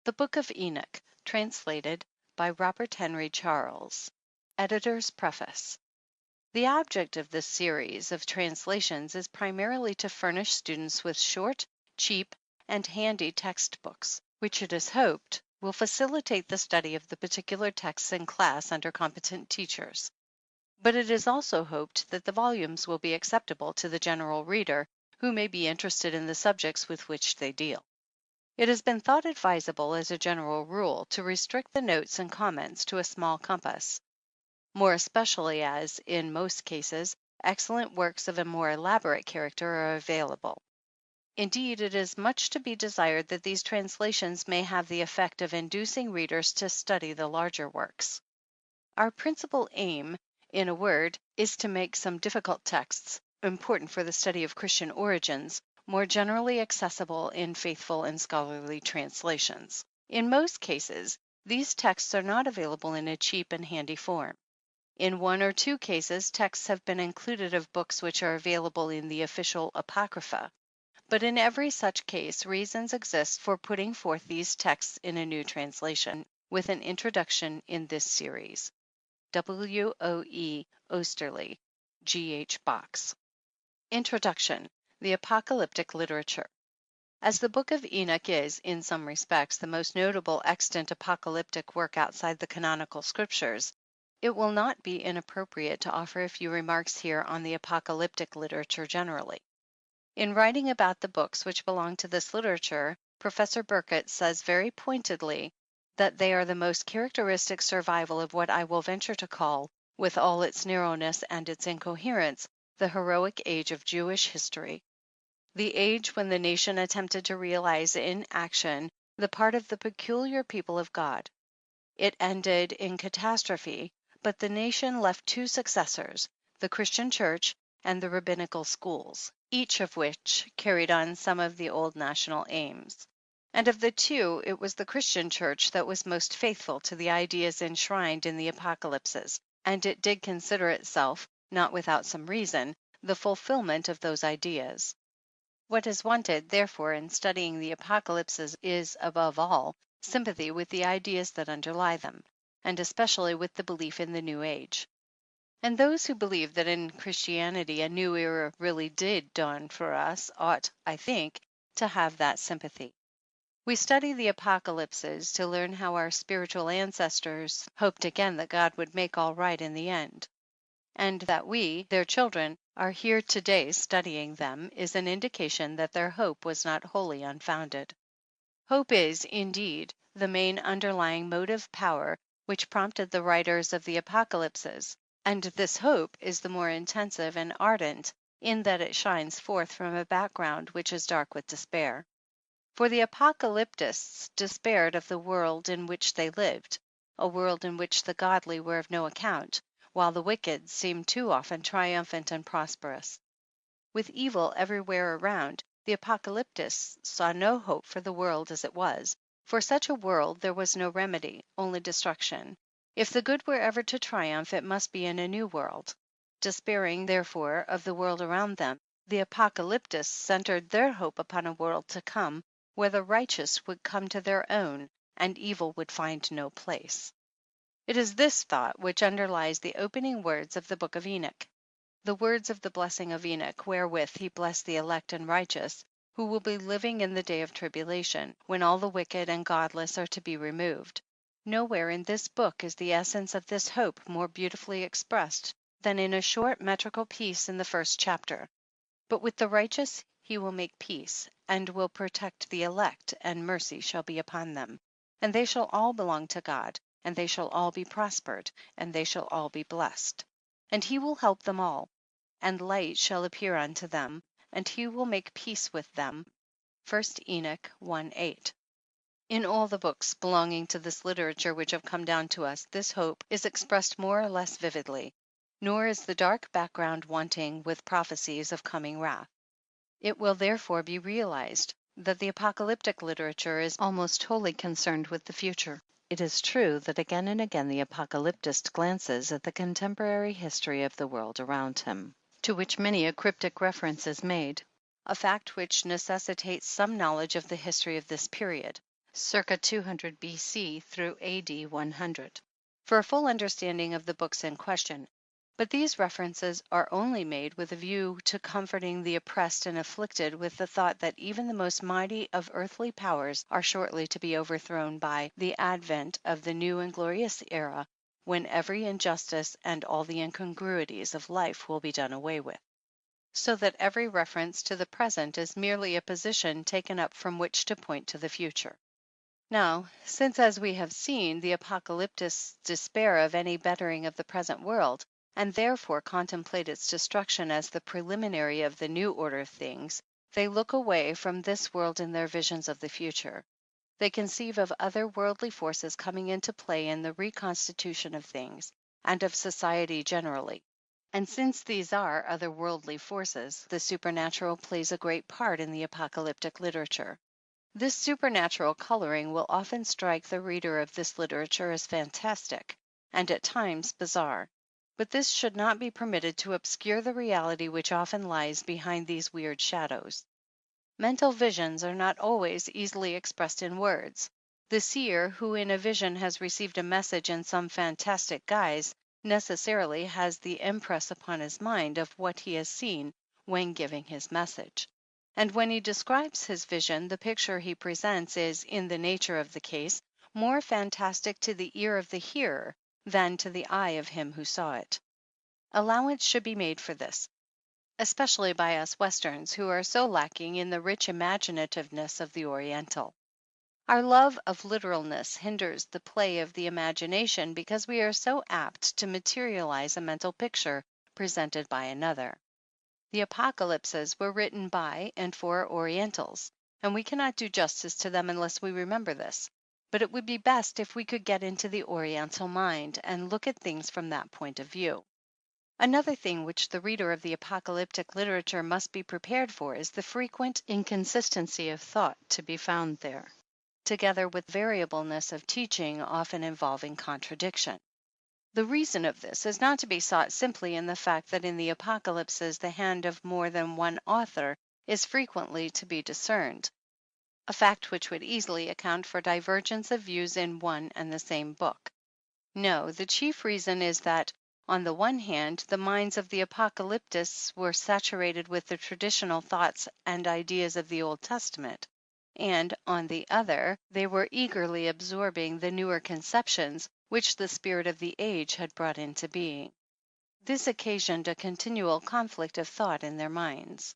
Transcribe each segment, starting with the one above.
The Book of Enoch, translated by Robert Henry Charles. Editor's Preface. The object of this series of translations is primarily to furnish students with short, cheap, and handy textbooks, which it is hoped will facilitate the study of the particular texts in class under competent teachers. But it is also hoped that the volumes will be acceptable to the general reader who may be interested in the subjects with which they deal. It has been thought advisable as a general rule to restrict the notes and comments to a small compass, more especially as, in most cases, excellent works of a more elaborate character are available. Indeed, it is much to be desired that these translations may have the effect of inducing readers to study the larger works. Our principal aim, in a word, is to make some difficult texts, important for the study of Christian origins, more generally accessible in faithful and scholarly translations. In most cases, these texts are not available in a cheap and handy form. In one or two cases, texts have been included of books which are available in the official Apocrypha, but in every such case reasons exist for putting forth these texts in a new translation, with an introduction in this series. W. O. E. Osterley, G. H. Box. Introduction. The Apocalyptic Literature. As the Book of Enoch is, in some respects, the most notable extant apocalyptic work outside the canonical scriptures, it will not be inappropriate to offer a few remarks here on the apocalyptic literature generally. In writing about the books which belong to this literature, Professor Burkett says very pointedly that they are the most characteristic survival of what I will venture to call, with all its narrowness and its incoherence, the heroic age of Jewish history. The age when the nation attempted to realize in action the part of the peculiar people of God. It ended in catastrophe, but the nation left two successors, the Christian Church and the rabbinical schools, each of which carried on some of the old national aims. And of the two, it was the Christian Church that was most faithful to the ideas enshrined in the Apocalypses, and it did consider itself, not without some reason, the fulfillment of those ideas. What is wanted, therefore, in studying the Apocalypses is, above all, sympathy with the ideas that underlie them, and especially with the belief in the new age. And those who believe that in Christianity a new era really did dawn for us ought, I think, to have that sympathy. We study the Apocalypses to learn how our spiritual ancestors hoped again that God would make all right in the end. And that we, their children, are here today studying them is an indication that their hope was not wholly unfounded. Hope is, indeed, the main underlying motive power which prompted the writers of the Apocalypses, and this hope is the more intensive and ardent in that it shines forth from a background which is dark with despair. For the Apocalyptists despaired of the world in which they lived, a world in which the godly were of no account, while the wicked seemed too often triumphant and prosperous. With evil everywhere around, the Apocalyptists saw no hope for the world as it was. For such a world there was no remedy, only destruction. If the good were ever to triumph, it must be in a new world. Despairing, therefore, of the world around them, the Apocalyptists centered their hope upon a world to come, where the righteous would come to their own, and evil would find no place. It is this thought which underlies the opening words of the Book of Enoch, the words of the blessing of Enoch, wherewith he blessed the elect and righteous, who will be living in the day of tribulation, when all the wicked and godless are to be removed. Nowhere in this book is the essence of this hope more beautifully expressed than in a short metrical piece in the first chapter. But with the righteous he will make peace, and will protect the elect, and mercy shall be upon them. And they shall all belong to God, and they shall all be prospered, and they shall all be blessed. And he will help them all, and light shall appear unto them, and he will make peace with them. 1 Enoch 1:8. In all the books belonging to this literature which have come down to us, this hope is expressed more or less vividly, nor is the dark background wanting with prophecies of coming wrath. It will therefore be realized that the apocalyptic literature is almost wholly concerned with the future. It is true that again and again the apocalyptist glances at the contemporary history of the world around him, to which many a cryptic reference is made, a fact which necessitates some knowledge of the history of this period. circa 200 BC through AD 100, for a full understanding of the books in question. But these references are only made with a view to comforting the oppressed and afflicted with the thought that even the most mighty of earthly powers are shortly to be overthrown by the advent of the new and glorious era, when every injustice and all the incongruities of life will be done away with, so that every reference to the present is merely a position taken up from which to point to the future. Now, since, as we have seen, the apocalyptists despair of any bettering of the present world, and therefore contemplate its destruction as the preliminary of the new order of things, they look away from this world in their visions of the future. They conceive of other worldly forces coming into play in the reconstitution of things, and of society generally. And since these are other worldly forces, the supernatural plays a great part in the apocalyptic literature. This supernatural coloring will often strike the reader of this literature as fantastic, and at times bizarre, but this should not be permitted to obscure the reality which often lies behind these weird shadows. Mental visions are not always easily expressed in words. The seer who in a vision has received a message in some fantastic guise necessarily has the impress upon his mind of what he has seen when giving his message. And when he describes his vision, the picture he presents is, in the nature of the case, more fantastic to the ear of the hearer than to the eye of him who saw it. Allowance should be made for this, especially by us Westerns, who are so lacking in the rich imaginativeness of the Oriental. Our love of literalness hinders the play of the imagination because we are so apt to materialize a mental picture presented by another. The apocalypses were written by and for Orientals, and we cannot do justice to them unless we remember this. But it would be best if we could get into the Oriental mind and look at things from that point of view. Another thing which the reader of the apocalyptic literature must be prepared for is the frequent inconsistency of thought to be found there, together with variableness of teaching often involving contradiction. The reason of this is not to be sought simply in the fact that in the apocalypses the hand of more than one author is frequently to be discerned, a fact which would easily account for divergence of views in one and the same book. No, the chief reason is that, on the one hand, the minds of the apocalyptists were saturated with the traditional thoughts and ideas of the Old Testament, and, on the other, they were eagerly absorbing the newer conceptions which the spirit of the age had brought into being. This occasioned a continual conflict of thought in their minds.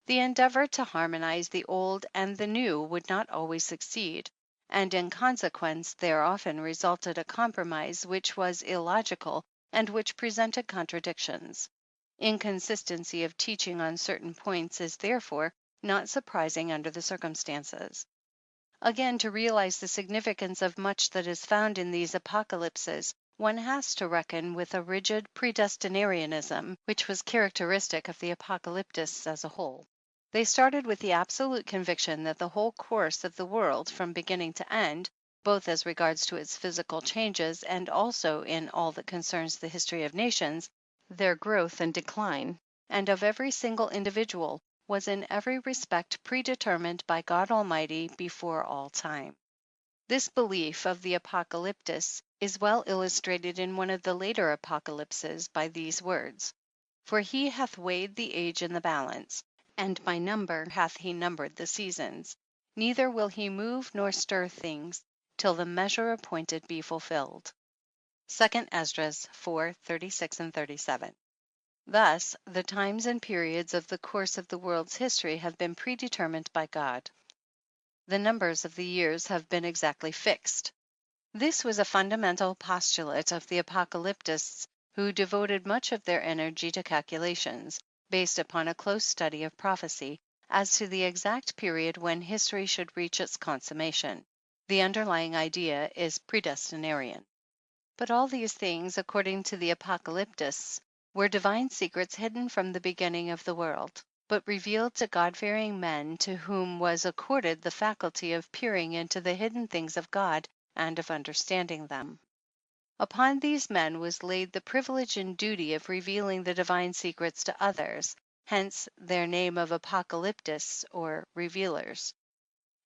The endeavor to harmonize the old and the new would not always succeed, and in consequence there often resulted a compromise which was illogical and which presented contradictions. Inconsistency of teaching on certain points is therefore not surprising under the circumstances. Again, to realize the significance of much that is found in these apocalypses, one has to reckon with a rigid predestinarianism which was characteristic of the apocalyptists as a whole. They started with the absolute conviction that the whole course of the world from beginning to end, both as regards to its physical changes and also in all that concerns the history of nations, their growth and decline, and of every single individual, was in every respect predetermined by God Almighty before all time. This belief of the apocalyptists is well illustrated in one of the later apocalypses by these words: "For he hath weighed the age in the balance, and by number hath he numbered the seasons. Neither will he move nor stir things, till the measure appointed be fulfilled." 2 Esdras 4:36 and 37. Thus, the times and periods of the course of the world's history have been predetermined by God. The numbers of the years have been exactly fixed. This was a fundamental postulate of the apocalyptists, who devoted much of their energy to calculations, based upon a close study of prophecy, as to the exact period when history should reach its consummation. The underlying idea is predestinarian. But all these things, according to the apocalyptists, were divine secrets hidden from the beginning of the world, but revealed to God-fearing men to whom was accorded the faculty of peering into the hidden things of God and of understanding them. Upon these men was laid the privilege and duty of revealing the divine secrets to others, hence their name of apocalyptists or revealers.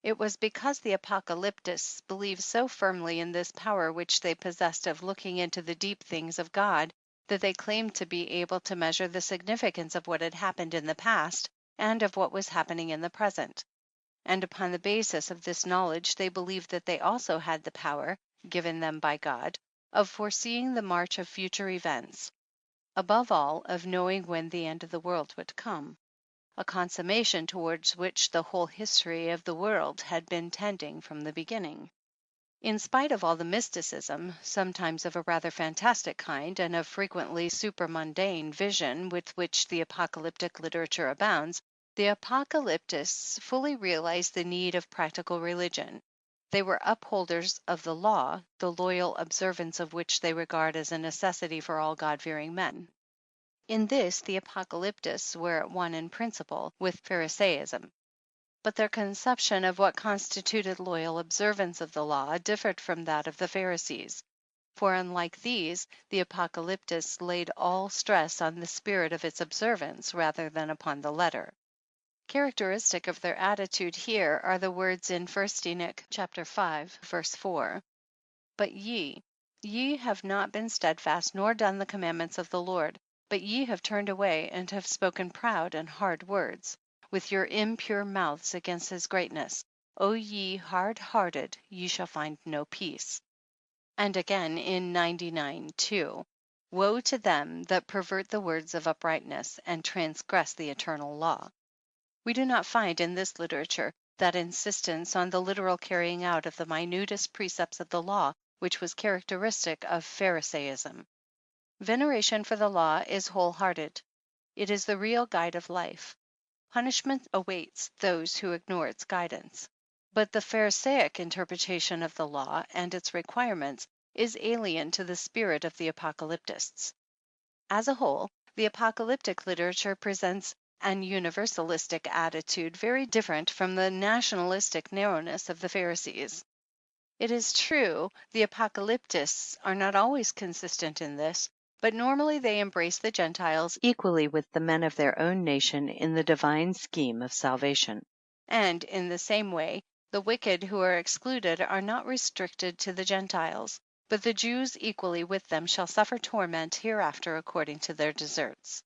It was because the Apocalyptists believed so firmly in this power which they possessed of looking into the deep things of God that they claimed to be able to measure the significance of what had happened in the past and of what was happening in the present. And upon the basis of this knowledge, they believed that they also had the power, given them by God, of foreseeing the march of future events, above all, of knowing when the end of the world would come, a consummation towards which the whole history of the world had been tending from the beginning. In spite of all the mysticism, sometimes of a rather fantastic kind, and of frequently supramundane vision with which the apocalyptic literature abounds, the apocalyptists fully realized the need of practical religion. They were upholders of the law, the loyal observance of which they regard as a necessity for all God-fearing men. In this, the apocalyptists were at one in principle with Pharisaism. But their conception of what constituted loyal observance of the law differed from that of the Pharisees, for unlike these, the apocalyptists laid all stress on the spirit of its observance rather than upon the letter. Characteristic of their attitude here are the words in 1 Enoch chapter 5, verse 4. But ye have not been steadfast nor done the commandments of the Lord, but ye have turned away and have spoken proud and hard words with your impure mouths against his greatness. O ye hard-hearted, ye shall find no peace. And again in 99:2, woe to them that pervert the words of uprightness and transgress the eternal law. We do not find in this literature that insistence on the literal carrying out of the minutest precepts of the law which was characteristic of Pharisaism. Veneration for the law is wholehearted. It is the real guide of life. Punishment awaits those who ignore its guidance. But the Pharisaic interpretation of the law and its requirements is alien to the spirit of the apocalyptists. As a whole, the apocalyptic literature presents an universalistic attitude very different from the nationalistic narrowness of the Pharisees. It is true, the apocalyptists are not always consistent in this, but normally they embrace the Gentiles equally with the men of their own nation in the divine scheme of salvation. And in the same way, the wicked who are excluded are not restricted to the Gentiles, but the Jews equally with them shall suffer torment hereafter according to their deserts.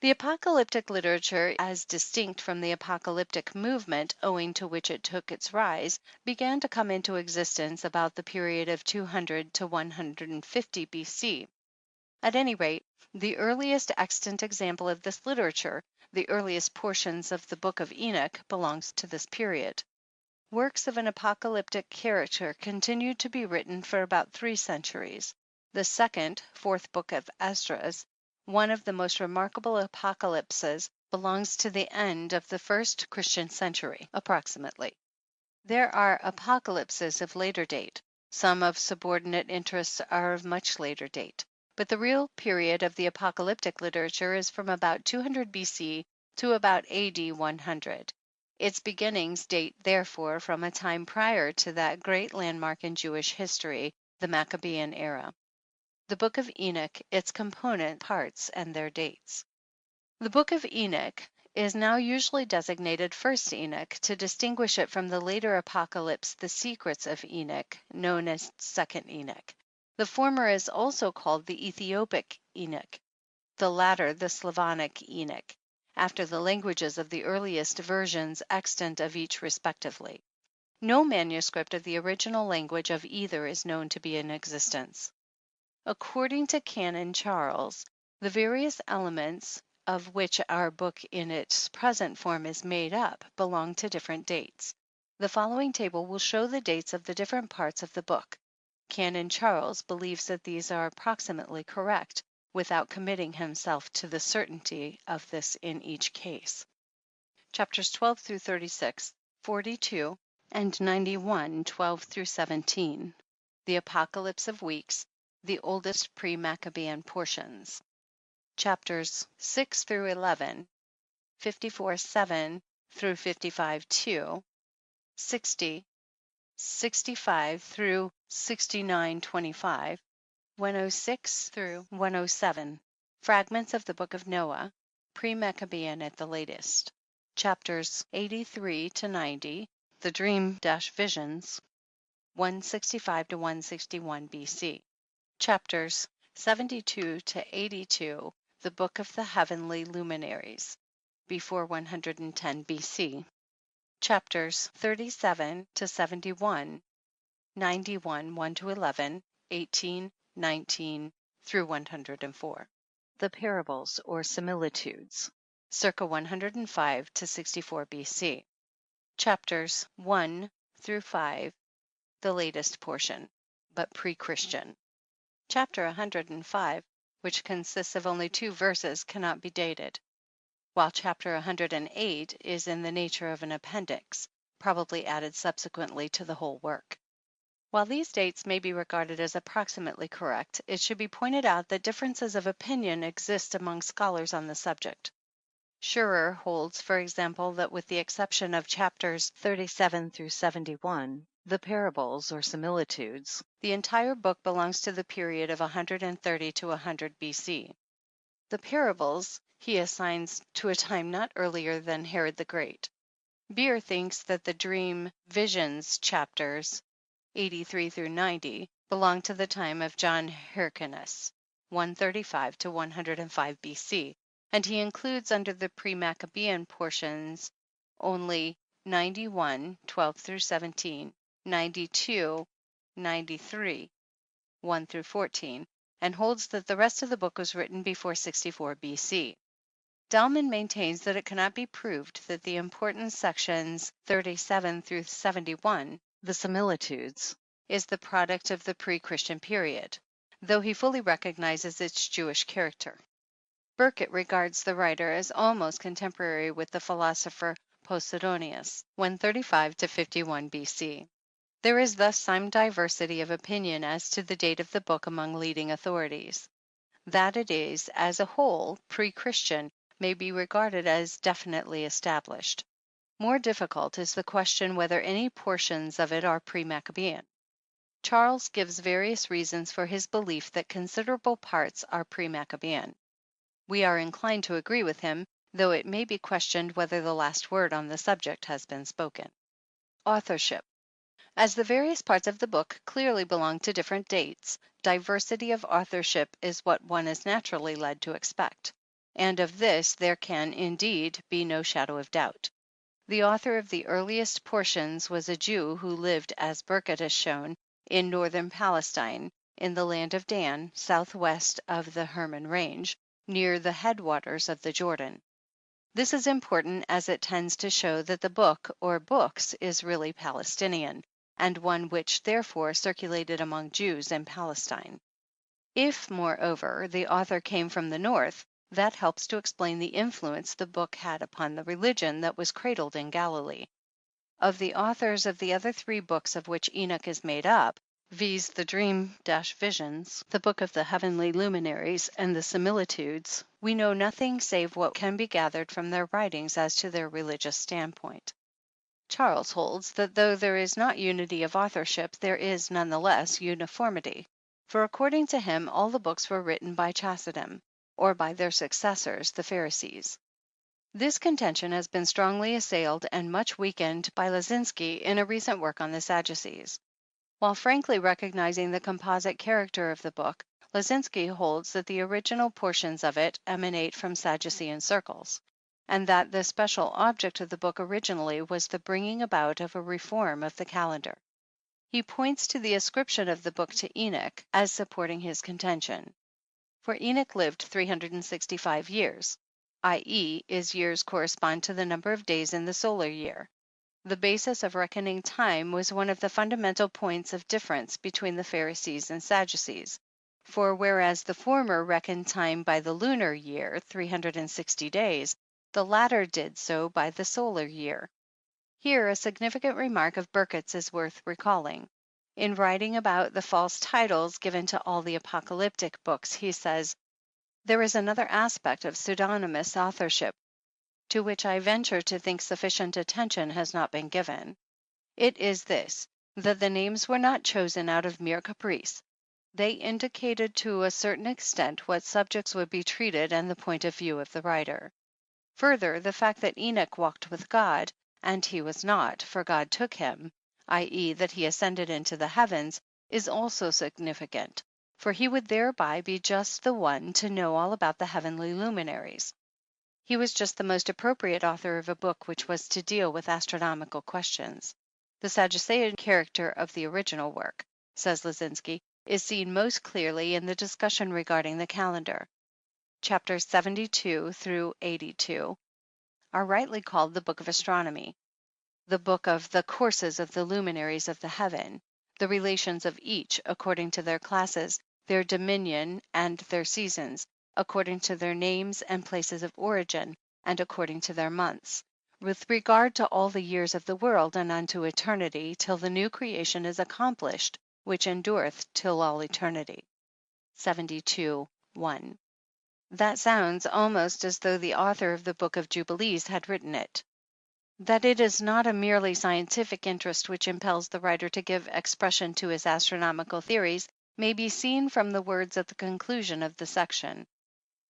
The apocalyptic literature, as distinct from the apocalyptic movement owing to which it took its rise, began to come into existence about the period of 200 to 150 BC. At any rate, the earliest extant example of this literature, the earliest portions of the Book of Enoch, belongs to this period. Works of an apocalyptic character continued to be written for about 3 centuries. The second, fourth book of Esdras, one of the most remarkable apocalypses, belongs to the end of the first Christian century, approximately. There are apocalypses of later date. Some of subordinate interests are of much later date. But the real period of the apocalyptic literature is from about 200 BC to about AD 100. Its beginnings date, therefore, from a time prior to that great landmark in Jewish history, the Maccabean era. The Book of Enoch, its component parts, and their dates. The Book of Enoch is now usually designated First Enoch to distinguish it from the later apocalypse, The Secrets of Enoch, known as Second Enoch. The former is also called the Ethiopic Enoch, the latter the Slavonic Enoch, after the languages of the earliest versions extant of each respectively. No manuscript of the original language of either is known to be in existence. According to Canon Charles, the various elements of which our book in its present form is made up belong to different dates. The following table will show the dates of the different parts of the book. Canon Charles believes that these are approximately correct, without committing himself to the certainty of this in each case. Chapters 12 through 36, 42, and 91, 12 through 17. The Apocalypse of Weeks, the oldest pre-Maccabean portions. Chapters 6 through 11, 54:7 through 55:2, 60, 65 through 69:25, 106 through 107. Fragments of the Book of Noah, pre-Maccabean at the latest. Chapters 83 to 90, the Dream-Visions, 165 to 161 BC. Chapters 72 to 82, the Book of the Heavenly Luminaries, before 110 BC. Chapters 37 to 71, 91, 1 to 11, 18, 19 through 104. The Parables or Similitudes, circa 105 to 64 BC. Chapters 1 through 5, the latest portion, but pre-Christian. Chapter 105, which consists of only 2 verses, cannot be dated, while chapter 108 is in the nature of an appendix, probably added subsequently to the whole work. While these dates may be regarded as approximately correct, it should be pointed out that differences of opinion exist among scholars on the subject. Schurer holds, for example, that with the exception of chapters 37 through 71, the Parables or Similitudes, the entire book belongs to the period of 130 to 100 BC. The Parables he assigns to a time not earlier than Herod the Great. Beer thinks that the Dream-Visions chapters 83 through 90 belong to the time of John Hyrcanus, 135 to 105 BC, and he includes under the pre-Maccabean portions only 91, 12 through 17, 92, 93, 1 through 14, and holds that the rest of the book was written before 64 BC. Dalman maintains that it cannot be proved that the important sections 37 through 71, the Similitudes, is the product of the pre-Christian period, though he fully recognizes its Jewish character. Burkitt regards the writer as almost contemporary with the philosopher Posidonius, 135 to 51 BC. There is thus some diversity of opinion as to the date of the book among leading authorities. That it is, as a whole, pre-Christian may be regarded as definitely established. More difficult is the question whether any portions of it are pre-Maccabean. Charles gives various reasons for his belief that considerable parts are pre-Maccabean. We are inclined to agree with him, though it may be questioned whether the last word on the subject has been spoken. Authorship. As the various parts of the book clearly belong to different dates, diversity of authorship is what one is naturally led to expect, and of this there can, indeed, be no shadow of doubt. The author of the earliest portions was a Jew who lived, as Burkitt has shown, in northern Palestine, in the land of Dan, southwest of the Hermon Range, near the headwaters of the Jordan. This is important as it tends to show that the book or books is really Palestinian, and one which therefore circulated among Jews in Palestine. If, moreover, the author came from the north, that helps to explain the influence the book had upon the religion that was cradled in Galilee. Of the authors of the other 3 books of which Enoch is made up, viz. The Dream-Visions, the Book of the Heavenly Luminaries, and the Similitudes, we know nothing save what can be gathered from their writings as to their religious standpoint. Charles holds that though there is not unity of authorship, there is nonetheless uniformity, for according to him all the books were written by Chalcedon, or by their successors, the Pharisees. This contention has been strongly assailed and much weakened by Lazinski in a recent work on the Sadducees. While frankly recognizing the composite character of the book, Lazinski holds that the original portions of it emanate from Sadducean circles, and that the special object of the book originally was the bringing about of a reform of the calendar. He points to the ascription of the book to Enoch as supporting his contention. For Enoch lived 365 years, i.e., his years correspond to the number of days in the solar year. The basis of reckoning time was one of the fundamental points of difference between the Pharisees and Sadducees, for whereas the former reckoned time by the lunar year, 360 days, the latter did so by the solar year. Here a significant remark of Burkitt's is worth recalling. In writing about the false titles given to all the apocalyptic books, he says, "There is another aspect of pseudonymous authorship to which I venture to think sufficient attention has not been given. It is this, that the names were not chosen out of mere caprice. They indicated to a certain extent what subjects would be treated and the point of view of the writer. Further, the fact that Enoch walked with God, and he was not, for God took him, i.e., that he ascended into the heavens, is also significant, for he would thereby be just the one to know all about the heavenly luminaries. He was just the most appropriate author of a book which was to deal with astronomical questions. The Sadducean character of the original work, says Lisinski, is seen most clearly in the discussion regarding the calendar. Chapters 72 through 82 are rightly called the Book of Astronomy, the book of the courses of the luminaries of the heaven, the relations of each according to their classes, their dominion, and their seasons, according to their names and places of origin, and according to their months, with regard to all the years of the world, and unto eternity, till the new creation is accomplished, which endureth till all eternity. 72:1. That sounds almost as though the author of the Book of Jubilees had written it. That it is not a merely scientific interest which impels the writer to give expression to his astronomical theories may be seen from the words at the conclusion of the section.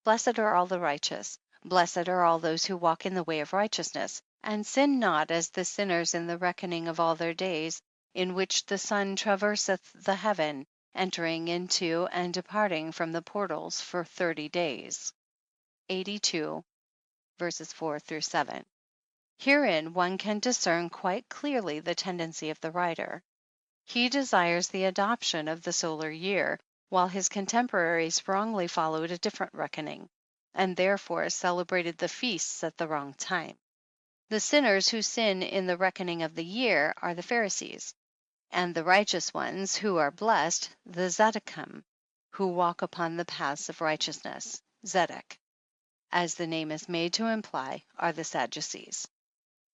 Blessed are all the righteous, blessed are all those who walk in the way of righteousness, and sin not as the sinners in the reckoning of all their days, in which the sun traverseth the heaven, entering into and departing from the portals for 30 days. 82, verses 4 through 7. Herein one can discern quite clearly the tendency of the writer. He desires the adoption of the solar year, while his contemporaries wrongly followed a different reckoning, and therefore celebrated the feasts at the wrong time. The sinners who sin in the reckoning of the year are the Pharisees, and the righteous ones who are blessed, the Zedekim, who walk upon the paths of righteousness, Zedek, as the name is made to imply, are the Sadducees.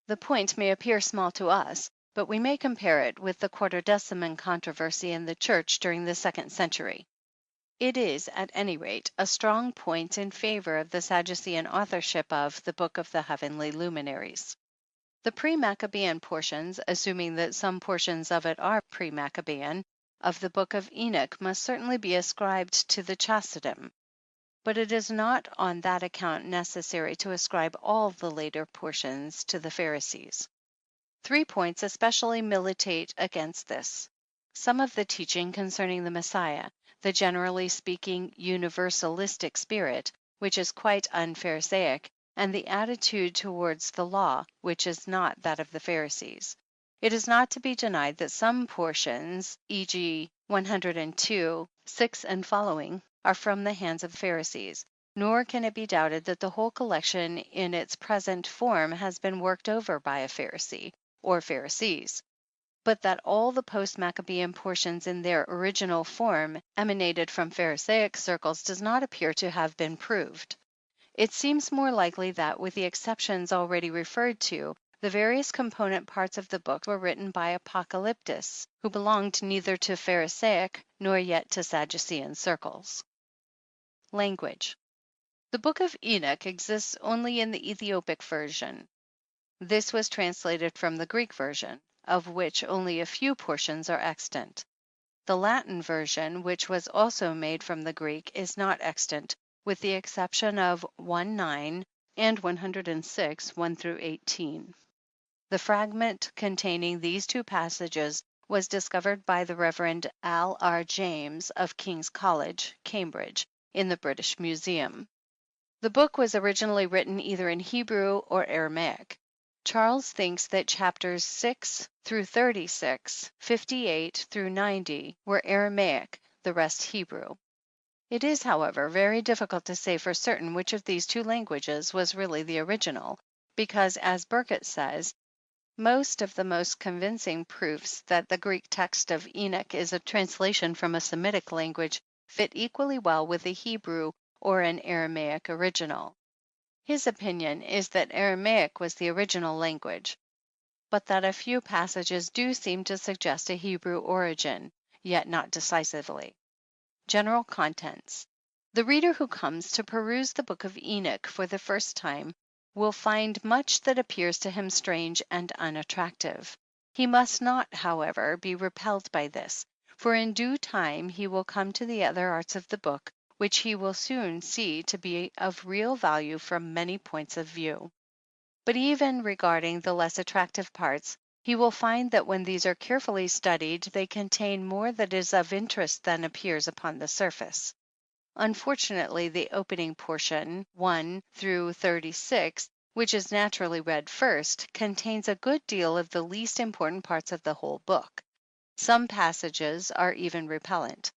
The point may appear small to us, but we may compare it with the quartodeciman controversy in the Church during the 2nd century. It is, at any rate, a strong point in favor of the Sadducean authorship of the Book of the Heavenly Luminaries. The pre-Maccabean portions, assuming that some portions of it are pre-Maccabean, of the Book of Enoch must certainly be ascribed to the Chassidim. But it is not on that account necessary to ascribe all the later portions to the Pharisees. 3 points especially militate against this. Some of the teaching concerning the Messiah, the generally speaking universalistic spirit, which is quite unpharisaic, and the attitude towards the law, which is not that of the Pharisees. It is not to be denied that some portions, e.g., 102, 6 and following, are from the hands of Pharisees, nor can it be doubted that the whole collection in its present form has been worked over by a Pharisee, or Pharisees, but that all the post-Maccabean portions in their original form emanated from Pharisaic circles does not appear to have been proved. It seems more likely that, with the exceptions already referred to, the various component parts of the book were written by apocalyptists who belonged neither to Pharisaic nor yet to Sadducean circles. Language. The Book of Enoch exists only in the Ethiopic version. This was translated from the Greek version, of which only a few portions are extant. The Latin version, which was also made from the Greek, is not extant, with the exception of 1:9 and 106, 1 through 18. The fragment containing these 2 passages was discovered by the Reverend Al R. James of King's College, Cambridge, in the British Museum. The book was originally written either in Hebrew or Aramaic. Charles thinks that chapters 6 through 36, 58 through 90 were Aramaic, the rest Hebrew. It is, however, very difficult to say for certain which of these 2 languages was really the original, because, as Burkitt says, most of the most convincing proofs that the Greek text of Enoch is a translation from a Semitic language fit equally well with the Hebrew or an Aramaic original. His opinion is that Aramaic was the original language, but that a few passages do seem to suggest a Hebrew origin, yet not decisively. General contents. The reader who comes to peruse the Book of Enoch for the first time will find much that appears to him strange and unattractive. He must not, however, be repelled by this, for in due time he will come to the other arts of the book, which he will soon see to be of real value from many points of view. But even regarding the less attractive parts, he will find that when these are carefully studied, they contain more that is of interest than appears upon the surface. Unfortunately, the opening portion, 1 through 36, which is naturally read first, contains a good deal of the least important parts of the whole book. Some passages are even repellent.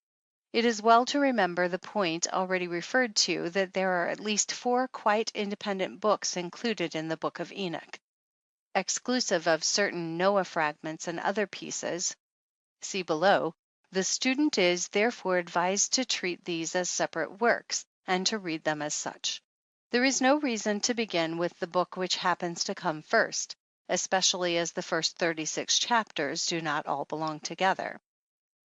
It is well to remember the point already referred to, that there are at least 4 quite independent books included in the Book of Enoch. Exclusive of certain Noah fragments and other pieces, see below, the student is therefore advised to treat these as separate works, and to read them as such. There is no reason to begin with the book which happens to come first, especially as the first 36 chapters do not all belong together.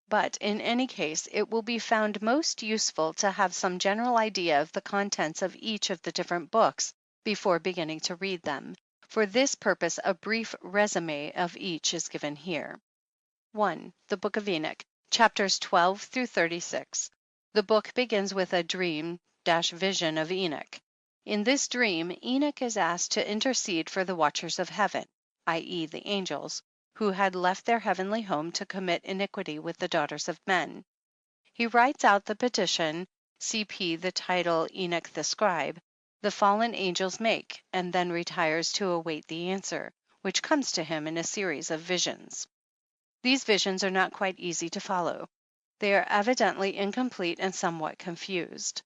But in any case, it will be found most useful to have some general idea of the contents of each of the different books before beginning to read them. For this purpose, a brief resume of each is given here. 1. The Book of Enoch, chapters 12 through 36. The book begins with a dream-vision of Enoch. In this dream, Enoch is asked to intercede for the watchers of heaven, i.e., the angels, who had left their heavenly home to commit iniquity with the daughters of men. He writes out the petition, CP the title Enoch the scribe, the fallen angels make, and then retires to await the answer, which comes to him in a series of visions. These visions are not quite easy to follow. They are evidently incomplete and somewhat confused.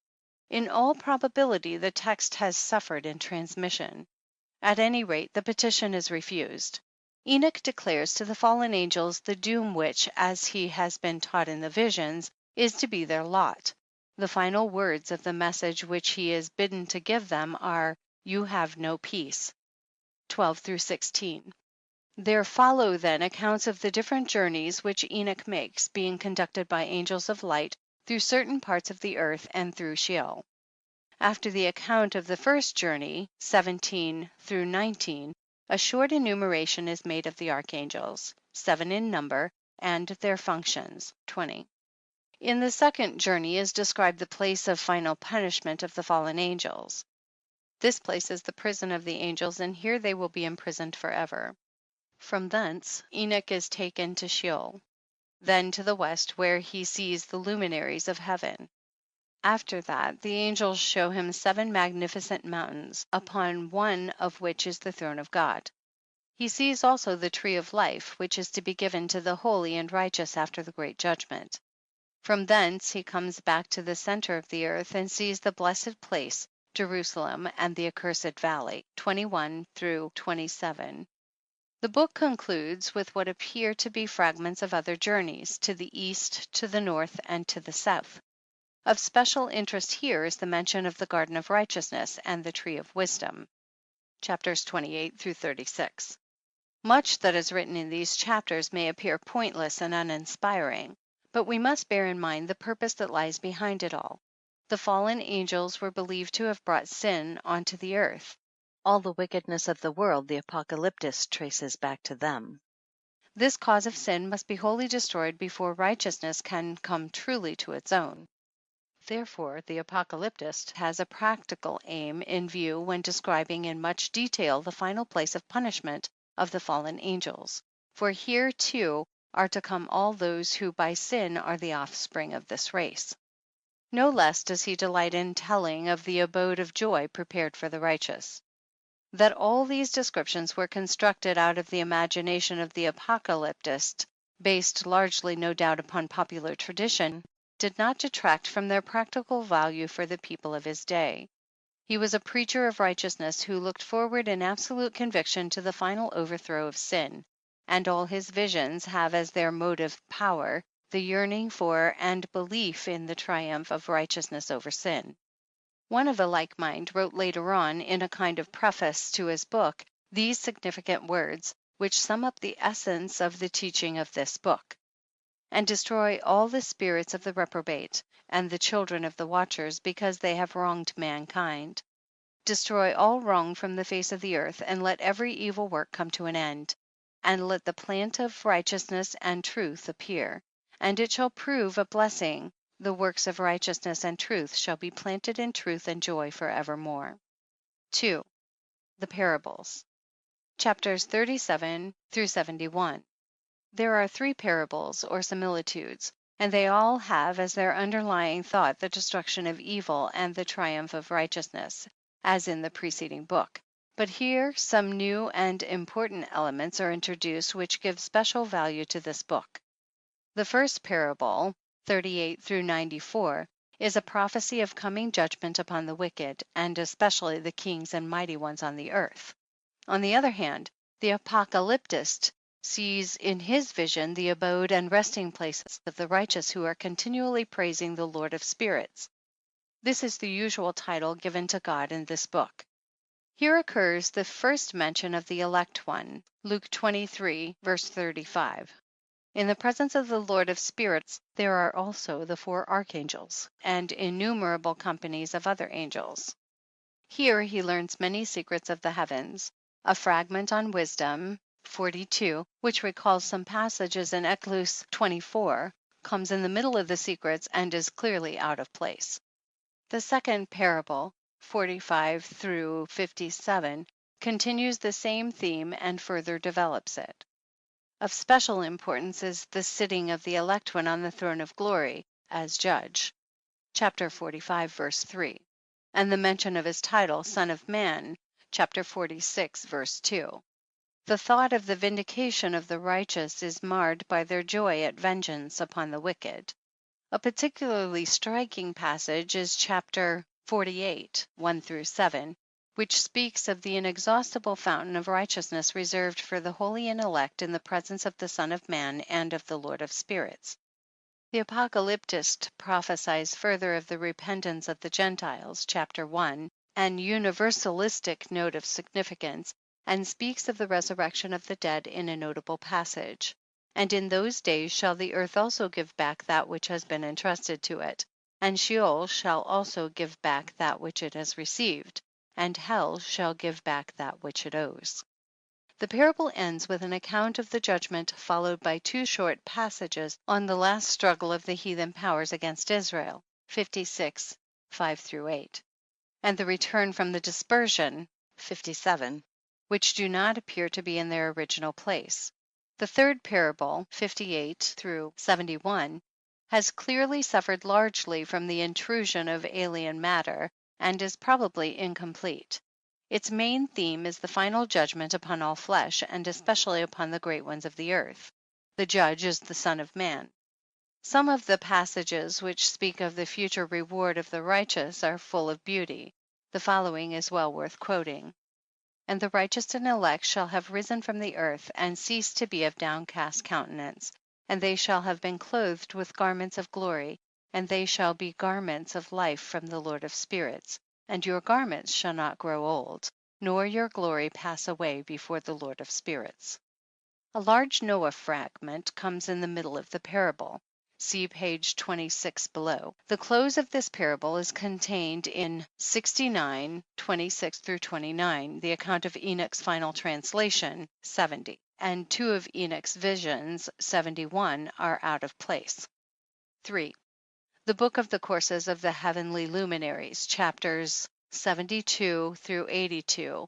In all probability, the text has suffered in transmission. At any rate, the petition is refused. Enoch declares to the fallen angels the doom which, as he has been taught in the visions, is to be their lot. The final words of the message which he is bidden to give them are, "You have no peace." 12 through 16. There follow then accounts of the different journeys which Enoch makes, being conducted by angels of light through certain parts of the earth and through Sheol. After the account of the first journey, 17 through 19, a short enumeration is made of the archangels, 7 in number, and their functions, 20. In the second journey is described the place of final punishment of the fallen angels. This place is the prison of the angels, and here they will be imprisoned forever. From thence Enoch is taken to Sheol, then to the west, where he sees the luminaries of heaven. After that, the angels show him 7 magnificent mountains, upon one of which is the throne of God. He sees also the tree of life, which is to be given to the holy and righteous after the great judgment. From thence he comes back to the center of the earth, and sees the blessed place, Jerusalem, and the accursed valley, 21 through 27. The book concludes with what appear to be fragments of other journeys, to the east, to the north, and to the south. Of special interest here is the mention of the Garden of Righteousness and the Tree of Wisdom, chapters 28 through 36. Much that is written in these chapters may appear pointless and uninspiring, but we must bear in mind the purpose that lies behind it all. The fallen angels were believed to have brought sin onto the earth. All the wickedness of the world the apocalyptist traces back to them. This cause of sin must be wholly destroyed before righteousness can come truly to its own. Therefore, the apocalyptist has a practical aim in view when describing in much detail the final place of punishment of the fallen angels. For here, too, are to come all those who by sin are the offspring of this race. No less does he delight in telling of the abode of joy prepared for the righteous. That all these descriptions were constructed out of the imagination of the apocalyptist, based largely no doubt upon popular tradition, did not detract from their practical value for the people of his day. He was a preacher of righteousness who looked forward in absolute conviction to the final overthrow of sin, and all his visions have as their motive power the yearning for and belief in the triumph of righteousness over sin. One of a like mind wrote later on, in a kind of preface to his book, these significant words, which sum up the essence of the teaching of this book: "And destroy all the spirits of the reprobate, and the children of the watchers, because they have wronged mankind. Destroy all wrong from the face of the earth, and let every evil work come to an end. And let the plant of righteousness and truth appear, and it shall prove a blessing. The works of righteousness and truth shall be planted in truth and joy for evermore." 2. The parables. chapters 37 through 71. There are 3 parables or similitudes, and they all have as their underlying thought the destruction of evil and the triumph of righteousness, as in the preceding book. But here some new and important elements are introduced which give special value to this book. The first parable, 38 through 94, is a prophecy of coming judgment upon the wicked, and especially the kings and mighty ones on the earth. On the other hand, the apocalyptist sees in his vision the abode and resting places of the righteous who are continually praising the Lord of spirits. This is the usual title given to God in this book. Here occurs the first mention of the elect one, Luke 23, verse 35. In the presence of the Lord of spirits there are also the 4 archangels, and innumerable companies of other angels. Here he learns many secrets of the heavens. A fragment on wisdom, 42, which recalls some passages in Eclus 24, comes in the middle of the secrets and is clearly out of place. The second parable, 45 through 57, continues the same theme and further develops it. Of special importance is the sitting of the elect one on the throne of glory as judge, chapter 45, verse 3, and the mention of his title, Son of Man, chapter 46, verse 2. The thought of the vindication of the righteous is marred by their joy at vengeance upon the wicked. A particularly striking passage is chapter 48, 1 through 7, which speaks of the inexhaustible fountain of righteousness reserved for the holy and elect in the presence of the Son of Man and of the Lord of spirits. The apocalyptist prophesies further of the repentance of the Gentiles, chapter 1, an universalistic note of significance, and speaks of the resurrection of the dead in a notable passage. And in those days shall the earth also give back that which has been entrusted to it, and Sheol shall also give back that which it has received, and hell shall give back that which it owes. The parable ends with an account of the judgment, followed by 2 short passages on the last struggle of the heathen powers against Israel, 56, 5 through 8, and the return from the dispersion, 57, which do not appear to be in their original place. The third parable, 58 through 71, has clearly suffered largely from the intrusion of alien matter, and is probably incomplete. Its main theme is the final judgment upon all flesh, and especially upon the great ones of the earth. The judge is the Son of Man. Some of the passages which speak of the future reward of the righteous are full of beauty. The following is well worth quoting. And the righteous and elect shall have risen from the earth, and ceased to be of downcast countenance, and they shall have been clothed with garments of glory, and they shall be garments of life from the Lord of spirits. And your garments shall not grow old, nor your glory pass away before the Lord of spirits. A large Noah fragment comes in the middle of the parable. See page 26 below. The close of this parable is contained in 69, 26 through 29, the account of Enoch's final translation, 70, and 2 of Enoch's visions, 71, are out of place. 3. The Book of the Courses of the Heavenly Luminaries, chapters 72 through 82.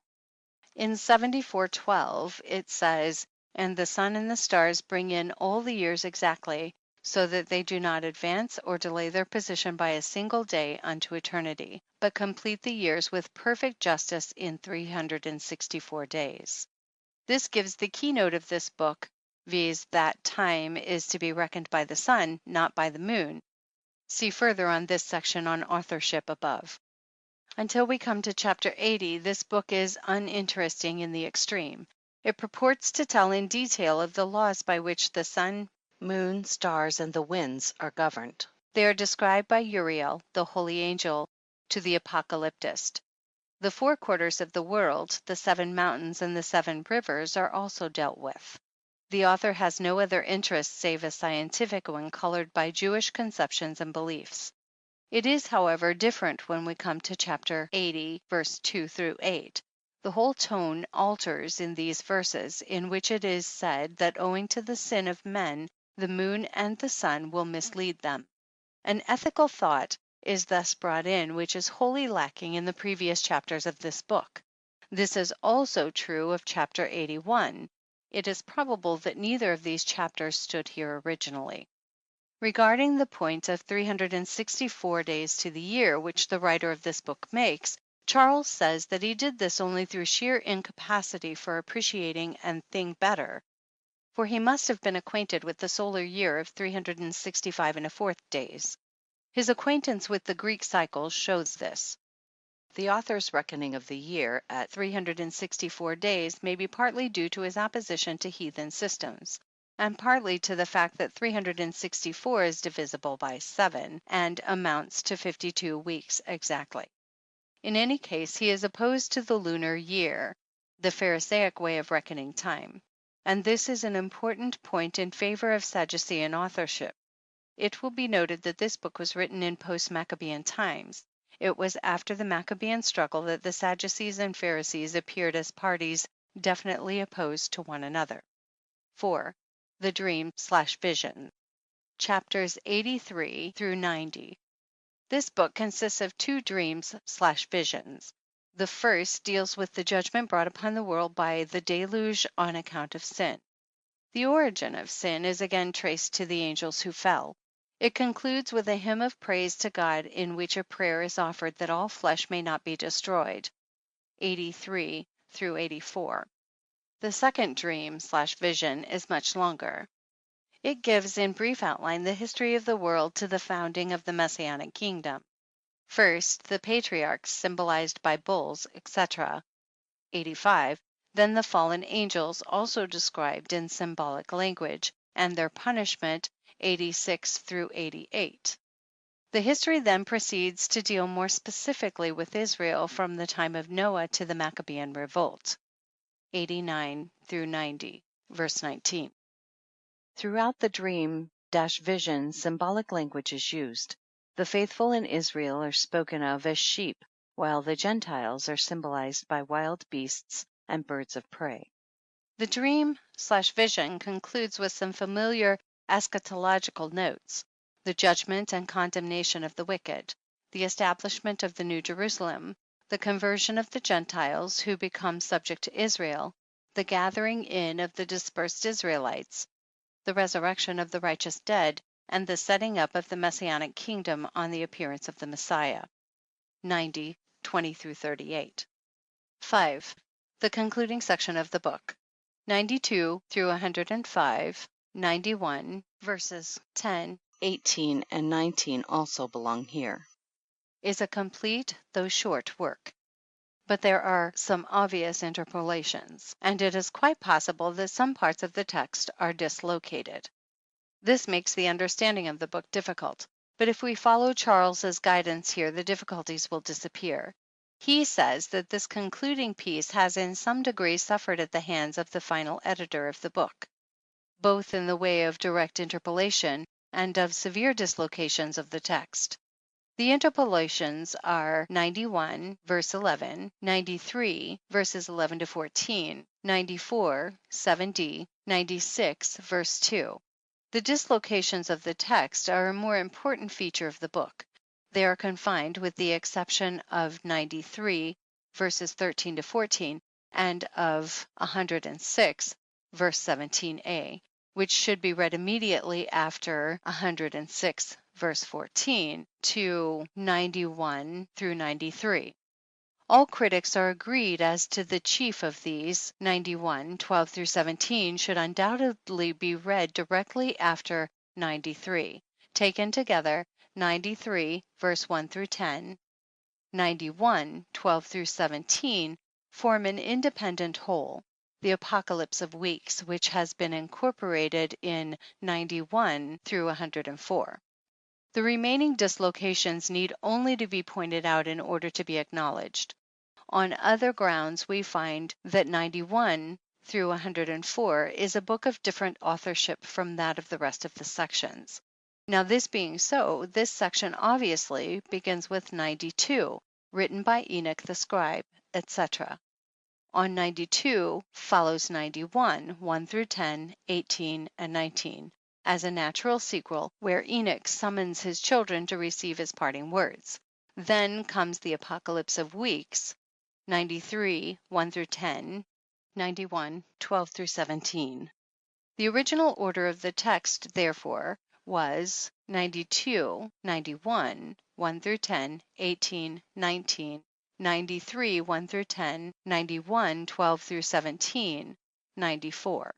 In 74:12 it says, "And the sun and the stars bring in all the years exactly, so that they do not advance or delay their position by a single day unto eternity, but complete the years with perfect justice in 364 days. This gives the keynote of this book, viz. that time is to be reckoned by the sun, not by the moon. See further on this section on authorship above. Until we come to chapter 80, this book is uninteresting in the extreme. It purports to tell in detail of the laws by which the sun, moon, stars, and the winds are governed. They are described by Uriel, the holy angel, to the apocalyptist. The 4 quarters of the world, the 7 mountains, and the 7 rivers are also dealt with. The author has no other interest save a scientific one colored by Jewish conceptions and beliefs. It is, however, different when we come to chapter 80, verse 2 through 8. The whole tone alters in these verses, in which it is said that owing to the sin of men, the moon and the sun will mislead them. An ethical thought is thus brought in which is wholly lacking in the previous chapters of this book. This is also true of chapter 81. It is probable that neither of these chapters stood here originally. Regarding the point of 364 days to the year which the writer of this book makes, Charles says that he did this only through sheer incapacity for appreciating and thing better, for he must have been acquainted with the solar year of 365 1/4 days. His acquaintance with the Greek cycles shows this. The author's reckoning of the year at 364 days may be partly due to his opposition to heathen systems, and partly to the fact that 364 is divisible by 7 and amounts to 52 weeks exactly. In any case, he is opposed to the lunar year, the Pharisaic way of reckoning time, and this is an important point in favor of Sadducean authorship. It will be noted that this book was written in post-Maccabean times. It was after the Maccabean struggle that the Sadducees and Pharisees appeared as parties definitely opposed to one another. 4. The Dream/Vision. Chapters 83 through 90. This book consists of 2 dreams/visions. The first deals with the judgment brought upon the world by the deluge on account of sin. The origin of sin is again traced to the angels who fell. It concludes with a hymn of praise to God in which a prayer is offered that all flesh may not be destroyed. 83 through 84. The second dream/vision is much longer. It gives in brief outline the history of the world to the founding of the Messianic kingdom. First, the patriarchs symbolized by bulls, etc. 85. Then the fallen angels, also described in symbolic language, and their punishment, 86 through 88. The history then proceeds to deal more specifically with Israel from the time of Noah to the Maccabean revolt, 89 through 90, verse 19. Throughout the dream-vision, symbolic language is used. The faithful in Israel are spoken of as sheep, while the Gentiles are symbolized by wild beasts and birds of prey. The dream/vision concludes with some familiar eschatological notes: the judgment and condemnation of the wicked, the establishment of the New Jerusalem, the conversion of the Gentiles who become subject to Israel, the gathering in of the dispersed Israelites, the resurrection of the righteous dead, and the setting up of the Messianic kingdom on the appearance of the Messiah. 90, 20 through 38. 5. The concluding section of the book. 92 through 105, 91, verses 10, 18, and 19 also belong here. Is a complete, though short, work. But there are some obvious interpolations, and it is quite possible that some parts of the text are dislocated. This makes the understanding of the book difficult, but if we follow Charles's guidance here, the difficulties will disappear. He says that this concluding piece has in some degree suffered at the hands of the final editor of the book, both in the way of direct interpolation and of severe dislocations of the text. The interpolations are 91, verse 11, 93, verses 11 to 14, 94, 7d, 96, verse 2. The dislocations of the text are a more important feature of the book. They are confined, with the exception of 93, verses 13 to 14, and of 106, verse 17a, which should be read immediately after 106, verse 14, to 91 through 93. All critics are agreed as to the chief of these. 91, 12 through 17 should undoubtedly be read directly after 93. Taken together, 93, verse 1 through 10, 91, 12 through 17 form an independent whole, the Apocalypse of Weeks, which has been incorporated in 91 through 104. The remaining dislocations need only to be pointed out in order to be acknowledged. On other grounds, we find that 91 through 104 is a book of different authorship from that of the rest of the sections. Now, this being so, this section obviously begins with 92, written by Enoch the scribe, etc. On 92 follows 91, 1 through 10, 18, and 19, as a natural sequel where Enoch summons his children to receive his parting words. Then comes the Apocalypse of Weeks, 93, 1 through 10, 91, 12 through 17. The original order of the text, therefore, was 92, 91, 1 through 10, 18, 19, 93, 1 through 10, 91, 12 through 17, 94.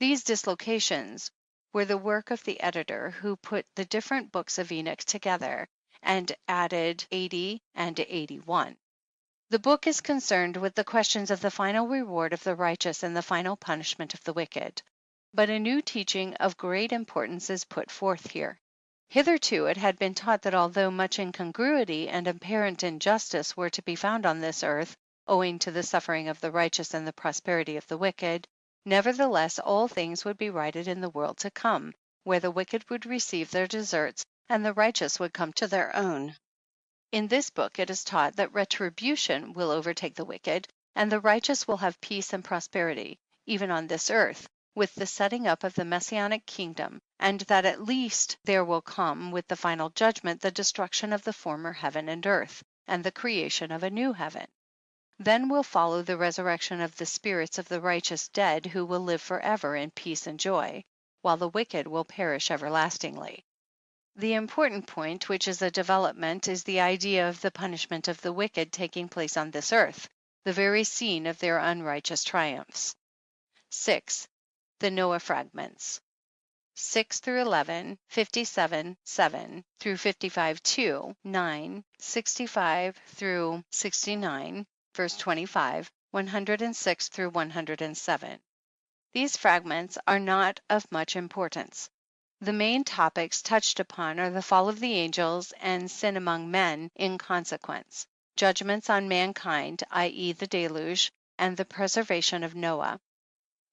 These dislocations were the work of the editor who put the different books of Enoch together and added 80 and 81. The book is concerned with the questions of the final reward of the righteous and the final punishment of the wicked. But a new teaching of great importance is put forth here. Hitherto it had been taught that although much incongruity and apparent injustice were to be found on this earth, owing to the suffering of the righteous and the prosperity of the wicked, nevertheless all things would be righted in the world to come, where the wicked would receive their deserts and the righteous would come to their own. In this book it is taught that retribution will overtake the wicked, and the righteous will have peace and prosperity, even on this earth, with the setting up of the Messianic kingdom, and that at least there will come with the final judgment the destruction of the former heaven and earth, and the creation of a new heaven. Then will follow the resurrection of the spirits of the righteous dead who will live forever in peace and joy, while the wicked will perish everlastingly. The important point, which is a development, is the idea of the punishment of the wicked taking place on this earth, the very scene of their unrighteous triumphs. 6. The Noah fragments. 6 through 11, 57, 7 through 55, 2, 9, 65 through 69, verse 25, 106 through 107. These fragments are not of much importance. The main topics touched upon are the fall of the angels and sin among men in consequence, judgments on mankind, i.e., the deluge, and the preservation of Noah.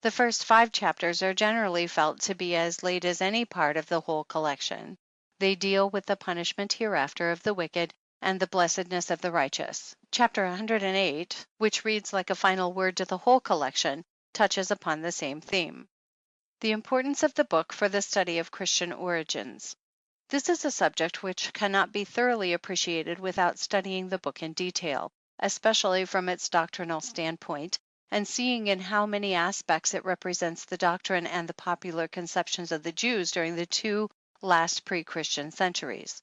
The first 5 chapters are generally felt to be as late as any part of the whole collection. They deal with the punishment hereafter of the wicked and the blessedness of the righteous. Chapter 108, which reads like a final word to the whole collection, touches upon the same theme. The importance of the book for the study of Christian origins. This is a subject which cannot be thoroughly appreciated without studying the book in detail, especially from its doctrinal standpoint, and seeing in how many aspects it represents the doctrine and the popular conceptions of the Jews during the 2 last pre-Christian centuries.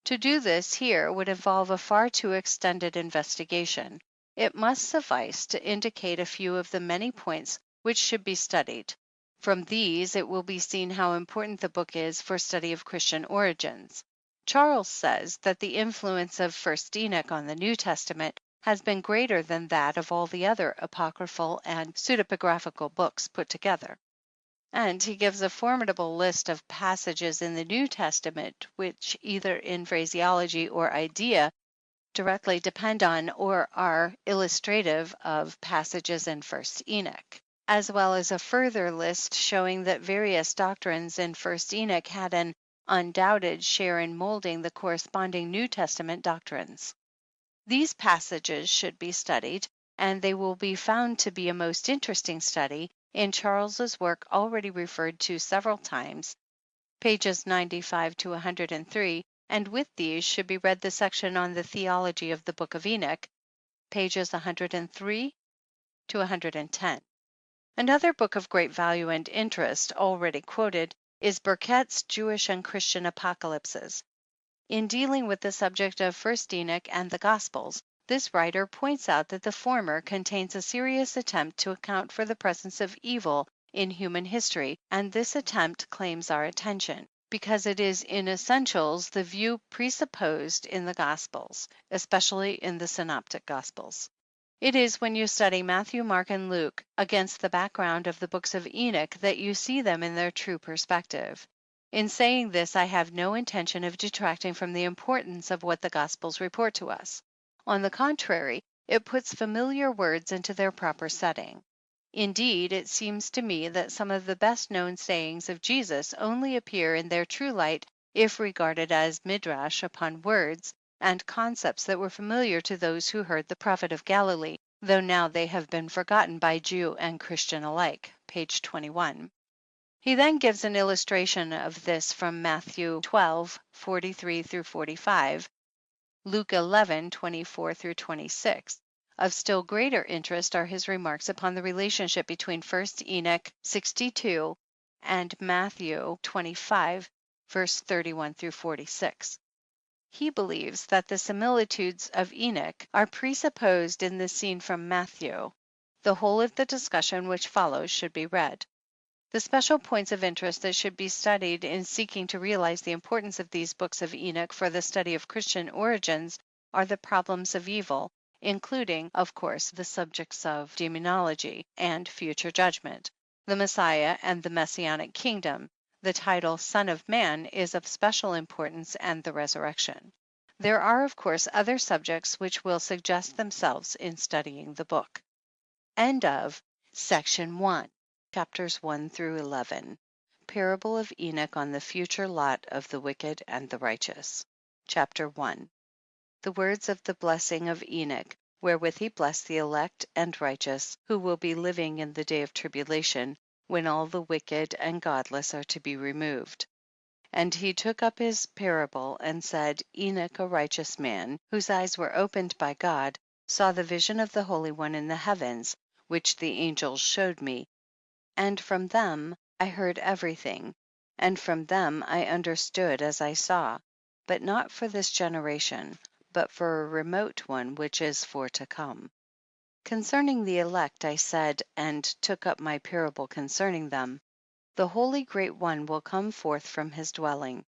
To do this here would involve a far too extended investigation. It must suffice to indicate a few of the many points which should be studied. From these it will be seen how important the book is for study of Christian origins. Charles says that the influence of 1st Enoch on the New Testament has been greater than that of all the other apocryphal and pseudepigraphical books put together. And he gives a formidable list of passages in the New Testament which, either in phraseology or idea, directly depend on or are illustrative of passages in 1st Enoch, as well as a further list showing that various doctrines in 1st Enoch had an undoubted share in molding the corresponding New Testament doctrines. These passages should be studied, and they will be found to be a most interesting study in Charles's work already referred to several times, pages 95 to 103, and with these should be read the section on the theology of the Book of Enoch, pages 103 to 110. Another book of great value and interest, already quoted, is Burkett's Jewish and Christian Apocalypses. In dealing with the subject of 1st Enoch and the Gospels, this writer points out that the former contains a serious attempt to account for the presence of evil in human history, and this attempt claims our attention, because it is in essentials the view presupposed in the Gospels, especially in the Synoptic Gospels. It is when you study Matthew, Mark, and Luke against the background of the books of Enoch that you see them in their true perspective. In saying this, I have no intention of detracting from the importance of what the Gospels report to us. On the contrary, it puts familiar words into their proper setting. Indeed, it seems to me that some of the best known sayings of Jesus only appear in their true light if regarded as midrash upon words and concepts that were familiar to those who heard the prophet of Galilee, though now they have been forgotten by Jew and Christian alike. Page 21. He then gives an illustration of this from Matthew 12, 43 through 45, Luke 11, 24 through 26, Of still greater interest are his remarks upon the relationship between 1 Enoch 62 and Matthew 25, verse 31 through 46. He believes that the similitudes of Enoch are presupposed in the scene from Matthew. The whole of the discussion which follows should be read. The special points of interest that should be studied in seeking to realize the importance of these books of Enoch for the study of Christian origins are the problems of evil, including, of course, the subjects of demonology and future judgment, the Messiah and the Messianic kingdom. The title Son of Man is of special importance, and the resurrection. There are, of course, other subjects which will suggest themselves in studying the book. End of Section 1. Chapters 1 through 11. Parable of Enoch on the future lot of the wicked and the righteous. Chapter 1. The words of the blessing of Enoch, wherewith he blessed the elect and righteous, who will be living in the day of tribulation, when all the wicked and godless are to be removed. And he took up his parable and said, Enoch, a righteous man, whose eyes were opened by God, saw the vision of the Holy One in the heavens, which the angels showed me. And from them I heard everything, and from them I understood as I saw, but not for this generation, but for a remote one which is for to come. Concerning the elect I said, and took up my parable concerning them, the Holy Great One will come forth from his dwelling,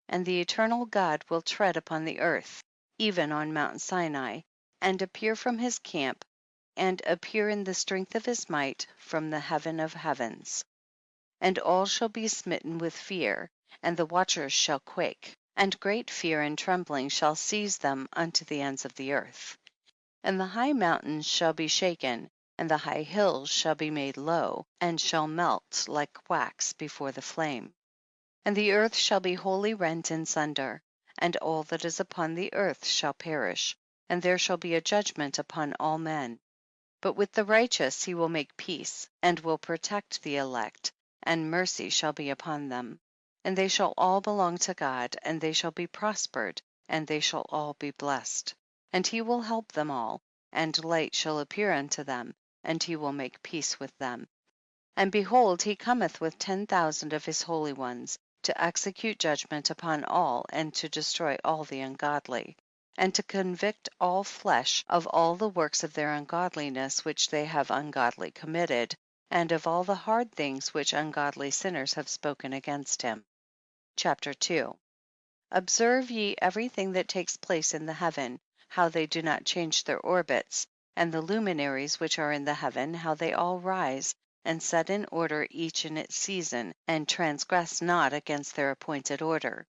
and the eternal God will tread upon the earth, even on Mount Sinai, and appear from his camp, and appear in the strength of his might from the heaven of heavens. And all shall be smitten with fear, and the watchers shall quake, and great fear and trembling shall seize them unto the ends of the earth. And the high mountains shall be shaken, and the high hills shall be made low, and shall melt like wax before the flame. And the earth shall be wholly rent in sunder, and all that is upon the earth shall perish, and there shall be a judgment upon all men. But with the righteous he will make peace, and will protect the elect, and mercy shall be upon them. And they shall all belong to God, and they shall be prospered, and they shall all be blessed. And he will help them all, and light shall appear unto them, and he will make peace with them. And behold, he cometh with 10,000 of his holy ones, to execute judgment upon all, and to destroy all the ungodly, and to convict all flesh of all the works of their ungodliness which they have ungodly committed, and of all the hard things which ungodly sinners have spoken against him. Chapter 2. Observe ye everything that takes place in the heaven, how they do not change their orbits, and the luminaries which are in the heaven, how they all rise, and set in order each in its season, and transgress not against their appointed order.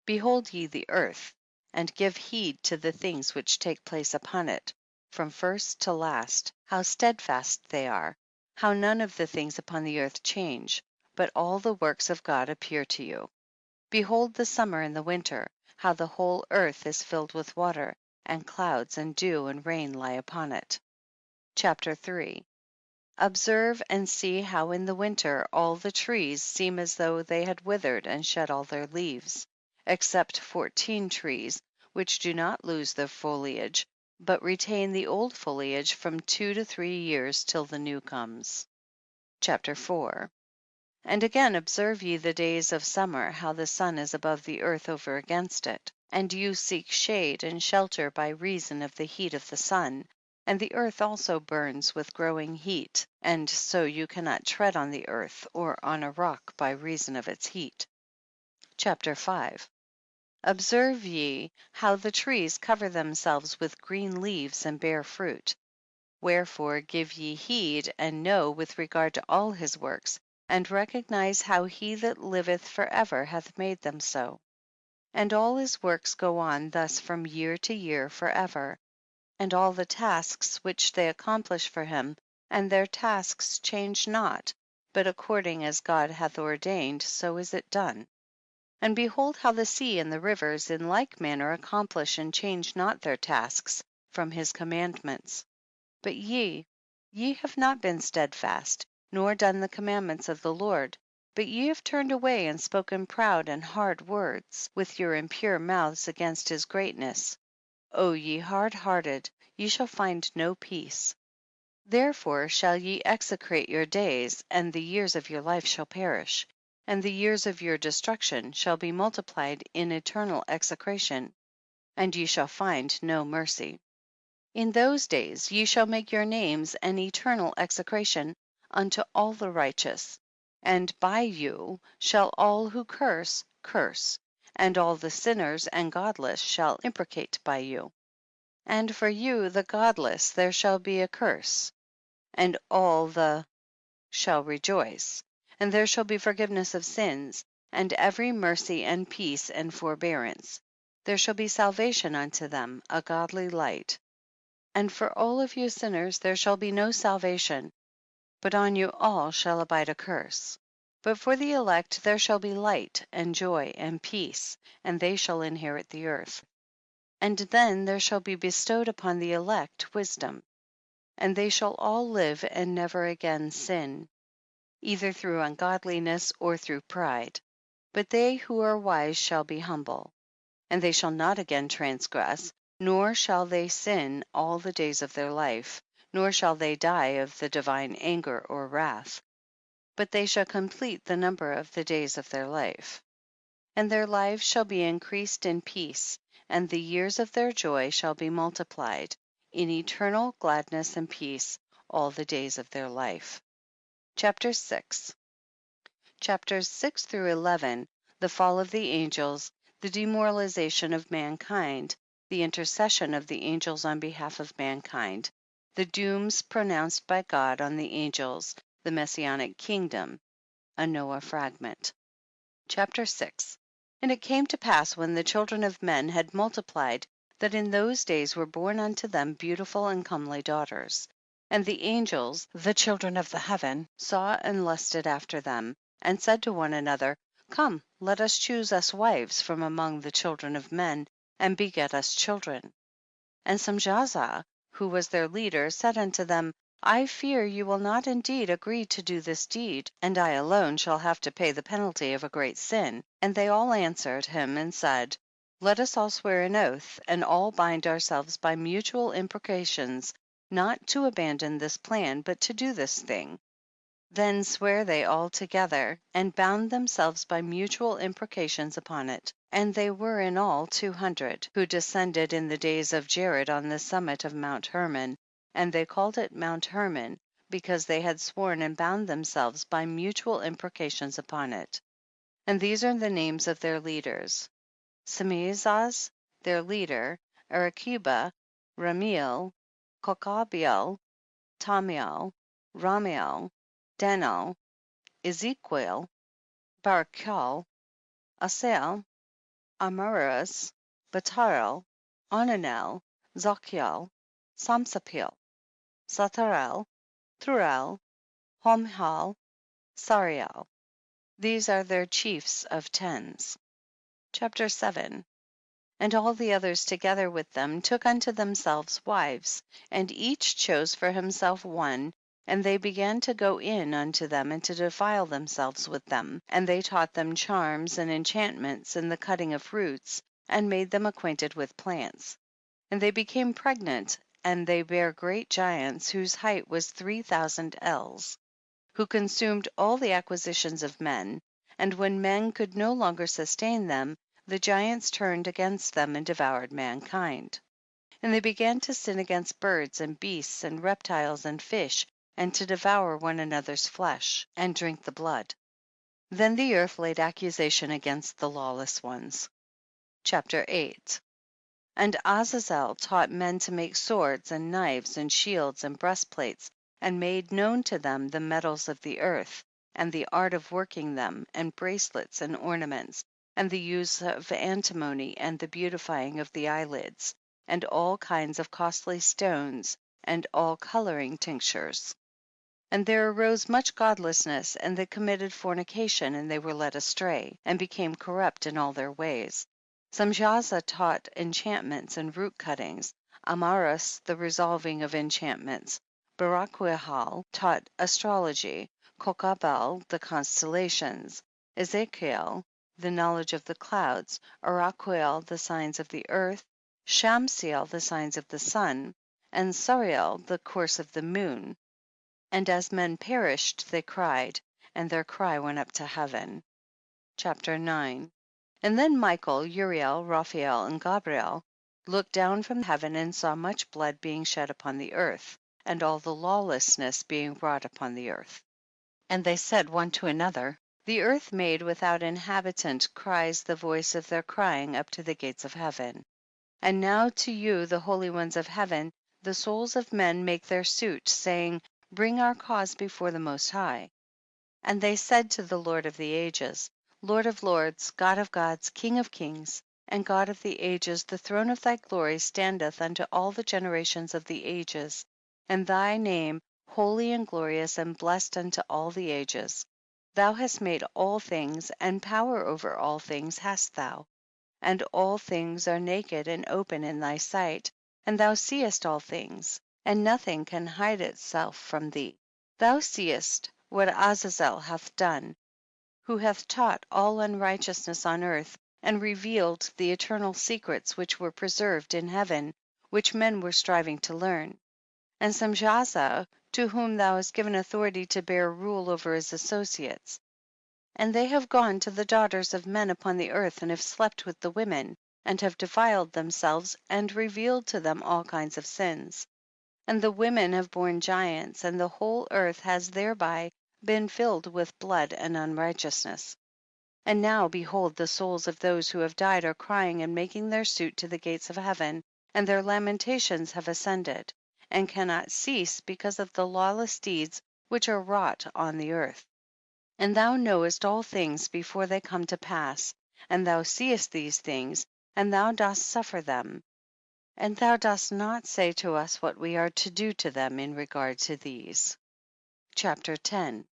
Behold ye the earth, and give heed to the things which take place upon it, from first to last, how steadfast they are, how none of the things upon the earth change, but all the works of God appear to you. Behold the summer and the winter, how the whole earth is filled with water, and clouds and dew and rain lie upon it. Chapter 3. Observe and see how in the winter all the trees seem as though they had withered and shed all their leaves, except 14 trees, which do not lose their foliage, but retain the old foliage from 2 to 3 years till the new comes. Chapter 4. And again observe ye the days of summer, how the sun is above the earth over against it, and you seek shade and shelter by reason of the heat of the sun, and the earth also burns with growing heat, and so you cannot tread on the earth or on a rock by reason of its heat. Chapter 5. Observe ye how the trees cover themselves with green leaves and bear fruit. Wherefore give ye heed, and know with regard to all his works, and recognize how he that liveth for ever hath made them so. And all his works go on thus from year to year for ever, and all the tasks which they accomplish for him, and their tasks change not, but according as God hath ordained, so is it done. And behold how the sea and the rivers in like manner accomplish and change not their tasks from his commandments. But ye have not been steadfast, nor done the commandments of the Lord, but ye have turned away and spoken proud and hard words with your impure mouths against his greatness. O ye hard-hearted, ye shall find no peace. Therefore shall ye execrate your days, and the years of your life shall perish, and the years of your destruction shall be multiplied in eternal execration, and ye shall find no mercy. In those days ye shall make your names an eternal execration unto all the righteous, and by you shall all who curse, curse, and all the sinners and godless shall imprecate by you. And for you the godless there shall be a curse, and all the shall rejoice, and there shall be forgiveness of sins, and every mercy and peace and forbearance. There shall be salvation unto them, a godly light. And for all of you sinners there shall be no salvation, but on you all shall abide a curse. But for the elect there shall be light and joy and peace, and they shall inherit the earth. And then there shall be bestowed upon the elect wisdom, and they shall all live and never again sin, either through ungodliness or through pride. But they who are wise shall be humble, and they shall not again transgress, nor shall they sin all the days of their life, nor shall they die of the divine anger or wrath, but they shall complete the number of the days of their life. And their lives shall be increased in peace, and the years of their joy shall be multiplied in eternal gladness and peace all the days of their life. Chapter 6. Chapters 6 through 11, the fall of the angels, the demoralization of mankind, the intercession of the angels on behalf of mankind, the dooms pronounced by God on the angels, the Messianic kingdom, a Noah fragment. Chapter 6. And it came to pass when the children of men had multiplied, that in those days were born unto them beautiful and comely daughters. And the angels, the children of the heaven, saw and lusted after them, and said to one another, Come, let us choose us wives from among the children of men, and beget us children. And Samyaza, who was their leader, said unto them, I fear you will not indeed agree to do this deed, and I alone shall have to pay the penalty of a great sin. And they all answered him and said, Let us all swear an oath, and all bind ourselves by mutual imprecations, not to abandon this plan, but to do this thing. Then sware they all together, and bound themselves by mutual imprecations upon it. And they were in all 200, who descended in the days of Jared on the summit of Mount Hermon, and they called it Mount Hermon, because they had sworn and bound themselves by mutual imprecations upon it. And these are the names of their leaders: Samyaza, their leader, Arakiba, Ramiel, Kokabiel, Tamiel, Ramiel, Denal, Ezekiel, Barakal, Asael, Amaras, Batarel, Onanel, Zachiel, Samsapil, Satarel, Turel, Homhal, Sariel. These are their chiefs of tens. Chapter 7. And all the others together with them took unto themselves wives, and each chose for himself one, and they began to go in unto them and to defile themselves with them, and they taught them charms and enchantments and the cutting of roots, and made them acquainted with plants. And they became pregnant, and they bare great giants, whose height was 3,000 ells, who consumed all the acquisitions of men, and when men could no longer sustain them, the giants turned against them and devoured mankind. And they began to sin against birds and beasts and reptiles and fish, and to devour one another's flesh, and drink the blood. Then the earth laid accusation against the lawless ones. Chapter 8. And Azazel taught men to make swords and knives and shields and breastplates, and made known to them the metals of the earth, and the art of working them, and bracelets and ornaments, and the use of antimony, and the beautifying of the eyelids, and all kinds of costly stones, and all coloring tinctures. And there arose much godlessness, and they committed fornication, and they were led astray, and became corrupt in all their ways. Samyaza taught enchantments and root cuttings, Amaras the resolving of enchantments, Barakwihal taught astrology, Kokabel the constellations, Ezekiel the knowledge of the clouds, Araquiel the signs of the earth, Shamsiel the signs of the sun, and Sariel the course of the moon. And as men perished they cried, and their cry went up to heaven. Chapter 9. And then Michael, Uriel, Raphael, and Gabriel looked down from heaven and saw much blood being shed upon the earth, and all the lawlessness being wrought upon the earth. And they said one to another, the earth made without inhabitant cries the voice of their crying up to the gates of heaven. And now to you, the holy ones of heaven, the souls of men make their suit, saying, bring our cause before the Most High. And they said to the Lord of the ages, Lord of lords, God of gods, King of kings, and God of the ages, the throne of thy glory standeth unto all the generations of the ages, and thy name holy and glorious and blessed unto all the ages. Thou hast made all things, and power over all things hast thou. And all things are naked and open in thy sight, and thou seest all things, and nothing can hide itself from thee. Thou seest what Azazel hath done, who hath taught all unrighteousness on earth, and revealed the eternal secrets which were preserved in heaven, which men were striving to learn. And Samyaza, to whom thou hast given authority to bear rule over his associates. And they have gone to the daughters of men upon the earth, and have slept with the women, and have defiled themselves, and revealed to them all kinds of sins. And the women have borne giants, and the whole earth has thereby been filled with blood and unrighteousness. And now behold, the souls of those who have died are crying and making their suit to the gates of heaven, and their lamentations have ascended, and cannot cease because of the lawless deeds which are wrought on the earth. And thou knowest all things before they come to pass, and thou seest these things, and thou dost suffer them, and thou dost not say to us what we are to do to them in regard to these. Chapter 10.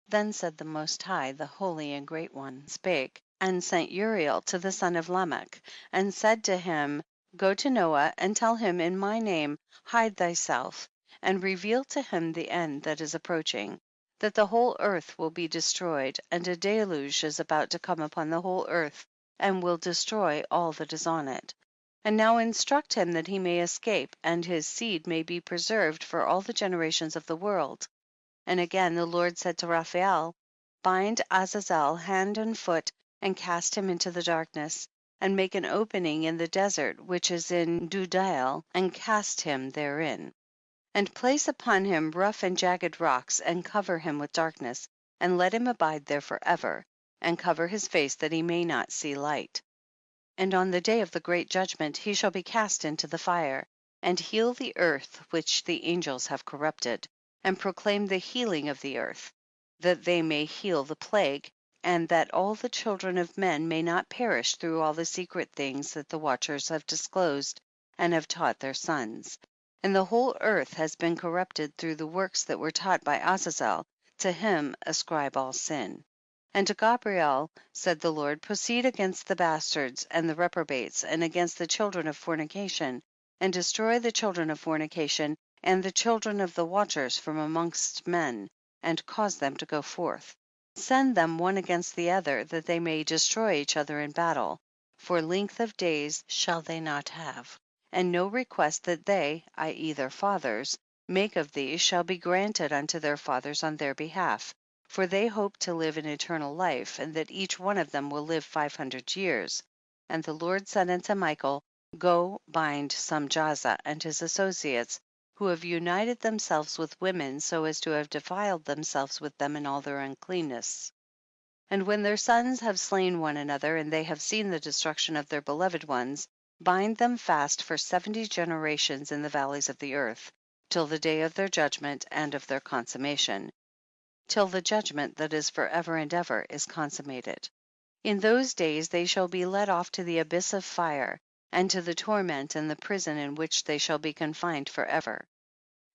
Then said the Most High, the Holy and Great One, spake, and sent Uriel to the son of Lamech, and said to him, go to Noah, and tell him in my name, hide thyself, and reveal to him the end that is approaching, that the whole earth will be destroyed, and a deluge is about to come upon the whole earth, and will destroy all that is on it. And now instruct him that he may escape, and his seed may be preserved for all the generations of the world. And again the Lord said to Raphael, bind Azazel hand and foot, and cast him into the darkness, and make an opening in the desert which is in Dudael, and cast him therein. And place upon him rough and jagged rocks, and cover him with darkness, and let him abide there forever, and cover his face that he may not see light. And on the day of the great judgment he shall be cast into the fire, and heal the earth which the angels have corrupted, and proclaim the healing of the earth, that they may heal the plague, and that all the children of men may not perish through all the secret things that the watchers have disclosed and have taught their sons. And the whole earth has been corrupted through the works that were taught by Azazel, to him ascribe all sin. And to Gabriel said the Lord, proceed against the bastards and the reprobates, and against the children of fornication, and destroy the children of fornication, and the children of the watchers from amongst men, and cause them to go forth. Send them one against the other, that they may destroy each other in battle, for length of days shall they not have, and no request that they, i.e. their fathers, make of thee shall be granted unto their fathers on their behalf, for they hope to live in eternal life, and that each one of them will live 500 years. And the Lord said unto Michael, go bind Samyaza and his associates, who have united themselves with women so as to have defiled themselves with them in all their uncleanness. And when their sons have slain one another, and they have seen the destruction of their beloved ones, bind them fast for 70 generations in the valleys of the earth, till the day of their judgment and of their consummation, till the judgment that is forever and ever is consummated. In those days they shall be led off to the abyss of fire, and to the torment and the prison in which they shall be confined forever.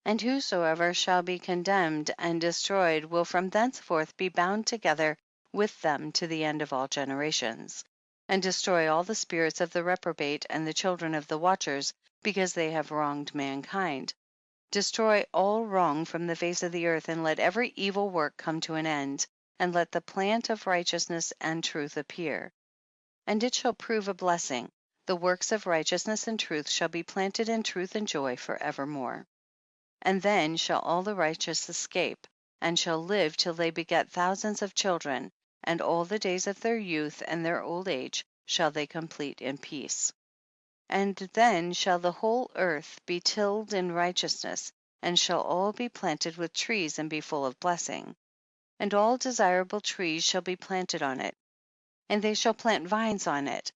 And whosoever shall be condemned and destroyed will from thenceforth be bound together with them to the end of all generations, and destroy all the spirits of the reprobate and the children of the watchers, because they have wronged mankind. Destroy all wrong from the face of the earth, and let every evil work come to an end, and let the plant of righteousness and truth appear. And it shall prove a blessing, the works of righteousness and truth shall be planted in truth and joy forevermore. And then shall all the righteous escape, and shall live till they beget thousands of children, and all the days of their youth and their old age shall they complete in peace. And then shall the whole earth be tilled in righteousness, and shall all be planted with trees and be full of blessing. And all desirable trees shall be planted on it, and they shall plant vines on it,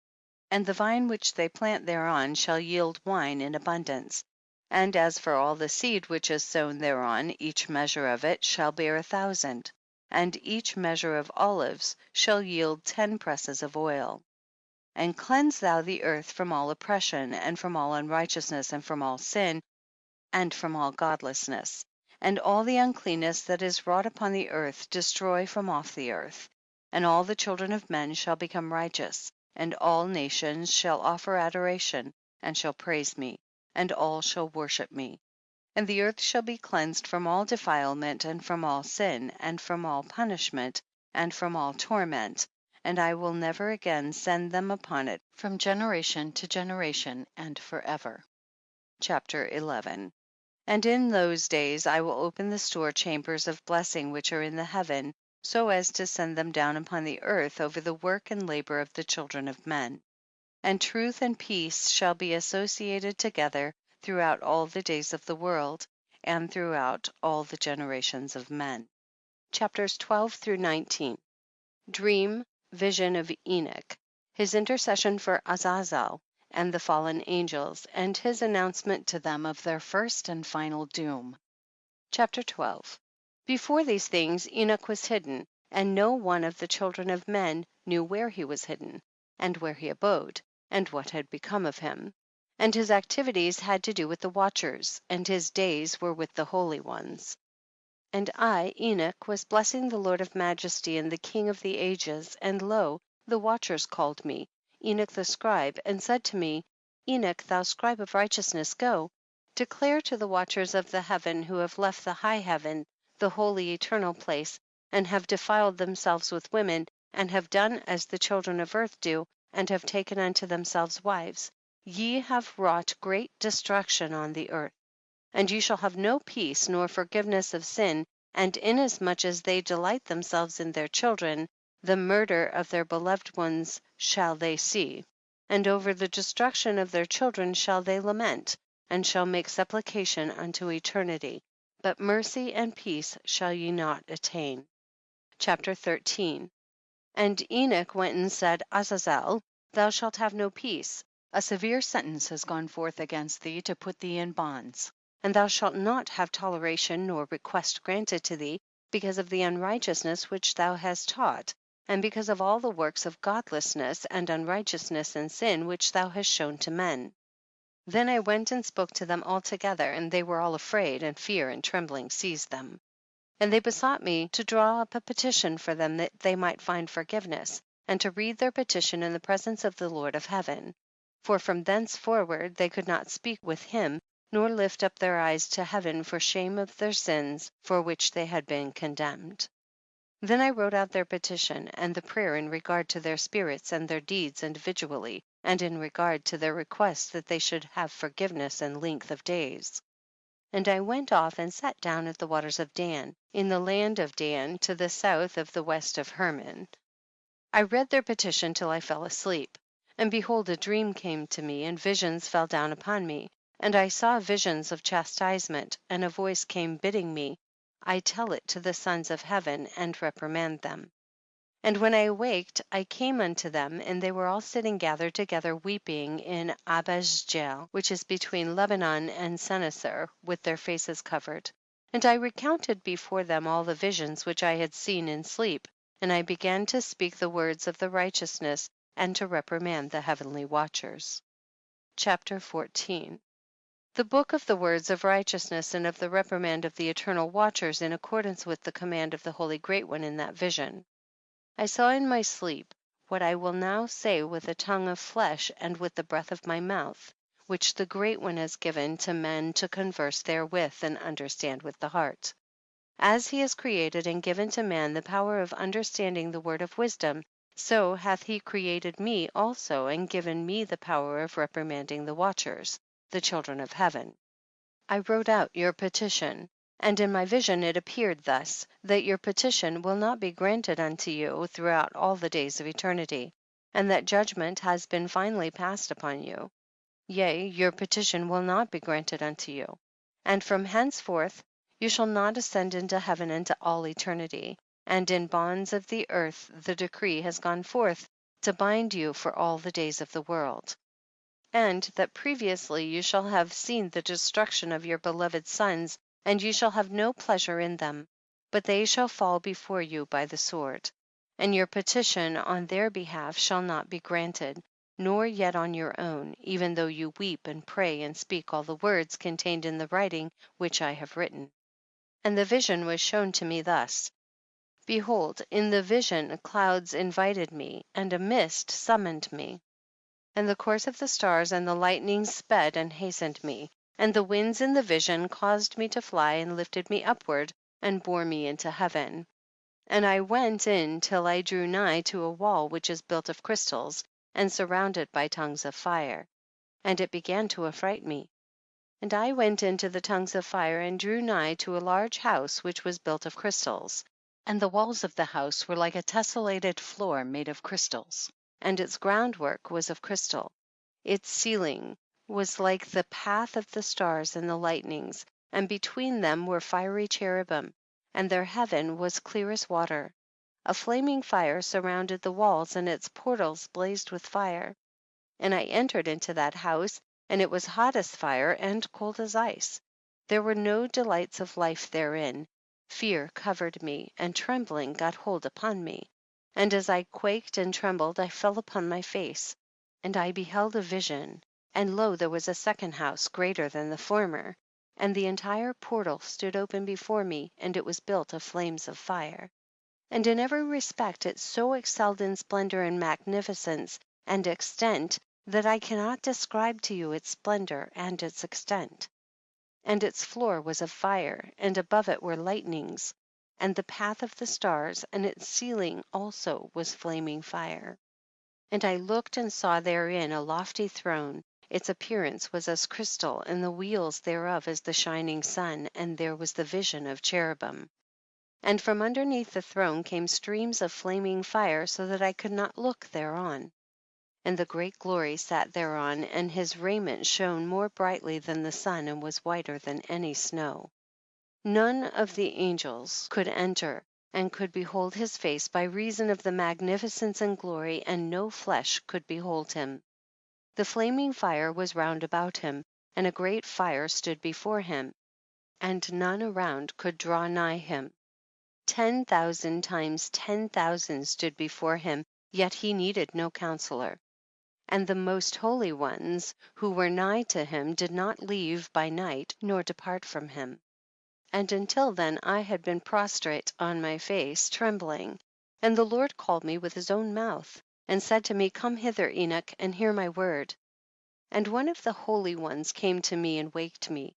and the vine which they plant thereon shall yield wine in abundance. And as for all the seed which is sown thereon, each measure of it shall bear 1,000, and each measure of olives shall yield 10 presses of oil. And cleanse thou the earth from all oppression, and from all unrighteousness, and from all sin, and from all godlessness. And all the uncleanness that is wrought upon the earth destroy from off the earth. And all the children of men shall become righteous, and all nations shall offer adoration, and shall praise me, and all shall worship me. And the earth shall be cleansed from all defilement, and from all sin, and from all punishment, and from all torment, and I will never again send them upon it from generation to generation and forever. Chapter 11. And in those days I will open the store chambers of blessing which are in the heaven, so as to send them down upon the earth over the work and labor of the children of men. And truth and peace shall be associated together throughout all the days of the world, and throughout all the generations of men. Chapters 12 through 19. Dream, vision of Enoch, his intercession for Azazel and the fallen angels, and his announcement to them of their first and final doom. Chapter 12. Before these things Enoch was hidden, and no one of the children of men knew where he was hidden, and where he abode, and what had become of him. And his activities had to do with the watchers, and his days were with the holy ones. And I, Enoch, was blessing the Lord of majesty and the King of the ages, and lo, the watchers called me, Enoch the scribe, and said to me, Enoch, thou scribe of righteousness, go, declare to the watchers of the heaven who have left the high heaven, the holy eternal place, and have defiled themselves with women, and have done as the children of earth do, and have taken unto themselves wives. Ye have wrought great destruction on the earth. And ye shall have no peace nor forgiveness of sin, and inasmuch as they delight themselves in their children, the murder of their beloved ones shall they see, and over the destruction of their children shall they lament, and shall make supplication unto eternity, but mercy and peace shall ye not attain. Chapter 13. And Enoch went and said, Azazel, thou shalt have no peace. A severe sentence has gone forth against thee to put thee in bonds. And thou shalt not have toleration nor request granted to thee, because of the unrighteousness which thou hast taught, and because of all the works of godlessness and unrighteousness and sin which thou hast shown to men. Then I went and spoke to them all together, and they were all afraid, and fear and trembling seized them. And they besought me to draw up a petition for them that they might find forgiveness, and to read their petition in the presence of the Lord of heaven. For from thenceforward they could not speak with him, nor lift up their eyes to heaven for shame of their sins for which they had been condemned. Then I wrote out their petition, and the prayer in regard to their spirits and their deeds individually, and in regard to their request that they should have forgiveness and length of days. And I went off and sat down at the waters of Dan, in the land of Dan, to the south of the west of Hermon. I read their petition till I fell asleep. And behold, a dream came to me, and visions fell down upon me. And I saw visions of chastisement, and a voice came bidding me, I tell it to the sons of heaven, and reprimand them. And when I awaked, I came unto them, and they were all sitting gathered together weeping in Abazjel, which is between Lebanon and Sennacer, with their faces covered. And I recounted before them all the visions which I had seen in sleep, and I began to speak the words of the righteousness, and to reprimand the heavenly watchers. Chapter 14. The book of the words of righteousness and of the reprimand of the eternal watchers, in accordance with the command of the Holy Great One in that vision. I saw in my sleep what I will now say with a tongue of flesh and with the breath of my mouth, which the Great One has given to men to converse therewith and understand with the heart. As he has created and given to man the power of understanding the word of wisdom, So hath he created me also, and given me the power of reprimanding the watchers, the children of heaven. I wrote out your petition, and in my vision it appeared thus, that your petition will not be granted unto you throughout all the days of eternity, and that judgment has been finally passed upon you. Yea, your petition will not be granted unto you. And from henceforth you shall not ascend into heaven into all eternity. And in bonds of the earth the decree has gone forth to bind you for all the days of the world. And that previously you shall have seen the destruction of your beloved sons, and you shall have no pleasure in them, but they shall fall before you by the sword. And your petition on their behalf shall not be granted, nor yet on your own, even though you weep and pray and speak all the words contained in the writing which I have written. And the vision was shown to me thus. Behold, in the vision clouds invited me, and a mist summoned me. And the course of the stars and the lightnings sped and hastened me, and the winds in the vision caused me to fly and lifted me upward and bore me into heaven. And I went in till I drew nigh to a wall which is built of crystals and surrounded by tongues of fire, and it began to affright me. And I went into the tongues of fire and drew nigh to a large house which was built of crystals, and the walls of the house were like a tessellated floor made of crystals, and its groundwork was of crystal. Its ceiling was like the path of the stars and the lightnings, and between them were fiery cherubim, and their heaven was clear as water. A flaming fire surrounded the walls, and its portals blazed with fire. And I entered into that house, and it was hot as fire and cold as ice. There were no delights of life therein. Fear covered me, and trembling got hold upon me. And as I quaked and trembled, I fell upon my face. And I beheld a vision, and lo, there was a second house greater than the former, and the entire portal stood open before me, and it was built of flames of fire. And in every respect it so excelled in splendor and magnificence and extent, that I cannot describe to you its splendor and its extent. And its floor was of fire, and above it were lightnings, and the path of the stars, and its ceiling also was flaming fire. And I looked and saw therein a lofty throne. Its appearance was as crystal, and the wheels thereof as the shining sun, and there was the vision of cherubim. And from underneath the throne came streams of flaming fire, so that I could not look thereon. And the great glory sat thereon, and his raiment shone more brightly than the sun, and was whiter than any snow. None of the angels could enter and could behold his face by reason of the magnificence and glory, and no flesh could behold him. The flaming fire was round about him, and a great fire stood before him, and none around could draw nigh him. 10,000 times 10,000 stood before him, yet he needed no counselor. And the most holy ones who were nigh to him did not leave by night, nor depart from him. And until then I had been prostrate on my face, trembling. And the Lord called me with his own mouth, and said to me, Come hither, Enoch, and hear my word. And one of the holy ones came to me and waked me.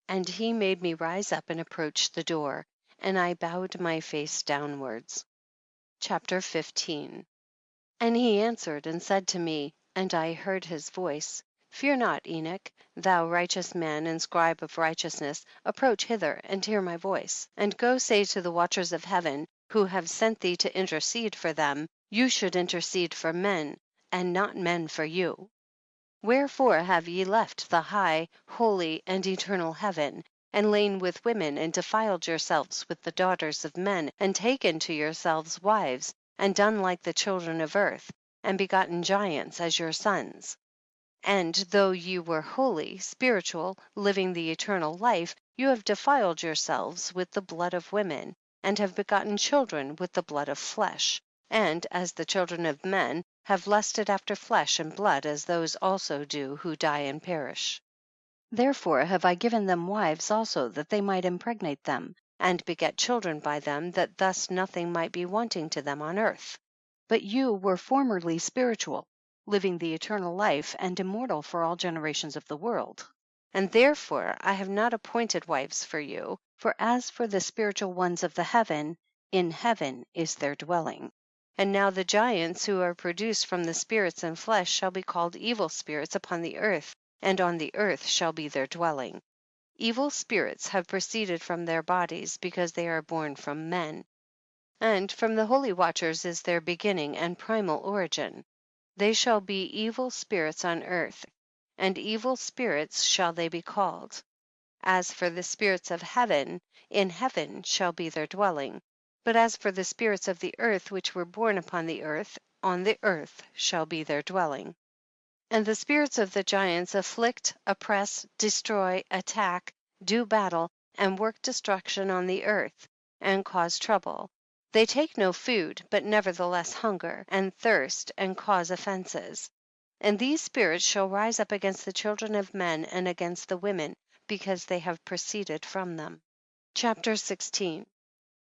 And he made me rise up and approach the door, and I bowed my face downwards. Chapter 15. And he answered and said to me, and I heard his voice, Fear not, Enoch, thou righteous man and scribe of righteousness, approach hither and hear my voice, and go say to the watchers of heaven, who have sent thee to intercede for them, you should intercede for men, and not men for you. Wherefore have ye left the high, holy, and eternal heaven, and lain with women, and defiled yourselves with the daughters of men, and taken to yourselves wives, and done like the children of earth, and begotten giants as your sons? And though ye were holy, spiritual, living the eternal life, you have defiled yourselves with the blood of women, and have begotten children with the blood of flesh, and, as the children of men, have lusted after flesh and blood, as those also do who die and perish. Therefore have I given them wives also, that they might impregnate them, and beget children by them, that thus nothing might be wanting to them on earth. But you were formerly spiritual, living the eternal life, and immortal for all generations of the world. And therefore I have not appointed wives for you, for as for the spiritual ones of the heaven, in heaven is their dwelling. And now the giants who are produced from the spirits and flesh shall be called evil spirits upon the earth, and on the earth shall be their dwelling. Evil spirits have proceeded from their bodies, because they are born from men. And from the holy watchers is their beginning and primal origin. They shall be evil spirits on earth, and evil spirits shall they be called. As for the spirits of heaven, in heaven shall be their dwelling. But as for the spirits of the earth which were born upon the earth, on the earth shall be their dwelling. And the spirits of the giants afflict, oppress, destroy, attack, do battle, and work destruction on the earth, and cause trouble. They take no food, but nevertheless hunger, and thirst, and cause offenses. And these spirits shall rise up against the children of men and against the women, because they have proceeded from them. Chapter 16.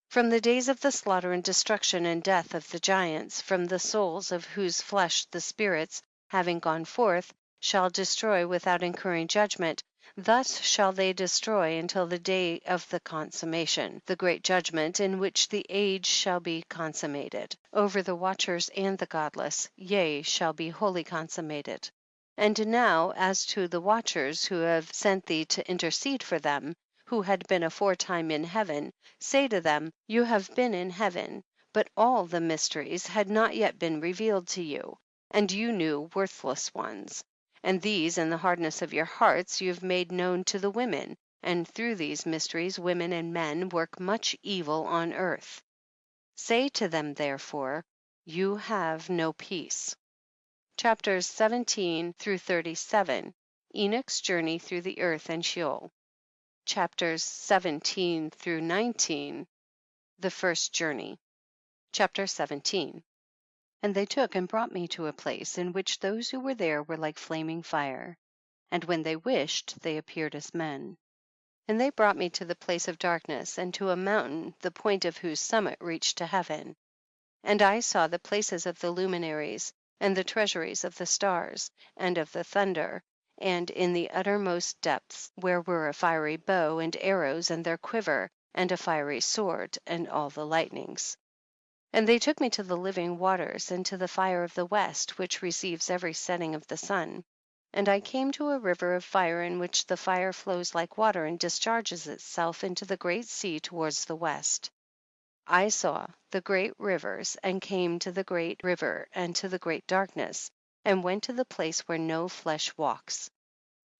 From the days of the slaughter and destruction and death of the giants, from the souls of whose flesh the spirits, having gone forth, shall destroy without incurring judgment, thus shall they destroy until the day of the consummation, the great judgment, in which the age shall be consummated, over the watchers and the godless, yea, shall be wholly consummated. And now as to the watchers who have sent thee to intercede for them, who had been aforetime in heaven, say to them, you have been in heaven, but all the mysteries had not yet been revealed to you, and you knew worthless ones. And these in the hardness of your hearts you have made known to the women, and through these mysteries women and men work much evil on earth. Say to them therefore, you have no peace. Chapters 17 through 37. Enoch's journey through the earth and Sheol. Chapters 17 through 19. The first journey. Chapter 17. And they took and brought me to a place in which those who were there were like flaming fire. And when they wished, they appeared as men. And they brought me to the place of darkness, and to a mountain, the point of whose summit reached to heaven. And I saw the places of the luminaries, and the treasuries of the stars, and of the thunder, and in the uttermost depths, where were a fiery bow, and arrows, and their quiver, and a fiery sword, and all the lightnings. And they took me to the living waters, and to the fire of the west, which receives every setting of the sun. And I came to a river of fire, in which the fire flows like water, and discharges itself into the great sea towards the west. I saw the great rivers, and came to the great river, and to the great darkness, and went to the place where no flesh walks.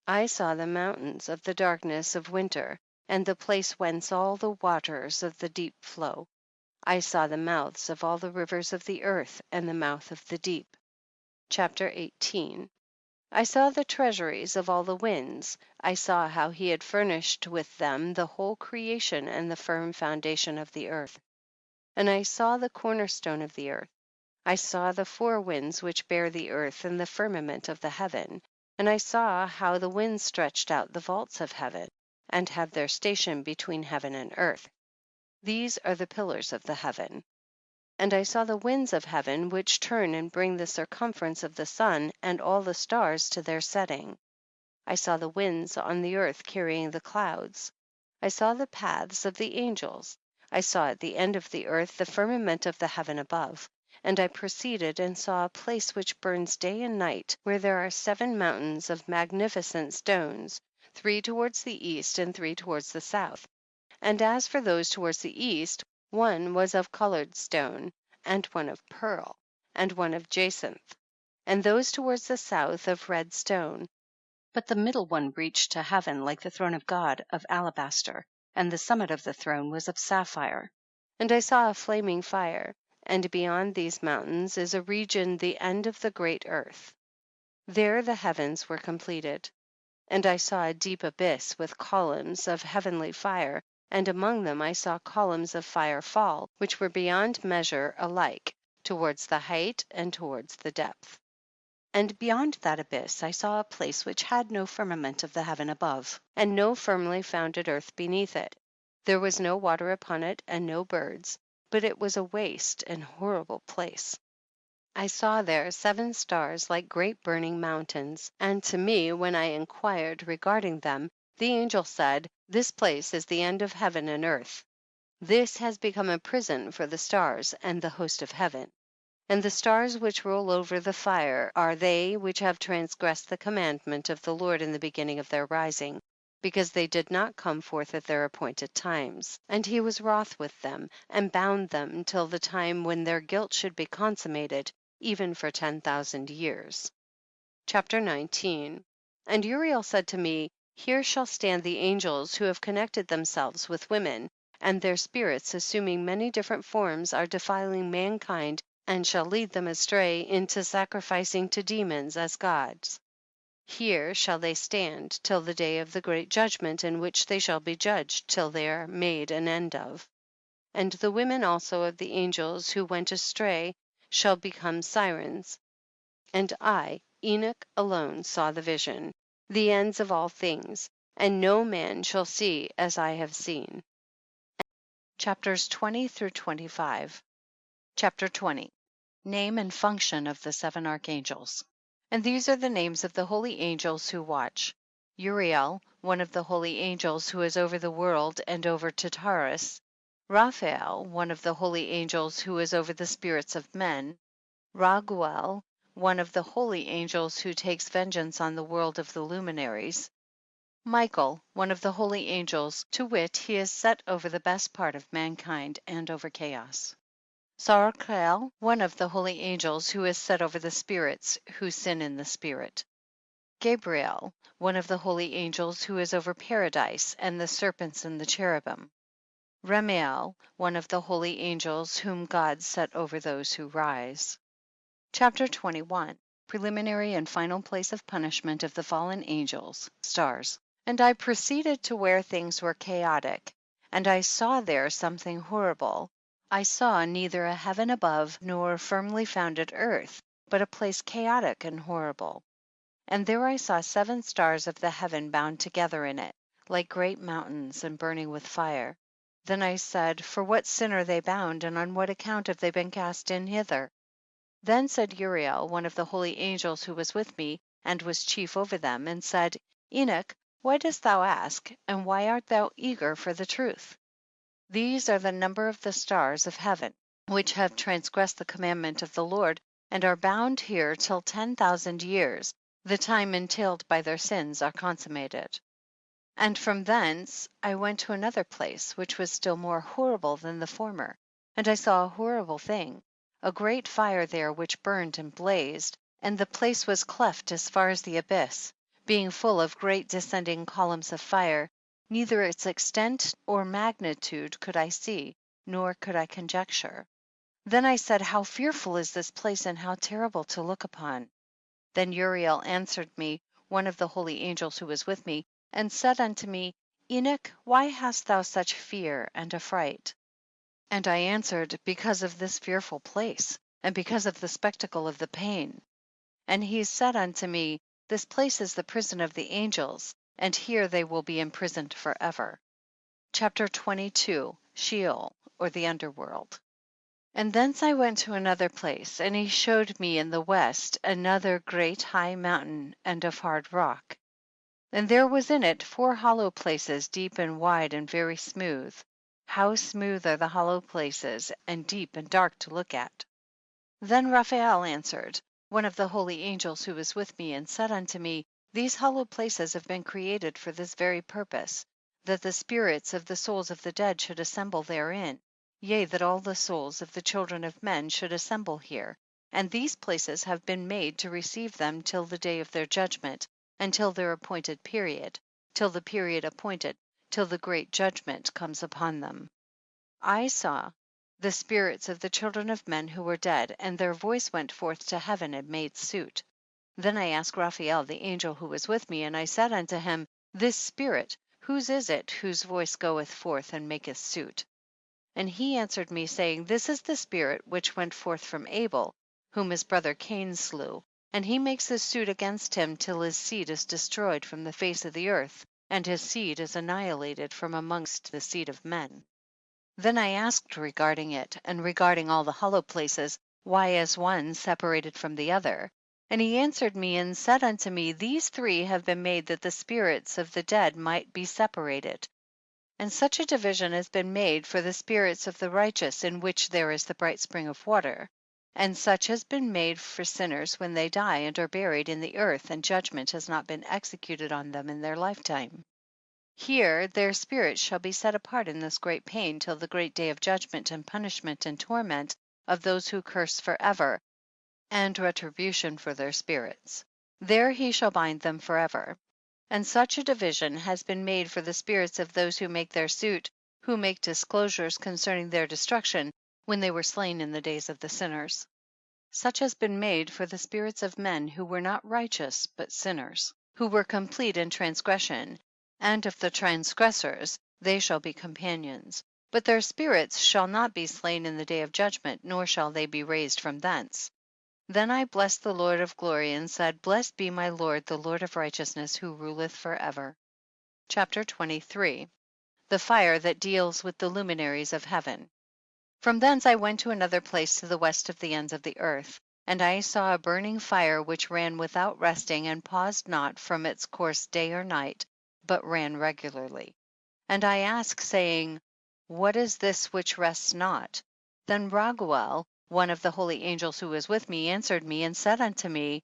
I saw the mountains of the darkness of winter, and the place whence all the waters of the deep flow. I saw the mouths of all the rivers of the earth, and the mouth of the deep. Chapter 18. I saw the treasuries of all the winds. I saw how he had furnished with them the whole creation and the firm foundation of the earth. And I saw the cornerstone of the earth. I saw the four winds which bear the earth and the firmament of the heaven. And I saw how the winds stretched out the vaults of heaven, and have their station between heaven and earth. These are the pillars of the heaven. And I saw the winds of heaven, which turn and bring the circumference of the sun and all the stars to their setting. I saw the winds on the earth carrying the clouds. I saw the paths of the angels. I saw at the end of the earth the firmament of the heaven above. And I proceeded and saw a place which burns day and night, where there are 7 mountains of magnificent stones, 3 towards the east and 3 towards the south. And as for those towards the east, one was of colored stone, and one of pearl, and one of jacinth, and those towards the south of red stone. But the middle one reached to heaven like the throne of God, of alabaster, and the summit of the throne was of sapphire. And I saw a flaming fire, and beyond these mountains is a region the end of the great earth. There the heavens were completed. And I saw a deep abyss with columns of heavenly fire, and among them I saw columns of fire fall, which were beyond measure alike, towards the height and towards the depth. And beyond that abyss I saw a place which had no firmament of the heaven above, and no firmly founded earth beneath it. There was no water upon it, and no birds, but it was a waste and horrible place. I saw there 7 stars like great burning mountains, and to me, when I inquired regarding them, the angel said, this place is the end of heaven and earth. This has become a prison for the stars and the host of heaven. And the stars which roll over the fire are they which have transgressed the commandment of the Lord in the beginning of their rising, because they did not come forth at their appointed times. And he was wroth with them, and bound them till the time when their guilt should be consummated, even for 10,000 years. Chapter 19. And Uriel said to me, here shall stand the angels who have connected themselves with women, and their spirits, assuming many different forms, are defiling mankind, and shall lead them astray into sacrificing to demons as gods. Here shall they stand till the day of the great judgment, in which they shall be judged till they are made an end of. And the women also of the angels who went astray shall become sirens. And I, Enoch, alone saw the vision, the ends of all things, and no man shall see as I have seen. Chapters 20 through 25. Chapter 20. Name and function of the 7 archangels. And these are the names of the holy angels who watch: Uriel, one of the holy angels who is over the world and over Tartarus; Raphael, one of the holy angels who is over the spirits of men; Raguel, one of the holy angels who takes vengeance on the world of the luminaries; Michael, one of the holy angels, to wit, he is set over the best part of mankind and over chaos; Sarakrel, one of the holy angels who is set over the spirits who sin in the spirit; Gabriel, one of the holy angels who is over paradise and the serpents and the cherubim; Remiel, one of the holy angels whom God set over those who rise. Chapter 21. Preliminary and final place of punishment of the fallen angels, stars. And I proceeded to where things were chaotic, and I saw there something horrible. I saw neither a heaven above nor firmly founded earth, but a place chaotic and horrible. And there I saw 7 stars of the heaven bound together in it, like great mountains, and burning with fire. Then I said, for what sin are they bound, and on what account have they been cast in hither? Then said Uriel, one of the holy angels who was with me, and was chief over them, and said, Enoch, why dost thou ask, and why art thou eager for the truth? These are the number of the stars of heaven, which have transgressed the commandment of the Lord, and are bound here till 10,000 years, the time entailed by their sins, are consummated. And from thence I went to another place, which was still more horrible than the former, and I saw a horrible thing, a great fire there which burned and blazed, and the place was cleft as far as the abyss, being full of great descending columns of fire; neither its extent or magnitude could I see, nor could I conjecture. Then I said, how fearful is this place, and how terrible to look upon. Then Uriel answered me, one of the holy angels who was with me, and said unto me, Enoch, why hast thou such fear and affright? And I answered, because of this fearful place, and because of the spectacle of the pain. And he said unto me, this place is the prison of the angels, and here they will be imprisoned forever. Chapter 22. Sheol, or the underworld. And thence I went to another place, and he showed me in the west another great high mountain, and of hard rock. And there was in it 4 hollow places, deep and wide and very smooth. How smooth are the hollow places, and deep and dark to look at. Then Raphael answered, one of the holy angels who was with me, and said unto me, these hollow places have been created for this very purpose, that the spirits of the souls of the dead should assemble therein, yea, that all the souls of the children of men should assemble here, and these places have been made to receive them till the day of their judgment, until their appointed period, till the period appointed, till the great judgment comes upon them. I saw the spirits of the children of men who were dead, and their voice went forth to heaven and made suit. Then I asked Raphael the angel who was with me, and I said unto him, this spirit, whose is it whose voice goeth forth and maketh suit? And he answered me, saying, this is the spirit which went forth from Abel, whom his brother Cain slew, and he makes his suit against him till his seed is destroyed from the face of the earth, and his seed is annihilated from amongst the seed of men. Then I asked regarding it, and regarding all the hollow places, why is one separated from the other? And he answered me and said unto me, these 3 have been made that the spirits of the dead might be separated. And such a division has been made for the spirits of the righteous, in which there is the bright spring of water. and such has been made for sinners when they die and are buried in the earth, and judgment has not been executed on them in their lifetime. Here their spirits shall be set apart in this great pain till the great day of judgment and punishment and torment of those who curse forever, and retribution for their spirits. There he shall bind them forever. And such a division has been made for the spirits of those who make their suit, who make disclosures concerning their destruction, when they were slain in the days of the sinners. Such has been made for the spirits of men who were not righteous but sinners, who were complete in transgression, and of the transgressors they shall be companions. But their spirits shall not be slain in the day of judgment, nor shall they be raised from thence. Then I blessed the Lord of glory, and said, Blessed be my Lord, the Lord of righteousness, who ruleth forever. Chapter 23. The fire that deals with the luminaries of heaven. From thence I went to another place to the west of the ends of the earth, and I saw a burning fire which ran without resting, and paused not from its course day or night, but ran regularly. And I asked, saying, What is this which rests not? Then Raguel, one of the holy angels who was with me, answered me and said unto me,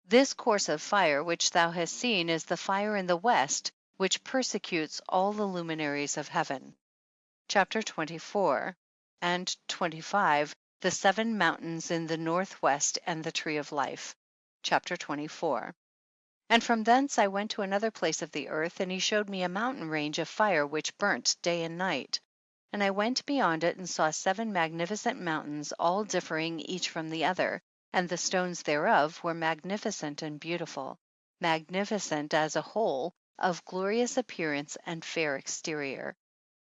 This course of fire which thou hast seen is the fire in the west, which persecutes all the luminaries of heaven. Chapter 24 and 25. The 7 mountains in the northwest and the tree of life. Chapter 24. And from thence I went to another place of the earth, and he showed me a mountain range of fire which burnt day and night. And I went beyond it and saw 7 magnificent mountains, all differing each from the other, and the stones thereof were magnificent and beautiful, magnificent as a whole, of glorious appearance and fair exterior.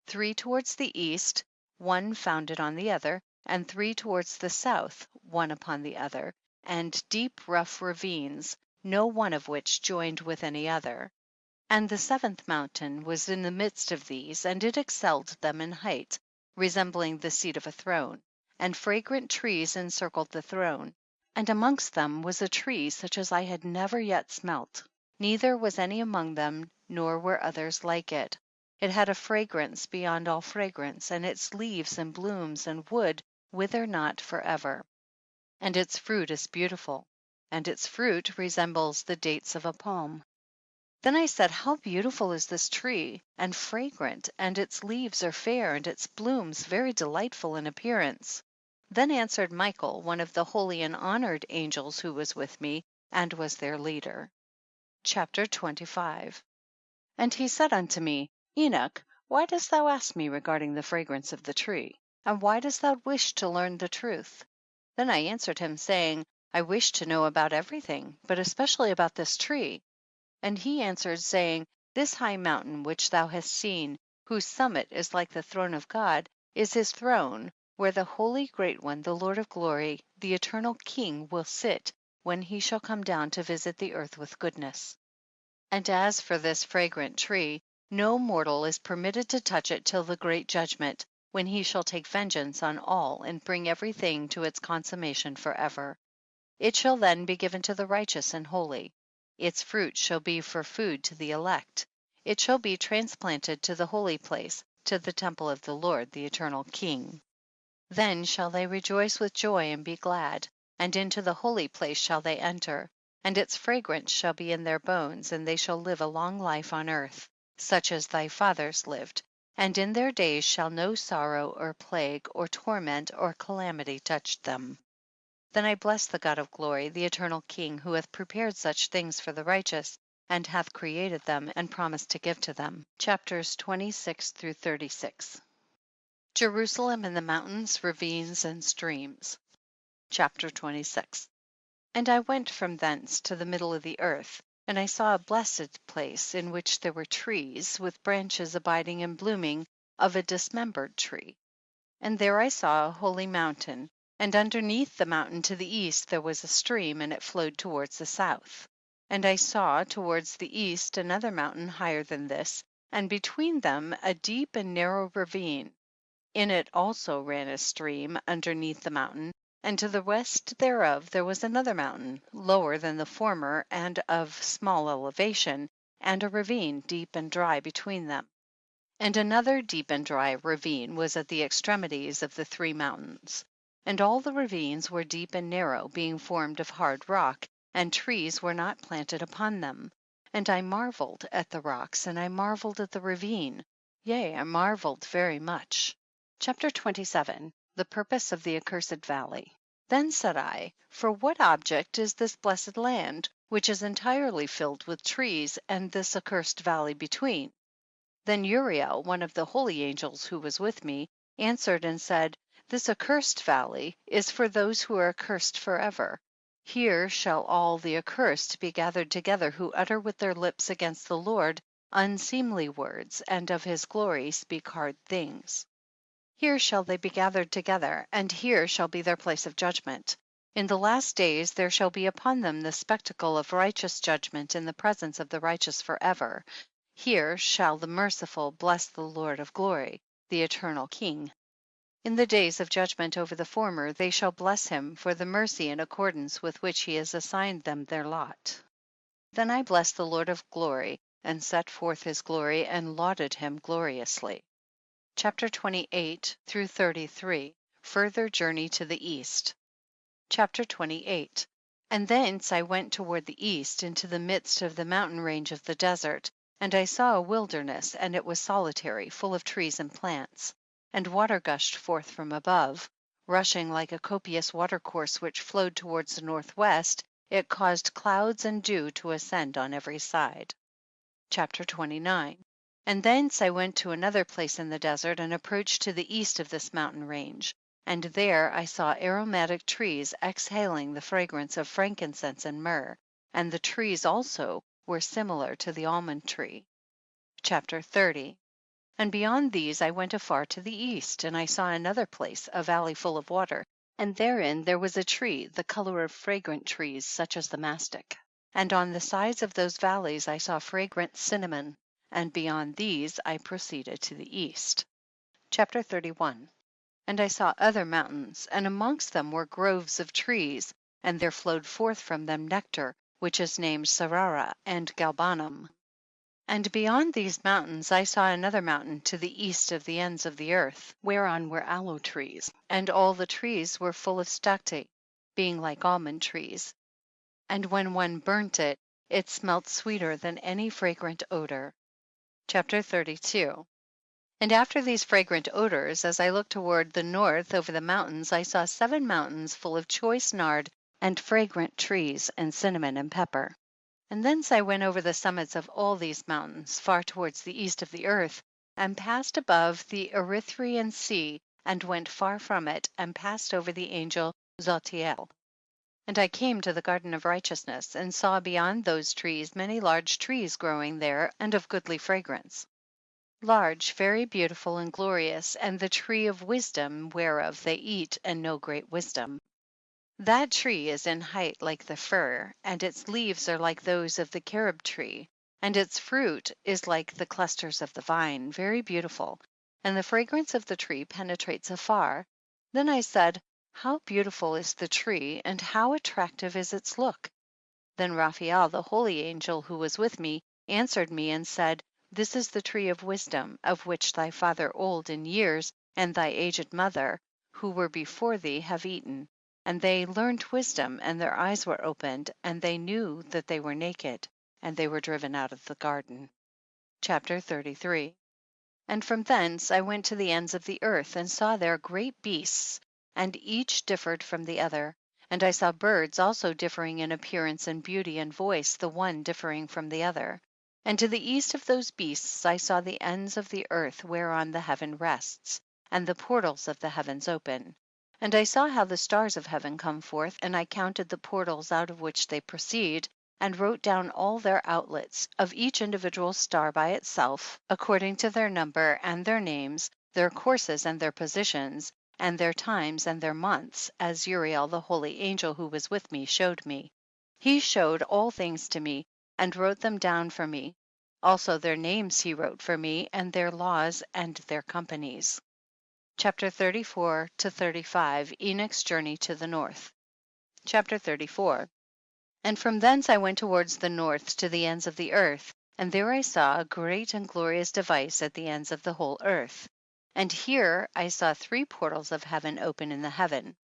3 towards the east, one founded on the other, and 3 towards the south, one upon the other, and deep rough ravines, no one of which joined with any other. And the 7th mountain was in the midst of these, and it excelled them in height, resembling the seat of a throne, and fragrant trees encircled the throne. And amongst them was a tree such as I had never yet smelt, neither was any among them, nor were others like it. It had a fragrance beyond all fragrance, and its leaves and blooms and wood wither not forever. And its fruit is beautiful, and its fruit resembles the dates of a palm. Then I said, How beautiful is this tree, and fragrant, and its leaves are fair, and its blooms very delightful in appearance. Then answered Michael, one of the holy and honored angels who was with me, and was their leader. Chapter 25. And he said unto me, Enoch, why dost thou ask me regarding the fragrance of the tree? And why dost thou wish to learn the truth? Then I answered him, saying, I wish to know about everything, but especially about this tree. And he answered, saying, This high mountain which thou hast seen, whose summit is like the throne of God, is his throne, where the holy great one, the Lord of glory, the eternal King, will sit, when he shall come down to visit the earth with goodness. And as for this fragrant tree, no mortal is permitted to touch it till the great judgment, when he shall take vengeance on all, and bring everything to its consummation forever. It shall then be given to the righteous and holy. Its fruit shall be for food to the elect. It shall be transplanted to the holy place, to the temple of the Lord, the eternal King. Then shall they rejoice with joy and be glad, and into the holy place shall they enter, and its fragrance shall be in their bones, and they shall live a long life on earth, such as thy fathers lived, and in their days shall no sorrow or plague or torment or calamity touch them. Then I blessed the God of glory, the eternal King, who hath prepared such things for the righteous, and hath created them, and promised to give to them. Chapters 26 through 36. Jerusalem and the mountains, ravines, and streams. Chapter 26. And I went from thence to the middle of the earth, and I saw a blessed place, in which there were trees, with branches abiding and blooming, of a dismembered tree. And there I saw a holy mountain, and underneath the mountain to the east there was a stream, and it flowed towards the south. And I saw towards the east another mountain higher than this, and between them a deep and narrow ravine. In it also ran a stream underneath the mountain, and to the west thereof there was another mountain, lower than the former and of small elevation, and a ravine deep and dry between them. And another deep and dry ravine was at the extremities of the 3 mountains. And all the ravines were deep and narrow, being formed of hard rock, and trees were not planted upon them. And I marveled at the rocks, and I marveled at the ravine, yea, I marveled very much. Chapter 27. The purpose of the accursed valley. Then said I, for what object is this blessed land, which is entirely filled with trees, and this accursed valley between? Then Uriel, one of the holy angels who was with me, answered and said, this accursed valley is for those who are accursed forever. Here shall all the accursed be gathered together who utter with their lips against the Lord unseemly words, and of his glory speak hard things. Here shall they be gathered together, and here shall be their place of judgment. In the last days there shall be upon them the spectacle of righteous judgment in the presence of the righteous forever. Here shall the merciful bless the Lord of glory, the eternal King. In the days of judgment over the former they shall bless him for the mercy in accordance with which he has assigned them their lot. Then I blessed the Lord of glory, and set forth his glory, and lauded him gloriously. Chapter 28 through 33. Further journey to the east. Chapter 28. And thence I went toward the east into the midst of the mountain range of the desert, and I saw a wilderness, and it was solitary, full of trees and plants. And water gushed forth from above, rushing like a copious watercourse which flowed towards the northwest. It caused clouds and dew to ascend on every side. Chapter 29. And thence I went to another place in the desert, and approached to the east of this mountain range. And there I saw aromatic trees exhaling the fragrance of frankincense and myrrh, and the trees also were similar to the almond tree. Chapter 30. And beyond these I went afar to the east, and I saw another place, a valley full of water, and therein there was a tree, the color of fragrant trees, such as the mastic. And on the sides of those valleys I saw fragrant cinnamon, and beyond these I proceeded to the east. Chapter 31. And I saw other mountains, and amongst them were groves of trees, and there flowed forth from them nectar, which is named Sarara and Galbanum. And beyond these mountains I saw another mountain to the east of the ends of the earth, whereon were aloe trees, and all the trees were full of stacte, being like almond trees. And when one burnt it, it smelt sweeter than any fragrant odor. Chapter 32. And after these fragrant odors, as I looked toward the north over the mountains, I saw 7 mountains full of choice nard and fragrant trees, and cinnamon and pepper. And thence I went over the summits of all these mountains, far towards the east of the earth, and passed above the Erythraean sea, and went far from it, and passed over the angel Zaltiel. And I came to the garden of righteousness, and saw beyond those trees many large trees growing there, and of goodly fragrance. Large, very beautiful and glorious, and the tree of wisdom, whereof they eat and know great wisdom. That tree is in height like the fir, and its leaves are like those of the carob tree, and its fruit is like the clusters of the vine, very beautiful, and the fragrance of the tree penetrates afar. Then I said, how beautiful is the tree, and how attractive is its look. Then Raphael, the holy angel who was with me, answered me and said, this is the tree of wisdom, of which thy father old in years, and thy aged mother, who were before thee, have eaten. And they learned wisdom, and their eyes were opened, and they knew that they were naked, and they were driven out of the garden. Chapter 33. And from thence I went to the ends of the earth, and saw there great beasts, and each differed from the other. And I saw birds also differing in appearance and beauty and voice, the one differing from the other. And to the east of those beasts I saw the ends of the earth whereon the heaven rests, and the portals of the heavens open. And I saw how the stars of heaven come forth, and I counted the portals out of which they proceed, and wrote down all their outlets, of each individual star by itself, according to their number and their names, their courses and their positions, and their times and their months, as Uriel the holy angel who was with me showed me. He showed all things to me, and wrote them down for me. Also their names he wrote for me, and their laws and their companies. Chapter 34 to 35. Enoch's journey to the north. Chapter 34. And from thence I went towards the north to the ends of the earth, and there I saw a great and glorious device at the ends of the whole earth. And here I saw 3 portals of heaven open in the heaven.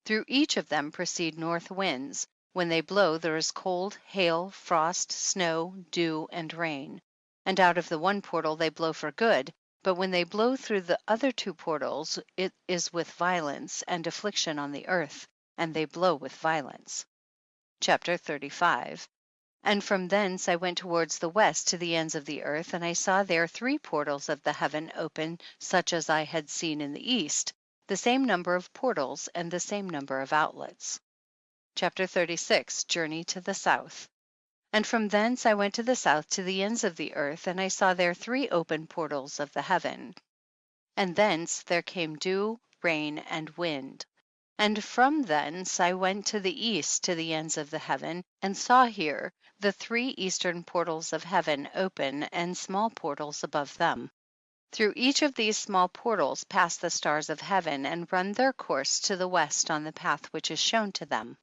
Through each of them proceed north winds. When they blow, there is cold, hail, frost, snow, dew, and rain. And out of the one portal they blow for good, but when they blow through the other two portals, it is with violence and affliction on the earth, and they blow with violence. Chapter 35. And from thence I went towards the west to the ends of the earth, and I saw there 3 portals of the heaven open, such as I had seen in the east, the same number of portals and the same number of outlets. Chapter 36. Journey to the south. And from thence I went to the south to the ends of the earth, and I saw there 3 open portals of the heaven. And thence there came dew, rain, and wind. And from thence I went to the east to the ends of the heaven, and saw here the 3 eastern portals of heaven open, and small portals above them. Through each of these small portals pass the stars of heaven, and run their course to the west on the path which is shown to them.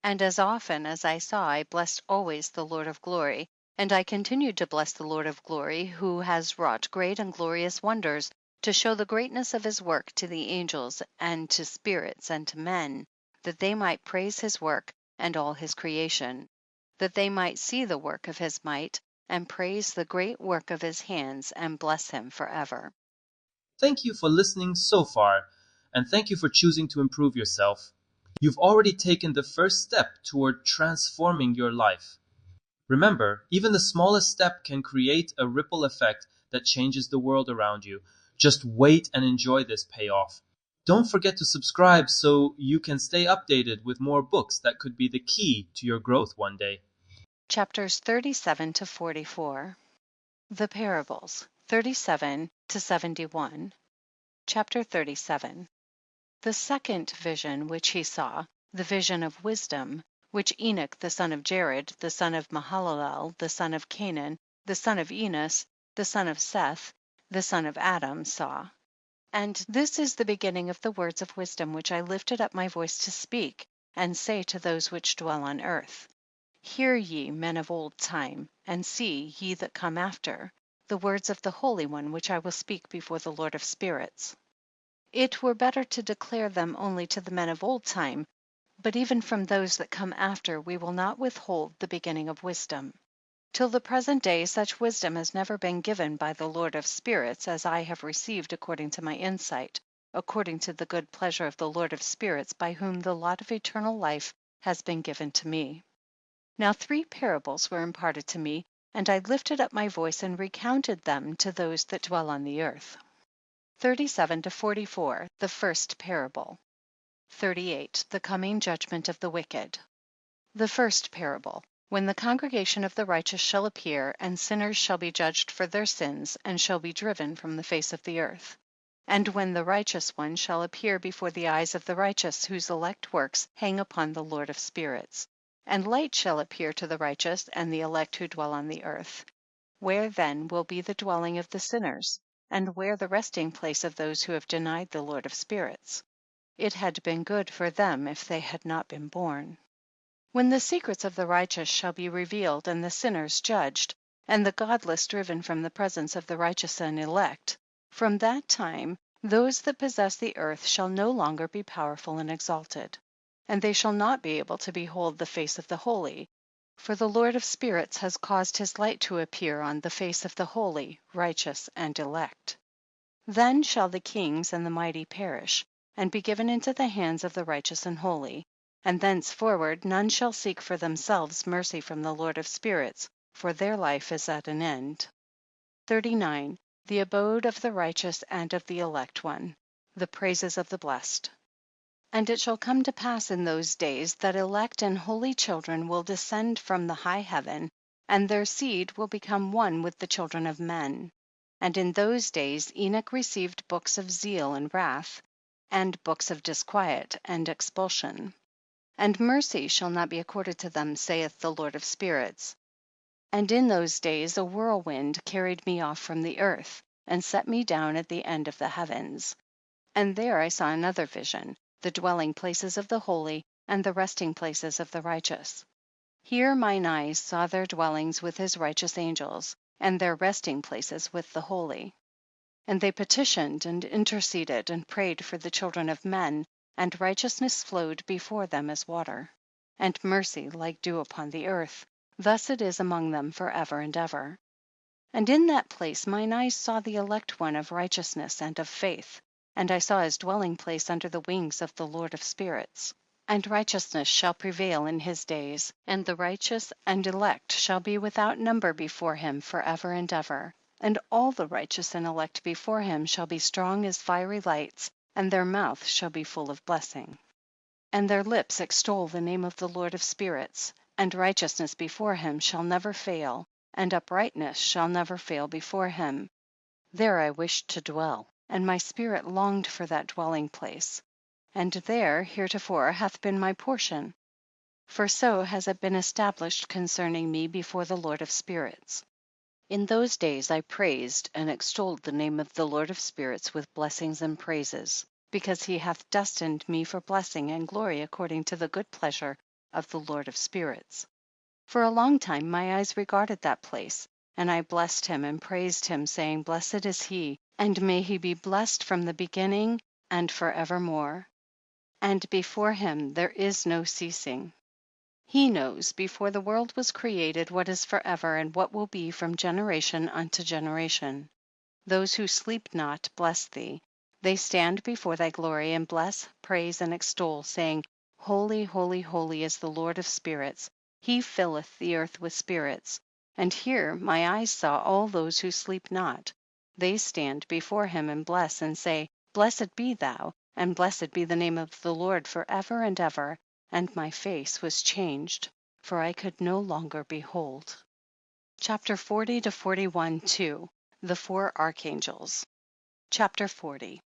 And as often as I saw, I blessed always the Lord of glory, and I continued to bless the Lord of glory, who has wrought great and glorious wonders, to show the greatness of his work to the angels, and to spirits, and to men, that they might praise his work and all his creation, that they might see the work of his might, and praise the great work of his hands, and bless him forever. Thank you for listening so far, and thank you for choosing to improve yourself. You've already taken the first step toward transforming your life. Remember, even the smallest step can create a ripple effect that changes the world around you. Just wait and enjoy this payoff. Don't forget to subscribe so you can stay updated with more books that could be the key to your growth one day. Chapters 37 to 44. The Parables, 37 to 71. Chapter 37. The second vision which he saw, the vision of wisdom, which Enoch the son of Jared, the son of Mahalalel, the son of Canaan, the son of Enos, the son of Seth, the son of Adam, saw. And this is the beginning of the words of wisdom which I lifted up my voice to speak, and say to those which dwell on earth. Hear ye, men of old time, and see, ye that come after, the words of the Holy One which I will speak before the Lord of spirits. It were better to declare them only to the men of old time, but even from those that come after we will not withhold the beginning of wisdom. Till the present day such wisdom has never been given by the Lord of spirits as I have received according to my insight, according to the good pleasure of the Lord of spirits, by whom the lot of eternal life has been given to me. Now 3 parables were imparted to me, and I lifted up my voice and recounted them to those that dwell on the earth. 37 to 44. The first parable. 38. The coming judgment of the wicked. The first parable. When the congregation of the righteous shall appear, and sinners shall be judged for their sins, and shall be driven from the face of the earth. And when the righteous one shall appear before the eyes of the righteous, whose elect works hang upon the Lord of spirits. And light shall appear to the righteous and the elect who dwell on the earth. Where then will be the dwelling of the sinners? And where the resting place of those who have denied the Lord of spirits? It had been good for them if they had not been born. When the secrets of the righteous shall be revealed, and the sinners judged, and the godless driven from the presence of the righteous and elect, from that time those that possess the earth shall no longer be powerful and exalted, and they shall not be able to behold the face of the holy, for the Lord of spirits has caused his light to appear on the face of the holy, righteous, and elect. Then shall the kings and the mighty perish, and be given into the hands of the righteous and holy, and thenceforward none shall seek for themselves mercy from the Lord of spirits, for their life is at an end. 39. The abode of the righteous and of the elect one. The praises of the blessed. And it shall come to pass in those days that elect and holy children will descend from the high heaven, and their seed will become one with the children of men. And in those days Enoch received books of zeal and wrath, and books of disquiet and expulsion. And mercy shall not be accorded to them, saith the Lord of spirits. And in those days a whirlwind carried me off from the earth, and set me down at the end of the heavens. And there I saw another vision, the dwelling places of the holy, and the resting places of the righteous. Here mine eyes saw their dwellings with his righteous angels, and their resting places with the holy. And they petitioned and interceded and prayed for the children of men, and righteousness flowed before them as water, and mercy like dew upon the earth. Thus it is among them forever and ever. And in that place mine eyes saw the elect one of righteousness and of faith, and I saw his dwelling place under the wings of the Lord of spirits. And righteousness shall prevail in his days, and the righteous and elect shall be without number before him forever and ever. And all the righteous and elect before him shall be strong as fiery lights, and their mouth shall be full of blessing. And their lips extol the name of the Lord of spirits, and righteousness before him shall never fail, and uprightness shall never fail before him. There I wished to dwell, and my spirit longed for that dwelling place. And there heretofore hath been my portion. For so has it been established concerning me before the Lord of spirits. In those days I praised and extolled the name of the Lord of spirits with blessings and praises, because he hath destined me for blessing and glory according to the good pleasure of the Lord of spirits. For a long time my eyes regarded that place, and I blessed him and praised him, saying, Blessed is he, and may he be blessed from the beginning and forevermore. And before him there is no ceasing. He knows before the world was created what is forever and what will be from generation unto generation. Those who sleep not bless thee. They stand before thy glory and bless, praise, and extol, saying, Holy, holy, holy is the Lord of spirits. He filleth the earth with spirits. And here my eyes saw all those who sleep not. They stand before him and bless, and say, Blessed be thou, and blessed be the name of the Lord forever and ever. And my face was changed, for I could no longer behold. Chapter 40 to 41:2. The four archangels. Chapter 40.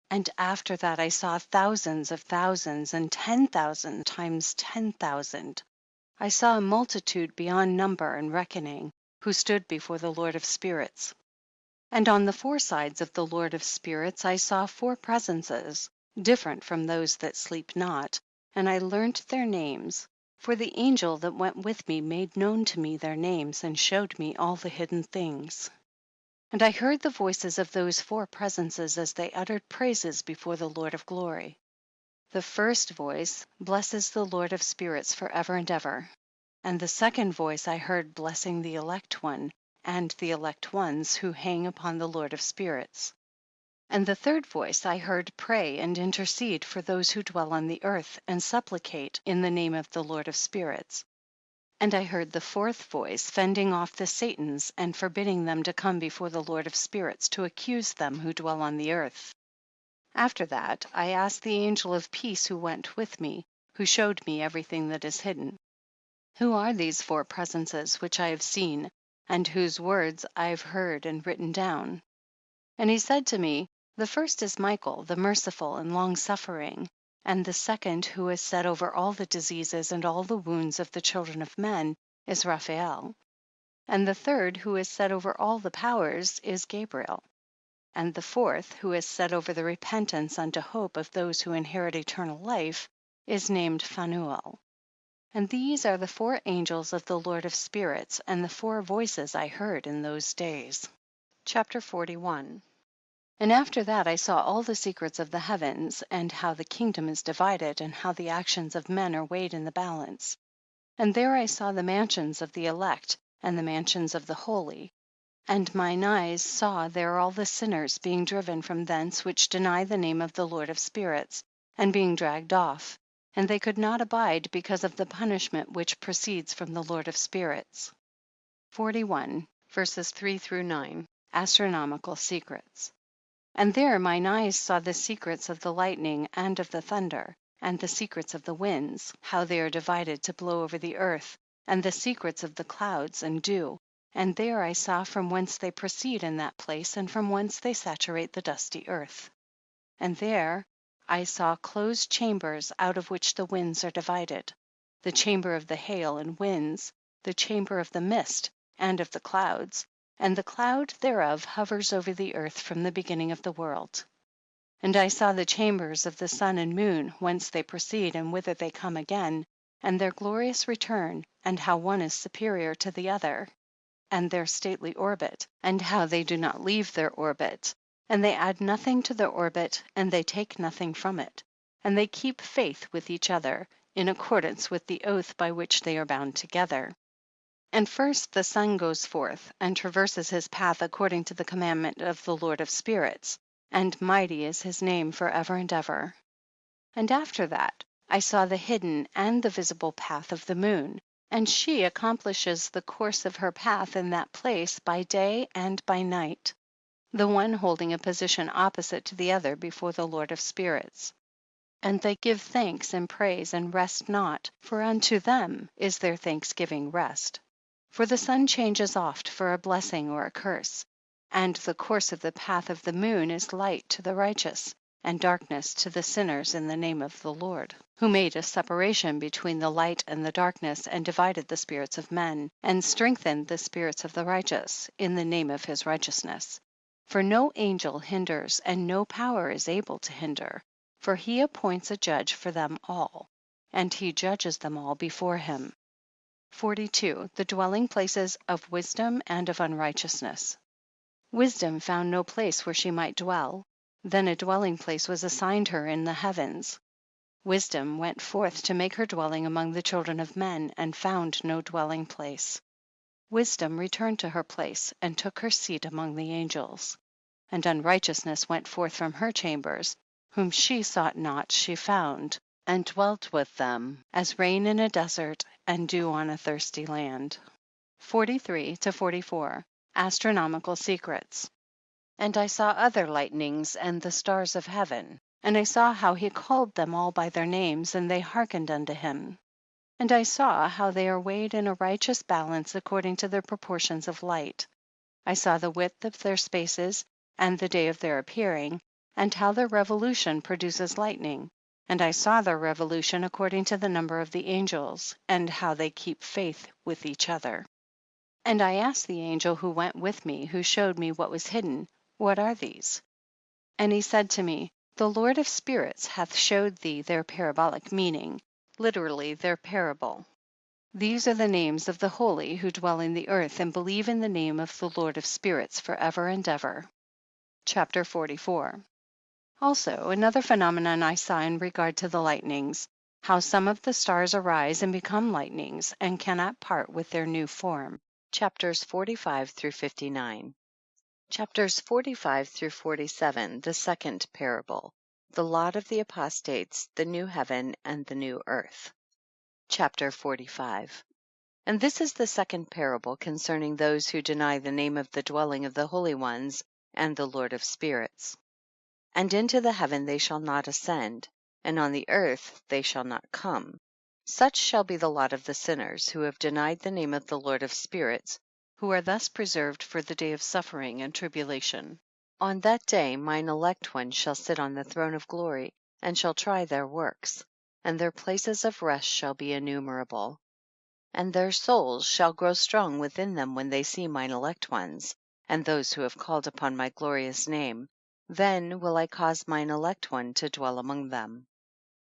And after that I saw thousands of thousands and 10,000 times 10,000. I saw a multitude beyond number and reckoning, who stood before the Lord of spirits. And on the four sides of the Lord of spirits I saw four presences, different from those that sleep not, and I learnt their names. For the angel that went with me made known to me their names, and showed me all the hidden things. And I heard the voices of those four presences as they uttered praises before the Lord of glory. The first voice blesses the Lord of spirits forever and ever. And the second voice I heard blessing the elect one, and the elect ones who hang upon the Lord of spirits. And the third voice I heard pray and intercede for those who dwell on the earth, and supplicate in the name of the Lord of spirits. And I heard the fourth voice fending off the Satans and forbidding them to come before the Lord of spirits to accuse them who dwell on the earth. After that I asked the angel of peace who went with me, who showed me everything that is hidden. Who are these four presences which I have seen, and whose words I have heard and written down? And he said to me, The first is Michael, the merciful and long-suffering, and the second, who is set over all the diseases and all the wounds of the children of men, is Raphael. And the third, who is set over all the powers, is Gabriel. And the fourth, who is set over the repentance unto hope of those who inherit eternal life, is named Phanuel. And these are the four angels of the Lord of spirits, and the four voices I heard in those days. Chapter 41. And after that I saw all the secrets of the heavens, and how the kingdom is divided, and how the actions of men are weighed in the balance. And there I saw the mansions of the elect, and the mansions of the holy. And mine eyes saw there all the sinners being driven from thence which deny the name of the Lord of spirits, and being dragged off, and they could not abide because of the punishment which proceeds from the Lord of spirits. 41, verses 3-9. Astronomical secrets. And there mine eyes saw the secrets of the lightning and of the thunder, and the secrets of the winds, how they are divided to blow over the earth, and the secrets of the clouds and dew. And there I saw from whence they proceed in that place, and from whence they saturate the dusty earth. And there I saw closed chambers out of which the winds are divided, the chamber of the hail and winds, the chamber of the mist and of the clouds, and the cloud thereof hovers over the earth from the beginning of the world. And I saw the chambers of the sun and moon, whence they proceed and whither they come again, and their glorious return, and how one is superior to the other, and their stately orbit, and how they do not leave their orbit, and they add nothing to their orbit, and they take nothing from it, and they keep faith with each other, in accordance with the oath by which they are bound together. And first the sun goes forth, and traverses his path according to the commandment of the Lord of spirits, and mighty is his name forever and ever. And after that I saw the hidden and the visible path of the moon, and she accomplishes the course of her path in that place by day and by night, the one holding a position opposite to the other before the Lord of spirits. And they give thanks and praise and rest not, for unto them is their thanksgiving rest. For the sun changes oft for a blessing or a curse, and the course of the path of the moon is light to the righteous, and darkness to the sinners in the name of the Lord, who made a separation between the light and the darkness, and divided the spirits of men, and strengthened the spirits of the righteous in the name of his righteousness. For no angel hinders, and no power is able to hinder, for he appoints a judge for them all, and he judges them all before him. 42. The dwelling places of wisdom and of unrighteousness. Wisdom found no place where she might dwell. Then a dwelling place was assigned her in the heavens. Wisdom went forth to make her dwelling among the children of men, and found no dwelling place. Wisdom returned to her place, and took her seat among the angels. And unrighteousness went forth from her chambers, whom she sought not she found, and dwelt with them, as rain in a desert, and dew on a thirsty land. 43 to 44. Astronomical secrets. And I saw other lightnings and the stars of heaven, and I saw how he called them all by their names, and they hearkened unto him. And I saw how they are weighed in a righteous balance according to their proportions of light. I saw the width of their spaces, and the day of their appearing, and how their revolution produces lightning. And I saw their revolution according to the number of the angels, and how they keep faith with each other. And I asked the angel who went with me, who showed me what was hidden, what are these? And he said to me, the Lord of spirits hath showed thee their parabolic meaning, literally their parable. These are the names of the holy who dwell in the earth and believe in the name of the Lord of spirits forever and ever. Chapter 44. Also another phenomenon I saw in regard to the lightnings, how some of the stars arise and become lightnings, and cannot part with their new form. Chapters 45 through 59. Chapters 45 through 47, the second parable, the lot of the apostates, the new heaven and the new earth. Chapter 45. And this is the second parable concerning those who deny the name of the dwelling of the holy ones and the Lord of spirits. And into the heaven they shall not ascend, and on the earth they shall not come. Such shall be the lot of the sinners who have denied the name of the Lord of spirits, who are thus preserved for the day of suffering and tribulation. On that day mine elect ones shall sit on the throne of glory, and shall try their works, and their places of rest shall be innumerable. And their souls shall grow strong within them when they see mine elect ones, and those who have called upon my glorious name. Then will I cause mine elect one to dwell among them.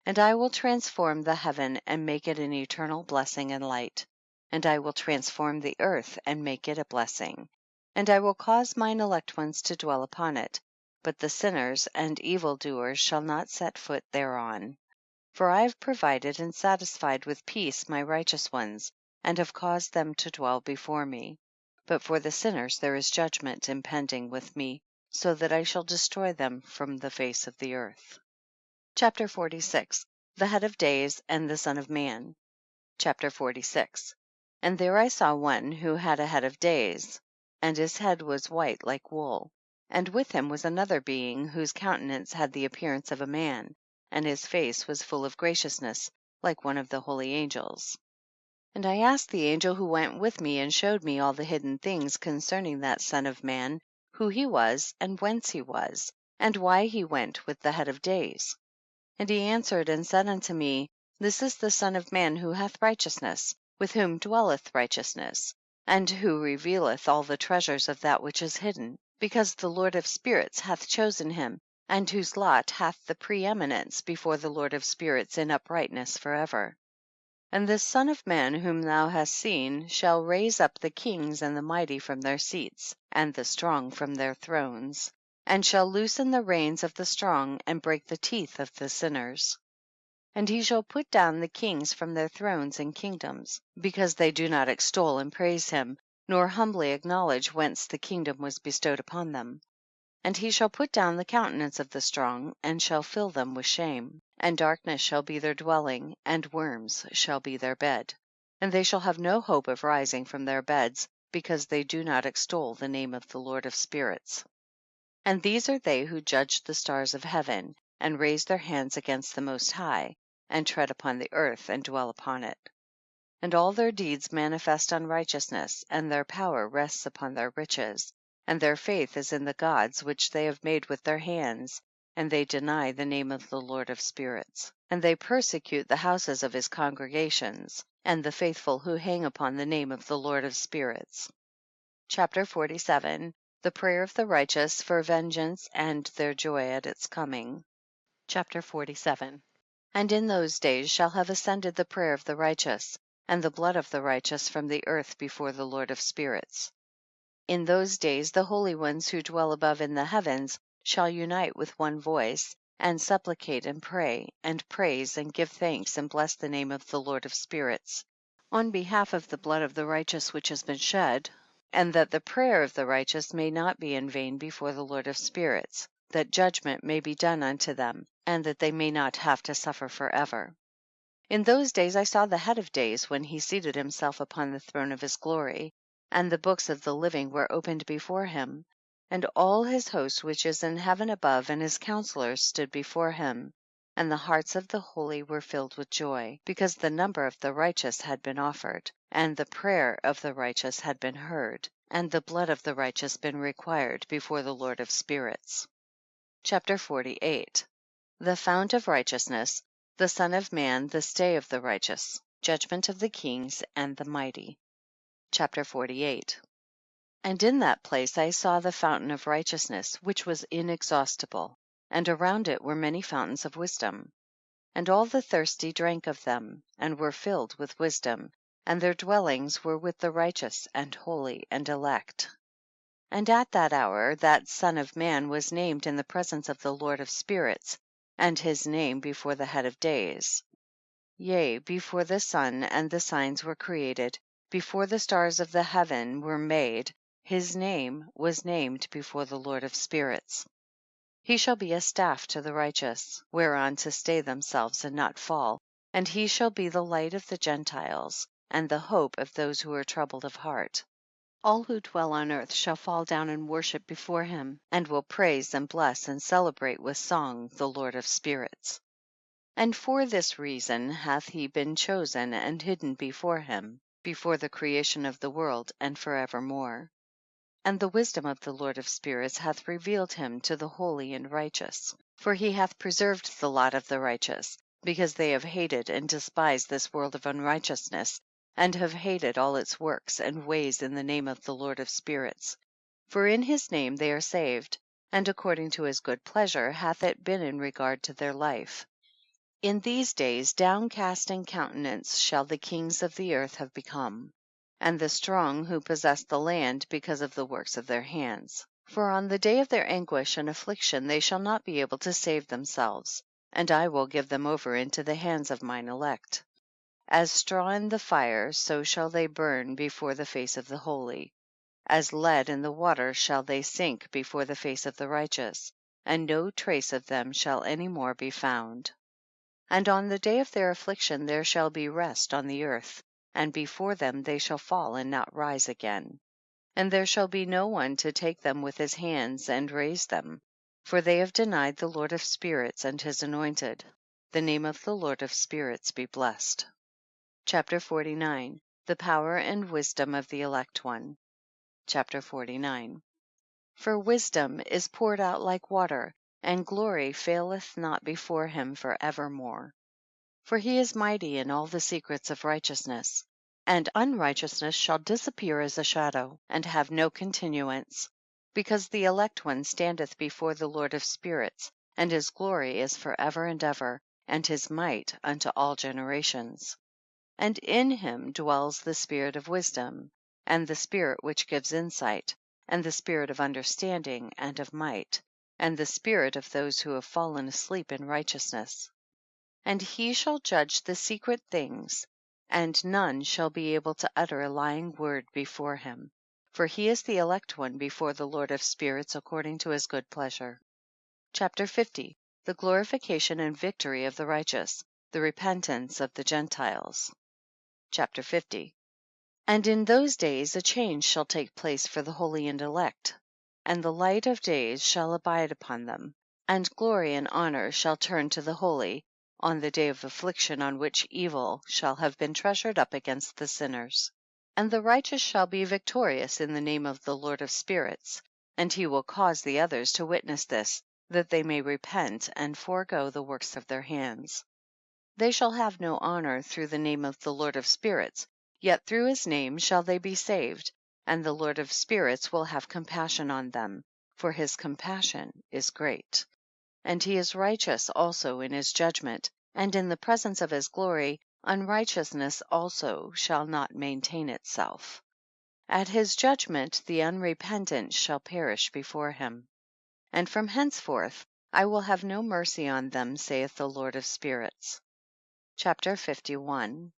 And I will transform the heaven and make it an eternal blessing and light. And I will transform the earth and make it a blessing. And I will cause mine elect ones to dwell upon it, but the sinners and evildoers shall not set foot thereon. For I have provided and satisfied with peace my righteous ones, and have caused them to dwell before me. But for the sinners there is judgment impending with me, so that I shall destroy them from the face of the earth. Chapter 46. The head of days and the Son of Man. Chapter 46. And there I saw one who had a head of days, and his head was white like wool. And with him was another being whose countenance had the appearance of a man, and his face was full of graciousness, like one of the holy angels. And I asked the angel who went with me and showed me all the hidden things concerning that Son of Man, who he was, and whence he was, and why he went with the head of days. And he answered and said unto me, This is the Son of Man who hath righteousness, with whom dwelleth righteousness, and who revealeth all the treasures of that which is hidden, because the Lord of spirits hath chosen him, and whose lot hath the preeminence before the Lord of spirits in uprightness forever. And this Son of Man whom thou hast seen shall raise up the kings and the mighty from their seats, and the strong from their thrones. and shall loosen the reins of the strong, and break the teeth of the sinners. And he shall put down the kings from their thrones and kingdoms, because they do not extol and praise him, nor humbly acknowledge whence the kingdom was bestowed upon them. And he shall put down the countenance of the strong, and shall fill them with shame. And darkness shall be their dwelling, and worms shall be their bed. And they shall have no hope of rising from their beds, because they do not extol the name of the Lord of spirits. And these are they who judge the stars of heaven, and raise their hands against the Most High, and tread upon the earth, and dwell upon it. And all their deeds manifest unrighteousness, and their power rests upon their riches, and their faith is in the gods which they have made with their hands, and they deny the name of the Lord of spirits. And they persecute the houses of his congregations, and the faithful who hang upon the name of the Lord of spirits. Chapter 47. The prayer of the righteous for vengeance, and their joy at its coming. Chapter 47. And in those days shall have ascended the prayer of the righteous, and the blood of the righteous from the earth before the Lord of spirits. In those days the holy ones who dwell above in the heavens shall unite with one voice, and supplicate and pray, and praise and give thanks and bless the name of the Lord of spirits, on behalf of the blood of the righteous which has been shed, and that the prayer of the righteous may not be in vain before the Lord of spirits, that judgment may be done unto them, and that they may not have to suffer forever. In those days I saw the head of days when he seated himself upon the throne of his glory, and the books of the living were opened before him, and all his host which is in heaven above and his counselors stood before him, and the hearts of the holy were filled with joy, because the number of the righteous had been offered, and the prayer of the righteous had been heard, and the blood of the righteous been required before the Lord of spirits. Chapter 48. The fount of righteousness, the Son of Man, the stay of the righteous, judgment of the kings and the mighty. Chapter 48. And in that place I saw the fountain of righteousness, which was inexhaustible, and around it were many fountains of wisdom. And all the thirsty drank of them, and were filled with wisdom, and their dwellings were with the righteous and holy and elect. And at that hour that Son of Man was named in the presence of the Lord of spirits, and his name before the head of days. Yea, before the sun and the signs were created, before the stars of the heaven were made, his name was named before the Lord of spirits. He shall be a staff to the righteous, whereon to stay themselves and not fall, and he shall be the light of the Gentiles, and the hope of those who are troubled of heart. All who dwell on earth shall fall down and worship before him, and will praise and bless and celebrate with song the Lord of spirits. And for this reason hath he been chosen and hidden before him, before the creation of the world, and forevermore. And the wisdom of the Lord of spirits hath revealed him to the holy and righteous. For he hath preserved the lot of the righteous, because they have hated and despised this world of unrighteousness, and have hated all its works and ways in the name of the Lord of spirits. For in his name they are saved, and according to his good pleasure hath it been in regard to their life. In these days downcast in countenance shall the kings of the earth have become, and the strong who possess the land, because of the works of their hands. For on the day of their anguish and affliction they shall not be able to save themselves, and I will give them over into the hands of mine elect. As straw in the fire, so shall they burn before the face of the holy. As lead in the water shall they sink before the face of the righteous, and no trace of them shall any more be found. And on the day of their affliction there shall be rest on the earth, and before them they shall fall and not rise again. And there shall be no one to take them with his hands and raise them, for they have denied the Lord of spirits and his anointed. The name of the Lord of spirits be blessed. Chapter 49. The power and wisdom of the elect one. Chapter 49. For wisdom is poured out like water, and glory faileth not before him for evermore. For he is mighty in all the secrets of righteousness, and unrighteousness shall disappear as a shadow, and have no continuance, because the elect one standeth before the Lord of spirits, and his glory is for ever and ever, and his might unto all generations. And in him dwells the spirit of wisdom, and the spirit which gives insight, and the spirit of understanding and of might, and the spirit of those who have fallen asleep in righteousness. And he shall judge the secret things, and none shall be able to utter a lying word before him. For he is the elect one before the Lord of spirits according to his good pleasure. Chapter 50. The glorification and victory of the righteous, the repentance of the Gentiles. Chapter 50. And in those days a change shall take place for the holy and elect, and the light of days shall abide upon them, and glory and honor shall turn to the holy, on the day of affliction on which evil shall have been treasured up against the sinners. And the righteous shall be victorious in the name of the Lord of spirits, and he will cause the others to witness this, that they may repent and forego the works of their hands. They shall have no honor through the name of the Lord of spirits, yet through his name shall they be saved, and the Lord of spirits will have compassion on them, for his compassion is great. And he is righteous also in his judgment, and in the presence of his glory unrighteousness also shall not maintain itself. At his judgment the unrepentant shall perish before him. And from henceforth I will have no mercy on them, saith the Lord of spirits. Chapter 51.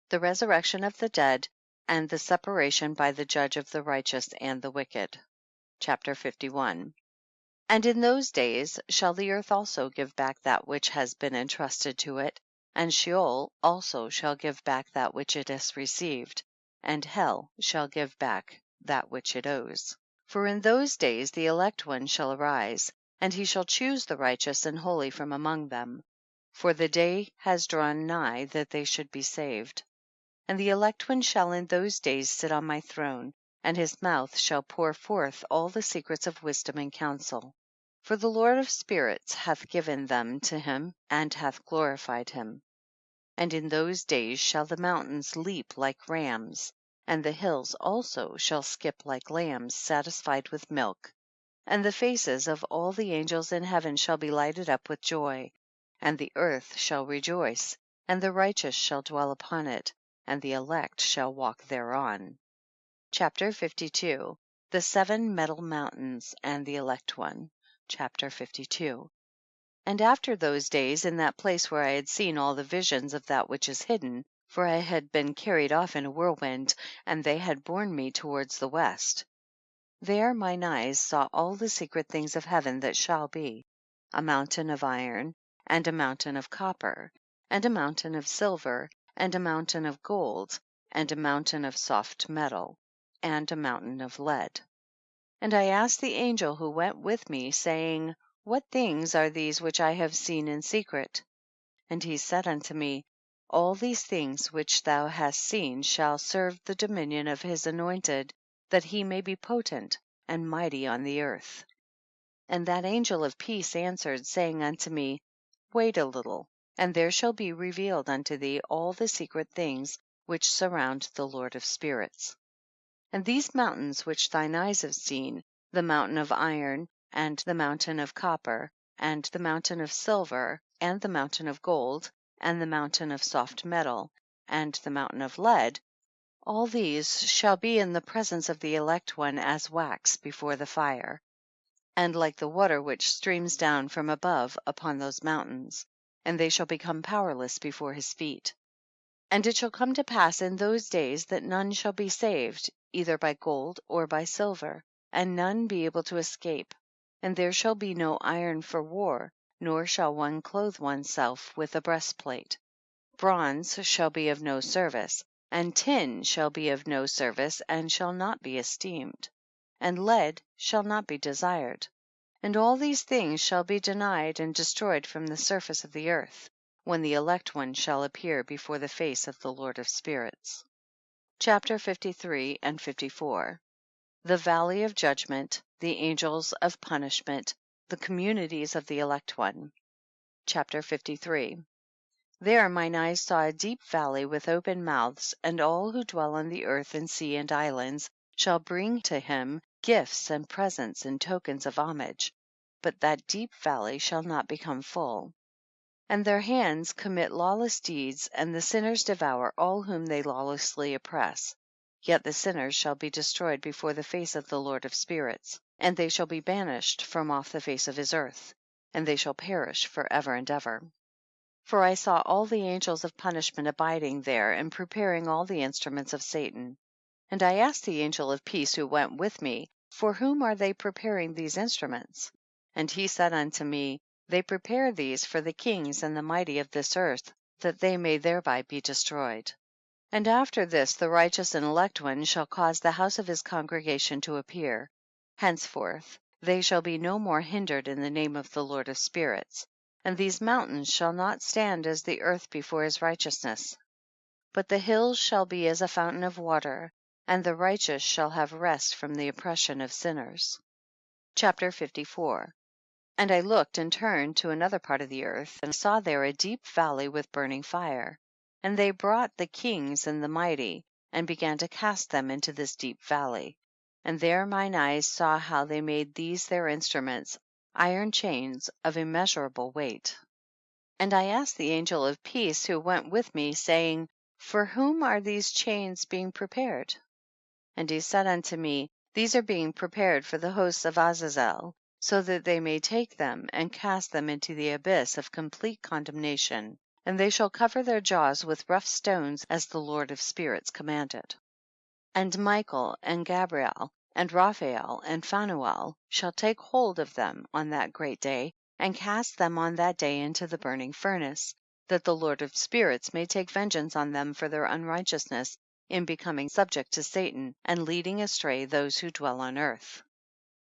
The resurrection of the dead, and the separation by the judge of the righteous and the wicked. Chapter 51. And in those days shall the earth also give back that which has been entrusted to it, and Sheol also shall give back that which it has received, and hell shall give back that which it owes. For in those days the elect one shall arise, and he shall choose the righteous and holy from among them. For the day has drawn nigh that they should be saved. And the elect one shall in those days sit on my throne, and his mouth shall pour forth all the secrets of wisdom and counsel. For the Lord of spirits hath given them to him, and hath glorified him. And in those days shall the mountains leap like rams, and the hills also shall skip like lambs satisfied with milk. And the faces of all the angels in heaven shall be lighted up with joy, and the earth shall rejoice, and the righteous shall dwell upon it, and the elect shall walk thereon. Chapter 52. The 7 metal mountains and the elect one. Chapter 52. And after those days, in that place where I had seen all the visions of that which is hidden, for I had been carried off in a whirlwind, and they had borne me towards the west. There mine eyes saw all the secret things of heaven that shall be, a mountain of iron, and a mountain of copper, and a mountain of silver, and a mountain of gold, and a mountain of soft metal, and a mountain of lead. And I asked the angel who went with me, saying, What things are these which I have seen in secret? And he said unto me, All these things which thou hast seen shall serve the dominion of his anointed, that he may be potent and mighty on the earth. And that angel of peace answered, saying unto me, Wait a little, and there shall be revealed unto thee all the secret things which surround the Lord of spirits. And these mountains which thine eyes have seen, the mountain of iron, and the mountain of copper, and the mountain of silver, and the mountain of gold, and the mountain of soft metal, and the mountain of lead, all these shall be in the presence of the elect one as wax before the fire, and like the water which streams down from above upon those mountains, and they shall become powerless before his feet. And it shall come to pass in those days that none shall be saved, either by gold or by silver, and none be able to escape. And there shall be no iron for war, nor shall one clothe oneself with a breastplate. Bronze shall be of no service, and tin shall be of no service, and shall not be esteemed, and lead shall not be desired. And all these things shall be denied and destroyed from the surface of the earth, when the elect one shall appear before the face of the Lord of spirits. Chapter 53 and 54. The valley of judgment, the angels of punishment, the communities of the elect one. Chapter 53. There mine eyes saw a deep valley with open mouths, and all who dwell on the earth and sea and islands shall bring to him gifts and presents and tokens of homage, but that deep valley shall not become full. And their hands commit lawless deeds, and the sinners devour all whom they lawlessly oppress. yet the sinners shall be destroyed before the face of the Lord of spirits, and they shall be banished from off the face of his earth, and they shall perish for ever and ever. For I saw all the angels of punishment abiding there and preparing all the instruments of Satan. And I asked the angel of peace who went with me, for whom are they preparing these instruments? And he said unto me, they prepare these for the kings and the mighty of this earth, that they may thereby be destroyed. And after this the righteous and elect one shall cause the house of his congregation to appear. Henceforth they shall be no more hindered in the name of the Lord of spirits. And these mountains shall not stand as the earth before his righteousness, but the hills shall be as a fountain of water, and the righteous shall have rest from the oppression of sinners. Chapter 54. And I looked and turned to another part of the earth, and saw there a deep valley with burning fire. And they brought the kings and the mighty, and began to cast them into this deep valley. And there mine eyes saw how they made these their instruments, iron chains of immeasurable weight. And I asked the angel of peace who went with me, saying, for whom are these chains being prepared? And he said unto me, these are being prepared for the hosts of Azazel, so that they may take them and cast them into the abyss of complete condemnation, and they shall cover their jaws with rough stones, as the Lord of spirits commanded. And Michael and Gabriel and Raphael and Phanuel shall take hold of them on that great day, and cast them on that day into the burning furnace, that the Lord of spirits may take vengeance on them for their unrighteousness in becoming subject to Satan, and leading astray those who dwell on earth.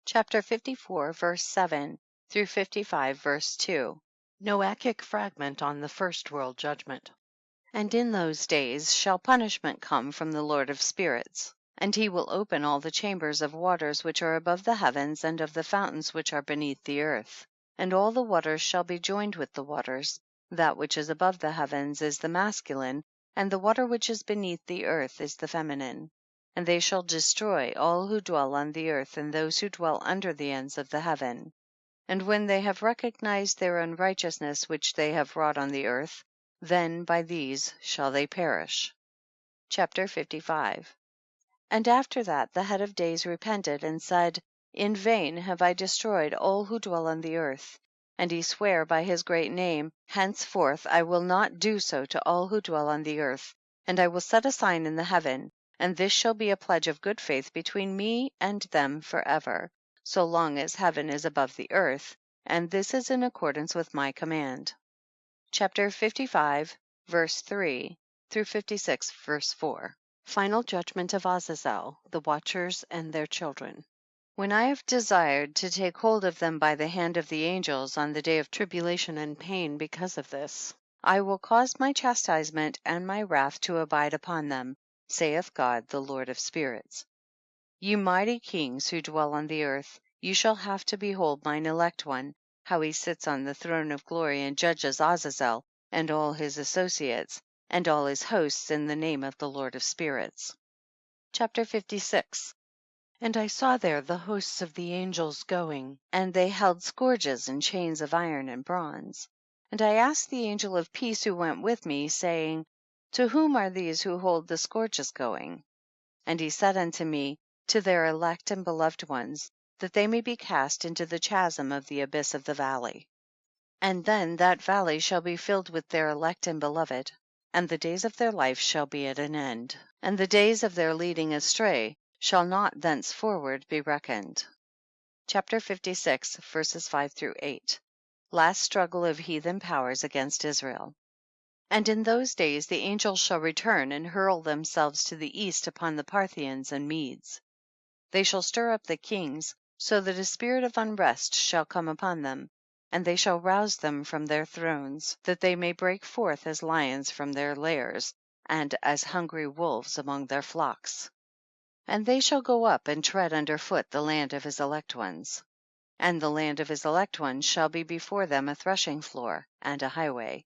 Chapter 54, verse 7 through 55, verse 2. Noachic fragment on the first world judgment. And in those days shall punishment come from the Lord of spirits, and he will open all the chambers of waters which are above the heavens, and of the fountains which are beneath the earth. And all the waters shall be joined with the waters. That which is above the heavens is the masculine, and the water which is beneath the earth is the feminine. And they shall destroy all who dwell on the earth, and those who dwell under the ends of the heaven. And when they have recognized their unrighteousness which they have wrought on the earth, then by these shall they perish. Chapter 55. And after that the head of days repented and said, in vain have I destroyed all who dwell on the earth. And he sware by his great name, henceforth I will not do so to all who dwell on the earth. And I will set a sign in the heaven, and this shall be a pledge of good faith between me and them forever, so long as heaven is above the earth, and this is in accordance with my command. Chapter 55, verse 3 through 56, verse 4. Final judgment of Azazel, the watchers and their children. When I have desired to take hold of them by the hand of the angels on the day of tribulation and pain because of this, I will cause my chastisement and my wrath to abide upon them, saith God, the Lord of spirits. Ye mighty kings who dwell on the earth, you shall have to behold mine elect one, how he sits on the throne of glory and judges Azazel and all his associates and all his hosts in the name of the Lord of spirits. Chapter 56. And I saw there the hosts of the angels going, and they held scourges and chains of iron and bronze. And I asked the angel of peace who went with me, saying, to whom are these who hold the scourges going? And he said unto me, to their elect and beloved ones, that they may be cast into the chasm of the abyss of the valley. And then that valley shall be filled with their elect and beloved, and the days of their life shall be at an end, and the days of their leading astray shall not thenceforward be reckoned. Chapter 56, verses 5 through 8. Last struggle of heathen powers against Israel. And in those days the angels shall return and hurl themselves to the east upon the Parthians and Medes. They shall stir up the kings, so that a spirit of unrest shall come upon them, and they shall rouse them from their thrones, that they may break forth as lions from their lairs, and as hungry wolves among their flocks. And they shall go up and tread under foot the land of his elect ones. And the land of his elect ones shall be before them a threshing floor and a highway.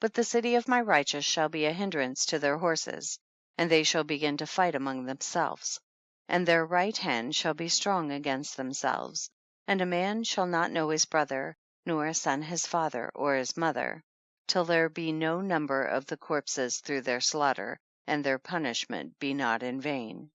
But the city of my righteous shall be a hindrance to their horses, and they shall begin to fight among themselves. And their right hand shall be strong against themselves, and a man shall not know his brother, nor a son his father or his mother, till there be no number of the corpses through their slaughter, and their punishment be not in vain.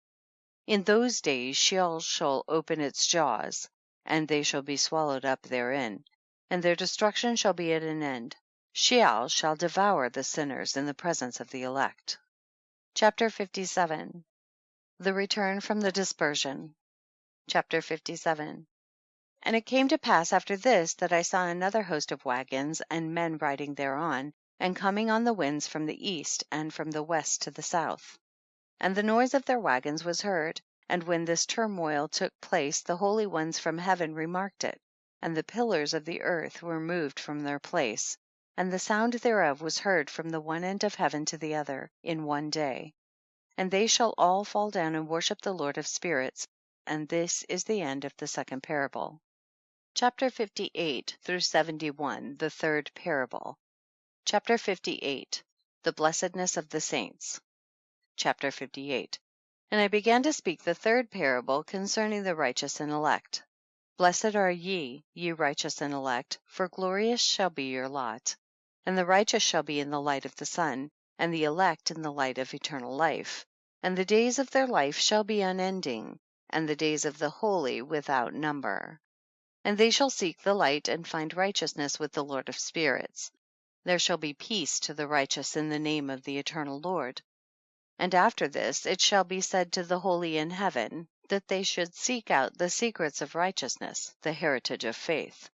In those days Sheol shall open its jaws, and they shall be swallowed up therein, and their destruction shall be at an end. Sheol shall devour the sinners in the presence of the elect. Chapter 57. The return from the dispersion. Chapter 57. And it came to pass after this, that I saw another host of wagons, and men riding thereon, and coming on the winds from the east, and from the west to the south. And the noise of their wagons was heard, and when this turmoil took place, the holy ones from heaven remarked it, and the pillars of the earth were moved from their place, and the sound thereof was heard from the one end of heaven to the other, in one day. And they shall all fall down and worship the Lord of spirits, and this is the end of the second parable. Chapter 58 through 71, the third parable. Chapter 58. The blessedness of the saints. Chapter 58. And I began to speak the third parable concerning the righteous and elect. Blessed are ye, ye righteous and elect, for glorious shall be your lot. And the righteous shall be in the light of the sun, and the elect in the light of eternal life. And the days of their life shall be unending, and the days of the holy without number. And they shall seek the light, and find righteousness with the Lord of spirits. There shall be peace to the righteous in the name of the eternal Lord. And after this it shall be said to the holy in heaven, that they should seek out the secrets of righteousness, the heritage of faith.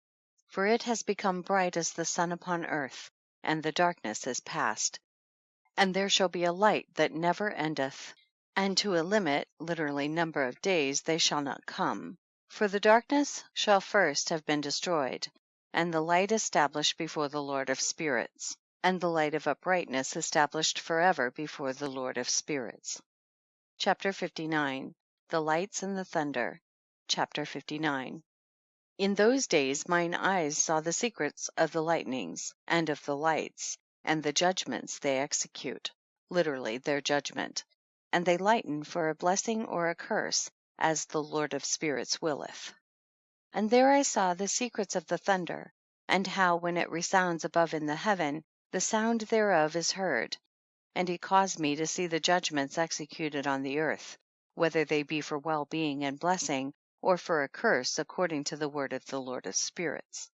For it has become bright as the sun upon earth, and the darkness is past. And there shall be a light that never endeth. And to a limit, literally number of days, they shall not come. For the darkness shall first have been destroyed, and the light established before the Lord of spirits, and the light of uprightness established forever before the Lord of spirits. Chapter 59. The lights and the thunder. Chapter 59. In those days mine eyes saw the secrets of the lightnings, and of the lights, and the judgments they execute, literally their judgment, and they lighten for a blessing or a curse, as the Lord of spirits willeth. And there I saw the secrets of the thunder, and how when it resounds above in the heaven, the sound thereof is heard. And he caused me to see the judgments executed on the earth, whether they be for well-being and blessing, or for a curse, according to the word of the Lord of spirits.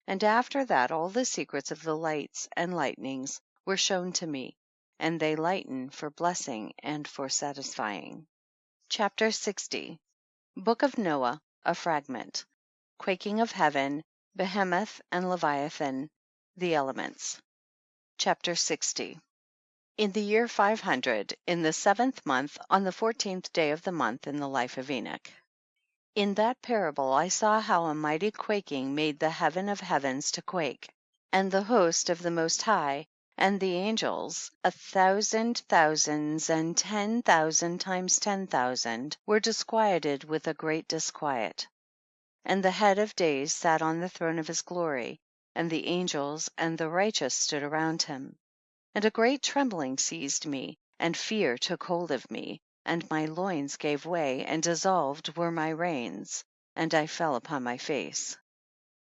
And after that all the secrets of the lights and lightnings were shown to me, and they lighten for blessing and for satisfying. Chapter 60. Book of Noah, a fragment. Quaking of heaven, Behemoth and Leviathan, the elements. Chapter 60. In the year 500, in the 7th month, on the 14th day of the month, in the life of Enoch. In that parable I saw how a mighty quaking made the heaven of heavens to quake, and the host of the Most High, and the angels, 1,000 thousands and 10,000 times 10,000, were disquieted with a great disquiet. And the head of days sat on the throne of his glory, and the angels and the righteous stood around him. And a great trembling seized me, and fear took hold of me, and my loins gave way, and dissolved were my reins, and I fell upon my face.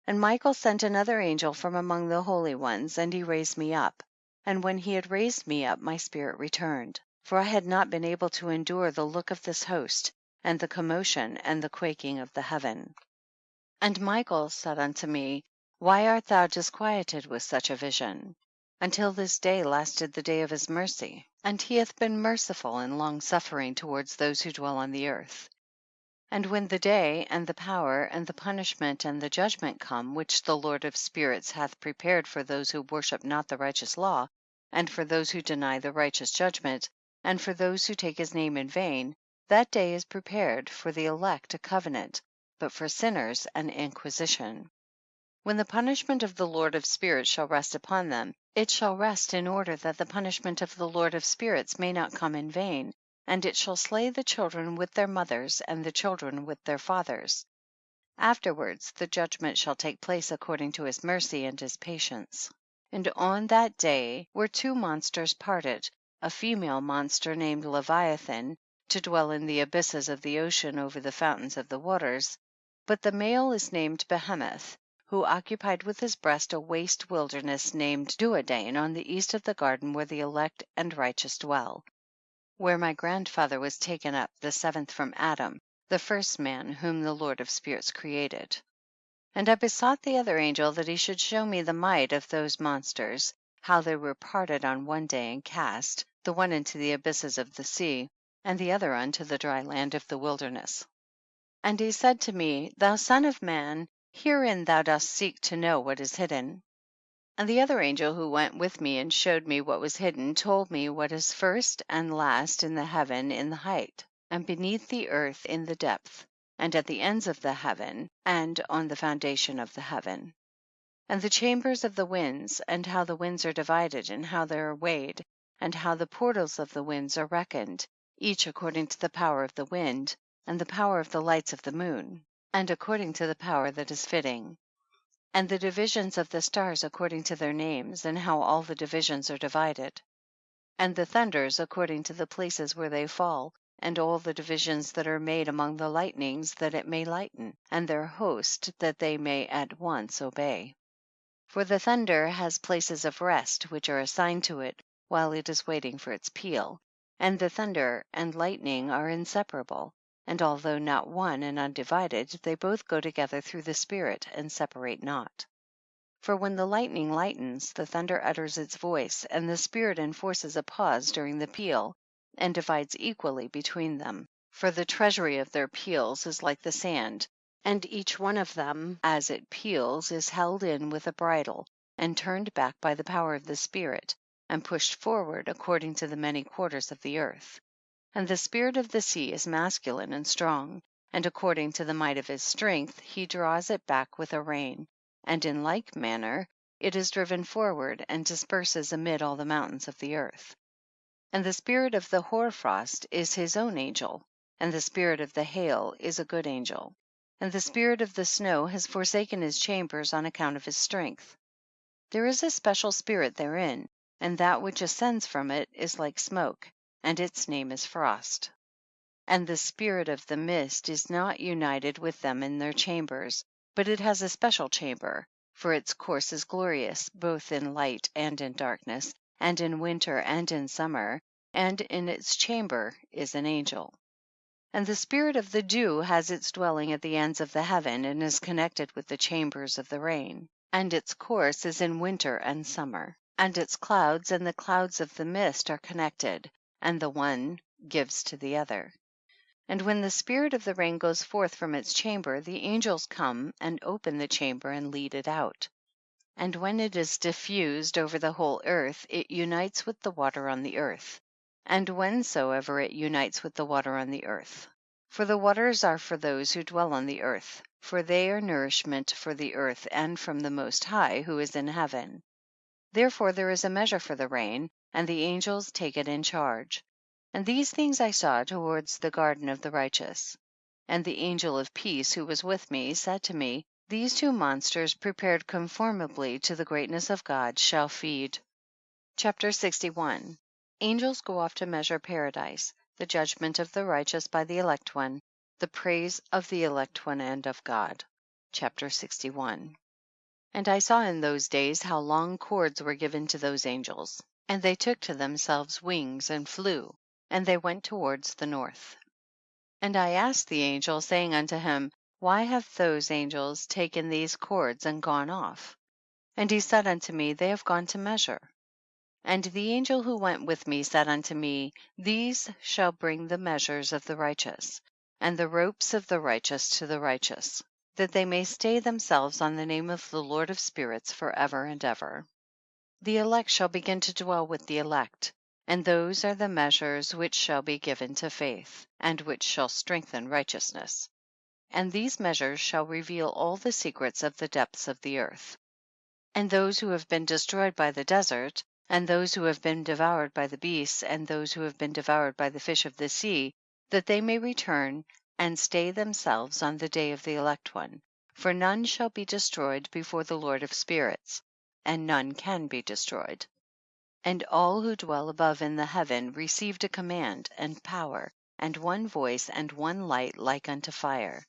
And Michael sent another angel from among the holy ones, and he raised me up. And when he had raised me up, my spirit returned, for I had not been able to endure the look of this host, and the commotion and the quaking of the heaven. And Michael said unto me, Why art thou disquieted with such a vision? Until this day lasted the day of his mercy, and he hath been merciful and long suffering towards those who dwell on the earth. And when the day, and the power, and the punishment, and the judgment come, which the Lord of spirits hath prepared for those who worship not the righteous law, and for those who deny the righteous judgment, and for those who take his name in vain, that day is prepared for the elect a covenant, but for sinners an inquisition. When the punishment of the Lord of spirits shall rest upon them, it shall rest in order that the punishment of the Lord of spirits may not come in vain, and it shall slay the children with their mothers, and the children with their fathers. Afterwards the judgment shall take place according to his mercy and his patience. And on that day were two monsters parted, a female monster named Leviathan, to dwell in the abysses of the ocean over the fountains of the waters, but the male is named Behemoth, who occupied with his breast a waste wilderness named Duodane on the east of the garden where the elect and righteous dwell. where my grandfather was taken up, the seventh from Adam, the first man whom the Lord of Spirits created. And I besought the other angel that he should show me the might of those monsters, how they were parted on one day and cast, the one into the abysses of the sea, and the other unto the dry land of the wilderness. And he said to me, Thou son of man, herein thou dost seek to know what is hidden. And the other angel who went with me and showed me what was hidden told me what is first and last in the heaven in the height, and beneath the earth in the depth, and at the ends of the heaven, and on the foundation of the heaven. And the chambers of the winds, and how the winds are divided, and how they are weighed, and how the portals of the winds are reckoned, each according to the power of the wind, and the power of the lights of the moon, and according to the power that is fitting. And the divisions of the stars according to their names, and how all the divisions are divided. And the thunders according to the places where they fall, and all the divisions that are made among the lightnings, that it may lighten, and their host, that they may at once obey. For the thunder has places of rest which are assigned to it while it is waiting for its peal, and the thunder and lightning are inseparable, and although not one and undivided, they both go together through the Spirit and separate not. For when the lightning lightens, the thunder utters its voice, and the Spirit enforces a pause during the peal, and divides equally between them. For the treasury of their peals is like the sand, and each one of them as it peals is held in with a bridle, and turned back by the power of the Spirit, and pushed forward according to the many quarters of the earth. And the spirit of the sea is masculine and strong, and according to the might of his strength he draws it back with a rein, and in like manner it is driven forward and disperses amid all the mountains of the earth. And the spirit of the hoarfrost is his own angel, and the spirit of the hail is a good angel, and the spirit of the snow has forsaken his chambers on account of his strength. There is a special spirit therein, and that which ascends from it is like smoke, and its name is frost. And the spirit of the mist is not united with them in their chambers, but it has a special chamber, for its course is glorious, both in light and in darkness, and in winter and in summer, and in its chamber is an angel. And the spirit of the dew has its dwelling at the ends of the heaven, and is connected with the chambers of the rain, and its course is in winter and summer. And its clouds and the clouds of the mist are connected, and the one gives to the other. And when the spirit of the rain goes forth from its chamber, the angels come and open the chamber and lead it out. And when it is diffused over the whole earth, it unites with the water on the earth, and whensoever it unites with the water on the earth. For the waters are for those who dwell on the earth, for they are nourishment for the earth and from the Most High who is in heaven. Therefore there is a measure for the rain, and the angels take it in charge. And these things I saw towards the garden of the righteous. And the angel of peace who was with me said to me, These two monsters prepared conformably to the greatness of God shall feed. Chapter 61. Angels go off to measure paradise, the judgment of the righteous by the elect one, the praise of the elect one and of God. Chapter 61. And I saw in those days how long cords were given to those angels, and they took to themselves wings and flew, and they went towards the north. And I asked the angel, saying unto him, Why have those angels taken these cords and gone off? And he said unto me, They have gone to measure. And the angel who went with me said unto me, These shall bring the measures of the righteous, and the ropes of the righteous to the righteous, that they may stay themselves on the name of the Lord of Spirits forever and ever. The elect shall begin to dwell with the elect, and those are the measures which shall be given to faith, and which shall strengthen righteousness. And these measures shall reveal all the secrets of the depths of the earth. And those who have been destroyed by the desert, and those who have been devoured by the beasts, and those who have been devoured by the fish of the sea, that they may return and stay themselves on the day of the elect one, for none shall be destroyed before the Lord of Spirits, and none can be destroyed. And all who dwell above in the heaven received a command, and power, and one voice, and one light like unto fire.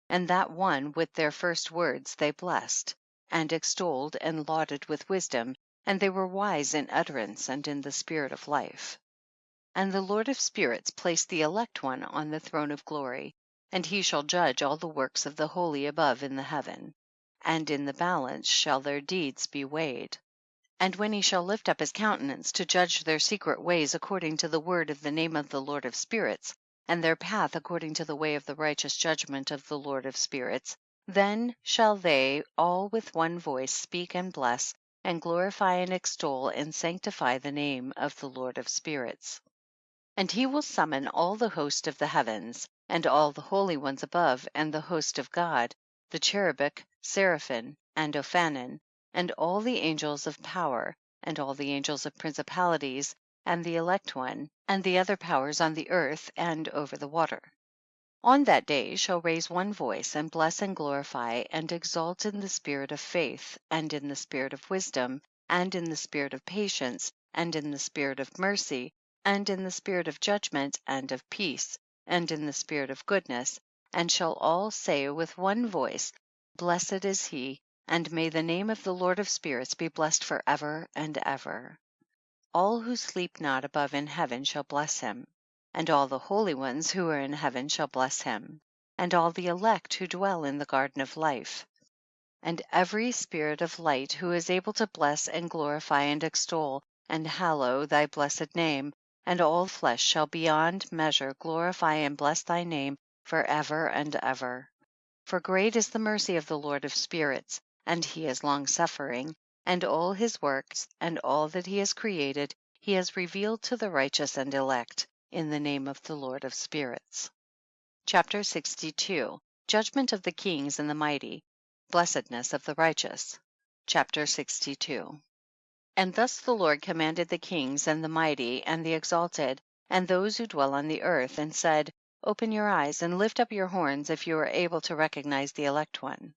And that one with their first words they blessed, and extolled and lauded with wisdom, and they were wise in utterance and in the spirit of life. And the Lord of spirits placed the elect one on the throne of glory, and he shall judge all the works of the holy above in the heaven, and in the balance shall their deeds be weighed. And when he shall lift up his countenance to judge their secret ways according to the word of the name of the Lord of spirits, and their path according to the way of the righteous judgment of the Lord of spirits, then shall they all with one voice speak and bless, and glorify and extol and sanctify the name of the Lord of spirits. And he will summon all the host of the heavens, and all the holy ones above, and the host of God, the cherubic, seraphim, and ophanim, and all the angels of power, and all the angels of principalities, and the elect one, and the other powers on the earth and over the water. On that day shall raise one voice, and bless and glorify, and exalt in the spirit of faith, and in the spirit of wisdom, and in the spirit of patience, and in the spirit of mercy, and in the spirit of judgment and of peace, and in the spirit of goodness, and shall all say with one voice, Blessed is he, and may the name of the Lord of spirits be blessed for ever and ever. All who sleep not above in heaven shall bless him, and all the holy ones who are in heaven shall bless him, and all the elect who dwell in the garden of life. And every spirit of light who is able to bless and glorify and extol and hallow thy blessed name, and all flesh shall beyond measure glorify and bless thy name for ever and ever. For great is the mercy of the Lord of spirits, and he is long suffering, and all his works and all that he has created he has revealed to the righteous and elect, in the name of the Lord of spirits. Chapter 62. Judgment of the kings and the mighty. Blessedness of the righteous. Chapter 62. And thus the Lord commanded the kings and the mighty and the exalted, and those who dwell on the earth, and said, Open your eyes and lift up your horns if you are able to recognize the elect one.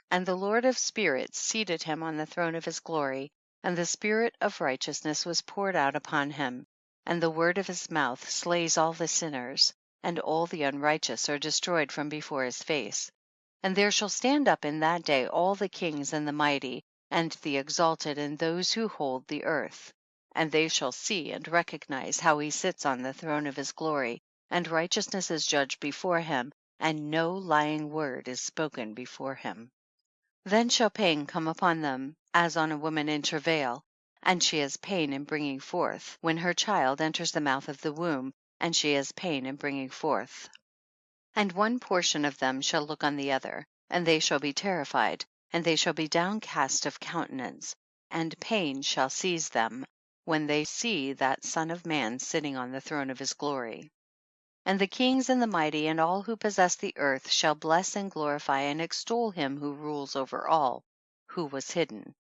And the Lord of spirits seated him on the throne of his glory, and the spirit of righteousness was poured out upon him, and the word of his mouth slays all the sinners, and all the unrighteous are destroyed from before his face. And there shall stand up in that day all the kings and the mighty, and the exalted, and those who hold the earth. And they shall see and recognize how he sits on the throne of his glory, and righteousness is judged before him, and no lying word is spoken before him. Then shall pain come upon them, as on a woman in travail, and she has pain in bringing forth, when her child enters the mouth of the womb, and she has pain in bringing forth. And one portion of them shall look on the other, and they shall be terrified, and they shall be downcast of countenance, and pain shall seize them, when they see that Son of Man sitting on the throne of his glory. And the kings and the mighty and all who possess the earth shall bless and glorify and extol him who rules over all, who was hidden.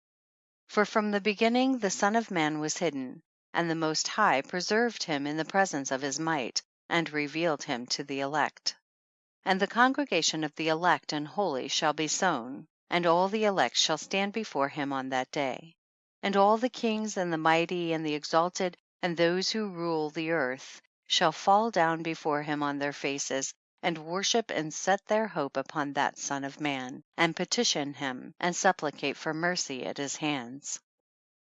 For from the beginning the Son of Man was hidden, and the Most High preserved him in the presence of his might, and revealed him to the elect. And the congregation of the elect and holy shall be sown, and all the elect shall stand before him on that day. And all the kings and the mighty and the exalted, and those who rule the earth, shall fall down before him on their faces, and worship and set their hope upon that Son of Man, and petition him, and supplicate for mercy at his hands.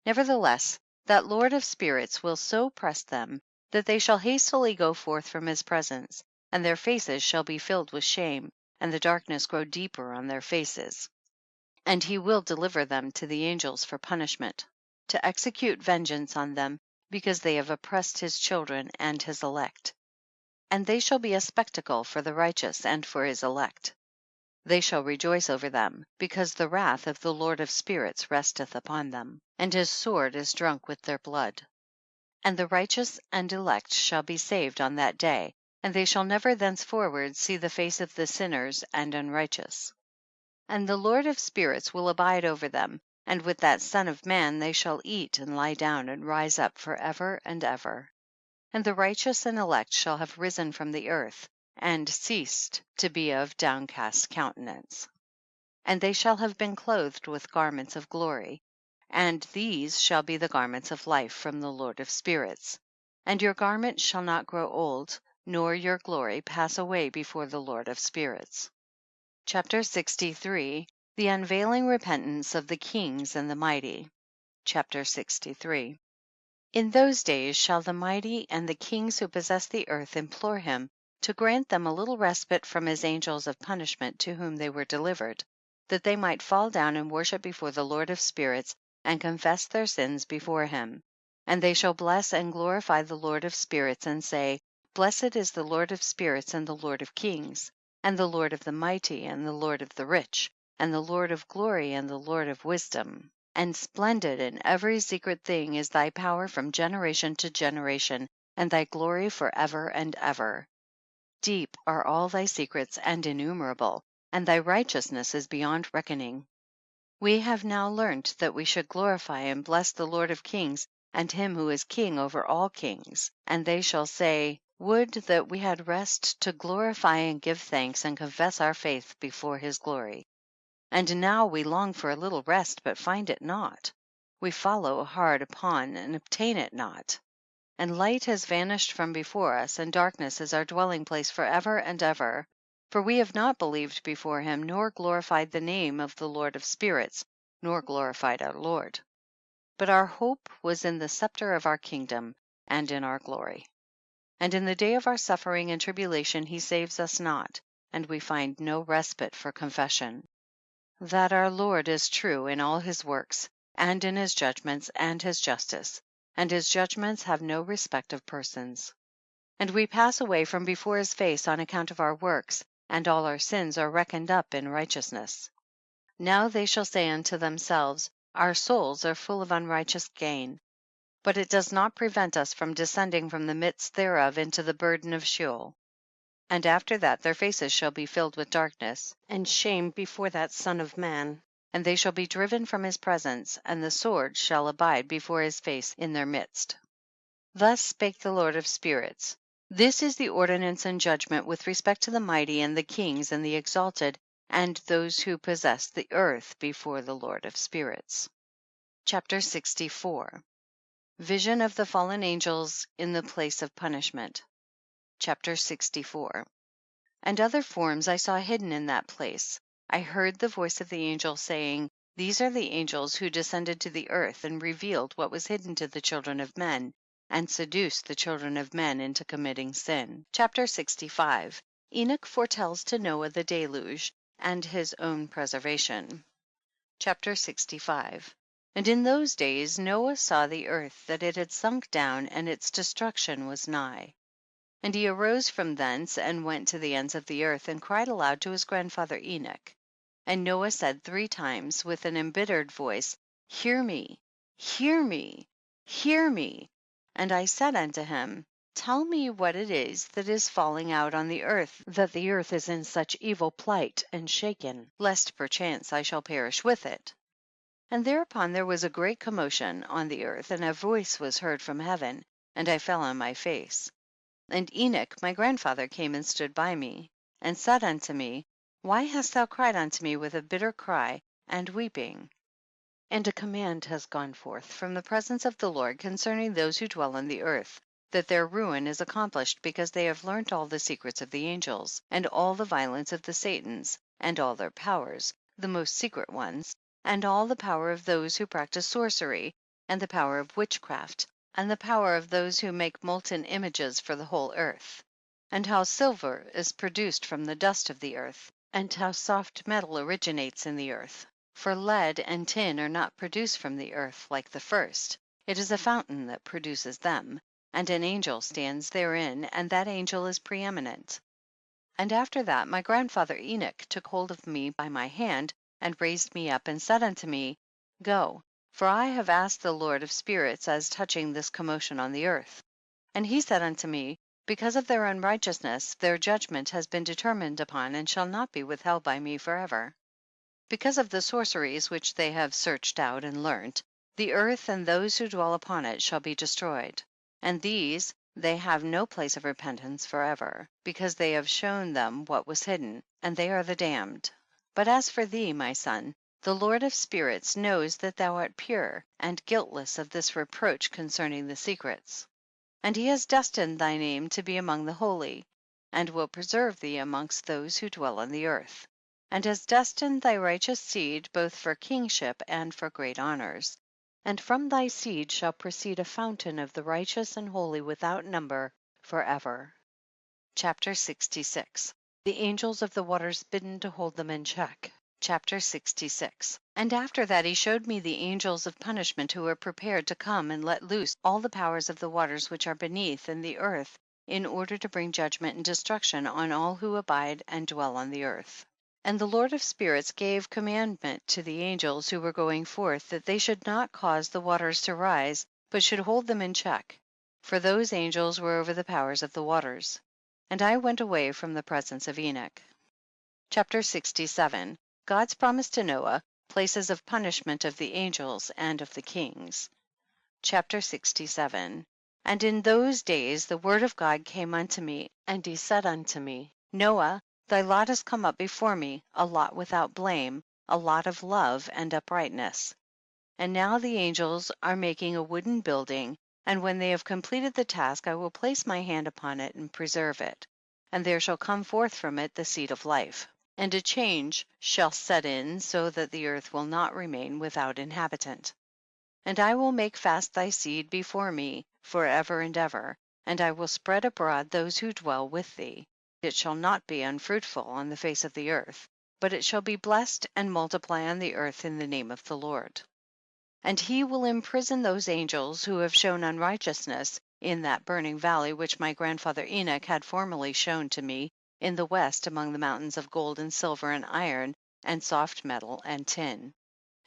Nevertheless, that Lord of spirits will so press them, that they shall hastily go forth from his presence, and their faces shall be filled with shame, and the darkness grow deeper on their faces. And he will deliver them to the angels for punishment, to execute vengeance on them, because they have oppressed his children and his elect. And they shall be a spectacle for the righteous and for his elect. They shall rejoice over them, because the wrath of the Lord of spirits resteth upon them, and his sword is drunk with their blood. And the righteous and elect shall be saved on that day, and they shall never thenceforward see the face of the sinners and unrighteous. And the Lord of spirits will abide over them, and with that Son of Man they shall eat and lie down and rise up for ever and ever. And the righteous and elect shall have risen from the earth, and ceased to be of downcast countenance. And they shall have been clothed with garments of glory, and these shall be the garments of life from the Lord of spirits. And your garment shall not grow old, nor your glory pass away before the Lord of spirits. Chapter 63. The unveiling repentance of the kings and the mighty. Chapter 63. In those days shall the mighty and the kings who possess the earth implore him to grant them a little respite from his angels of punishment to whom they were delivered, that they might fall down and worship before the Lord of spirits and confess their sins before him. And they shall bless and glorify the Lord of spirits and say, Blessed is the Lord of spirits and the Lord of kings, and the Lord of the mighty and the Lord of the rich, and the Lord of glory and the Lord of wisdom. And splendid in every secret thing is thy power from generation to generation, and thy glory forever and ever. Deep are all thy secrets and innumerable, and thy righteousness is beyond reckoning. We have now learnt that we should glorify and bless the Lord of kings and him who is king over all kings. And they shall say, Would that we had rest to glorify and give thanks and confess our faith before his glory. And now we long for a little rest, but find it not. We follow hard upon and obtain it not. And light has vanished from before us, and darkness is our dwelling place forever and ever. For we have not believed before him, nor glorified the name of the Lord of spirits, nor glorified our Lord. But our hope was in the scepter of our kingdom, and in our glory. And in the day of our suffering and tribulation he saves us not, and we find no respite for confession. That our Lord is true in all his works, and in his judgments and his justice, and his judgments have no respect of persons. And we pass away from before his face on account of our works, and all our sins are reckoned up in righteousness. Now they shall say unto themselves, Our souls are full of unrighteous gain. But it does not prevent us from descending from the midst thereof into the burden of Sheol. And after that their faces shall be filled with darkness and shame before that Son of Man, and they shall be driven from his presence, and the sword shall abide before his face in their midst. Thus spake the Lord of spirits. This is the ordinance and judgment with respect to the mighty and the kings and the exalted, and those who possess the earth before the Lord of spirits. Chapter 64. Vision of the fallen angels in the place of punishment. Chapter 64. And other forms I saw hidden in that place. I heard the voice of the angel saying, These are the angels who descended to the earth and revealed what was hidden to the children of men, and seduced the children of men into committing sin. Chapter 65. Enoch foretells to Noah the deluge, and his own preservation. Chapter 65. And in those days Noah saw the earth that it had sunk down, and its destruction was nigh. And he arose from thence, and went to the ends of the earth, and cried aloud to his grandfather Enoch. And Noah said 3 times with an embittered voice, Hear me, hear me, hear me. And I said unto him, Tell me what it is that is falling out on the earth, that the earth is in such evil plight and shaken, lest perchance I shall perish with it. And thereupon there was a great commotion on the earth, and a voice was heard from heaven, and I fell on my face. And Enoch my grandfather came and stood by me, and said unto me, Why hast thou cried unto me with a bitter cry and weeping? And a command has gone forth from the presence of the Lord concerning those who dwell on the earth, that their ruin is accomplished because they have learnt all the secrets of the angels, and all the violence of the Satans, and all their powers, the most secret ones, and all the power of those who practice sorcery, and the power of witchcraft, and the power of those who make molten images for the whole earth, and how silver is produced from the dust of the earth, and how soft metal originates in the earth. For lead and tin are not produced from the earth like the first, it is a fountain that produces them, and an angel stands therein, and that angel is preeminent. And after that my grandfather Enoch took hold of me by my hand, and raised me up, and said unto me, Go, for I have asked the Lord of spirits as touching this commotion on the earth. And he said unto me, Because of their unrighteousness their judgment has been determined upon, and shall not be withheld by me forever. Because of the sorceries which they have searched out and learnt, the earth and those who dwell upon it shall be destroyed. And these they have no place of repentance forever, because they have shown them what was hidden, and they are the damned. But as for thee, my son, the Lord of spirits knows that thou art pure and guiltless of this reproach concerning the secrets. And he has destined thy name to be among the holy, and will preserve thee amongst those who dwell on the earth, and has destined thy righteous seed both for kingship and for great honors. And from thy seed shall proceed a fountain of the righteous and holy without number forever. Chapter 66. The angels of the waters bidden to hold them in check. Chapter 66. And after that he showed me the angels of punishment, who are prepared to come and let loose all the powers of the waters which are beneath in the earth, in order to bring judgment and destruction on all who abide and dwell on the earth. And the Lord of spirits gave commandment to the angels who were going forth, that they should not cause the waters to rise, but should hold them in check, for those angels were over the powers of the waters. And I went away from the presence of Enoch. Chapter 67. God's promise to Noah, places of punishment of the angels and of the kings. Chapter 67. And in those days the word of God came unto me, and he said unto me, Noah, thy lot is come up before me, a lot without blame, a lot of love and uprightness. And now the angels are making a wooden building, and when they have completed the task, I will place my hand upon it and preserve it. And there shall come forth from it the seed of life. And a change shall set in, so that the earth will not remain without inhabitant. And I will make fast thy seed before me for ever and ever, and I will spread abroad those who dwell with thee. It shall not be unfruitful on the face of the earth, but it shall be blessed and multiply on the earth in the name of the Lord. And he will imprison those angels who have shown unrighteousness in that burning valley which my grandfather Enoch had formerly shown to me in the west among the mountains of gold and silver and iron and soft metal and tin.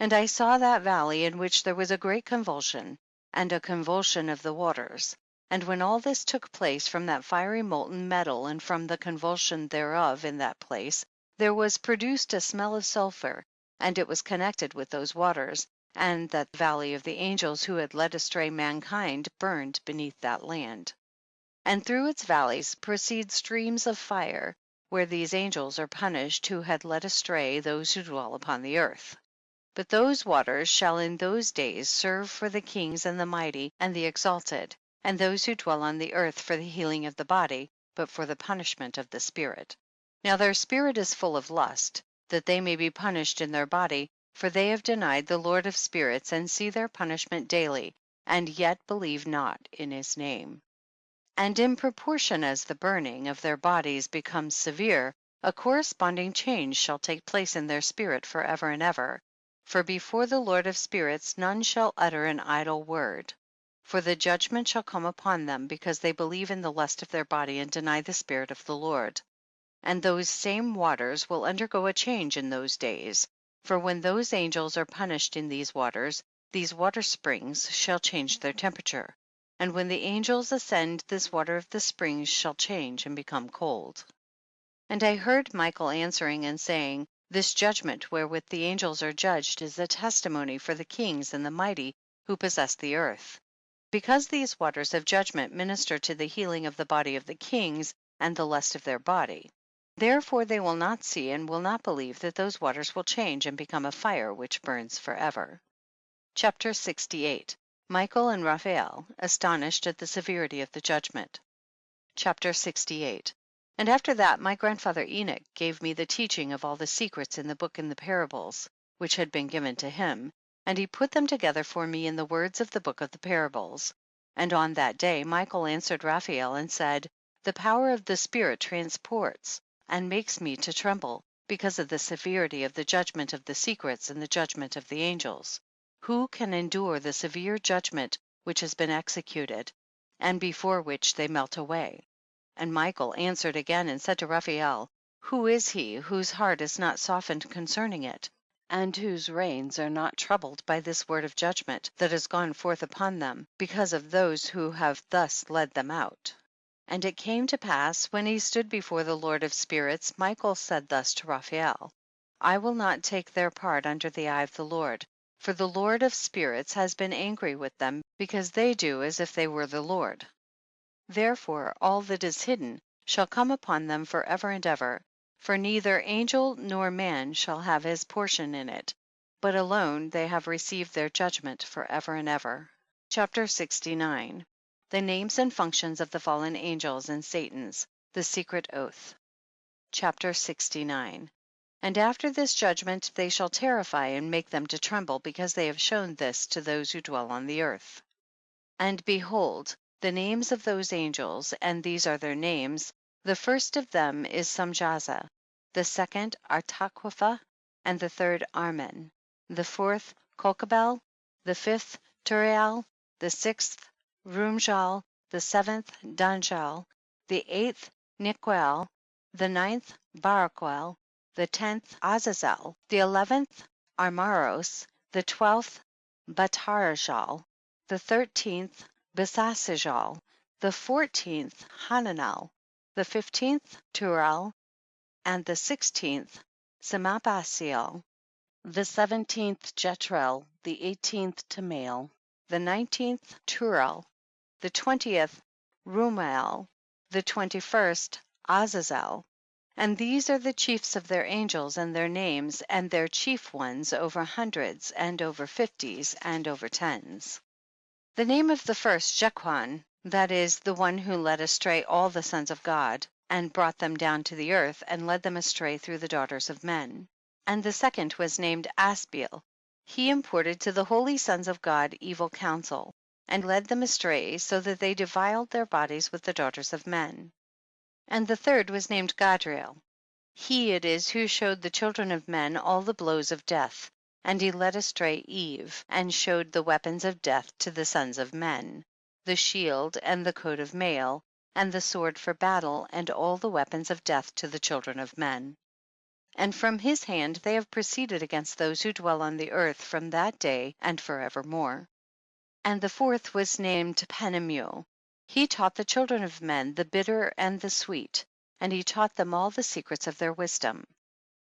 And I saw that valley in which there was a great convulsion, and a convulsion of the waters. And when all this took place from that fiery molten metal and from the convulsion thereof in that place, there was produced a smell of sulphur, and it was connected with those waters, and that valley of the angels who had led astray mankind burned beneath that land. And through its valleys proceed streams of fire, where these angels are punished who had led astray those who dwell upon the earth. But those waters shall in those days serve for the kings and the mighty and the exalted, and those who dwell on the earth for the healing of the body, but for the punishment of the spirit. Now their spirit is full of lust, that they may be punished in their body, for they have denied the Lord of spirits, and see their punishment daily, and yet believe not in his name. And in proportion as the burning of their bodies becomes severe, a corresponding change shall take place in their spirit for ever and ever. For before the Lord of spirits none shall utter an idle word. For the judgment shall come upon them, because they believe in the lust of their body and deny the Spirit of the Lord. And those same waters will undergo a change in those days. For when those angels are punished in these waters water springs shall change their temperature. And when the angels ascend, this water of the springs shall change and become cold. And I heard Michael answering and saying, this judgment wherewith the angels are judged is a testimony for the kings and the mighty who possess the earth. Because these waters of judgment minister to the healing of the body of the kings and the lust of their body. Therefore they will not see and will not believe that those waters will change and become a fire which burns forever. Chapter 68. Michael and Raphael astonished at the severity of the judgment. Chapter 68. And after that my grandfather Enoch gave me the teaching of all the secrets in the book and the parables, which had been given to him, and he put them together for me in the words of the book of the parables. And on that day Michael answered Raphael and said, the power of the Spirit transports and makes me to tremble, because of the severity of the judgment of the secrets and the judgment of the angels. Who can endure the severe judgment which has been executed, and before which they melt away? And Michael answered again and said to Raphael, who is he whose heart is not softened concerning it, and whose reins are not troubled by this word of judgment that has gone forth upon them, because of those who have thus led them out? And it came to pass, when he stood before the Lord of spirits, Michael said thus to Raphael, I will not take their part under the eye of the Lord, for the Lord of spirits has been angry with them, because they do as if they were the Lord. Therefore all that is hidden shall come upon them for ever and ever, for neither angel nor man shall have his portion in it, but alone they have received their judgment for ever and ever. Chapter 69. The names and functions of the fallen angels and Satan's, the secret oath. Chapter 69. And after this judgment they shall terrify and make them to tremble, because they have shown this to those who dwell on the earth. And behold, the names of those angels, and these are their names: the first of them is Samyaza, the second Artaquapha, and the third Armen, the fourth Kokabel, the fifth Turiel, the sixth Rumjal, the seventh Danjal, the eighth Niquel, the ninth Baraquel, the 10th Azazel, the 11th Armaros, the 12th Batarjal, the 13th Besasajal, the 14th Hananel, the 15th Turel, and the 16th Samapasiel, the 17th Jetrel, the 18th Tamael, the 19th Turel, the 20th Rumael, the 21st Azazel. And these are the chiefs of their angels, and their names, and their chief ones over hundreds, and over fifties, and over tens. The name of the first, Jequan, that is, the one who led astray all the sons of God, and brought them down to the earth, and led them astray through the daughters of men. And the second was named Asbiel. He imparted to the holy sons of God evil counsel, and led them astray, so that they defiled their bodies with the daughters of men. And the third was named Gadriel. He it is who showed the children of men all the blows of death, and he led astray Eve, and showed the weapons of death to the sons of men, the shield and the coat of mail, and the sword for battle, and all the weapons of death to the children of men. And from his hand they have proceeded against those who dwell on the earth from that day and forevermore. And the fourth was named Penemu. He taught the children of men the bitter and the sweet, and he taught them all the secrets of their wisdom.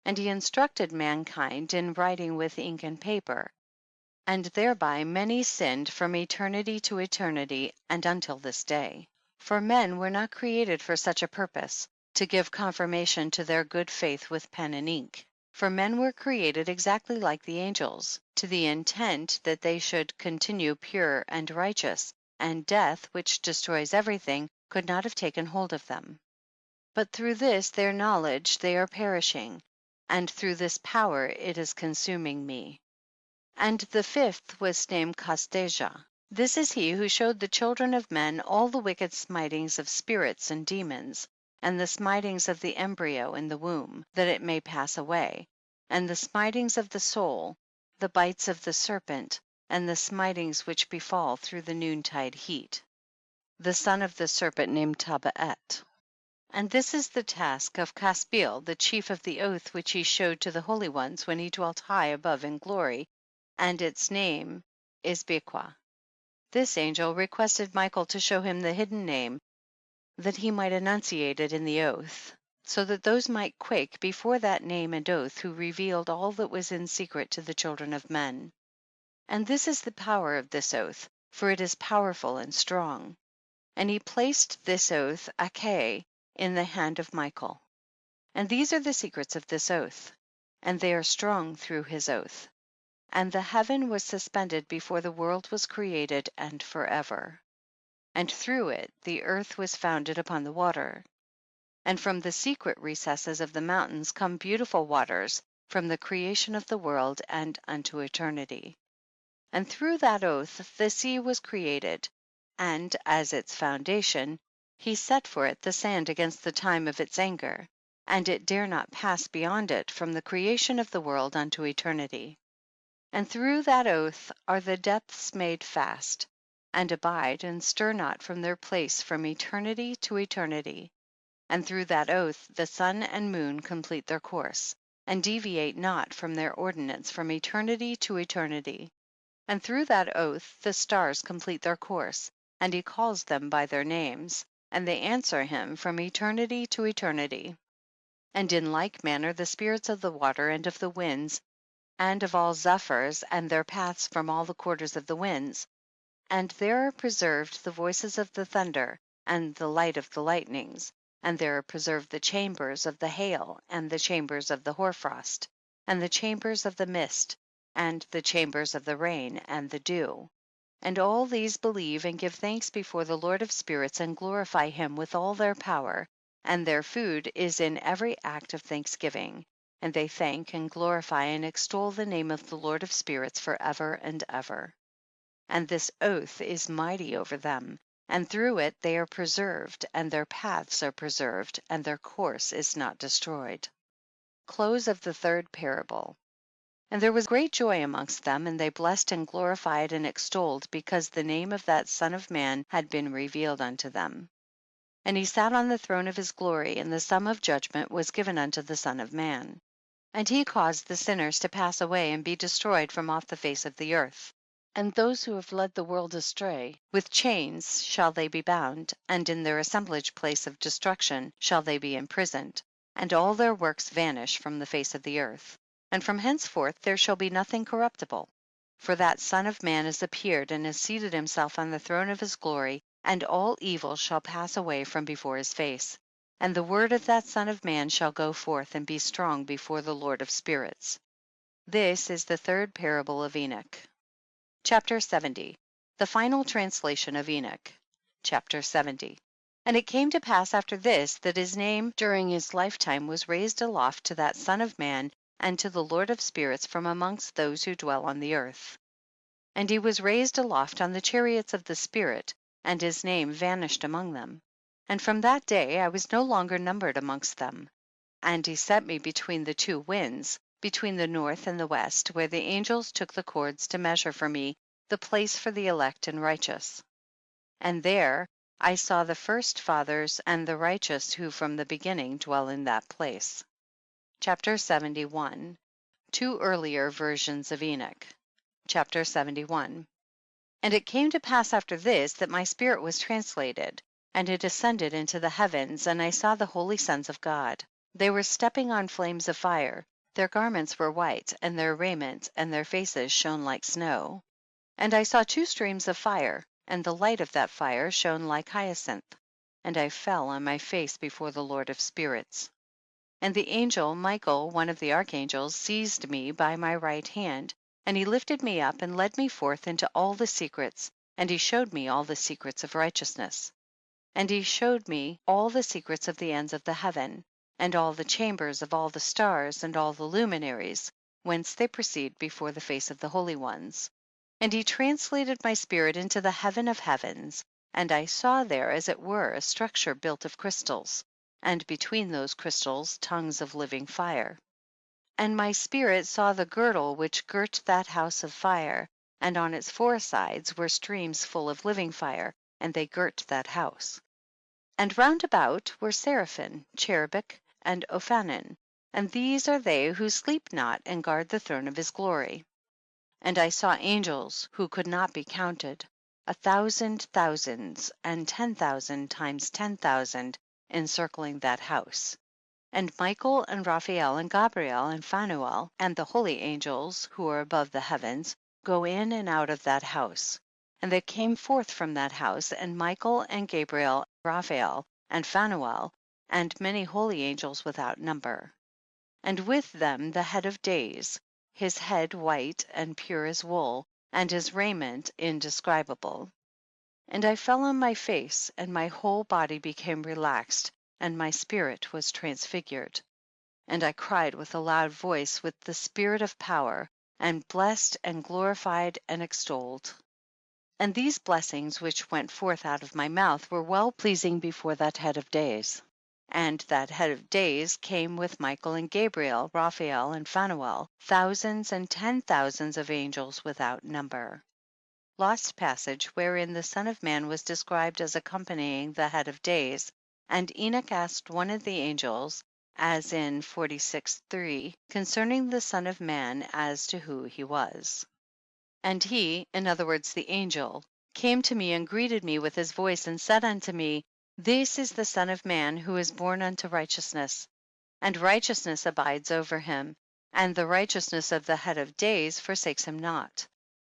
And he instructed mankind in writing with ink and paper, and thereby many sinned from eternity to eternity and until this day. For men were not created for such a purpose, to give confirmation to their good faith with pen and ink. For men were created exactly like the angels, to the intent that they should continue pure and righteous, and death, which destroys everything, could not have taken hold of them. But through this their knowledge they are perishing, and through this power it is consuming me. And the fifth was named Kasteja. This is he who showed the children of men all the wicked smitings of spirits and demons, and the smitings of the embryo in the womb, that it may pass away, and the smitings of the soul, the bites of the serpent, and the smitings which befall through the noontide heat. The son of the serpent named Tabaet. And this is the task of Caspiel, the chief of the oath which he showed to the holy ones when he dwelt high above in glory, and its name is Bequa. This angel requested Michael to show him the hidden name, that he might enunciate it in the oath, so that those might quake before that name and oath who revealed all that was in secret to the children of men. And this is the power of this oath, for it is powerful and strong. And he placed this oath, Ache, in the hand of Michael. And these are the secrets of this oath, and they are strong through his oath. And the heaven was suspended before the world was created and forever. And through it the earth was founded upon the water. And from the secret recesses of the mountains come beautiful waters, from the creation of the world and unto eternity. And through that oath the sea was created, and as its foundation, he set for it the sand against the time of its anger, and it dare not pass beyond it from the creation of the world unto eternity. And through that oath are the depths made fast, and abide and stir not from their place from eternity to eternity. And through that oath the sun and moon complete their course, and deviate not from their ordinance from eternity to eternity. And through that oath the stars complete their course, and he calls them by their names, and they answer him from eternity to eternity. And in like manner the spirits of the water and of the winds, and of all zephyrs, and their paths from all the quarters of the winds. And there are preserved the voices of the thunder, and the light of the lightnings, and there are preserved the chambers of the hail, and the chambers of the hoarfrost, and the chambers of the mist, and the chambers of the rain and the dew. And all these believe and give thanks before the Lord of spirits, and glorify him with all their power, and their food is in every act of thanksgiving, and they thank and glorify and extol the name of the Lord of spirits for ever and ever. And this oath is mighty over them, and through it they are preserved, and their paths are preserved, and their course is not destroyed. Close of the third parable. And there was great joy amongst them, and they blessed and glorified and extolled, because the name of that Son of Man had been revealed unto them. And he sat on the throne of his glory, and the sum of judgment was given unto the Son of Man. And he caused the sinners to pass away and be destroyed from off the face of the earth. And those who have led the world astray, with chains shall they be bound, and in their assemblage place of destruction shall they be imprisoned, and all their works vanish from the face of the earth. And from henceforth there shall be nothing corruptible. For that Son of Man is appeared, and has seated himself on the throne of his glory, and all evil shall pass away from before his face. And the word of that Son of Man shall go forth and be strong before the Lord of spirits. This is the third parable of Enoch. Chapter 70. The final translation of Enoch. Chapter 70. And it came to pass after this, that his name during his lifetime was raised aloft to that Son of Man and to the Lord of spirits from amongst those who dwell on the earth. And he was raised aloft on the chariots of the Spirit, and his name vanished among them. And from that day I was no longer numbered amongst them. And he set me between the two winds, between the north and the west, where the angels took the cords to measure for me the place for the elect and righteous. And there I saw the first fathers and the righteous who from the beginning dwell in that place. Chapter 71. Two earlier versions of Enoch. Chapter 71. And it came to pass after this, that my spirit was translated, and it ascended into the heavens, and I saw the holy sons of God. They were stepping on flames of fire, their garments were white, and their raiment and their faces shone like snow. And I saw two streams of fire, and the light of that fire shone like hyacinth. And I fell on my face before the Lord of spirits. And the angel Michael, one of the archangels, seized me by my right hand, and he lifted me up and led me forth into all the secrets, and he showed me all the secrets of righteousness. And he showed me all the secrets of the ends of the heaven, and all the chambers of all the stars and all the luminaries, whence they proceed before the face of the holy ones. And he translated my spirit into the heaven of heavens, and I saw there as it were a structure built of crystals, and between those crystals tongues of living fire. And my spirit saw the girdle which girt that house of fire, and on its four sides were streams full of living fire, and they girt that house. And round about were seraphim, cherubic, and ophanim, and these are they who sleep not and guard the throne of his glory. And I saw angels who could not be counted, 1,000 thousands, and 10,000 times 10,000, encircling that house. And Michael and Raphael and Gabriel and Phanuel and the holy angels who are above the heavens go in and out of that house. And they came forth from that house, and Michael and Gabriel, Raphael and Phanuel, and many holy angels without number. And with them the head of days, his head white and pure as wool, and his raiment indescribable. And I fell on my face, and my whole body became relaxed, and my spirit was transfigured. And I cried with a loud voice with the spirit of power, and blessed and glorified and extolled. And these blessings which went forth out of my mouth were well pleasing before that head of days. And that head of days came with Michael and Gabriel, Raphael and Phanuel, thousands and 10,000s of angels without number. Lost passage wherein the Son of Man was described as accompanying the head of days, and Enoch asked one of the angels, as in 46:3, concerning the Son of Man as to who he was. And he, in other words the angel, came to me and greeted me with his voice and said unto me, This is the Son of Man who is born unto righteousness, and righteousness abides over him, and the righteousness of the head of days forsakes him not.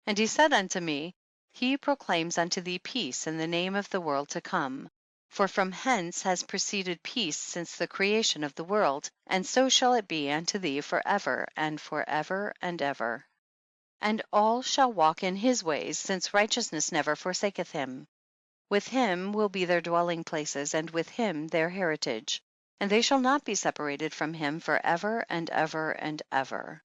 And he said unto me, He proclaims unto thee peace in the name of the world to come. For from hence has proceeded peace since the creation of the world, and so shall it be unto thee forever and forever and ever. And all shall walk in his ways, since righteousness never forsaketh him. With him will be their dwelling places, and with him their heritage. and they shall not be separated from him for ever and ever and ever.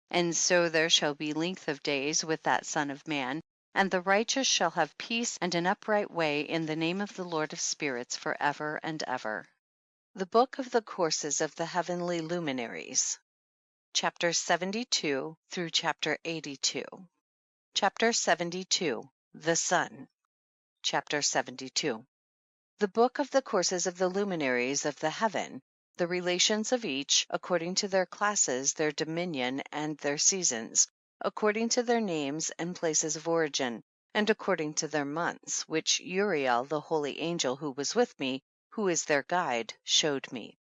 And so there shall be length of days with that Son of Man, and the righteous shall have peace and an upright way in the name of the Lord of spirits for ever and ever. The Book of the Courses of the Heavenly Luminaries. Chapter 72 through chapter 82. Chapter 72. The Sun. Chapter 72. The Book of the Courses of the Luminaries of the Heaven, the relations of each, according to their classes, their dominion, and their seasons, according to their names and places of origin, and according to their months, which Uriel, the holy angel who was with me, who is their guide, showed me.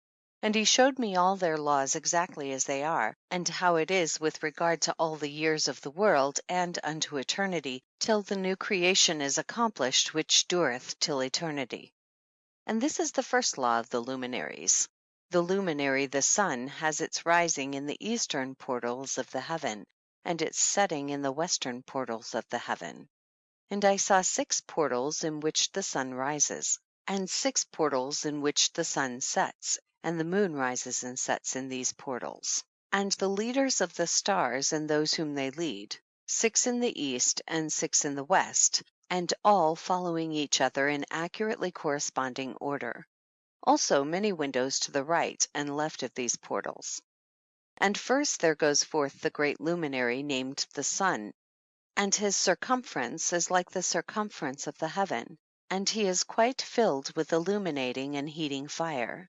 And he showed me all their laws exactly as they are, and how it is with regard to all the years of the world, and unto eternity, till the new creation is accomplished, which dureth till eternity. And this is the first law of the luminaries. The luminary, the sun, has its rising in the eastern portals of the heaven, and its setting in the western portals of the heaven. And I saw 6 portals in which the sun rises, and 6 portals in which the sun sets, and the moon rises and sets in these portals. And the leaders of the stars and those whom they lead, 6 in the east and 6 in the west, and all following each other in accurately corresponding order. Also many windows to the right and left of these portals. And first there goes forth the great luminary named the sun, and his circumference is like the circumference of the heaven, and he is quite filled with illuminating and heating fire.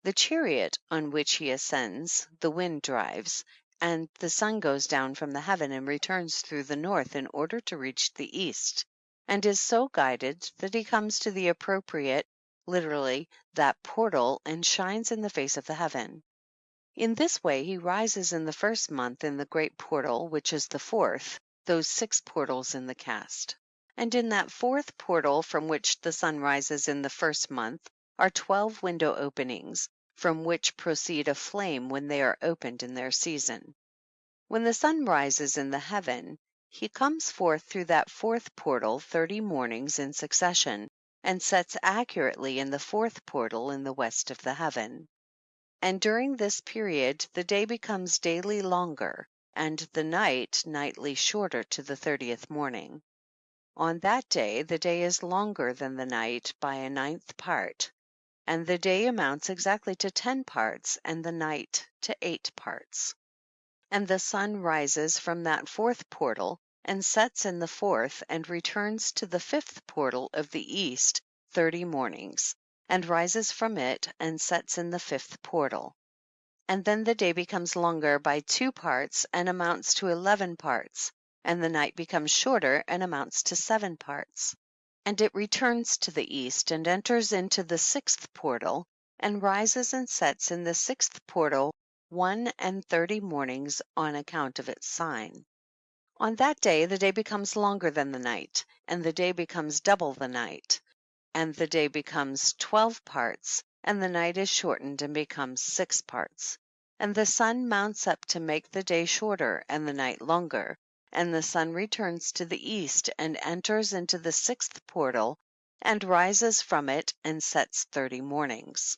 The chariot on which he ascends, the wind drives, and the sun goes down from the heaven and returns through the north in order to reach the east, and is so guided that he comes to the appropriate, literally, that portal, and shines in the face of the heaven. In this way he rises in the first month in the great portal, which is the 4th, those 6 portals in the cast. And in that 4th portal from which the sun rises in the first month are 12 window openings, from which proceed a flame when they are opened in their season. When the sun rises in the heaven, he comes forth through that 4th portal 30 mornings in succession, and sets accurately in the 4th portal in the west of the heaven. And during this period the day becomes daily longer, and the night nightly shorter to the 30th morning. On that day the day is longer than the night by a 9th part, and the day amounts exactly to 10 parts, and the night to 8 parts. And the sun rises from that 4th portal, and sets in the 4th, and returns to the 5th portal of the east 30 mornings, and rises from it, and sets in the 5th portal. And then the day becomes longer by 2 parts, and amounts to 11 parts, and the night becomes shorter, and amounts to 7 parts. And it returns to the east, and enters into the 6th portal, and rises and sets in the 6th portal 31 mornings on account of its sign. On that day the day becomes longer than the night, and the day becomes double the night, and the day becomes 12 parts, and the night is shortened and becomes 6 parts. And the sun mounts up to make the day shorter and the night longer, and the sun returns to the east and enters into the 6th portal, and rises from it and sets 30 mornings.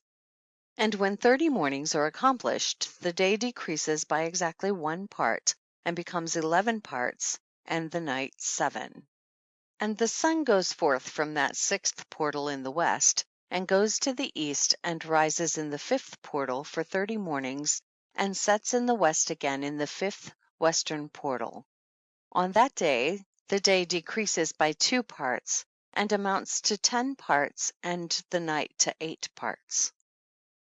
And when 30 mornings are accomplished, the day decreases by exactly 1 part, and becomes 11 parts, and the night 7. And the sun goes forth from that 6th portal in the west, and goes to the east, and rises in the 5th portal for 30 mornings, and sets in the west again in the 5th western portal. On that day the day decreases by 2 parts, and amounts to 10 parts, and the night to 8 parts.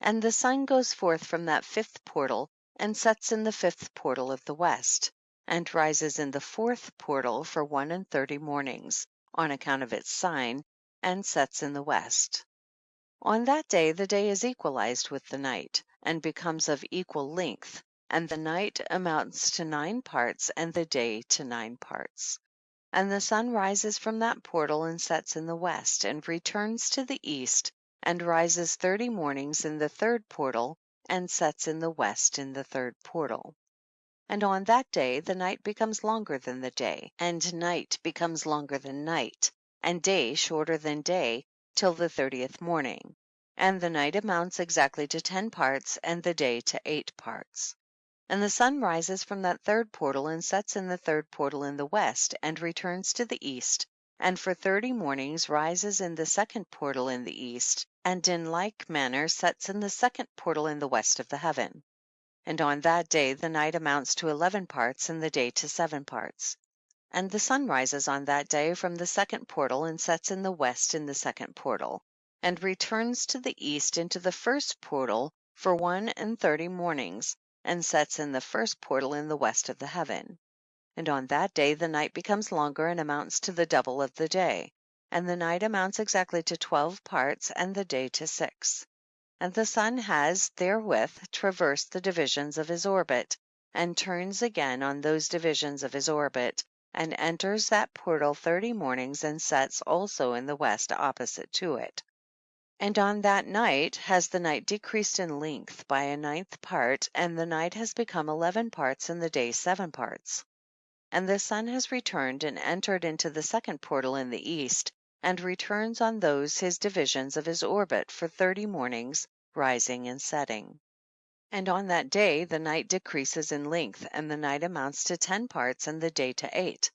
And the sun goes forth from that 5th portal, and sets in the 5th portal of the west, and rises in the 4th portal for 31 mornings, on account of its sign, and sets in the west. On that day the day is equalized with the night, and becomes of equal length, and the night amounts to 9 parts, and the day to 9 parts. And the sun rises from that portal and sets in the west, and returns to the east, and rises 30 mornings in the 3rd portal, and sets in the west in the 3rd portal. And on that day the night becomes longer than the day, and night becomes longer than night, and day shorter than day, till the 30th morning. and the night amounts exactly to 10 parts, and the day to 8 parts. And the sun rises from that third portal and sets in the third portal in the west, and returns to the east, and for 30 mornings rises in the second portal in the east, and in like manner sets in the second portal in the west of the heaven. And on that day the night amounts to 11 parts, and the day to 7 parts. And the sun rises on that day from the second portal, and sets in the west in the second portal, and returns to the east into the first portal for 31 mornings, and sets in the first portal in the west of the heaven. And on that day the night becomes longer and amounts to the double of the day, and the night amounts exactly to 12 parts, and the day to 6. And the sun has therewith traversed the divisions of his orbit, and turns again on those divisions of his orbit, and enters that portal 30 mornings, and sets also in the west opposite to it. And on that night has the night decreased in length by a 9th part, and the night has become 11 parts, and the day 7 parts. And the sun has returned and entered into the second portal in the east, and returns on those his divisions of his orbit for 30 mornings, rising and setting. And on that day the night decreases in length, and the night amounts to 10 parts, and the day to 8.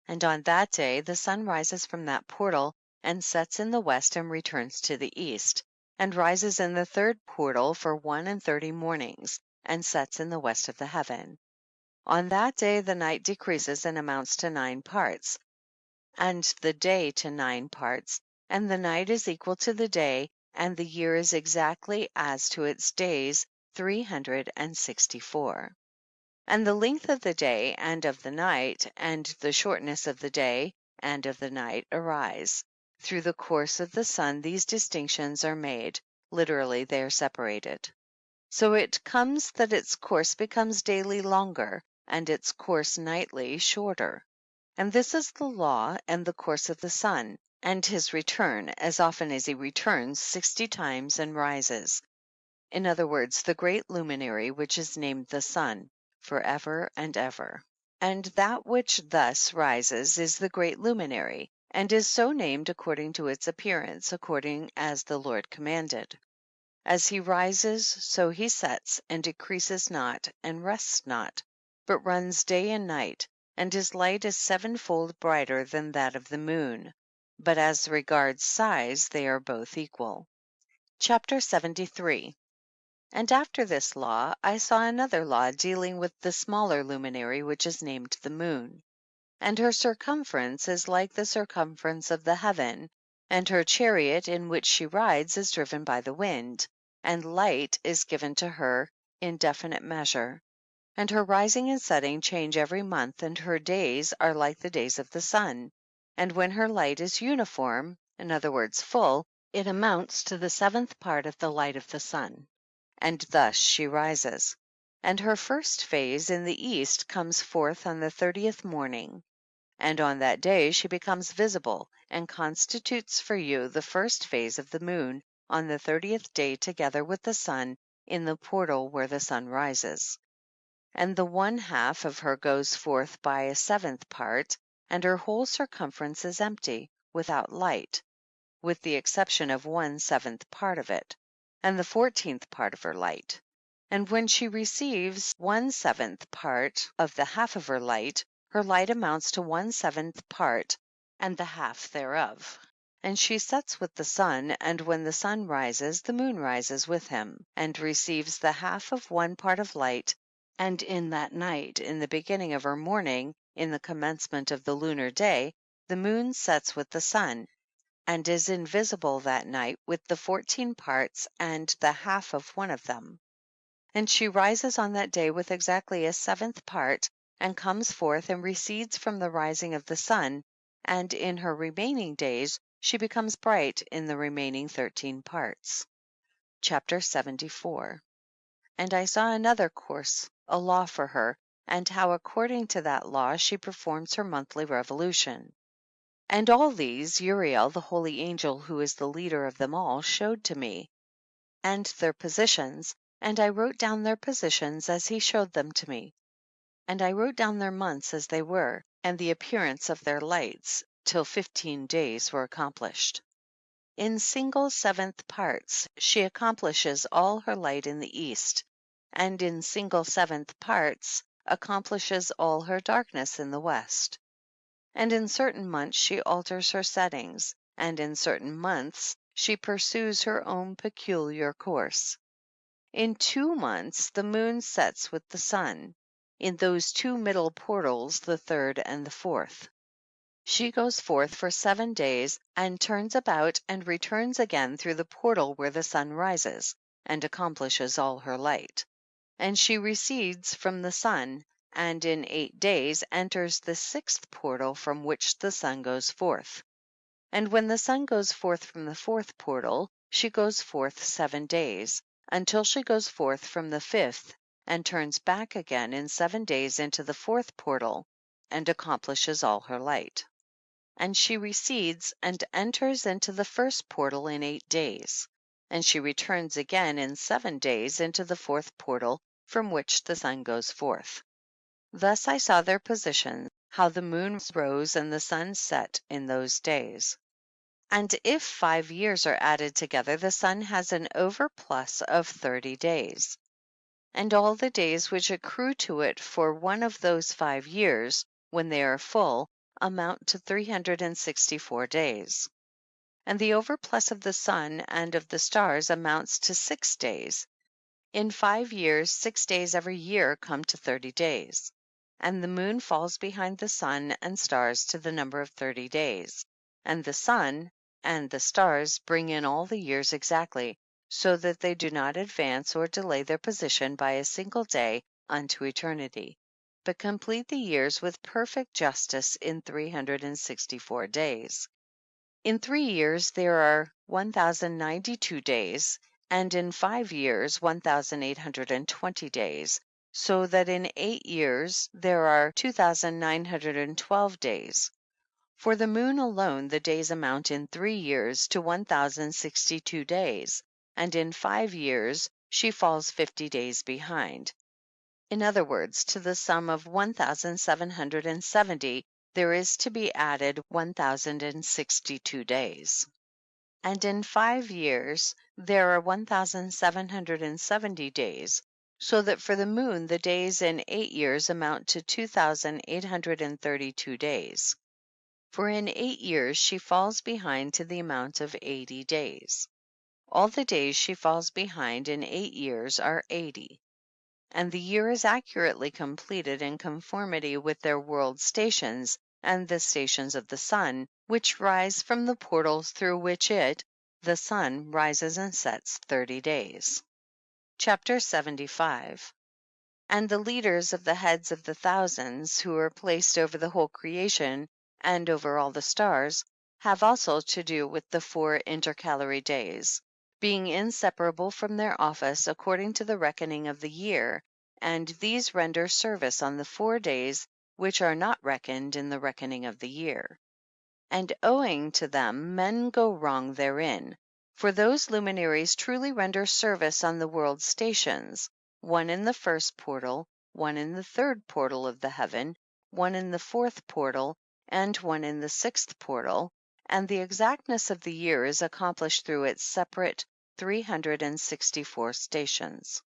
And on that day the sun rises from that portal, and sets in the west, and returns to the east, and rises in the third portal for 31 mornings, and sets in the west of the heaven. On that day the night decreases and amounts to 9 parts, and the day to 9 parts, and the night is equal to the day, and the year is exactly as to its days 364. And the length of the day and of the night, and the shortness of the day and of the night arise. Through the course of the sun these distinctions are made, literally they are separated. So it comes that its course becomes daily longer, and its course nightly shorter. And this is the law and the course of the sun, and his return, as often as he returns 60 times and rises. In other words, the great luminary which is named the sun, forever and ever. And that which thus rises is the great luminary, and is so named according to its appearance, according as the Lord commanded. As he rises, so he sets, and decreases not, and rests not, but runs day and night, and his light is 7-fold brighter than that of the moon. But as regards size, they are both equal. Chapter 73. And after this law, I saw another law dealing with the smaller luminary which is named the moon. And her circumference is like the circumference of the heaven, and her chariot in which she rides is driven by the wind, and light is given to her in definite measure. And her rising and setting change every month, and her days are like the days of the sun. And when her light is uniform, in other words full, it amounts to the 7th part of the light of the sun. And thus she rises. And her first phase in the east comes forth on the 30th morning. And on that day she becomes visible, and constitutes for you the first phase of the moon on the 30th day together with the sun in the portal where the sun rises. And the 1/2 of her goes forth by a 7th part, and her whole circumference is empty, without light, with the exception of 1/7 part of it, and the 14th part of her light. And when she receives 1/7 part of the half of her light amounts to 1/7 part and the half thereof. And she sets with the sun, and when the sun rises, the moon rises with him, and receives the half of 1 part of light. And in that night, in the beginning of her morning, in the commencement of the lunar day, the moon sets with the sun, and is invisible that night with the 14 parts and the half of 1 of them. And she rises on that day with exactly a 7th part, and comes forth and recedes from the rising of the sun, and in her remaining days she becomes bright in the remaining 13 parts. Chapter 74. And I saw another course, a law for her, and how according to that law she performs her monthly revolution. And all these Uriel, the holy angel who is the leader of them all, showed to me, and their positions, and I wrote down their positions as he showed them to me. And I wrote down their months as they were, and the appearance of their lights, till 15 days were accomplished. In single seventh parts she accomplishes all her light in the east, and in single seventh parts accomplishes all her darkness in the west. And in certain months she alters her settings, and in certain months she pursues her own peculiar course. In 2 months the moon sets with the sun, in those 2 middle portals, the third and the fourth. She goes forth for 7 days, and turns about and returns again through the portal where the sun rises, and accomplishes all her light. And she recedes from the sun, and in 8 days enters the 6th portal from which the sun goes forth. And when the sun goes forth from the 4th portal, she goes forth 7 days, until she goes forth from the 5th, and turns back again in 7 days into the 4th portal, and accomplishes all her light. And she recedes and enters into the 1st portal in 8 days, and she returns again in 7 days into the 4th portal from which the sun goes forth. Thus I saw their positions, how the moon rose and the sun set in those days. And if 5 years are added together, the sun has an overplus of 30 days. And all the days which accrue to it for one of those 5 years, when they are full, amount to 364 days. And the overplus of the sun and of the stars amounts to 6 days. In 5 years, 6 days every year come to 30 days. And the moon falls behind the sun and stars to the number of 30 days. And the sun and the stars bring in all the years exactly, so that they do not advance or delay their position by a single day unto eternity, but complete the years with perfect justice in 364 days. In 3 years there are 1092 days, and in 5 years 1820 days, so that in 8 years there are 2912 days. For the moon alone the days amount in 3 years to 1062 days, and in 5 years she falls 50 days behind. In other words, to the sum of 1770 there is to be added 1062 days. And in 5 years there are 1770 days, so that for the moon the days in 8 years amount to 2832 days. For in 8 years she falls behind to the amount of 80 days. All the days she falls behind in 8 years are 80. And the year is accurately completed in conformity with their world stations and the stations of the sun, which rise from the portals through which it, the sun, rises and sets 30 days. Chapter 75. And the leaders of the heads of the thousands, who are placed over the whole creation and over all the stars, have also to do with the 4 intercalary days, being inseparable from their office according to the reckoning of the year, and these render service on the 4 days which are not reckoned in the reckoning of the year. And owing to them men go wrong therein, for those luminaries truly render service on the world stations, one in the 1st portal, one in the 3rd portal of the heaven, one in the 4th portal, and one in the 6th portal, and the exactness of the year is accomplished through its separate 364 stations.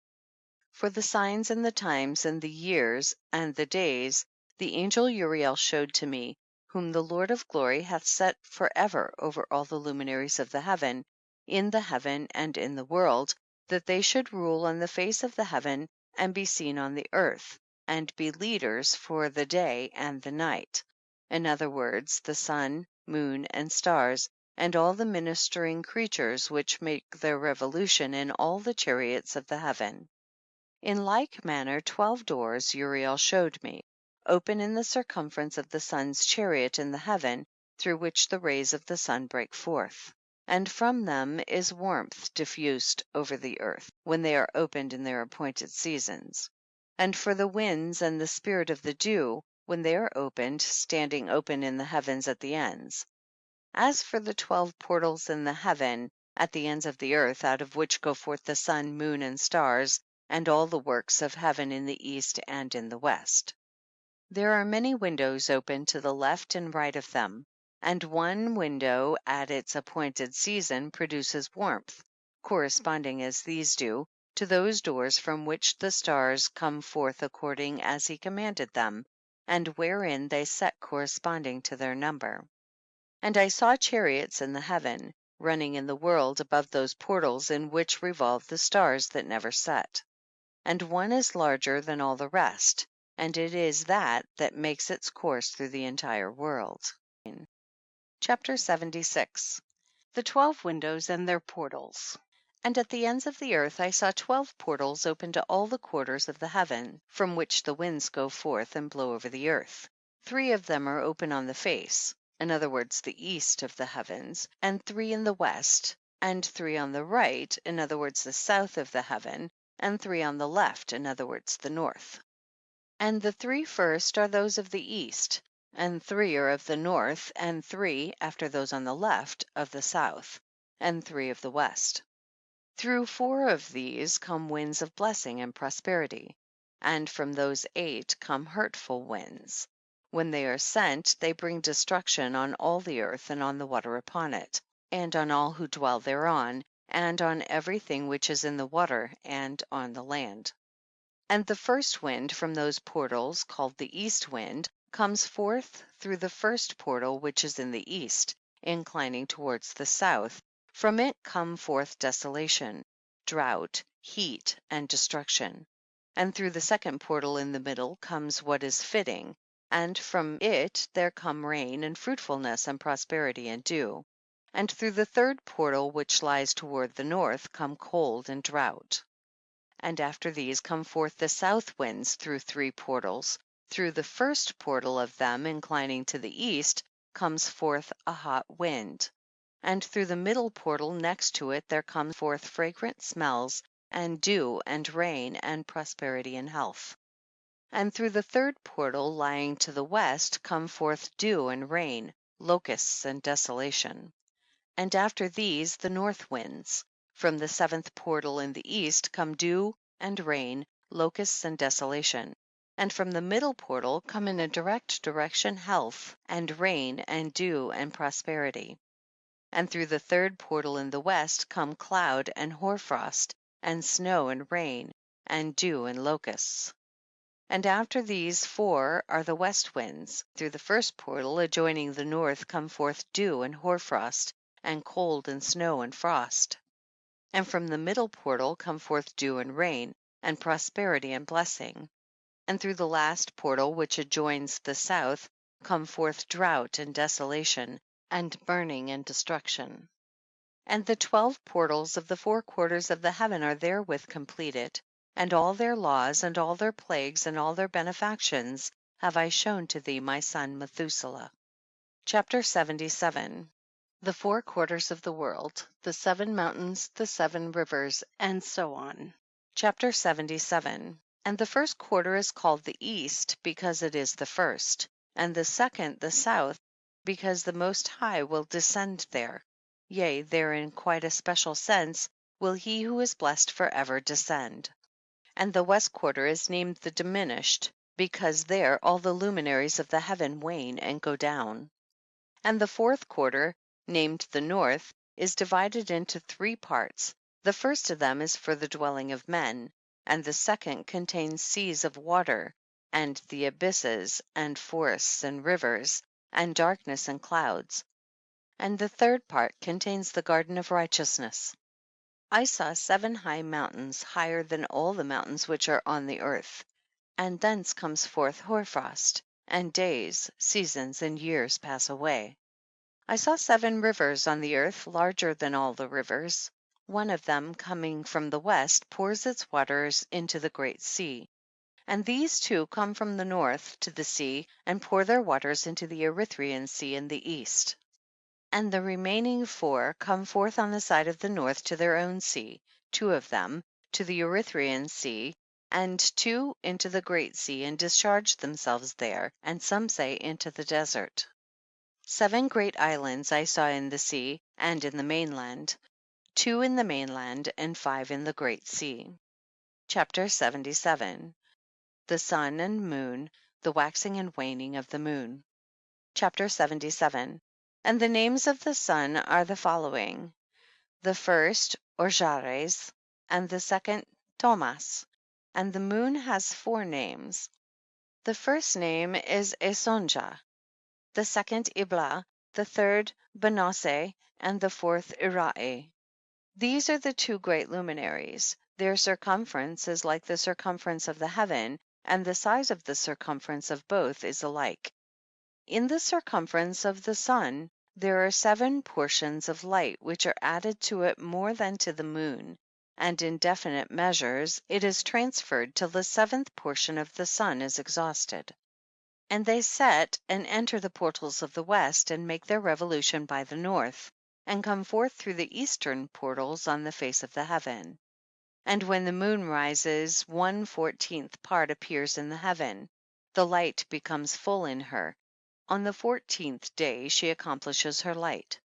For the signs and the times and the years and the days the angel Uriel showed to me, whom the Lord of glory hath set for ever over all the luminaries of the heaven, in the heaven and in the world, that they should rule on the face of the heaven and be seen on the earth, and be leaders for the day and the night, in other words, the sun, moon, and stars, and all the ministering creatures which make their revolution in all the chariots of the heaven. In like manner 12 doors Uriel showed me, open in the circumference of the sun's chariot in the heaven, through which the rays of the sun break forth. And from them is warmth diffused over the earth, when they are opened in their appointed seasons. And for the winds and the spirit of the dew, when they are opened, standing open in the heavens at the ends. As for the 12 portals in the heaven, at the ends of the earth, out of which go forth the sun, moon, and stars, and all the works of heaven in the east and in the west. There are many windows open to the left and right of them. And one window at its appointed season produces warmth, corresponding as these do to those doors from which the stars come forth according as he commanded them, and wherein they set corresponding to their number. And I saw chariots in the heaven, running in the world above those portals in which revolve the stars that never set. And one is larger than all the rest, and it is that makes its course through the entire world. Chapter 76. The 12 windows and their portals. And at the ends of the earth I saw 12 portals open to all the quarters of the heaven, from which the winds go forth and blow over the earth. 3 of them are open on the face, in other words, the east of the heavens, and 3 in the west, and 3 on the right, in other words, the south of the heaven, and 3 on the left, in other words, the north. And the 3 first are those of the east, and 3 are of the north, and 3, after those on the left, of the south, and 3 of the west. Through 4 of these come winds of blessing and prosperity, and from those 8 come hurtful winds. When they are sent, they bring destruction on all the earth and on the water upon it, and on all who dwell thereon, and on everything which is in the water and on the land. And the first wind from those portals, called the east wind, comes forth through the first portal which is in the east, inclining towards the south. From it come forth desolation, drought, heat, and destruction. And through the second portal in the middle comes what is fitting, and from it there come rain and fruitfulness and prosperity and dew. And through the third portal which lies toward the north come cold and drought. And after these come forth the south winds through 3 portals. Through the first portal of them inclining to the east comes forth a hot wind. And through the middle portal next to it there come forth fragrant smells, and dew, and rain, and prosperity and health. And through the third portal lying to the west come forth dew and rain, locusts and desolation. And after these the north winds. From the 7th portal in the east come dew and rain, locusts and desolation. And from the middle portal come in a direct direction health, and rain, and dew, and prosperity. And through the 3rd portal in the west come cloud and hoarfrost, and snow and rain, and dew and locusts. And after these 4 are the west winds. Through the first portal adjoining the north come forth dew and hoarfrost, and cold and snow and frost. And from the middle portal come forth dew and rain, and prosperity and blessing. And through the last portal which adjoins the south come forth drought and desolation, and burning and destruction. And the 12 portals of the 4 quarters of the heaven are therewith completed, and all their laws, and all their plagues, and all their benefactions have I shown to thee, my son Methuselah. Chapter 77. The 4 quarters of the world, the 7 mountains, the 7 rivers, and so on. Chapter 77. And the first quarter is called the east, because it is the first, and the second the south, because the Most High will descend there. Yea, there in quite a special sense will he who is blessed forever descend. And the west quarter is named the diminished, because there all the luminaries of the heaven wane and go down. And the 4th quarter, named the north, is divided into 3 parts. The first of them is for the dwelling of men, and the second contains seas of water, and the abysses, and forests, and rivers, and darkness and clouds. And the 3rd part contains the garden of righteousness. I saw 7 high mountains, higher than all the mountains which are on the earth, and thence comes forth hoarfrost, and days, seasons, and years pass away. I saw 7 rivers on the earth, larger than all the rivers. One of them, coming from the west, pours its waters into the great sea. And these 2 come from the north to the sea, and pour their waters into the Erythraean sea in the east. And the remaining 4 come forth on the side of the north to their own sea, 2 of them to the Erythraean sea, and 2 into the great sea, and discharge themselves there, and some say into the desert. 7 great islands I saw in the sea, and in the mainland, 2 in the mainland, and 5 in the great sea. Chapter 77. The sun and moon, the waxing and waning of the moon. Chapter 77. And the names of the sun are the following: the first, Orjares, and the second, Thomas. And the moon has 4 names. The first name is Esonja, the second Ibla, the third Benose, and the fourth Irae. These are the 2 great luminaries. Their circumference is like the circumference of the heaven, and the size of the circumference of both is alike. In the circumference of the sun there are 7 portions of light which are added to it more than to the moon, and in definite measures it is transferred till the 7th portion of the sun is exhausted. And they set and enter the portals of the west, and make their revolution by the north, and come forth through the eastern portals on the face of the heaven. And when the moon rises, 1/14th part appears in the heaven. The light becomes full in her. On the 14th day she accomplishes her light.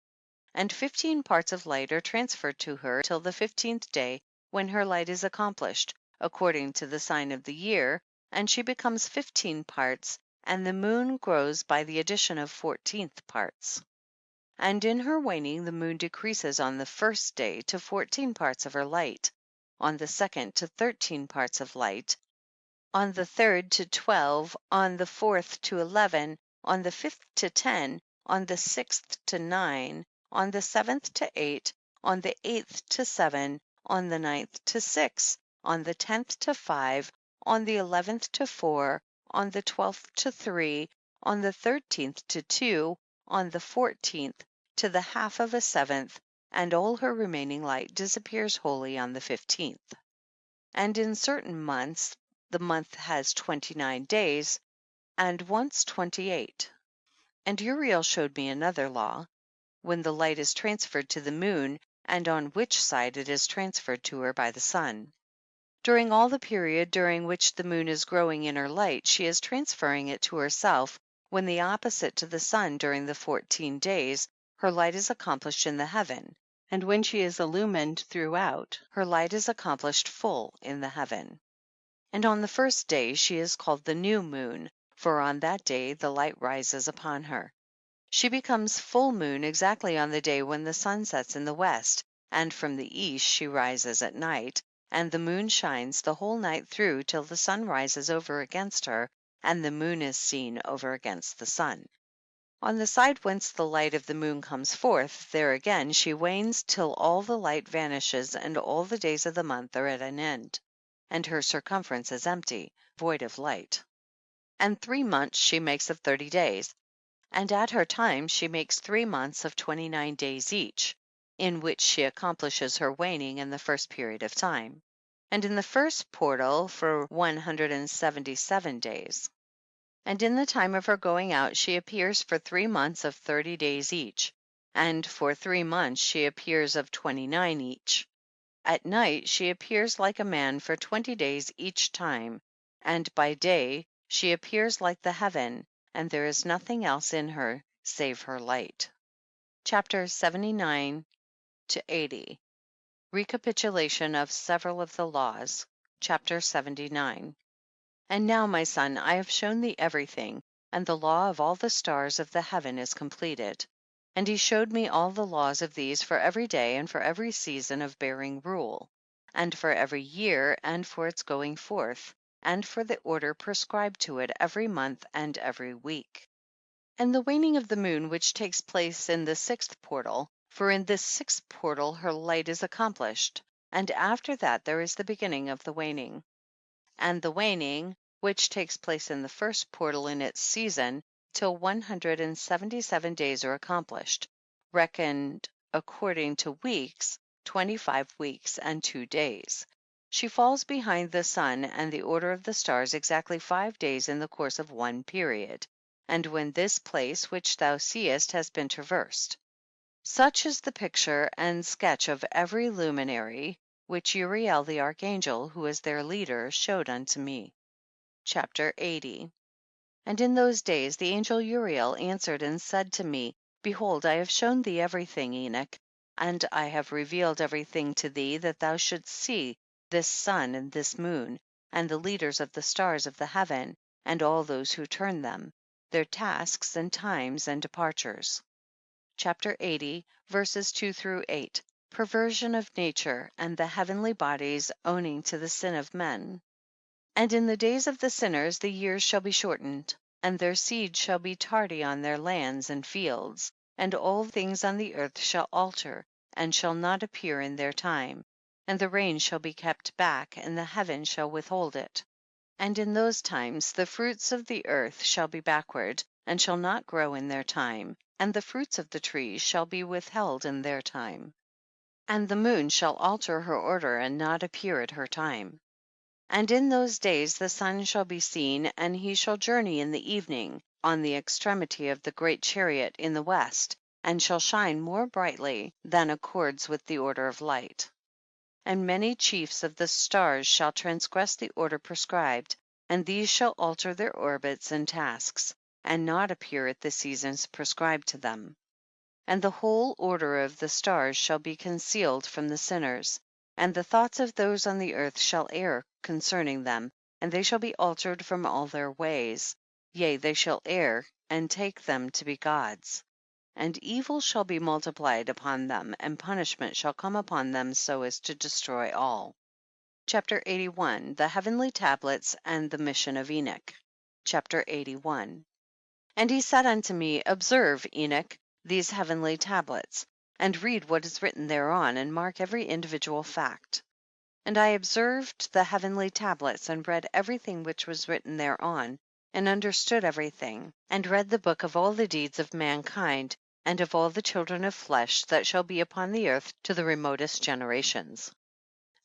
And 15 parts of light are transferred to her till the 15th day, when her light is accomplished, according to the sign of the year, and she becomes 15 parts, and the moon grows by the addition of 14th parts. And in her waning the moon decreases on the 1st day to 14 parts of her light, on the 2nd to 13 parts of light, on the 3rd to 12, on the 4th to 11, on the 5th to 10, on the 6th to 9, on the 7th to 8, on the 8th to 7, on the 9th to 6, on the 10th to 5, on the 11th to 4, on the 12th to 3, on the 13th to 2, on the 14th to the half of a seventh, and all her remaining light disappears wholly on the 15th. And in certain months the month has 29 days, and once 28. And Uriel showed me another law, when the light is transferred to the moon, and on which side it is transferred to her by the sun. During all the period during which the moon is growing in her light, she is transferring it to herself, when the opposite to the sun during the 14 days, her light is accomplished in the heaven, and when she is illumined throughout, her light is accomplished full in the heaven. And on the 1st day she is called the new moon, for on that day the light rises upon her. She becomes full moon exactly on the day when the sun sets in the west, and from the east she rises at night, and the moon shines the whole night through till the sun rises over against her, and the moon is seen over against the sun. On the side whence the light of the moon comes forth, there again she wanes till all the light vanishes, and all the days of the month are at an end, and her circumference is empty, void of light. And 3 months she makes of 30 days, and at her time she makes 3 months of 29 days each, in which she accomplishes her waning in the first period of time, and in the first portal for 177 days. And in the time of her going out she appears for 3 months of 30 days each, and for 3 months she appears of 29 each. At night she appears like a man for 20 days each time, and by day she appears like the heaven, and there is nothing else in her save her light. Chapter 79 to 80. Recapitulation of several of the laws. Chapter 79. And now, my son, I have shown thee everything, and the law of all the stars of the heaven is completed. And he showed me all the laws of these for every day and for every season of bearing rule, and for every year and for its going forth, and for the order prescribed to it every month and every week. And the waning of the moon, which takes place in the 6th portal, for in this 6th portal her light is accomplished, and after that there is the beginning of the waning. And the waning, which takes place in the 1st portal in its season, till 177 days are accomplished, reckoned according to weeks, 25 weeks and 2 days. She falls behind the sun and the order of the stars exactly 5 days in the course of one period, and when this place which thou seest has been traversed. Such is the picture and sketch of every luminary, which Uriel the archangel, who is their leader, showed unto me. Chapter 80. And in those days the angel Uriel answered and said to me, Behold, I have shown thee everything, Enoch, and I have revealed everything to thee, that thou shouldst see this sun and this moon, and the leaders of the stars of the heaven, and all those who turn them, their tasks and times and departures. chapter 80, verses 2 through 8. Perversion of nature and the heavenly bodies owning to the sin of men. And in the days of the sinners the years shall be shortened, and their seed shall be tardy on their lands and fields, and all things on the earth shall alter, and shall not appear in their time, and the rain shall be kept back, and the heaven shall withhold it. And in those times the fruits of the earth shall be backward, and shall not grow in their time, and the fruits of the trees shall be withheld in their time. And the moon shall alter her order, and not appear at her time. And in those days the sun shall be seen, and he shall journey in the evening on the extremity of the great chariot in the west, and shall shine more brightly than accords with the order of light. And many chiefs of the stars shall transgress the order prescribed, and these shall alter their orbits and tasks, and not appear at the seasons prescribed to them. And the whole order of the stars shall be concealed from the sinners, and the thoughts of those on the earth shall err concerning them, and they shall be altered from all their ways. Yea, they shall err, and take them to be gods. And evil shall be multiplied upon them, and punishment shall come upon them so as to destroy all. Chapter 81. The heavenly tablets and the mission of Enoch. Chapter 81. And he said unto me, Observe, Enoch, these heavenly tablets, and read what is written thereon, and mark every individual fact. And I observed the heavenly tablets, and read everything which was written thereon, and understood everything, and read the book of all the deeds of mankind, and of all the children of flesh that shall be upon the earth to the remotest generations.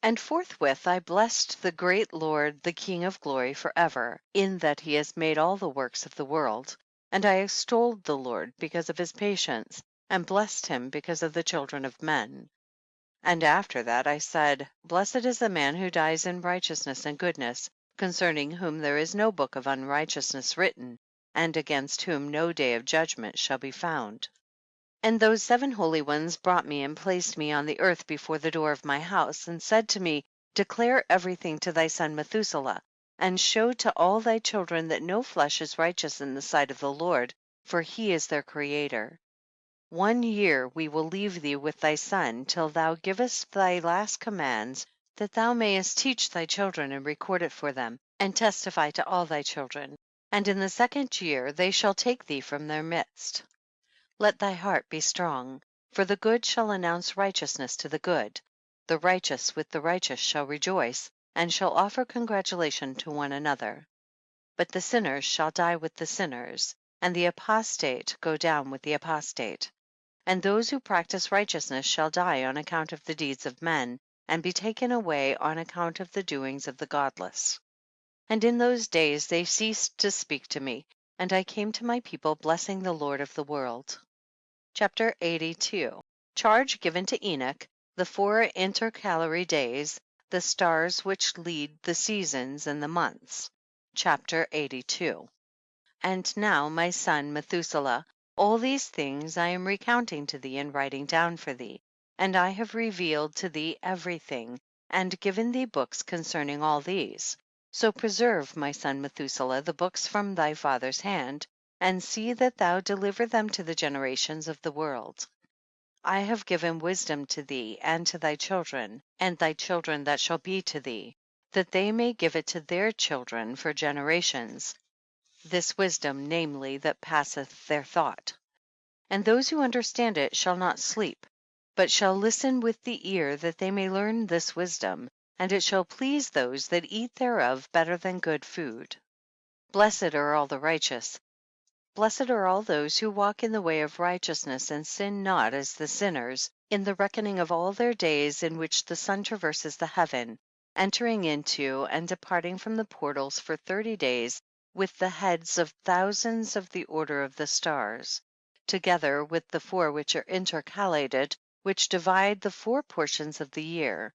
And forthwith I blessed the great Lord, the King of glory forever, in that he has made all the works of the world. And I extolled the Lord because of his patience, and blessed him because of the children of men. And after that I said, Blessed is the man who dies in righteousness and goodness, concerning whom there is no book of unrighteousness written, and against whom no day of judgment shall be found. And those 7 holy ones brought me and placed me on the earth before the door of my house, and said to me, Declare everything to thy son Methuselah, and show to all thy children that no flesh is righteous in the sight of the Lord, for he is their creator. 1 year we will leave thee with thy son, till thou givest thy last commands, that thou mayest teach thy children and record it for them, and testify to all thy children. And in the 2nd year they shall take thee from their midst. Let thy heart be strong, for the good shall announce righteousness to the good. The righteous with the righteous shall rejoice, and shall offer congratulation to one another. But the sinners shall die with the sinners, and the apostate go down with the apostate. And those who practice righteousness shall die on account of the deeds of men, and be taken away on account of the doings of the godless. And in those days they ceased to speak to me, and I came to my people blessing the Lord of the world. Chapter 82. Charge given to Enoch, the 4 intercalary days, the stars which lead the seasons and the months. Chapter 82. And now, my son Methuselah, all these things I am recounting to thee and writing down for thee, and I have revealed to thee everything, and given thee books concerning all these. So preserve, my son Methuselah, the books from thy father's hand, and see that thou deliver them to the generations of the world. I have given wisdom to thee and to thy children, and thy children that shall be to thee, that they may give it to their children for generations, this wisdom, namely, that passeth their thought. And those who understand it shall not sleep, but shall listen with the ear, that they may learn this wisdom, and it shall please those that eat thereof better than good food. Blessed are all the righteous. Blessed are all those who walk in the way of righteousness, and sin not as the sinners, in the reckoning of all their days in which the sun traverses the heaven, entering into and departing from the portals for 30 days, with the heads of thousands of the order of the stars, together with the 4 which are intercalated, which divide the 4 portions of the year,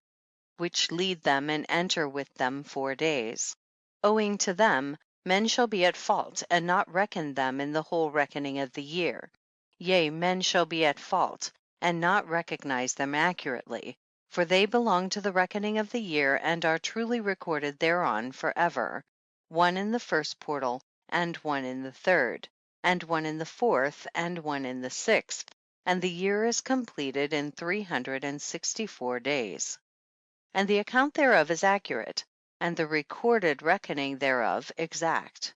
which lead them and enter with them 4 days. Owing to them, men shall be at fault, and not reckon them in the whole reckoning of the year. Yea, men shall be at fault, and not recognize them accurately, for they belong to the reckoning of the year, and are truly recorded thereon forever, 1 in the 1st portal, and 1 in the 3rd, and 1 in the 4th, and 1 in the 6th, and the year is completed in 364 days. And the account thereof is accurate, and the recorded reckoning thereof exact.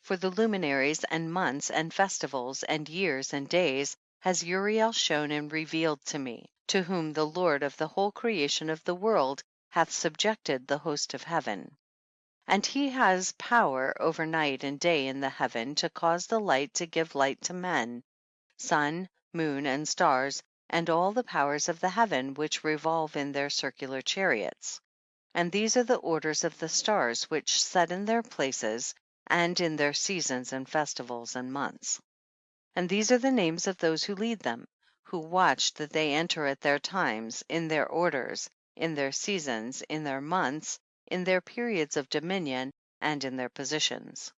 For the luminaries and months and festivals and years and days has Uriel shown and revealed to me, to whom the Lord of the whole creation of the world hath subjected the host of heaven. And he has power over night and day in the heaven to cause the light to give light to men, sun, moon, and stars, and all the powers of the heaven which revolve in their circular chariots. And these are the orders of the stars which set in their places and in their seasons and festivals and months. And these are the names of those who lead them, who watch that they enter at their times, in their orders, in their seasons, in their months, in their periods of dominion, and in their positions.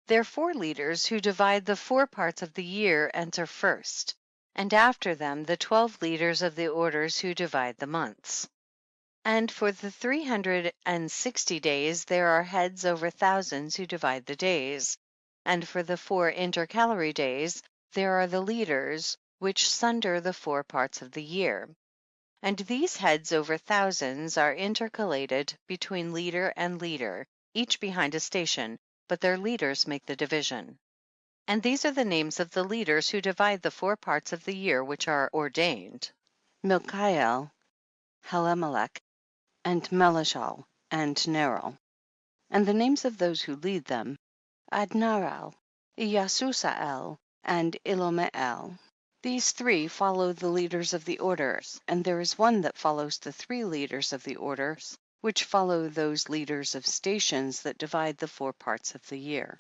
Their four leaders who divide the 4 parts of the year enter first, and after them the 12 leaders of the orders who divide the months. And for the 360 days there are heads over thousands who divide the days. And for the 4 intercalary days there are the leaders which sunder the 4 parts of the year. And these heads over thousands are intercalated between leader and leader, each behind a station, but their leaders make the division. And these are the names of the leaders who divide the 4 parts of the year which are ordained: Milkael, Helemelech, and Melishal, and Neril. And the names of those who lead them: Adnaral, Yasusael, and Ilomeel. These 3 follow the leaders of the orders, and there is one that follows the 3 leaders of the orders, which follow those leaders of stations that divide the 4 parts of the year.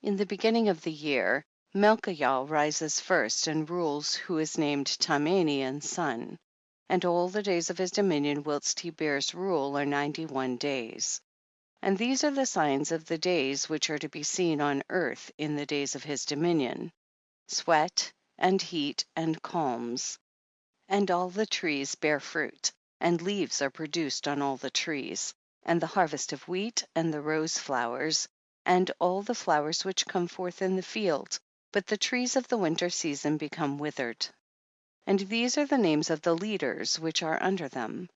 In the beginning of the year, Melchiel rises first and rules, who is named Tamanian's son. And all the days of his dominion whilst he bears rule are 91 days. And these are the signs of the days which are to be seen on earth in the days of his dominion: sweat, and heat, and calms. And all the trees bear fruit, and leaves are produced on all the trees, and the harvest of wheat, and the rose flowers, and all the flowers which come forth in the field, but the trees of the winter season become withered. And these are the names of the leaders which are under them: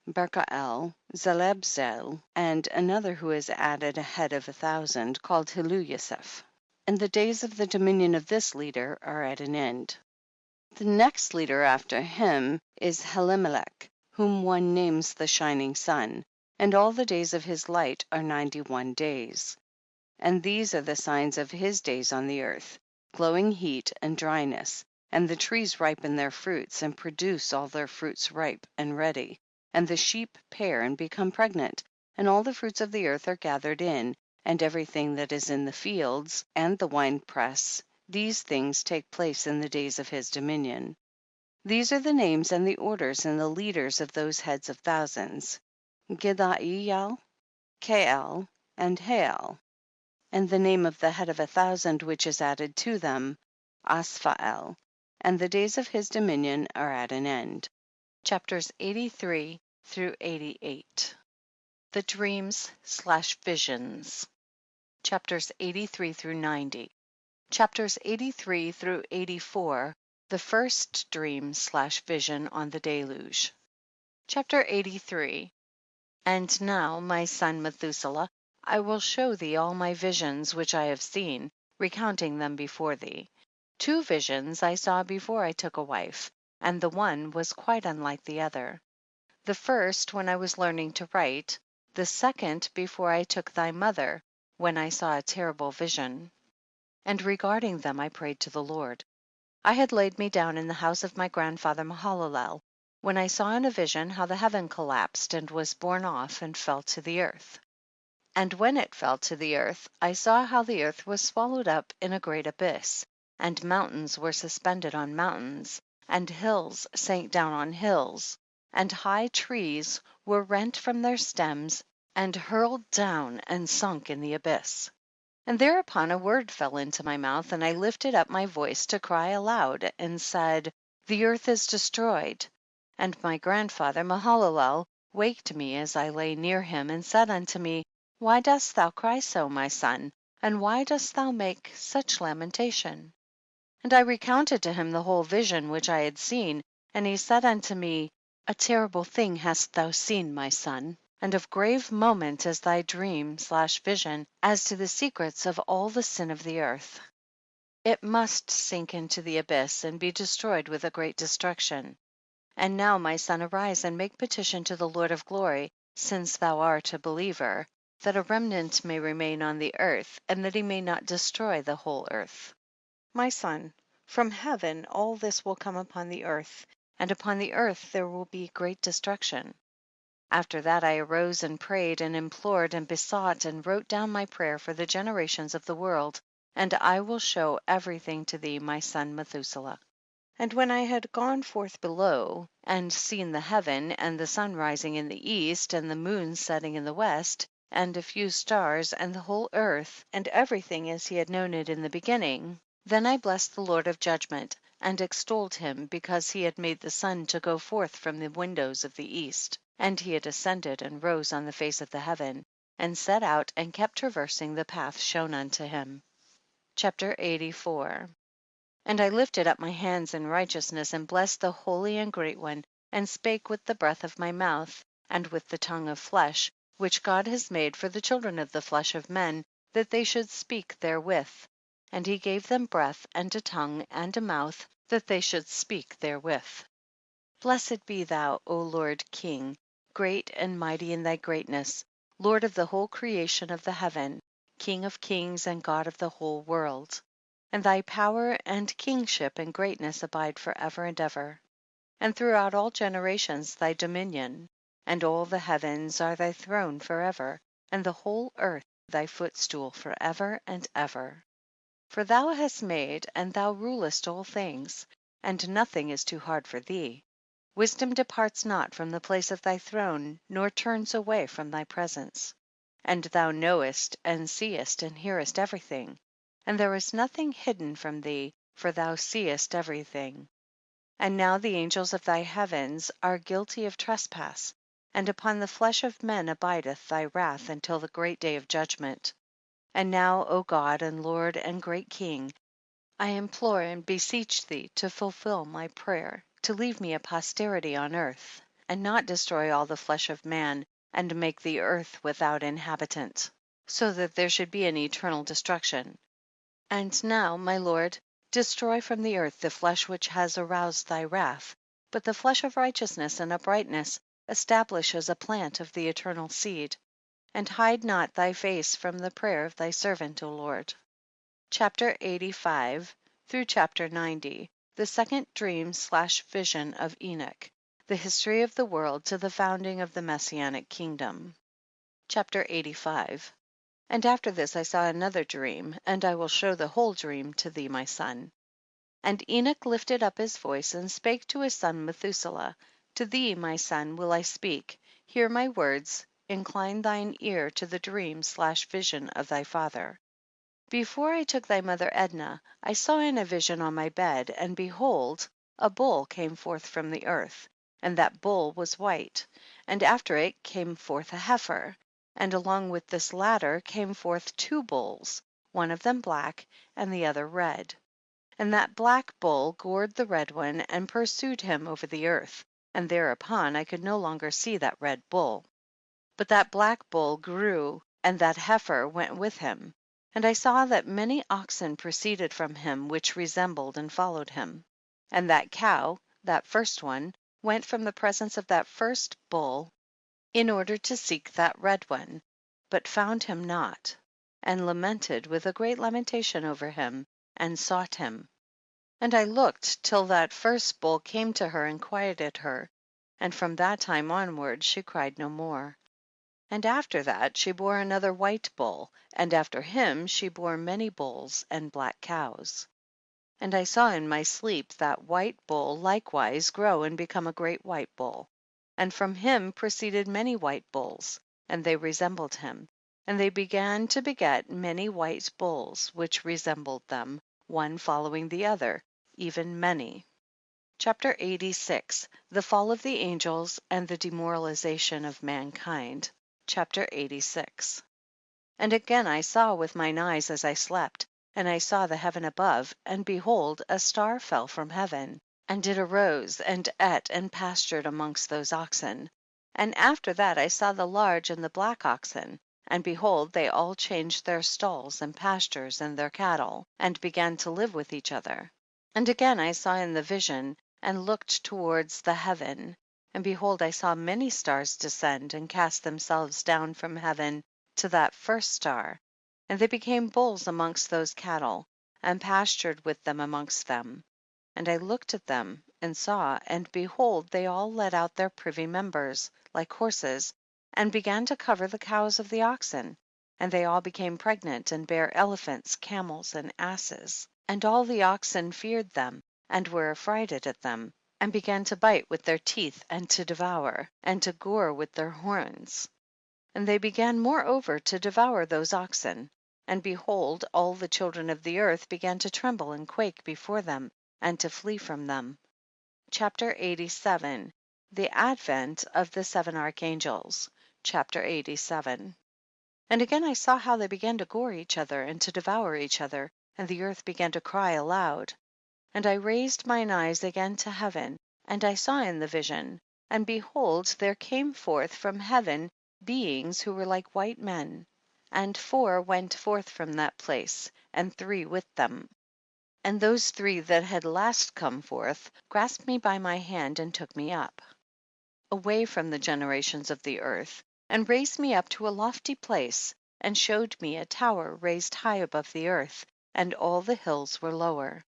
Berkael, Zelebzel, and another who is added a head of 1,000, called Hiluyaseph. And the days of the dominion of this leader are at an end. The next leader after him is Helimelech, whom one names the shining sun, and all the days of his light are 91 days. And these are the signs of his days on the earth: glowing heat and dryness, and the trees ripen their fruits, and produce all their fruits ripe and ready, and the sheep pair and become pregnant, and all the fruits of the earth are gathered in, and everything that is in the fields, and the winepress. These things take place in the days of his dominion. These are the names and the orders and the leaders of those heads of thousands: Gidael, Kael, and Hael. And the name of the head of 1,000 which is added to them: Asphael. And the days of his dominion are at an end. Chapters 83 through 88. The dreams/visions. Chapters 83 through 90. Chapters 83 through 84, the first dream/vision on the deluge. Chapter 83. And now, my son Methuselah, I will show thee all my visions which I have seen, recounting them before thee. 2 visions I saw before I took a wife, and the one was quite unlike the other. The first when I was learning to write, the second before I took thy mother, when I saw a terrible vision. And regarding them I prayed to the Lord. I had laid me down in the house of my grandfather Mahalalel, when I saw in a vision how the heaven collapsed and was borne off and fell to the earth. And when it fell to the earth, I saw how the earth was swallowed up in a great abyss, and mountains were suspended on mountains, and hills sank down on hills, and high trees were rent from their stems, and hurled down and sunk in the abyss. And thereupon a word fell into my mouth, and I lifted up my voice to cry aloud, and said, The earth is destroyed. And my grandfather Mahalalel waked me as I lay near him, and said unto me, Why dost thou cry so, my son, and why dost thou make such lamentation? And I recounted to him the whole vision which I had seen, and he said unto me, A terrible thing hast thou seen, my son, and of grave moment is thy dream/vision as to the secrets of all the sin of the earth. It must sink into the abyss and be destroyed with a great destruction. And now, my son, arise and make petition to the Lord of glory, since thou art a believer, that a remnant may remain on the earth, and that he may not destroy the whole earth. My son, from heaven all this will come upon the earth, and upon the earth there will be great destruction. After that I arose and prayed and implored and besought and wrote down my prayer for the generations of the world, and I will show everything to thee, my son Methuselah. And when I had gone forth below, and seen the heaven, and the sun rising in the east, and the moon setting in the west, and a few stars, and the whole earth, and everything as he had known it in the beginning, then I blessed the Lord of judgment, and extolled him, because he had made the sun to go forth from the windows of the east, and he had ascended and rose on the face of the heaven, and set out and kept traversing the path shown unto him. Chapter 84. And I lifted up my hands in righteousness, and blessed the Holy and Great One, and spake with the breath of my mouth, and with the tongue of flesh, which God has made for the children of the flesh of men, that they should speak therewith. And he gave them breath, and a tongue, and a mouth, that they should speak therewith. Blessed be thou, O Lord King, great and mighty in thy greatness, Lord of the whole creation of the heaven, King of kings and God of the whole world. And thy power and kingship and greatness abide forever and ever. And throughout all generations thy dominion, and all the heavens are thy throne forever, and the whole earth thy footstool forever and ever. For thou hast made, and thou rulest all things, and nothing is too hard for thee. Wisdom departs not from the place of thy throne, nor turns away from thy presence. And thou knowest, and seest, and hearest everything. And there is nothing hidden from thee, for thou seest everything. And now the angels of thy heavens are guilty of trespass, and upon the flesh of men abideth thy wrath until the great day of judgment. And now, O God and Lord and great King, I implore and beseech thee to fulfill my prayer, to leave me a posterity on earth, and not destroy all the flesh of man, and make the earth without inhabitant, so that there should be an eternal destruction. And now, my Lord, destroy from the earth the flesh which has aroused thy wrath, but the flesh of righteousness and uprightness establish as a plant of the eternal seed. And hide not thy face from the prayer of thy servant, O Lord. Chapter 85 through chapter 90. The second dream/vision of Enoch. The history of the world to the founding of the Messianic kingdom. Chapter 85. And after this I saw another dream, and I will show the whole dream to thee, my son. And Enoch lifted up his voice and spake to his son Methuselah, To thee, my son, will I speak, hear my words, incline thine ear to the dream/vision of thy father. Before I took thy mother Edna, I saw in a vision on my bed, and behold, a bull came forth from the earth, and that bull was white, and after it came forth a heifer, and along with this latter came forth two bulls, one of them black, and the other red. And that black bull gored the red one, and pursued him over the earth, and thereupon I could no longer see that red bull. But that black bull grew, and that heifer went with him. And I saw that many oxen proceeded from him, which resembled and followed him. And that cow, that first one, went from the presence of that first bull, in order to seek that red one, but found him not, and lamented with a great lamentation over him, and sought him. And I looked till that first bull came to her and quieted her, and from that time onward she cried no more. And after that she bore another white bull, and after him she bore many bulls and black cows. And I saw in my sleep that white bull likewise grow and become a great white bull. And from him proceeded many white bulls, and they resembled him. And they began to beget many white bulls, which resembled them, one following the other, even many. Chapter 86. The fall of the angels and the demoralization of mankind. Chapter 86. And again I saw with mine eyes as I slept, And I saw the heaven above, and behold, a star fell from heaven, and it arose, and ate and pastured amongst those oxen. And after that I saw the large and the black oxen, and behold, they all changed their stalls and pastures and their cattle, and began to live with each other. And again I saw in the vision, and looked towards the heaven, and behold, I saw many stars descend and cast themselves down from heaven to that first star, and they became bulls amongst those cattle, and pastured with them amongst them. And I looked at them and saw, and behold, they all let out their privy members, like horses, and began to cover the cows of the oxen, and they all became pregnant, and bare elephants, camels, and asses. And all the oxen feared them, and were affrighted at them, and began to bite with their teeth, and to devour, and to gore with their horns. And they began moreover to devour those oxen. And behold, all the children of the earth began to tremble and quake before them, and to flee from them. Chapter 87. The advent of the seven archangels. Chapter 87. And again I saw how they began to gore each other, and to devour each other, and the earth began to cry aloud. And I raised mine eyes again to heaven, and I saw in the vision, and behold, there came forth from heaven beings who were like white men, and 4 went forth from that place, and 3 with them. And those 3 that had last come forth grasped me by my hand, and took me up away from the generations of the earth, and raised me up to a lofty place, and showed me a tower raised high above the earth, and all the hills were lower.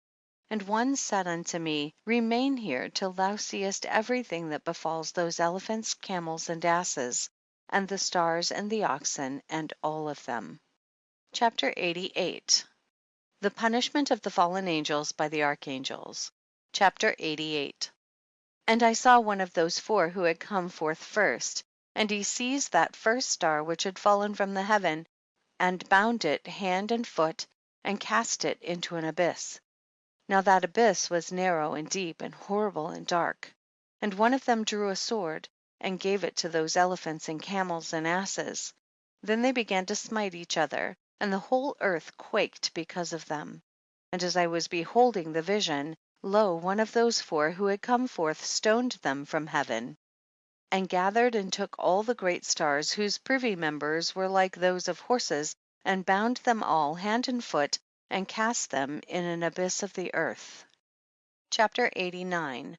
And one said unto me, Remain here till thou seest everything that befalls those elephants, camels, and asses, and the stars, and the oxen, and all of them. Chapter 88. The punishment of the fallen angels by the archangels. Chapter 88. And I saw one of those 4 who had come forth first, and he seized that first star which had fallen from the heaven, and bound it hand and foot, and cast it into an abyss. Now that abyss was narrow and deep, and horrible and dark. And one of them drew a sword, and gave it to those elephants and camels and asses. Then they began to smite each other, and the whole earth quaked because of them. And as I was beholding the vision, lo, one of those 4 who had come forth stoned them from heaven, and gathered and took all the great stars, whose privy members were like those of horses, and bound them all hand and foot, and cast them in an abyss of the earth. Chapter 89.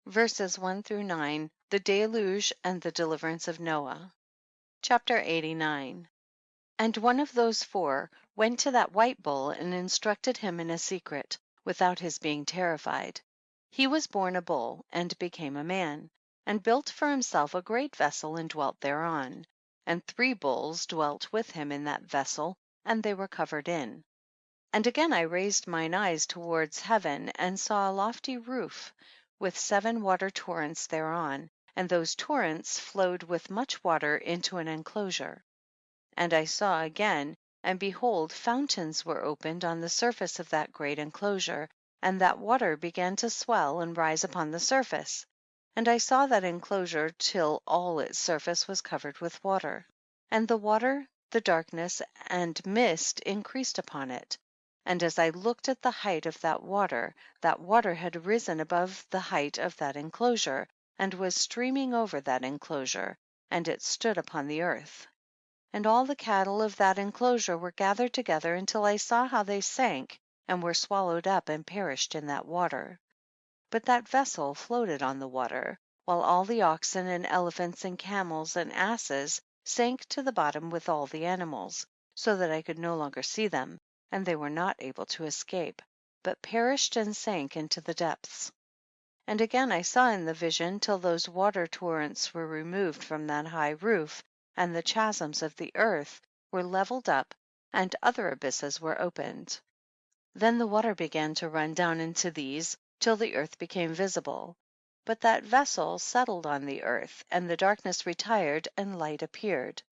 Verses 1 through 9. The deluge and the deliverance of Noah. Chapter 89. And one of those 4 went to that white bull, and instructed him in a secret, without his being terrified. He was born a bull, and became a man, and built for himself a great vessel, and dwelt thereon. And 3 bulls dwelt with him in that vessel, and they were covered in. And again I raised mine eyes towards heaven, and saw a lofty roof, with 7 water torrents thereon, and those torrents flowed with much water into an enclosure. And I saw again, and behold, fountains were opened on the surface of that great enclosure, and that water began to swell and rise upon the surface. And I saw that enclosure till all its surface was covered with water. And the water, the darkness, and mist increased upon it. And as I looked at the height of that water had risen above the height of that enclosure, and was streaming over that enclosure, and it stood upon the earth. And all the cattle of that enclosure were gathered together, until I saw how they sank, and were swallowed up and perished in that water. But that vessel floated on the water, while all the oxen and elephants and camels and asses sank to the bottom with all the animals, so that I could no longer see them, and they were not able to escape, but perished and sank into the depths. And again I saw in the vision till those water torrents were removed from that high roof, and the chasms of the earth were leveled up, and other abysses were opened. Then the water began to run down into these, till the earth became visible. But that vessel settled on the earth, and the darkness retired, and light appeared.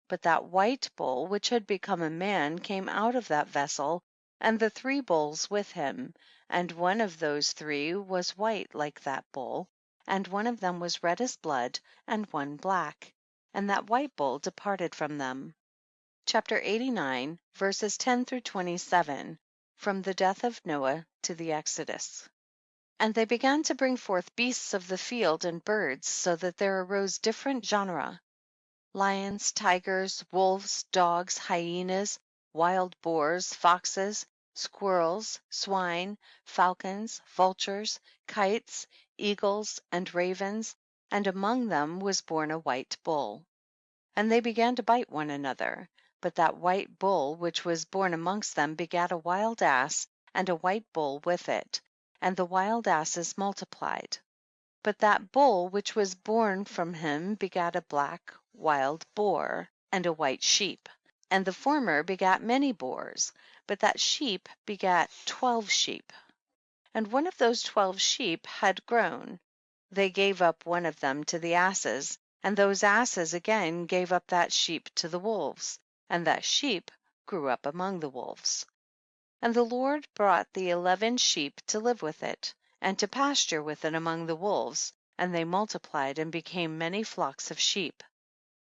But that white bull, which had become a man, came out of that vessel, and the 3 bulls with him, and one of those 3 was white like that bull, and one of them was red as blood, and one black, and that white bull departed from them. Chapter 89, verses 10 through 27, from the death of Noah to the Exodus. And they began to bring forth beasts of the field and birds, so that there arose different genera: lions, tigers, wolves, dogs, hyenas, wild boars, foxes, squirrels, swine, falcons, vultures, kites, eagles, and ravens, and among them was born a white bull. And they began to bite one another. But that white bull which was born amongst them begat a wild ass, and a white bull with it, and the wild asses multiplied. But that bull which was born from him begat a black wild boar, and a white sheep. And the former begat many boars, but that sheep begat 12 sheep. And one of those 12 sheep had grown. They gave up one of them to the asses, and those asses again gave up that sheep to the wolves, and that sheep grew up among the wolves. And the Lord brought the 11 sheep to live with it, and to pasture with it among the wolves, and they multiplied and became many flocks of sheep.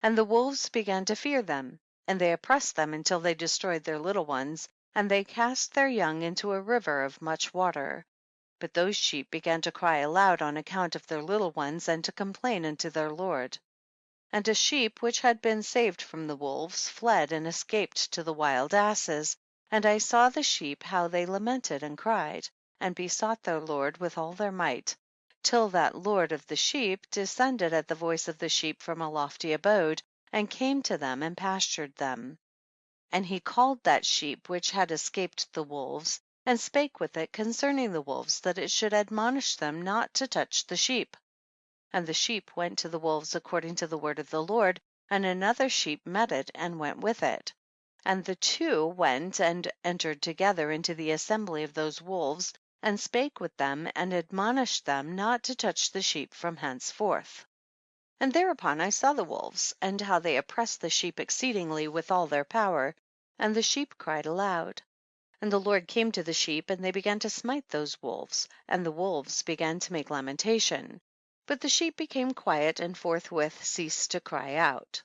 And the wolves began to fear them, and they oppressed them until they destroyed their little ones, and they cast their young into a river of much water. But those sheep began to cry aloud on account of their little ones, and to complain unto their Lord. And a sheep which had been saved from the wolves fled and escaped to the wild asses, and I saw the sheep how they lamented and cried, and besought their Lord with all their might, till that Lord of the sheep descended at the voice of the sheep from a lofty abode, and came to them and pastured them. And he called that sheep which had escaped the wolves, and spake with it concerning the wolves, that it should admonish them not to touch the sheep. And the sheep went to the wolves according to the word of the Lord, and another sheep met it and went with it. And the two went and entered together into the assembly of those wolves, and spake with them, and admonished them not to touch the sheep from henceforth. And thereupon I saw the wolves, and how they oppressed the sheep exceedingly with all their power, and the sheep cried aloud. And the Lord came to the sheep, and they began to smite those wolves, and the wolves began to make lamentation. But the sheep became quiet, and forthwith ceased to cry out.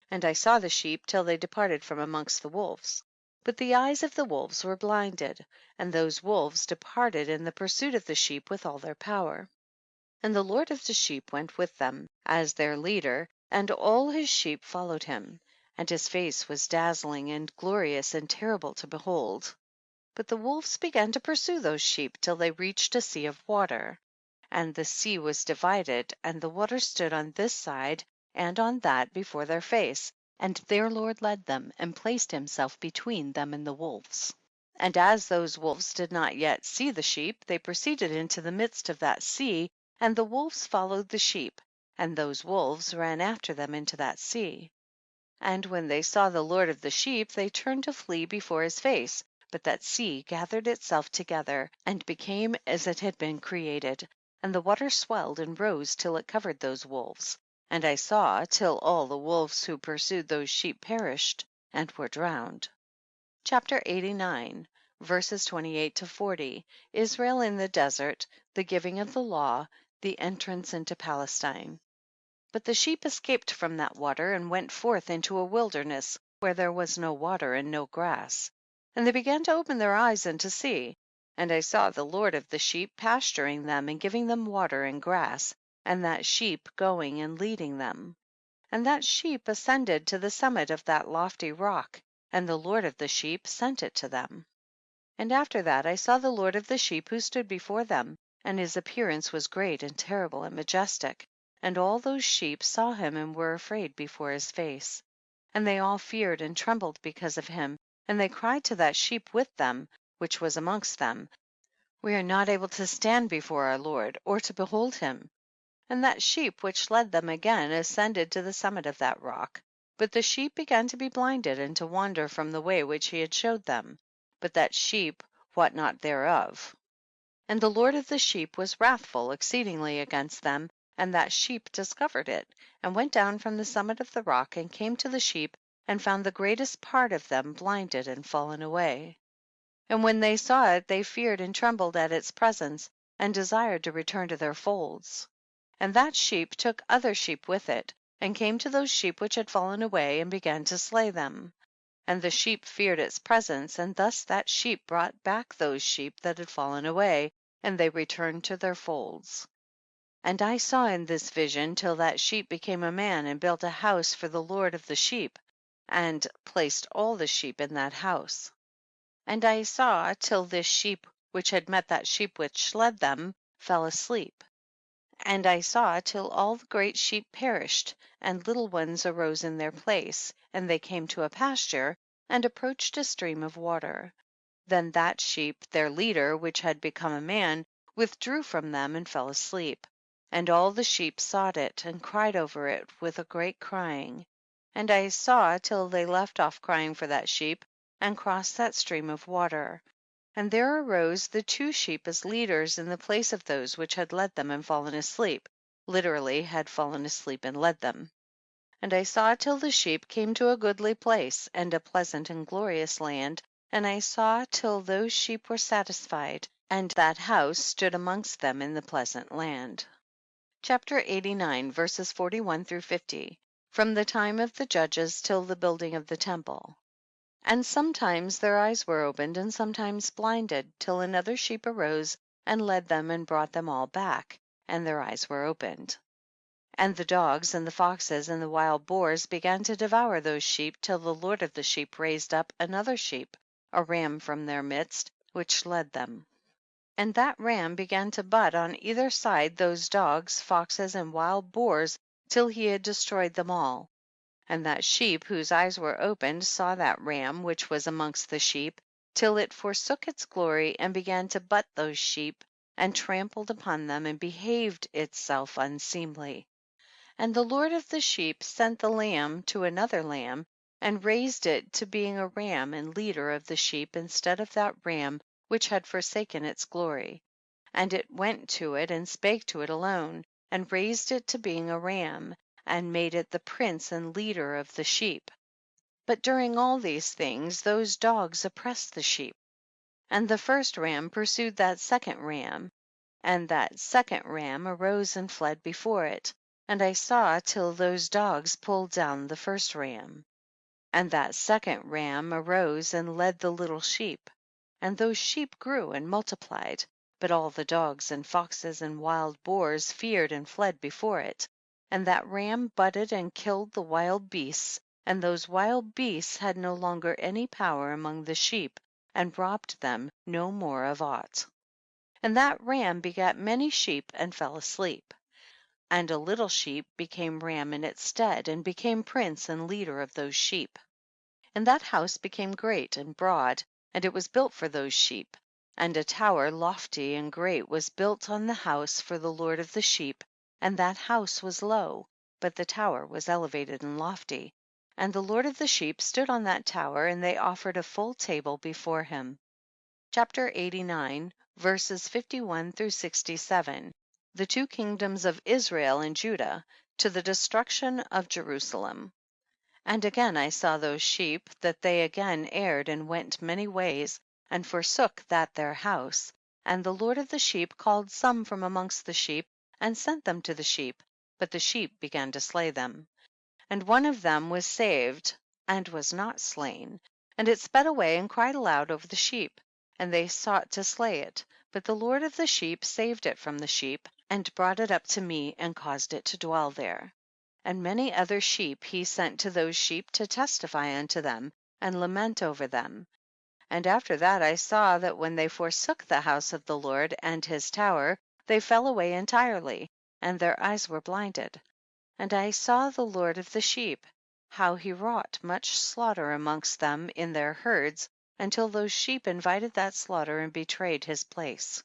And I saw the sheep till they departed from amongst the wolves. But the eyes of the wolves were blinded, and those wolves departed in the pursuit of the sheep with all their power. And the Lord of the sheep went with them, as their leader, and all his sheep followed him. And his face was dazzling and glorious and terrible to behold. But the wolves began to pursue those sheep till they reached a sea of water. And the sea was divided, and the water stood on this side and on that before their face, and their Lord led them, and placed himself between them and the wolves. And as those wolves did not yet see the sheep, they proceeded into the midst of that sea, and the wolves followed the sheep, and those wolves ran after them into that sea. And when they saw the Lord of the sheep, they turned to flee before his face. But that sea gathered itself together, and became as it had been created, and the water swelled and rose till it covered those wolves. And I saw till all the wolves who pursued those sheep perished and were drowned. Chapter 89, verses 28 to 40, Israel in the desert, the giving of the law, the entrance into Palestine. But the sheep escaped from that water, and went forth into a wilderness, where there was no water and no grass. And they began to open their eyes and to see. And I saw the Lord of the sheep pasturing them, and giving them water and grass, and that sheep going and leading them. And that sheep ascended to the summit of that lofty rock, and the Lord of the sheep sent it to them. And after that I saw the Lord of the sheep who stood before them, and his appearance was great and terrible and majestic. And all those sheep saw him and were afraid before his face. And they all feared and trembled because of him, and they cried to that sheep with them, which was amongst them, We are not able to stand before our Lord, or to behold him. And that sheep which led them again ascended to the summit of that rock. But the sheep began to be blinded, and to wander from the way which he had showed them. But that sheep wot not thereof. And the Lord of the sheep was wrathful exceedingly against them, and that sheep discovered it, and went down from the summit of the rock, and came to the sheep, and found the greatest part of them blinded and fallen away. And when they saw it, they feared and trembled at its presence, and desired to return to their folds. And that sheep took other sheep with it, and came to those sheep which had fallen away, and began to slay them. and the sheep feared its presence, and thus that sheep brought back those sheep that had fallen away, and they returned to their folds. And I saw in this vision till that sheep became a man and built a house for the Lord of the sheep, and placed all the sheep in that house. And I saw till this sheep which had met that sheep which led them fell asleep. And I saw till all the great sheep perished, and little ones arose in their place, and they came to a pasture, and approached a stream of water. Then that sheep, their leader, which had become a man, withdrew from them and fell asleep. And all the sheep sought it, and cried over it with a great crying. And I saw till they left off crying for that sheep, and crossed that stream of water. And there arose the two sheep as leaders in the place of those which had led them and fallen asleep, literally had fallen asleep and led them. And I saw till the sheep came to a goodly place, and a pleasant and glorious land, and I saw till those sheep were satisfied, and that house stood amongst them in the pleasant land. Chapter 89, verses 41 through 50, from the time of the judges till the building of the temple. And sometimes their eyes were opened, and sometimes blinded, till another sheep arose and led them and brought them all back, and their eyes were opened. And the dogs and the foxes and the wild boars began to devour those sheep, till the Lord of the sheep raised up another sheep, a ram from their midst, which led them. And that ram began to butt on either side those dogs, foxes, and wild boars, till he had destroyed them all. And that sheep whose eyes were opened saw that ram which was amongst the sheep, till it forsook its glory, and began to butt those sheep, and trampled upon them, and behaved itself unseemly. And the Lord of the sheep sent the lamb to another lamb, and raised it to being a ram and leader of the sheep instead of that ram which had forsaken its glory. And it went to it and spake to it alone, and raised it to being a ram, and made it the prince and leader of the sheep. But during all these things those dogs oppressed the sheep. And the first ram pursued that second ram, and that second ram arose and fled before it. And I saw till those dogs pulled down the first ram. And that second ram arose and led the little sheep. And those sheep grew and multiplied, but all the dogs and foxes and wild boars feared and fled before it. And that ram butted and killed the wild beasts, and those wild beasts had no longer any power among the sheep, and robbed them no more of aught. And that ram begat many sheep and fell asleep. And a little sheep became ram in its stead, and became prince and leader of those sheep. And that house became great and broad, and it was built for those sheep. And a tower lofty and great was built on the house for the Lord of the sheep, and that house was low, but the tower was elevated and lofty. And the Lord of the sheep stood on that tower, and they offered a full table before him. Chapter 89, verses 51 through 67. The two kingdoms of Israel and Judah, to the destruction of Jerusalem. And again I saw those sheep, that they again erred and went many ways, and forsook that their house. And the Lord of the sheep called some from amongst the sheep, and sent them to the sheep, but the sheep began to slay them. And one of them was saved, and was not slain, and it sped away and cried aloud over the sheep, and they sought to slay it. But the Lord of the sheep saved it from the sheep, and brought it up to me, and caused it to dwell there. And many other sheep he sent to those sheep to testify unto them, and lament over them. And after that I saw that when they forsook the house of the Lord and his tower, they fell away entirely, and their eyes were blinded. And I saw the Lord of the sheep, how he wrought much slaughter amongst them in their herds, until those sheep invited that slaughter and betrayed his place.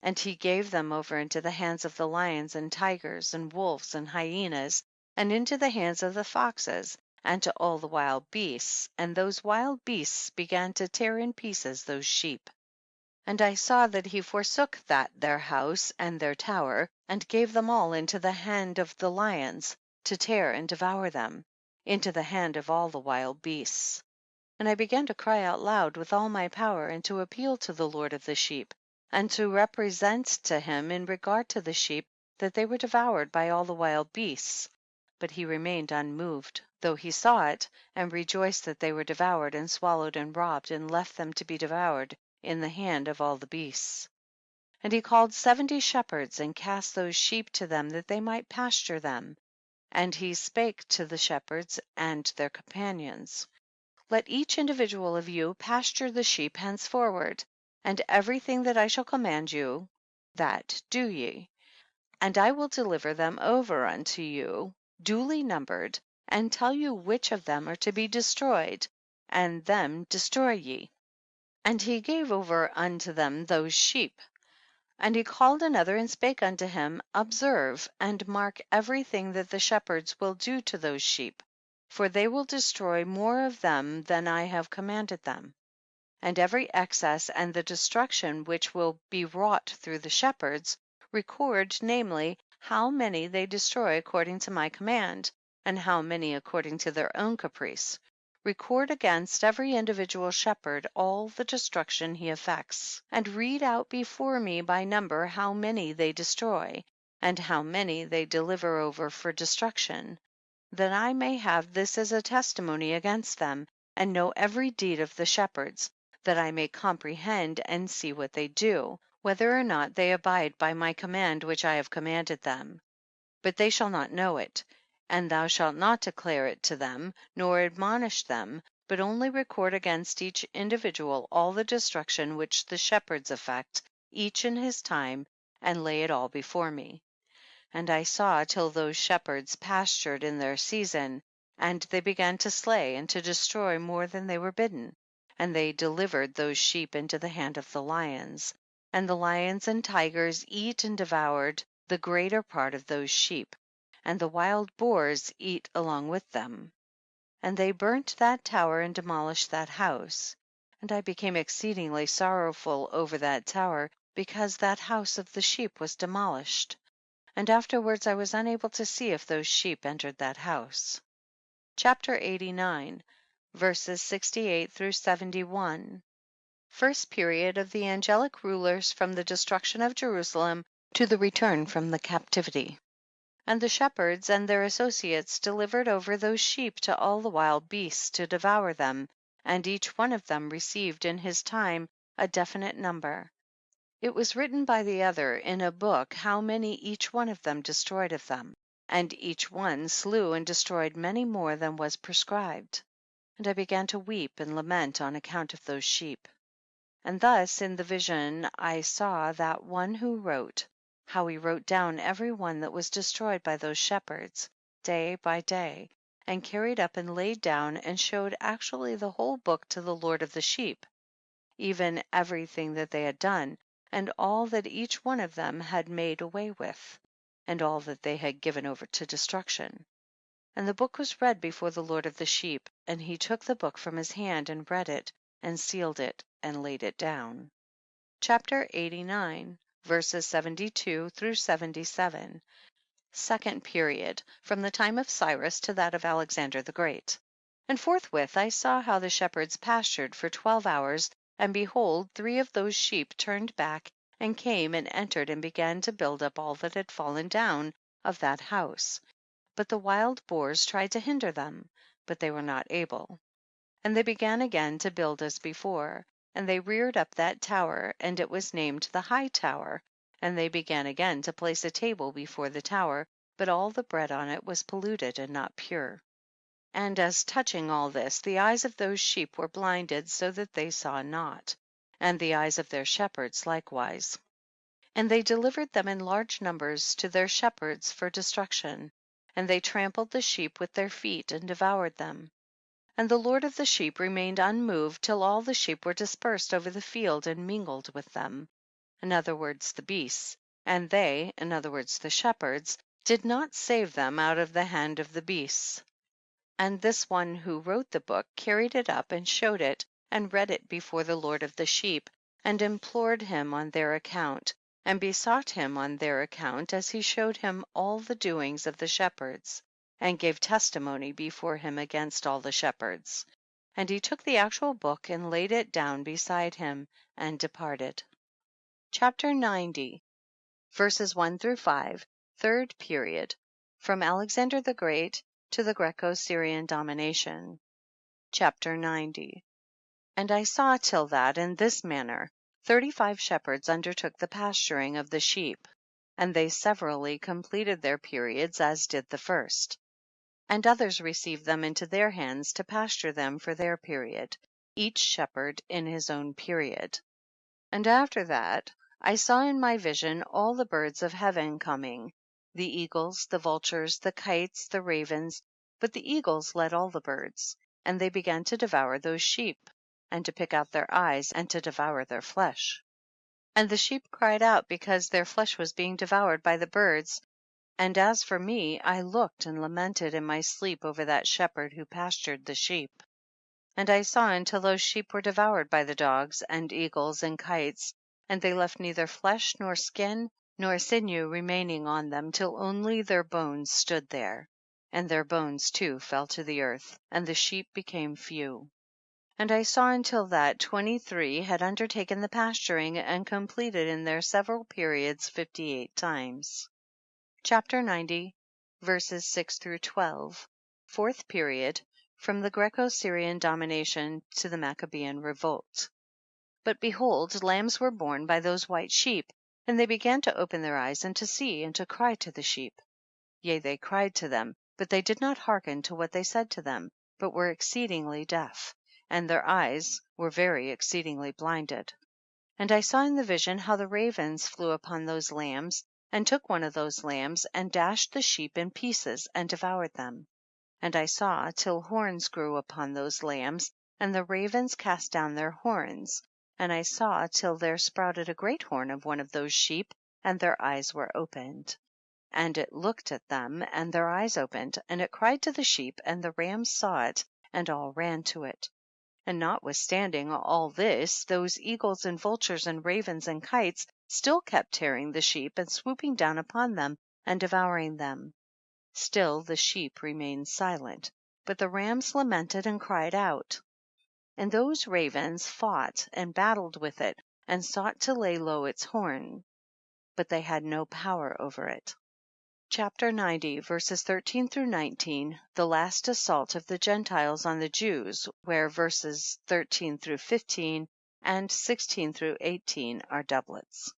And he gave them over into the hands of the lions and tigers and wolves and hyenas, and into the hands of the foxes, and to all the wild beasts, and those wild beasts began to tear in pieces those sheep. And I saw that he forsook that their house and their tower, and gave them all into the hand of the lions, to tear and devour them, into the hand of all the wild beasts. And I began to cry out loud with all my power, and to appeal to the Lord of the sheep, and to represent to him in regard to the sheep, that they were devoured by all the wild beasts. but he remained unmoved, though he saw it, and rejoiced that they were devoured and swallowed and robbed, and left them to be devoured in the hand of all the beasts. And he called 70 shepherds, and cast those sheep to them that they might pasture them. And he spake to the shepherds and their companions, Let each individual of you pasture the sheep henceforward, and everything that I shall command you, that do ye. And I will deliver them over unto you, duly numbered, and tell you which of them are to be destroyed, and them destroy ye. And he gave over unto them those sheep. And he called another and spake unto him, Observe and mark everything that the shepherds will do to those sheep, for they will destroy more of them than I have commanded them. And every excess and the destruction which will be wrought through the shepherds, record, namely, how many they destroy according to my command, and how many according to their own caprice. Record against every individual shepherd all the destruction he effects, and read out before me by number how many they destroy, and how many they deliver over for destruction, that I may have this as a testimony against them, and know every deed of the shepherds, that I may comprehend and see what they do, whether or not they abide by my command which I have commanded them. But they shall not know it, and thou shalt not declare it to them, nor admonish them, but only record against each individual all the destruction which the shepherds effect, each in his time, and lay it all before me. And I saw till those shepherds pastured in their season, and they began to slay and to destroy more than they were bidden. And they delivered those sheep into the hand of the lions. And the lions and tigers eat and devoured the greater part of those sheep, and the wild boars eat along with them. And they burnt that tower and demolished that house. And I became exceedingly sorrowful over that tower, because that house of the sheep was demolished. And afterwards I was unable to see if those sheep entered that house. Chapter 89, verses 68 through 71. First period of the angelic rulers from the destruction of Jerusalem to the return from the captivity. And the shepherds and their associates delivered over those sheep to all the wild beasts to devour them, and each one of them received in his time a definite number. It was written by the other in a book how many each one of them destroyed of them, and each one slew and destroyed many more than was prescribed. And I began to weep and lament on account of those sheep. And thus in the vision I saw that one who wrote, how he wrote down every one that was destroyed by those shepherds, day by day, and carried up and laid down and showed actually the whole book to the Lord of the sheep, even everything that they had done, and all that each one of them had made away with, and all that they had given over to destruction. And the book was read before the Lord of the sheep, and he took the book from his hand and read it, and sealed it, and laid it down. Chapter 89, verses 72 through 77. Second period, from the time of Cyrus to that of Alexander the Great. And forthwith I saw how the shepherds pastured for 12 hours, and behold, 3 of those sheep turned back, and came and entered and began to build up all that had fallen down of that house. But the wild boars tried to hinder them, but they were not able. And they began again to build as before, and they reared up that tower, and it was named the High Tower. And they began again to place a table before the tower, but all the bread on it was polluted and not pure. And as touching all this, the eyes of those sheep were blinded so that they saw not, and the eyes of their shepherds likewise. And they delivered them in large numbers to their shepherds for destruction, and they trampled the sheep with their feet and devoured them. And the Lord of the sheep remained unmoved till all the sheep were dispersed over the field and mingled with them, in other words the beasts, and they, in other words the shepherds, did not save them out of the hand of the beasts. And this one who wrote the book carried it up and showed it, and read it before the Lord of the sheep, and implored him on their account, and besought him on their account, as he showed him all the doings of the shepherds, and gave testimony before him against all the shepherds. And he took the actual book and laid it down beside him, and departed. Chapter 90, verses 1 through 5, third period. From Alexander the Great to the Greco-Syrian domination. Chapter 90. And I saw till that in this manner 35 shepherds undertook the pasturing of the sheep, and they severally completed their periods as did the first. And others received them into their hands to pasture them for their period, each shepherd in his own period. And after that I saw in my vision all the birds of heaven coming, the eagles, the vultures, the kites, the ravens, but the eagles led all the birds, and they began to devour those sheep, and to pick out their eyes, and to devour their flesh. And the sheep cried out because their flesh was being devoured by the birds, and as for me, I looked and lamented in my sleep over that shepherd who pastured the sheep. And I saw until those sheep were devoured by the dogs, and eagles, and kites, and they left neither flesh, nor skin, nor sinew remaining on them, till only their bones stood there. And their bones too fell to the earth, and the sheep became few. And I saw until that 23 had undertaken the pasturing, and completed in their several periods 58 times. Chapter 90, verses 6 through 12. Fourth period, from the Greco-Syrian domination to the Maccabean revolt. But behold, lambs were born by those white sheep, and they began to open their eyes and to see, and to cry to the sheep. Yea, they cried to them, but they did not hearken to what they said to them, but were exceedingly deaf, and their eyes were very exceedingly blinded. And I saw in the vision how the ravens flew upon those lambs, and took one of those lambs, and dashed the sheep in pieces, and devoured them. And I saw till horns grew upon those lambs, and the ravens cast down their horns. And I saw till there sprouted a great horn of one of those sheep, and their eyes were opened. And it looked at them, and their eyes opened, and it cried to the sheep, and the rams saw it, and all ran to it. And notwithstanding all this, those eagles and vultures and ravens and kites still kept tearing the sheep, and swooping down upon them, and devouring them. Still the sheep remained silent, but the rams lamented and cried out. And those ravens fought and battled with it, and sought to lay low its horn, but they had no power over it. Chapter 90, verses 13 through 19, the last assault of the Gentiles on the Jews, where verses 13 through 15 and 16 through 18 are doublets.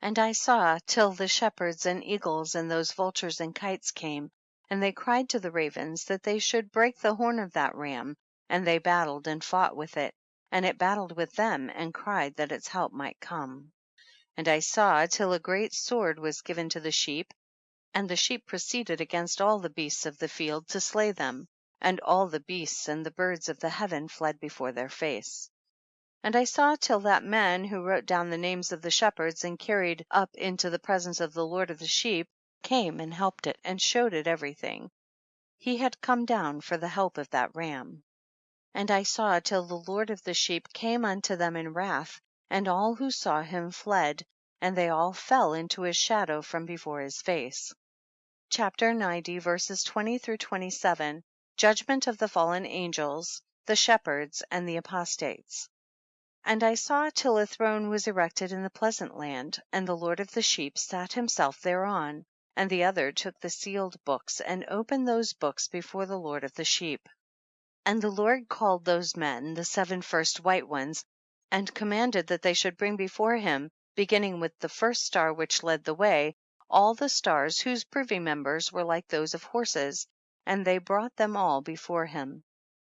And I saw till the shepherds and eagles and those vultures and kites came, and they cried to the ravens that they should break the horn of that ram, and they battled and fought with it, and it battled with them, and cried that its help might come. And I saw till a great sword was given to the sheep, and the sheep proceeded against all the beasts of the field to slay them, and all the beasts and the birds of the heaven fled before their face. And I saw till that man who wrote down the names of the shepherds and carried up into the presence of the Lord of the sheep came and helped it and showed it everything. He had come down for the help of that ram. And I saw till the Lord of the sheep came unto them in wrath, and all who saw him fled, and they all fell into his shadow from before his face. Chapter 90, verses 20 through 27, judgment of the fallen angels, the shepherds, and the apostates. And I saw till a throne was erected in the pleasant land, and the Lord of the sheep sat himself thereon, and the other took the sealed books, and opened those books before the Lord of the sheep. And the Lord called those men, the 7 first white ones, and commanded that they should bring before him, beginning with the first star which led the way, all the stars whose privy members were like those of horses, and they brought them all before him.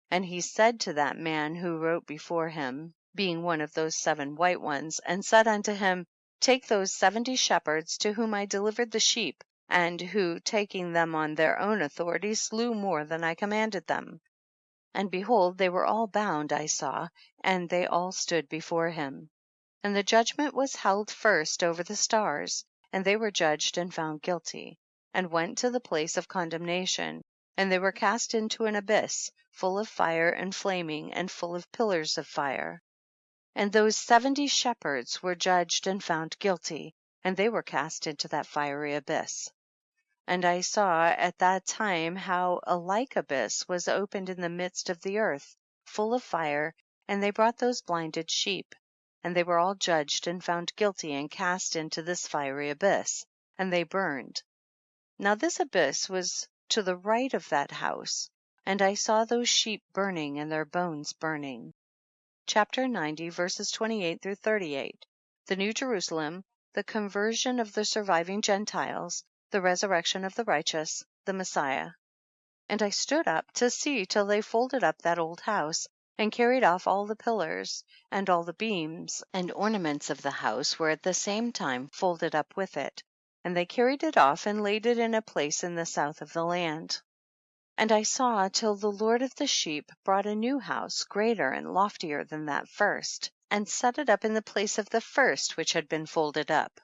And he said to that man who wrote before him, being one of those 7 white ones, and said unto him, take those 70 shepherds to whom I delivered the sheep, and who, taking them on their own authority, slew more than I commanded them. And behold, they were all bound, I saw, and they all stood before him. And the judgment was held first over the stars, and they were judged and found guilty, and went to the place of condemnation, and they were cast into an abyss, full of fire and flaming, and full of pillars of fire. And those 70 shepherds were judged and found guilty, and they were cast into that fiery abyss. And I saw at that time how a like abyss was opened in the midst of the earth, full of fire, and they brought those blinded sheep. And they were all judged and found guilty, and cast into this fiery abyss, and they burned. Now this abyss was to the right of that house, and I saw those sheep burning and their bones burning. Chapter 90, verses 28 through 38. The New Jerusalem, the conversion of the surviving Gentiles, the resurrection of the righteous, the Messiah. And I stood up to see till they folded up that old house, and carried off all the pillars, and all the beams and ornaments of the house were at the same time folded up with it, and they carried it off and laid it in a place in the south of the land. And I saw till the Lord of the sheep brought a new house, greater and loftier than that first, and set it up in the place of the first which had been folded up.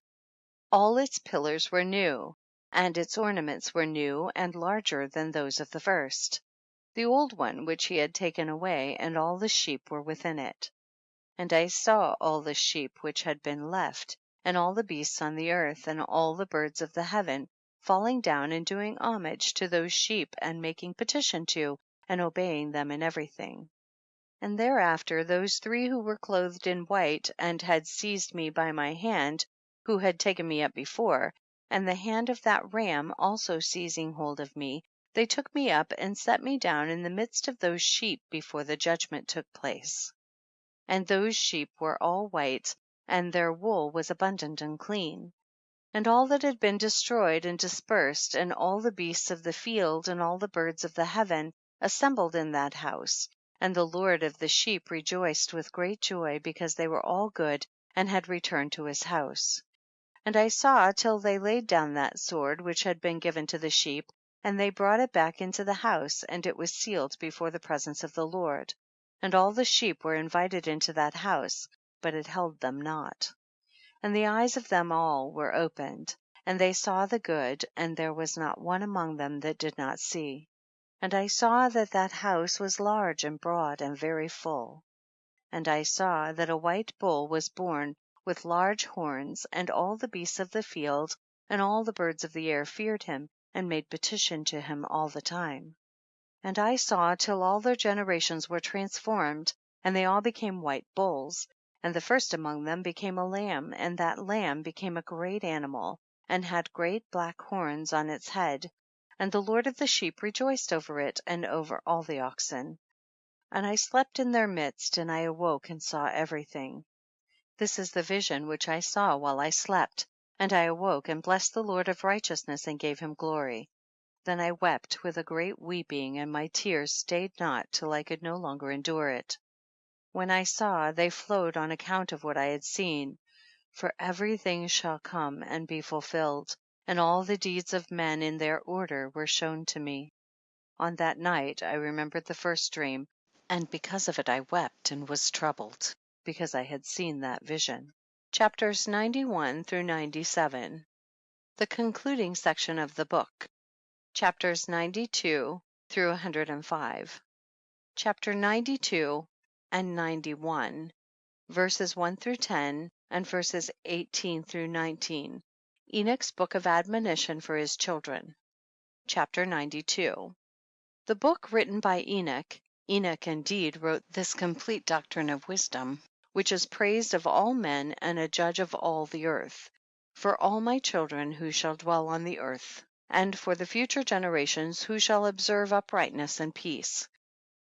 All its pillars were new, and its ornaments were new and larger than those of the first. The old one which he had taken away, and all the sheep were within it. And I saw all the sheep which had been left, and all the beasts on the earth, and all the birds of the heaven, falling down and doing homage to those sheep, and making petition to, and obeying them in everything. And thereafter those three who were clothed in white, and had seized me by my hand, who had taken me up before, and the hand of that ram also seizing hold of me, they took me up and set me down in the midst of those sheep before the judgment took place. And those sheep were all white, and their wool was abundant and clean. And all that had been destroyed and dispersed, and all the beasts of the field, and all the birds of the heaven, assembled in that house. And the Lord of the sheep rejoiced with great joy, because they were all good, and had returned to his house. And I saw till they laid down that sword which had been given to the sheep, and they brought it back into the house, and it was sealed before the presence of the Lord. And all the sheep were invited into that house, but it held them not. And the eyes of them all were opened, and they saw the good, and there was not one among them that did not see. And I saw that that house was large and broad and very full. And I saw that a white bull was born with large horns, and all the beasts of the field and all the birds of the air feared him, and made petition to him all the time. And I saw till all their generations were transformed, and they all became white bulls. And the first among them became a lamb, and that lamb became a great animal, and had great black horns on its head. And the Lord of the sheep rejoiced over it, and over all the oxen. And I slept in their midst, and I awoke and saw everything. This is the vision which I saw while I slept. And I awoke and blessed the Lord of righteousness, and gave him glory. Then I wept with a great weeping, and my tears stayed not till I could no longer endure it. When I saw, they flowed on account of what I had seen. For everything shall come and be fulfilled, and all the deeds of men in their order were shown to me. On that night I remembered the first dream, and because of it I wept and was troubled, because I had seen that vision. Chapters 91 through 97. The concluding section of the book. Chapters 92 through 105. Chapter 92 and 91, verses 1 through 10 and verses 18 through 19. Enoch's book of admonition for his children. Chapter 92. The book written by Enoch. Enoch indeed wrote this complete doctrine of wisdom, which is praised of all men and a judge of all the earth, for all my children who shall dwell on the earth, and for the future generations who shall observe uprightness and peace.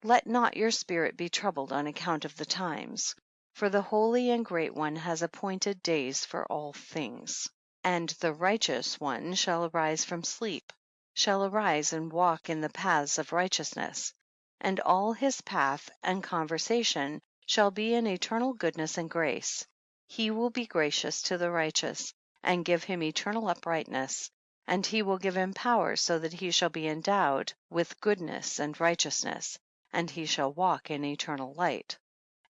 Let not your spirit be troubled on account of the times, for the Holy and Great One has appointed days for all things. And the righteous one shall arise from sleep, shall arise and walk in the paths of righteousness, and all his path and conversation shall be in eternal goodness and grace. He will be gracious to the righteous, and give him eternal uprightness, and he will give him power so that he shall be endowed with goodness and righteousness, and he shall walk in eternal light.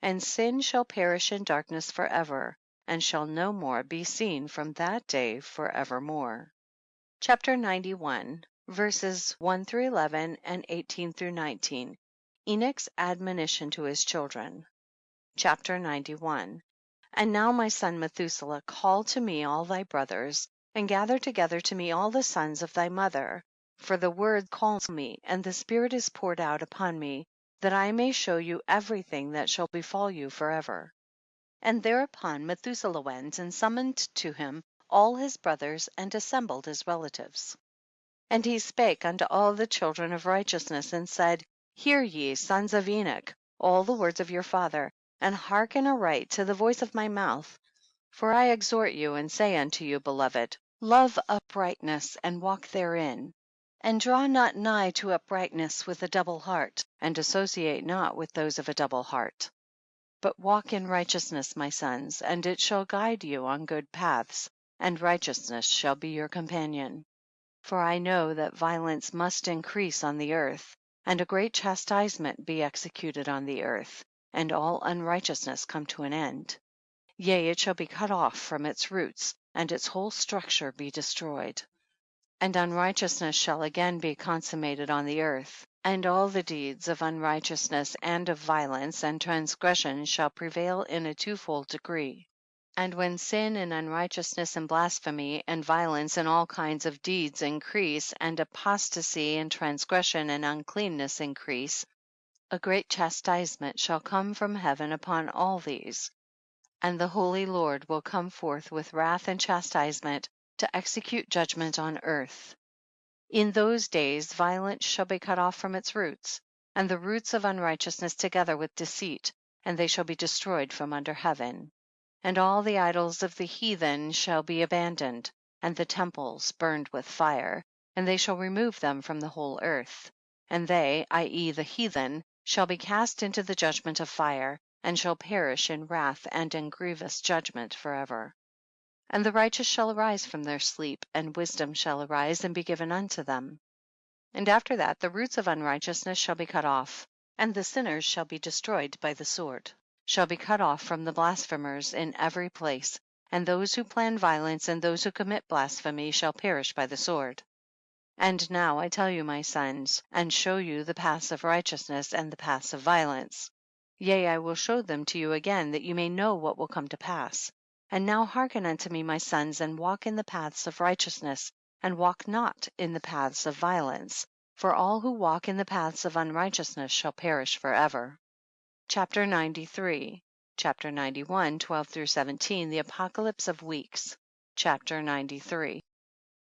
And sin shall perish in darkness forever, and shall no more be seen from that day forevermore. Chapter 91, verses 1 through 11 and 18 through 19. Enoch's admonition to his children. Chapter 91. And now, my son Methuselah, call to me all thy brothers, and gather together to me all the sons of thy mother, for the word calls me, and the Spirit is poured out upon me, that I may show you everything that shall befall you forever. And thereupon Methuselah went and summoned to him all his brothers, and assembled his relatives. And he spake unto all the children of righteousness, and said, Hear ye, sons of Enoch, all the words of your father, and hearken aright to the voice of my mouth. For I exhort you, and say unto you, beloved, love uprightness, and walk therein. And draw not nigh to uprightness with a double heart, and associate not with those of a double heart. But walk in righteousness, my sons, and it shall guide you on good paths, and righteousness shall be your companion. For I know that violence must increase on the earth, and a great chastisement be executed on the earth, and all unrighteousness come to an end. Yea, it shall be cut off from its roots, and its whole structure be destroyed. And unrighteousness shall again be consummated on the earth, and all the deeds of unrighteousness and of violence and transgression shall prevail in a twofold degree. And when sin and unrighteousness and blasphemy and violence and all kinds of deeds increase, and apostasy and transgression and uncleanness increase, a great chastisement shall come from heaven upon all these. And the Holy Lord will come forth with wrath and chastisement to execute judgment on earth. In those days violence shall be cut off from its roots, and the roots of unrighteousness together with deceit, and they shall be destroyed from under heaven. And all the idols of the heathen shall be abandoned, and the temples burned with fire, and they shall remove them from the whole earth. And they, i.e. the heathen, shall be cast into the judgment of fire, and shall perish in wrath and in grievous judgment forever. And the righteous shall arise from their sleep, and wisdom shall arise and be given unto them. And after that the roots of unrighteousness shall be cut off, and the sinners shall be destroyed by the sword, shall be cut off from the blasphemers in every place, and those who plan violence and those who commit blasphemy shall perish by the sword. And now I tell you, my sons, and show you the paths of righteousness and the paths of violence. Yea, I will show them to you again, that you may know what will come to pass. And now hearken unto me, my sons, and walk in the paths of righteousness, and walk not in the paths of violence, for all who walk in the paths of unrighteousness shall perish forever. Chapter 93. Chapter 91, 12-17, the Apocalypse of Weeks. Chapter 93.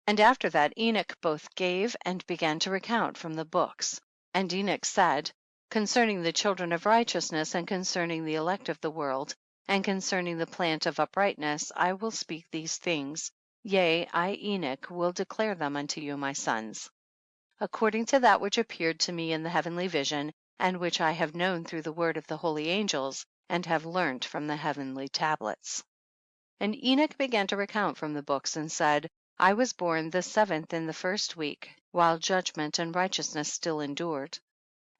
And after that Enoch both gave and began to recount from the books. And Enoch said, concerning the children of righteousness, and concerning the elect of the world, and concerning the plant of uprightness, I will speak these things. Yea, I Enoch will declare them unto you, my sons, according to that which appeared to me in the heavenly vision, and which I have known through the word of the holy angels, and have learnt from the heavenly tablets. And Enoch began to recount from the books, and said, I was born the 7th in the 1st week, while judgment and righteousness still endured.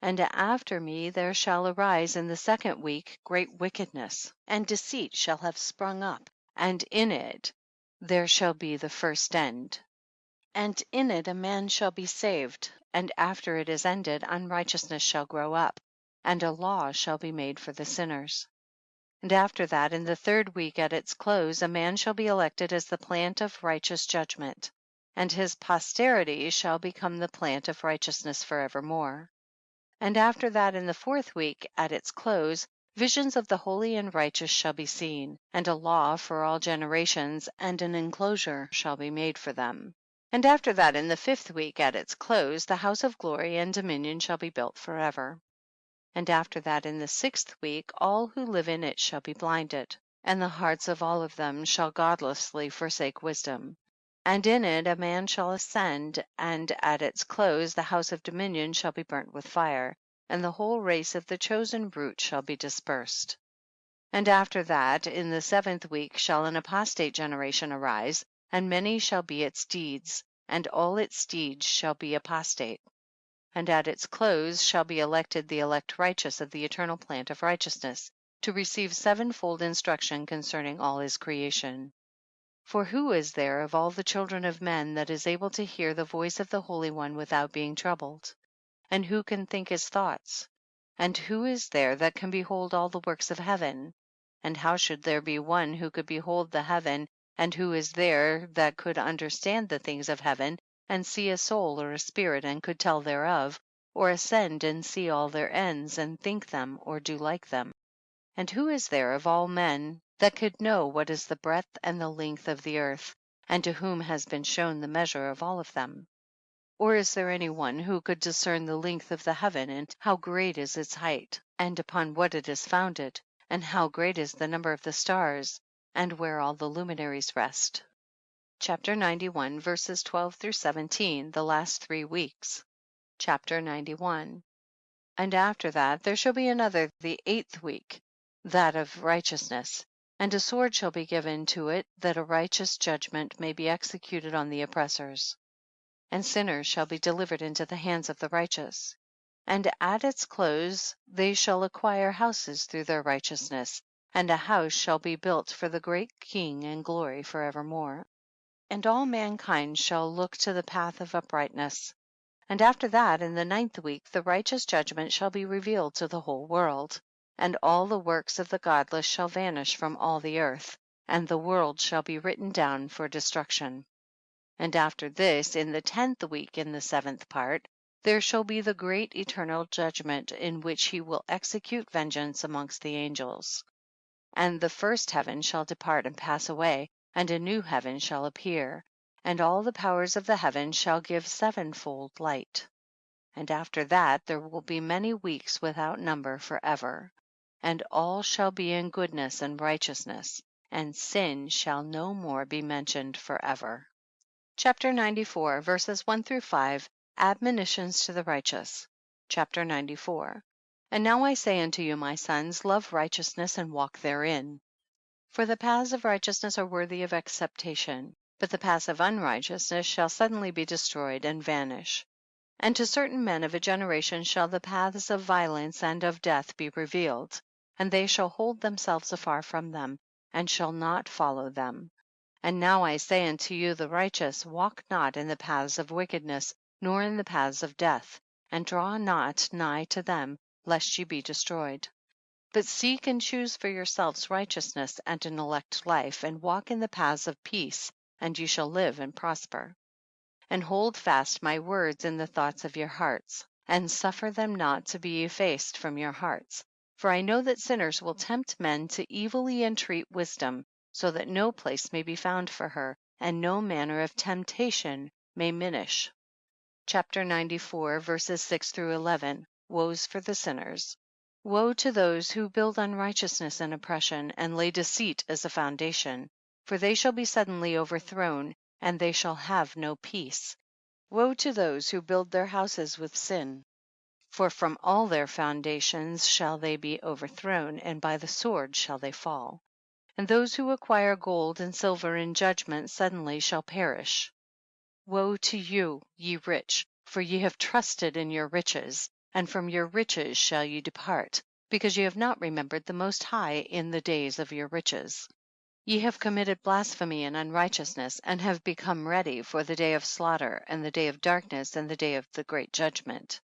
And after me there shall arise in the 2nd week great wickedness, and deceit shall have sprung up, and in it there shall be the first end. And in it a man shall be saved, and after it is ended unrighteousness shall grow up, and a law shall be made for the sinners. And after that, in the 3rd week at its close, a man shall be elected as the plant of righteous judgment, and his posterity shall become the plant of righteousness forevermore. And after that, in the 4th week at its close, visions of the holy and righteous shall be seen, and a law for all generations, and an enclosure shall be made for them. And after that, in the 5th week at its close, the house of glory and dominion shall be built forever. And after that, in the 6th week, all who live in it shall be blinded, and the hearts of all of them shall godlessly forsake wisdom. And in it a man shall ascend, and at its close the house of dominion shall be burnt with fire, and the whole race of the chosen root shall be dispersed. And after that, in the 7th week, shall an apostate generation arise, and many shall be its deeds, and all its deeds shall be apostate. And at its close shall be elected the elect righteous of the eternal plant of righteousness, to receive 7-fold instruction concerning all his creation. For who is there of all the children of men that is able to hear the voice of the Holy One without being troubled? And who can think his thoughts? And who is there that can behold all the works of heaven? And how should there be one who could behold the heaven, and who is there that could understand the things of heaven, and see a soul or a spirit, and could tell thereof, or ascend and see all their ends, and think them, or do like them? And who is there of all men that could know what is the breadth and the length of the earth, and to whom has been shown the measure of all of them? Or is there any one who could discern the length of the heaven, and how great is its height, and upon what it is founded, and how great is the number of the stars, and where all the luminaries rest? Chapter 91, verses 12 through 17, the last 3 weeks. Chapter 91. And after that there shall be another, the 8th week, that of righteousness. And a sword shall be given to it, that a righteous judgment may be executed on the oppressors. And sinners shall be delivered into the hands of the righteous. And at its close they shall acquire houses through their righteousness, and a house shall be built for the great King and glory forevermore. And all mankind shall look to the path of uprightness. And after that, in the 9th week, the righteous judgment shall be revealed to the whole world, and all the works of the godless shall vanish from all the earth, and the world shall be written down for destruction. And after this, in the 10th week, in the 7th part, there shall be the great eternal judgment, in which he will execute vengeance amongst the angels. And the first heaven shall depart and pass away, and a new heaven shall appear, and all the powers of the heaven shall give sevenfold light. And after that there will be many weeks without number forever, and all shall be in goodness and righteousness, and sin shall no more be mentioned forever. Chapter 94, verses 1 through 5, admonitions to the righteous. Chapter 94. And now I say unto you, my sons, love righteousness and walk therein. For the paths of righteousness are worthy of acceptation, but the paths of unrighteousness shall suddenly be destroyed and vanish. And to certain men of a generation shall the paths of violence and of death be revealed, and they shall hold themselves afar from them, and shall not follow them. And now I say unto you the righteous, walk not in the paths of wickedness, nor in the paths of death, and draw not nigh to them, lest ye be destroyed. But seek and choose for yourselves righteousness and an elect life, and walk in the paths of peace, and you shall live and prosper. And hold fast my words in the thoughts of your hearts, and suffer them not to be effaced from your hearts. For I know that sinners will tempt men to evilly entreat wisdom, so that no place may be found for her, and no manner of temptation may minish. Chapter 94, verses 6 through 11. Woes for the sinners. Woe to those who build unrighteousness and oppression, and lay deceit as a foundation, for they shall be suddenly overthrown, and they shall have no peace. Woe to those who build their houses with sin, for from all their foundations shall they be overthrown, and by the sword shall they fall. And those who acquire gold and silver in judgment suddenly shall perish. Woe to you, ye rich, for ye have trusted in your riches, and from your riches shall ye depart, because ye have not remembered the Most High in the days of your riches. Ye have committed blasphemy and unrighteousness, and have become ready for the day of slaughter, and the day of darkness, and the day of the great judgment.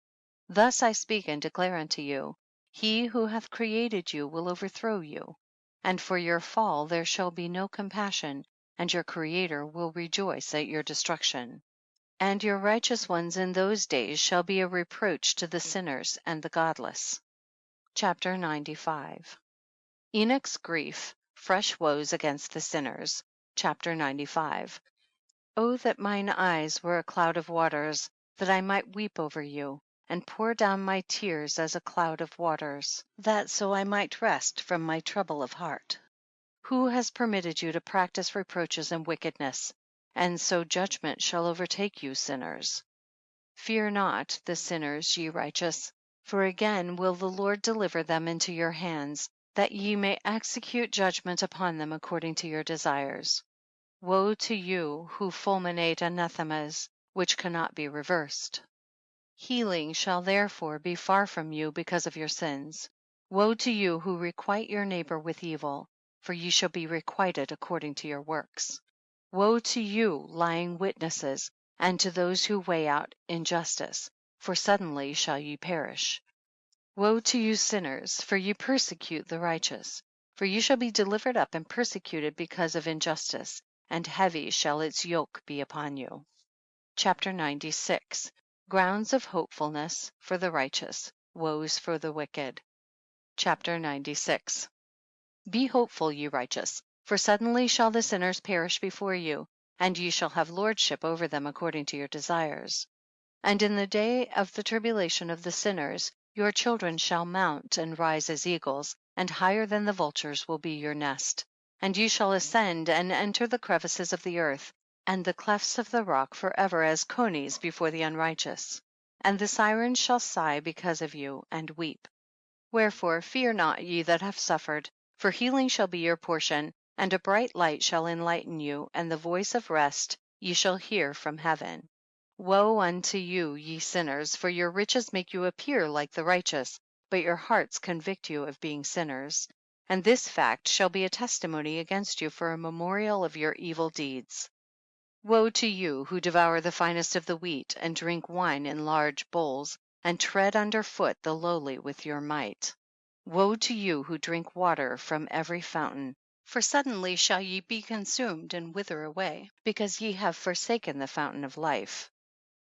Thus I speak and declare unto you, he who hath created you will overthrow you, and for your fall there shall be no compassion, and your Creator will rejoice at your destruction. And your righteous ones in those days shall be a reproach to the sinners and the godless. Chapter 95. Enoch's grief, fresh woes against the sinners. Chapter 95. Oh, that mine eyes were a cloud of waters, that I might weep over you, and pour down my tears as a cloud of waters, that so I might rest from my trouble of heart. Who has permitted you to practice reproaches and wickedness? And so judgment shall overtake you, sinners. Fear not the sinners, ye righteous, for again will the Lord deliver them into your hands, that ye may execute judgment upon them according to your desires. Woe to you who fulminate anathemas, which cannot be reversed. Healing shall therefore be far from you because of your sins. Woe to you who requite your neighbor with evil, for ye shall be requited according to your works. Woe to you, lying witnesses, and to those who weigh out injustice, for suddenly shall ye perish. Woe to you sinners, for ye persecute the righteous, for ye shall be delivered up and persecuted because of injustice, and heavy shall its yoke be upon you. Chapter 96. Grounds of hopefulness for the righteous, woes for the wicked. Chapter 96. Be hopeful, ye righteous, for suddenly shall the sinners perish before you, and ye shall have lordship over them according to your desires. And in the day of the tribulation of the sinners, your children shall mount and rise as eagles, and higher than the vultures will be your nest. And you shall ascend and enter the crevices of the earth, and the clefts of the rock forever as conies before the unrighteous. And the sirens shall sigh because of you, and weep. Wherefore fear not, ye that have suffered, for healing shall be your portion, and a bright light shall enlighten you, and the voice of rest ye shall hear from heaven. Woe unto you, ye sinners, for your riches make you appear like the righteous, but your hearts convict you of being sinners. And this fact shall be a testimony against you for a memorial of your evil deeds. Woe to you who devour the finest of the wheat, and drink wine in large bowls, and tread under foot the lowly with your might. Woe to you who drink water from every fountain, for suddenly shall ye be consumed and wither away, because ye have forsaken the fountain of life.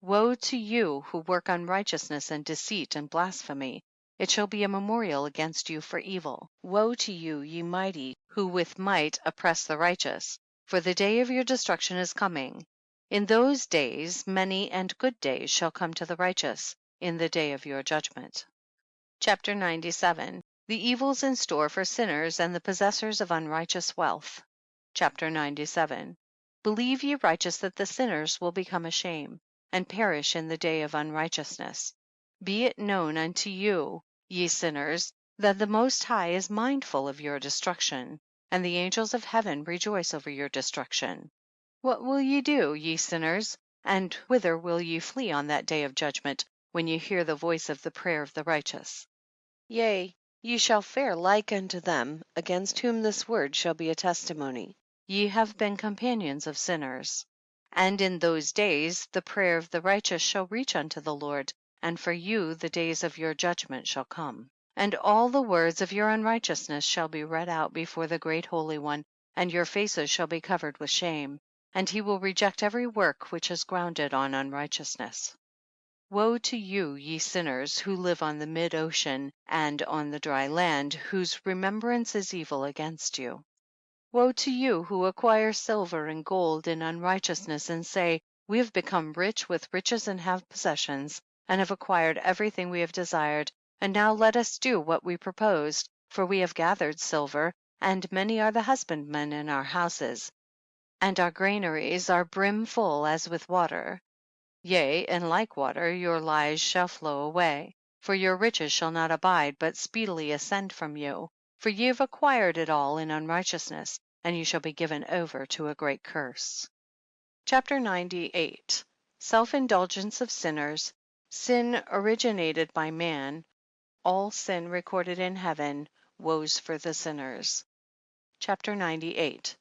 Woe to you who work unrighteousness and deceit and blasphemy, it shall be a memorial against you for evil. Woe to you, ye mighty, who with might oppress the righteous, for the day of your destruction is coming. In those days many and good days shall come to the righteous, in the day of your judgment. Chapter 97. The evils in store for sinners and the possessors of unrighteous wealth. Chapter 97. Believe ye righteous that the sinners will become ashamed, and perish in the day of unrighteousness. Be it known unto you, ye sinners, that the Most High is mindful of your destruction, and the angels of heaven rejoice over your destruction. What will ye do, ye sinners, and whither will ye flee on that day of judgment, when ye hear the voice of the prayer of the righteous? Yea, ye shall fare like unto them, against whom this word shall be a testimony. Ye have been companions of sinners. And in those days the prayer of the righteous shall reach unto the Lord, and for you the days of your judgment shall come. And all the words of your unrighteousness shall be read out before the great Holy One, and your faces shall be covered with shame, and he will reject every work which is grounded on unrighteousness. Woe to you, ye sinners, who live on the mid-ocean and on the dry land, whose remembrance is evil against you. Woe to you who acquire silver and gold in unrighteousness, and say, we have become rich with riches and have possessions, and have acquired everything we have desired, and now let us do what we proposed, for we have gathered silver, and many are the husbandmen in our houses, and our granaries are brimful as with water. Yea, and like water your lies shall flow away, for your riches shall not abide, but speedily ascend from you. For ye have acquired it all in unrighteousness, and you shall be given over to a great curse. Chapter 98. Self-indulgence of sinners, sin originated by man, all sin recorded in heaven, woes for the sinners. Chapter 98.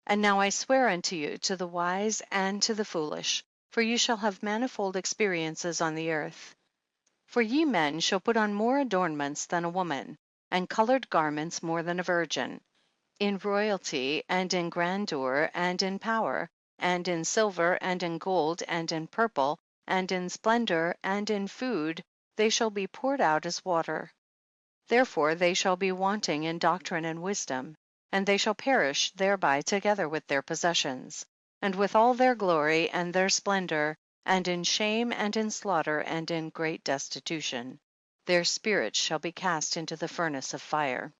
And now I swear unto you, to the wise and to the foolish, for you shall have manifold experiences on the earth. For ye men shall put on more adornments than a woman, and colored garments more than a virgin, in royalty, and in grandeur, and in power, and in silver, and in gold, and in purple, and in splendor, and in food, they shall be poured out as water. Therefore they shall be wanting in doctrine and wisdom, and they shall perish thereby together with their possessions, and with all their glory and their splendor, and in shame and in slaughter and in great destitution. Their spirits shall be cast into the furnace of fire.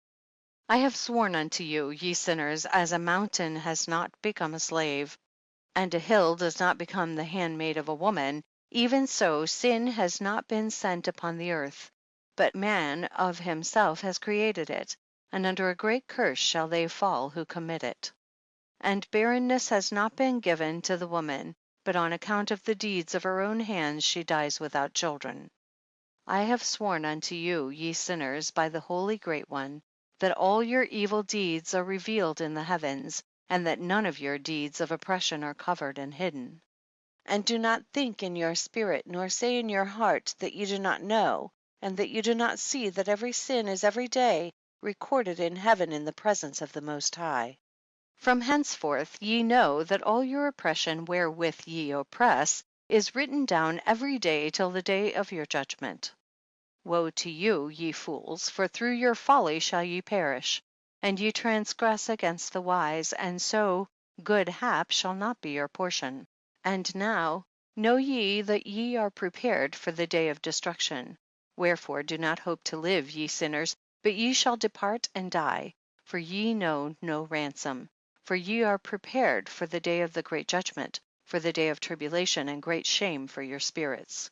I have sworn unto you, ye sinners, as a mountain has not become a slave, and a hill does not become the handmaid of a woman, even so sin has not been sent upon the earth, but man of himself has created it, and under a great curse shall they fall who commit it. And barrenness has not been given to the woman, but on account of the deeds of her own hands she dies without children. I have sworn unto you, ye sinners, by the Holy Great One, that all your evil deeds are revealed in the heavens, and that none of your deeds of oppression are covered and hidden. And do not think in your spirit, nor say in your heart that you do not know, and that you do not see that every sin is every day recorded in heaven in the presence of the Most High. From henceforth ye know that all your oppression wherewith ye oppress is written down every day till the day of your judgment. Woe to you, ye fools, for through your folly shall ye perish, and ye transgress against the wise, and so good hap shall not be your portion. And now Know ye that ye are prepared for the day of destruction. Wherefore do not hope to live, ye sinners, but ye shall depart and die, for ye know no ransom. For ye are prepared for the day of the great judgment, for the day of tribulation and great shame for your spirits.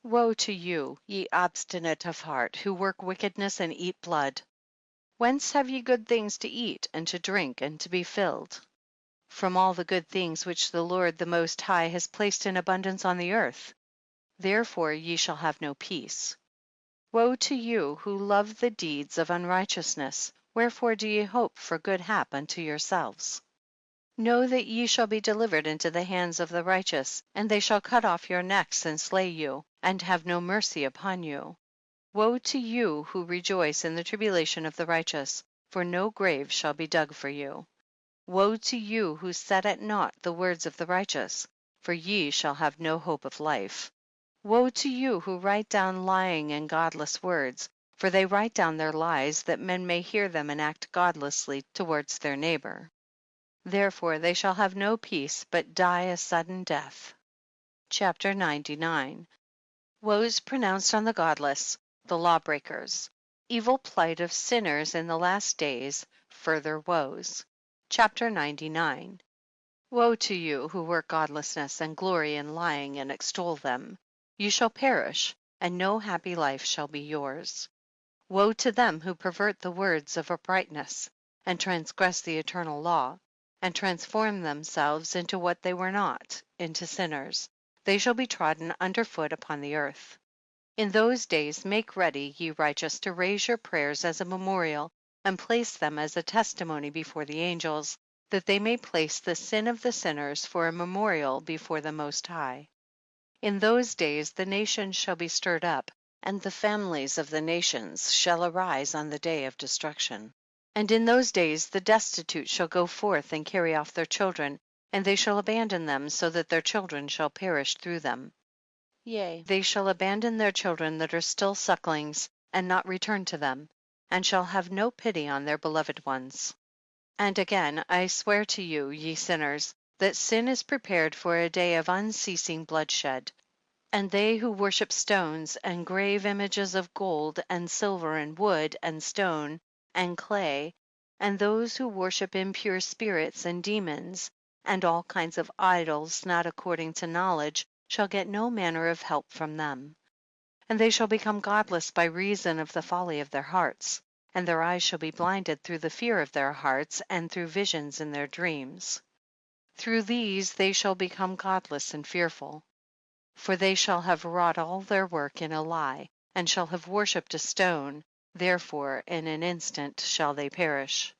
Woe to you, ye obstinate of heart, who work wickedness and eat blood. Whence have ye good things to eat, and to drink, and to be filled? From all the good things which the Lord the Most High has placed in abundance on the earth. Therefore ye shall have no peace. Woe to you who love the deeds of unrighteousness, wherefore do ye hope for good hap unto yourselves? Know that ye shall be delivered into the hands of the righteous, and they shall cut off your necks and slay you, and have no mercy upon you. Woe to you who rejoice in the tribulation of the righteous, for no grave shall be dug for you. Woe to you who set at naught the words of the righteous, for ye shall have no hope of life. Woe to you who write down lying and godless words, for they write down their lies that men may hear them and act godlessly towards their neighbor. Therefore they shall have no peace, but die a sudden death. Chapter 99. Woes pronounced on the godless, the lawbreakers. Evil plight of sinners in the last days, further woes. Chapter 99. Woe to you who work godlessness and glory in lying and extol them. You shall perish, and no happy life shall be yours. Woe to them who pervert the words of uprightness, and transgress the eternal law, and transform themselves into what they were not, into sinners. They shall be trodden under foot upon the earth. In those days make ready, ye righteous, to raise your prayers as a memorial, and place them as a testimony before the angels, that they may place the sin of the sinners for a memorial before the Most High. In those days the nations shall be stirred up, and the families of the nations shall arise on the day of destruction. And in those days the destitute shall go forth and carry off their children, and they shall abandon them, so that their children shall perish through them. Yea, they shall abandon their children that are still sucklings, and not return to them, and shall have no pity on their beloved ones. And again, I swear to you, ye sinners, that sin is prepared for a day of unceasing bloodshed. And they who worship stones, and grave images of gold, and silver, and wood, and stone, and clay, and those who worship impure spirits and demons, and all kinds of idols not according to knowledge, shall get no manner of help from them. And they shall become godless by reason of the folly of their hearts, and their eyes shall be blinded through the fear of their hearts, and through visions in their dreams. Through these they shall become godless and fearful. For they shall have wrought all their work in a lie, and shall have worshipped a stone, therefore in an instant shall they perish.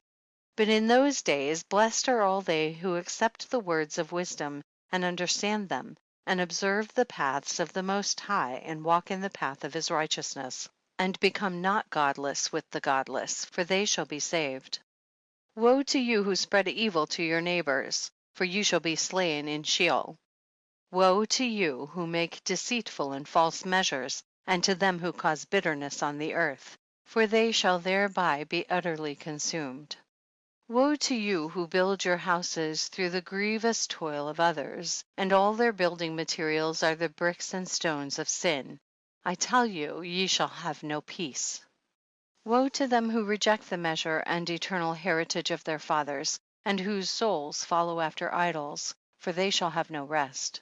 But in those days blessed are all they who accept the words of wisdom, and understand them, and observe the paths of the Most High, and walk in the path of his righteousness, and become not godless with the godless, for they shall be saved. Woe to you who spread evil to your neighbors, for you shall be slain in Sheol. Woe to you who make deceitful and false measures, and to them who cause bitterness on the earth, for they shall thereby be utterly consumed. Woe to you who build your houses through the grievous toil of others, and all their building materials are the bricks and stones of sin. I tell you, ye shall have no peace. Woe to them who reject the measure and eternal heritage of their fathers, and whose souls follow after idols, for they shall have no rest.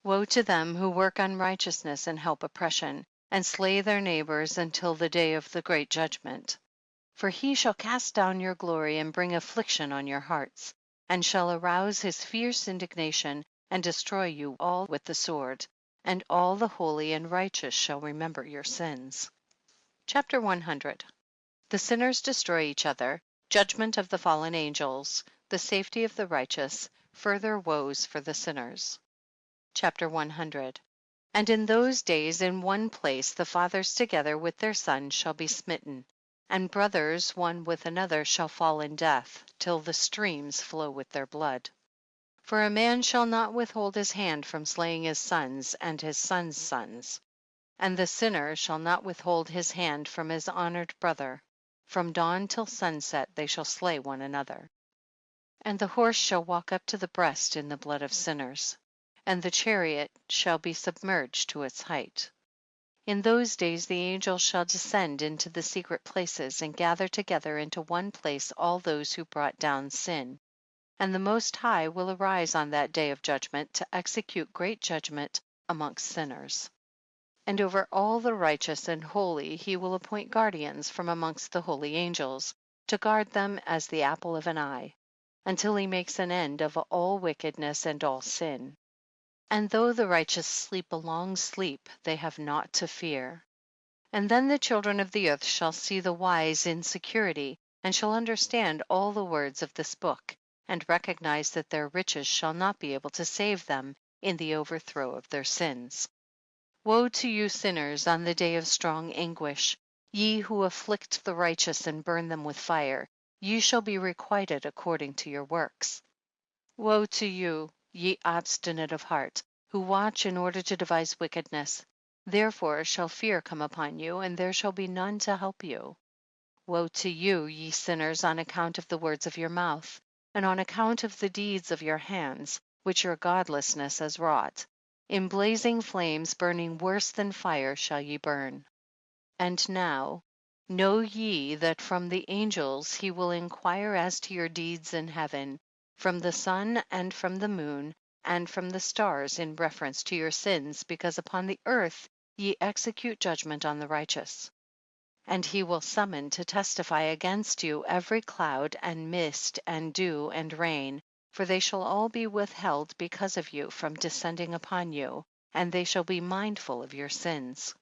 Woe to them who work unrighteousness and help oppression, and slay their neighbors until the day of the great judgment. For he shall cast down your glory and bring affliction on your hearts, and shall arouse his fierce indignation, and destroy you all with the sword, and all the holy and righteous shall remember your sins. Chapter 100. The sinners destroy each other, judgment of the fallen angels, the safety of the righteous, further woes for the sinners. Chapter 100. And in those days in one place the fathers together with their sons shall be smitten, and brothers one with another shall fall in death, till the streams flow with their blood. For a man shall not withhold his hand from slaying his sons and his sons' sons, and the sinner shall not withhold his hand from his honored brother. From dawn till sunset they shall slay one another. And the horse shall walk up to the breast in the blood of sinners. and the chariot shall be submerged to its height. In those days the angels shall descend into the secret places, and gather together into one place all those who brought down sin. And the Most High will arise on that day of judgment to execute great judgment amongst sinners. And over all the righteous and holy he will appoint guardians from amongst the holy angels, to guard them as the apple of an eye, until he makes an end of all wickedness and all sin. And though the righteous sleep a long sleep, they have naught to fear. And then the children of the earth shall see the wise in security, and shall understand all the words of this book, and recognize that their riches shall not be able to save them in the overthrow of their sins. Woe to you sinners on the day of strong anguish, ye who afflict the righteous and burn them with fire, ye shall be requited according to your works. Woe to you, ye obstinate of heart, who watch in order to devise wickedness. Therefore shall fear come upon you, and there shall be none to help you. Woe to you, ye sinners, on account of the words of your mouth, and on account of the deeds of your hands, which your godlessness has wrought. In blazing flames, burning worse than fire, shall ye burn. And now know ye that from the angels he will inquire as to your deeds in heaven, from the sun and from the moon, and from the stars, in reference to your sins, because upon the earth ye execute judgment on the righteous. And he will summon to testify against you every cloud and mist and dew and rain, for they shall all be withheld because of you from descending upon you, and they shall be mindful of your sins.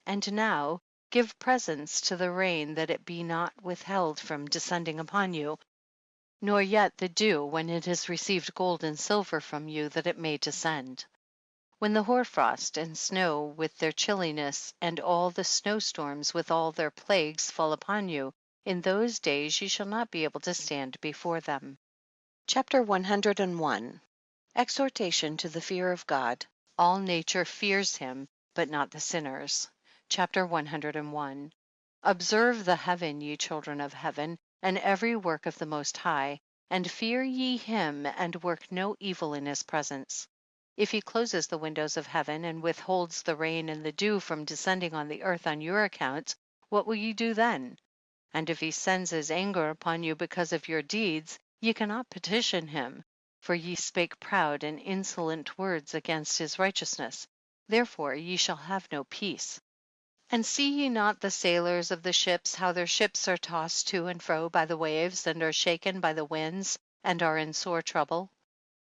And now give presents to the rain, that it be not withheld from descending upon you, nor yet the dew when it has received gold and silver from you, that it may descend. When the hoarfrost and snow with their chilliness, and all the snowstorms with all their plagues fall upon you, in those days ye shall not be able to stand before them. Chapter 101. Exhortation to the fear of God. All nature fears him, but not the sinners. Chapter 101. Observe the heaven, ye children of heaven, and every work of the Most High, and fear ye him, and work no evil in his presence. If he closes the windows of heaven, and withholds the rain and the dew from descending on the earth on your account, what will ye do then? And if he sends his anger upon you because of your deeds, ye cannot petition him, for ye spake proud and insolent words against his righteousness. Therefore ye shall have no peace. And see ye not the sailors of the ships, how their ships are tossed to and fro by the waves, and are shaken by the winds, and are in sore trouble?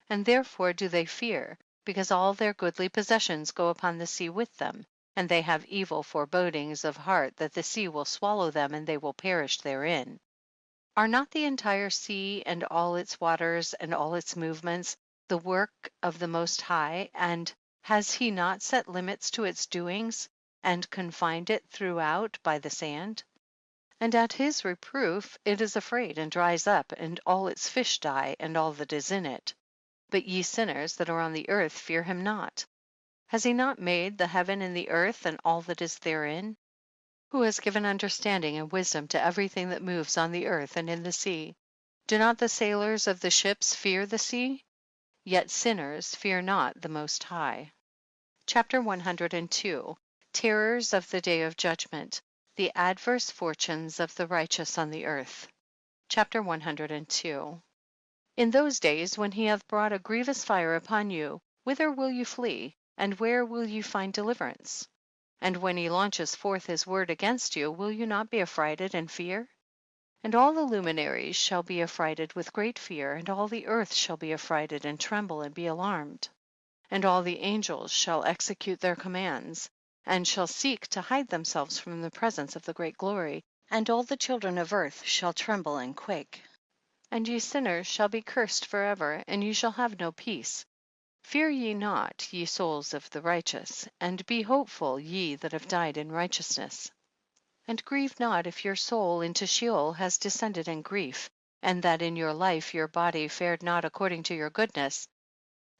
And therefore do they fear, because all their goodly possessions go upon the sea with them, and they have evil forebodings of heart that the sea will swallow them, and they will perish therein. Are not the entire sea, and all its waters, and all its movements, the work of the Most High, and has he not set limits to its doings, and confined it throughout by the sand? And at his reproof it is afraid and dries up, and all its fish die, and all that is in it. But ye sinners that are on the earth fear him not. Has he not made the heaven and the earth, and all that is therein? Who has given understanding and wisdom to everything that moves on the earth and in the sea? Do not the sailors of the ships fear the sea? Yet sinners fear not the Most High. Chapter 102. Terrors of the day of judgment. The adverse fortunes of the righteous on the earth. Chapter 102. In those days, when he hath brought a grievous fire upon you, whither will you flee, and where will you find deliverance? And when he launches forth his word against you, will you not be affrighted and fear? And all the luminaries shall be affrighted with great fear, and all the earth shall be affrighted and tremble and be alarmed. And all the angels shall execute their commands, and shall seek to hide themselves from the presence of the great glory, and all the children of earth shall tremble and quake. And ye sinners shall be cursed forever, and ye shall have no peace. Fear ye not, ye souls of the righteous, and be hopeful, ye that have died in righteousness. And grieve not if your soul into Sheol has descended in grief, and that in your life your body fared not according to your goodness.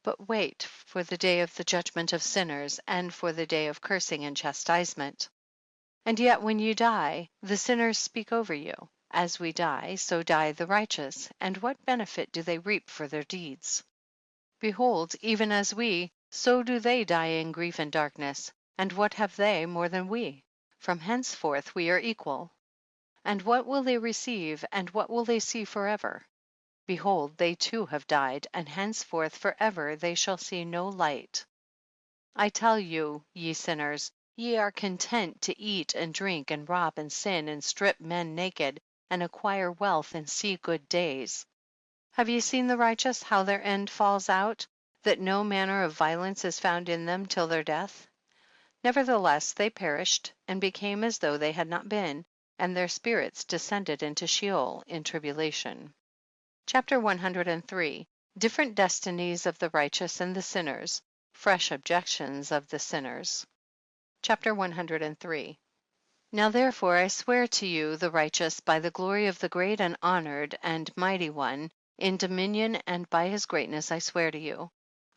But wait for the day of the judgment of sinners, and for the day of cursing and chastisement. And yet when you die, the sinners speak over you. As we die, so die the righteous, and what benefit do they reap for their deeds? Behold, even as we, so do they die in grief and darkness. And what have they more than we? From henceforth we are equal. And what will they receive, and what will they see forever? Behold, they too have died, and henceforth forever they shall see no light. I tell you, ye sinners, ye are content to eat and drink and rob and sin and strip men naked and acquire wealth and see good days. Have ye seen the righteous, how their end falls out, that no manner of violence is found in them till their death? Nevertheless they perished, and became as though they had not been, and their spirits descended into Sheol in tribulation. Chapter 103. Different destinies of the righteous and the sinners. Fresh objections of the sinners. Chapter 103. Now therefore I swear to you, the righteous, by the glory of the great and honored and mighty one, in dominion, and by his greatness I swear to you.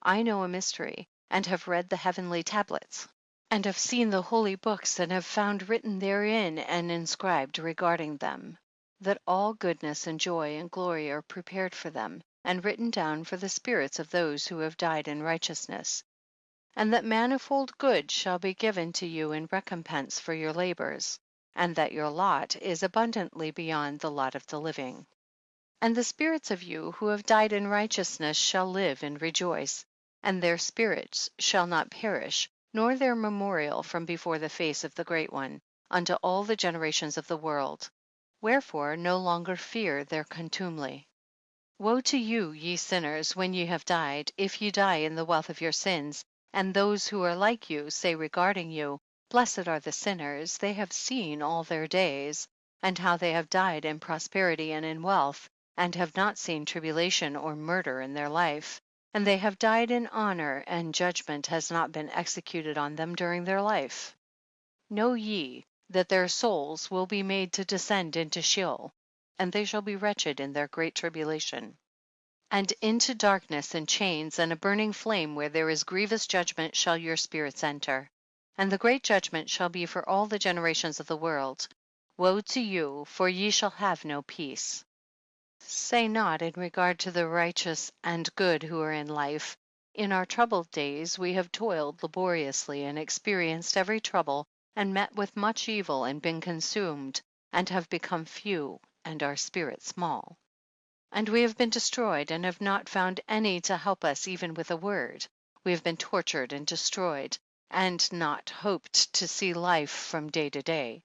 I know a mystery, and have read the heavenly tablets, and have seen the holy books, and have found written therein and inscribed regarding them, that all goodness and joy and glory are prepared for them, and written down for the spirits of those who have died in righteousness. And that manifold good shall be given to you in recompense for your labors, and that your lot is abundantly beyond the lot of the living. And the spirits of you who have died in righteousness shall live and rejoice, and their spirits shall not perish, nor their memorial from before the face of the Great One, unto all the generations of the world. Wherefore no longer fear their contumely. Woe to you, ye sinners, when ye have died, if ye die in the wealth of your sins, and those who are like you say regarding you, Blessed are the sinners, they have seen all their days, and how they have died in prosperity and in wealth, and have not seen tribulation or murder in their life, and they have died in honor, and judgment has not been executed on them during their life. Know ye that their souls will be made to descend into Sheol, and they shall be wretched in their great tribulation, and into darkness and chains and a burning flame, where there is grievous judgment shall your spirits enter. And the great judgment shall be for all the generations of the world. Woe to you, for ye shall have no peace. Say not in regard to the righteous and good who are in life, In our troubled days we have toiled laboriously and experienced every trouble, and met with much evil and been consumed, and have become few, and our spirit small. And we have been destroyed, and have not found any to help us even with a word. We have been tortured and destroyed, and not hoped to see life from day to day.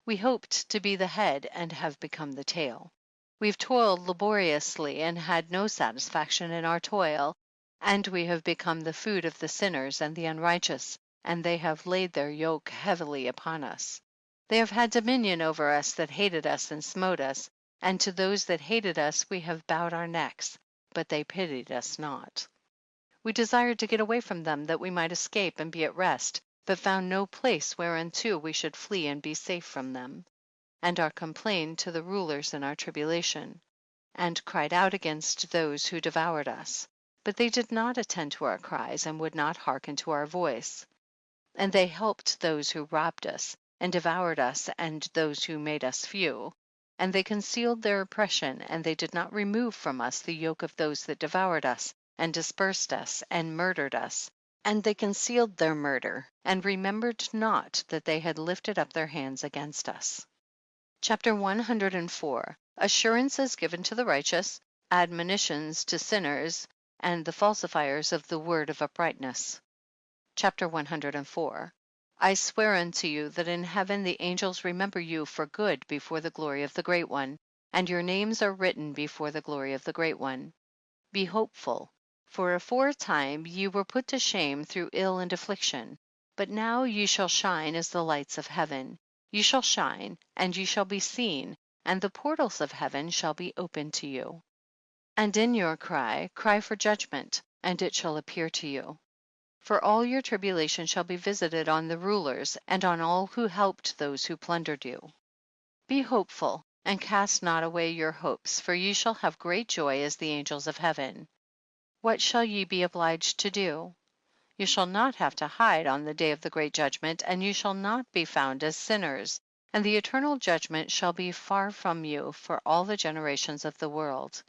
We hoped to be the head, and have become the tail. We've toiled laboriously, and had no satisfaction in our toil, and we have become the food of the sinners and the unrighteous, and they have laid their yoke heavily upon us. They have had dominion over us that hated us and smote us, and to those that hated us we have bowed our necks, but they pitied us not. We desired to get away from them, that we might escape and be at rest, but found no place whereunto we should flee and be safe from them, and are complained to the rulers in our tribulation, and cried out against those who devoured us. But they did not attend to our cries, and would not hearken to our voice. And they helped those who robbed us, and devoured us, and those who made us few. And they concealed their oppression, and they did not remove from us the yoke of those that devoured us, and dispersed us, and murdered us. And they concealed their murder, and remembered not that they had lifted up their hands against us. Chapter 104. Assurances given to the righteous, admonitions to sinners, and the falsifiers of the word of uprightness. Chapter 104. I swear unto you that in heaven the angels remember you for good before the glory of the Great One, and your names are written before the glory of the Great One. Be hopeful, for aforetime ye were put to shame through ill and affliction, but now ye shall shine as the lights of heaven. Ye shall shine, and ye shall be seen, and the portals of heaven shall be opened to you. And in your cry for judgment, and it shall appear to you. For all your tribulation shall be visited on the rulers, and on all who helped those who plundered you. Be hopeful, and cast not away your hopes, for ye shall have great joy as the angels of heaven. What shall ye be obliged to do? You shall not have to hide on the day of the great judgment, and you shall not be found as sinners, and the eternal judgment shall be far from you for all the generations of the world.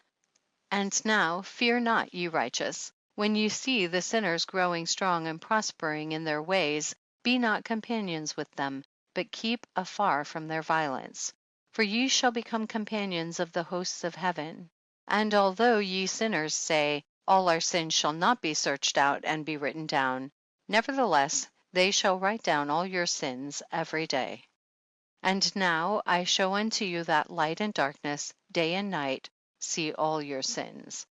And now fear not, ye righteous, When you see the sinners growing strong and prospering in their ways, be not companions with them, but keep afar from their violence. For ye shall become companions of the hosts of heaven. And although ye sinners say, all our sins shall not be searched out and be written down, nevertheless they shall write down all your sins every day. And now I show unto you that light and darkness, day and night, see all your sins.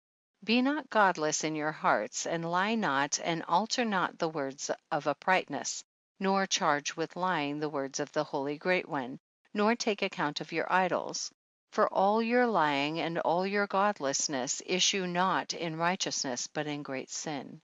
Be not godless in your hearts, and lie not, and alter not the words of uprightness, nor charge with lying the words of the Holy Great One, nor take account of your idols. For all your lying and all your godlessness issue not in righteousness, but in great sin.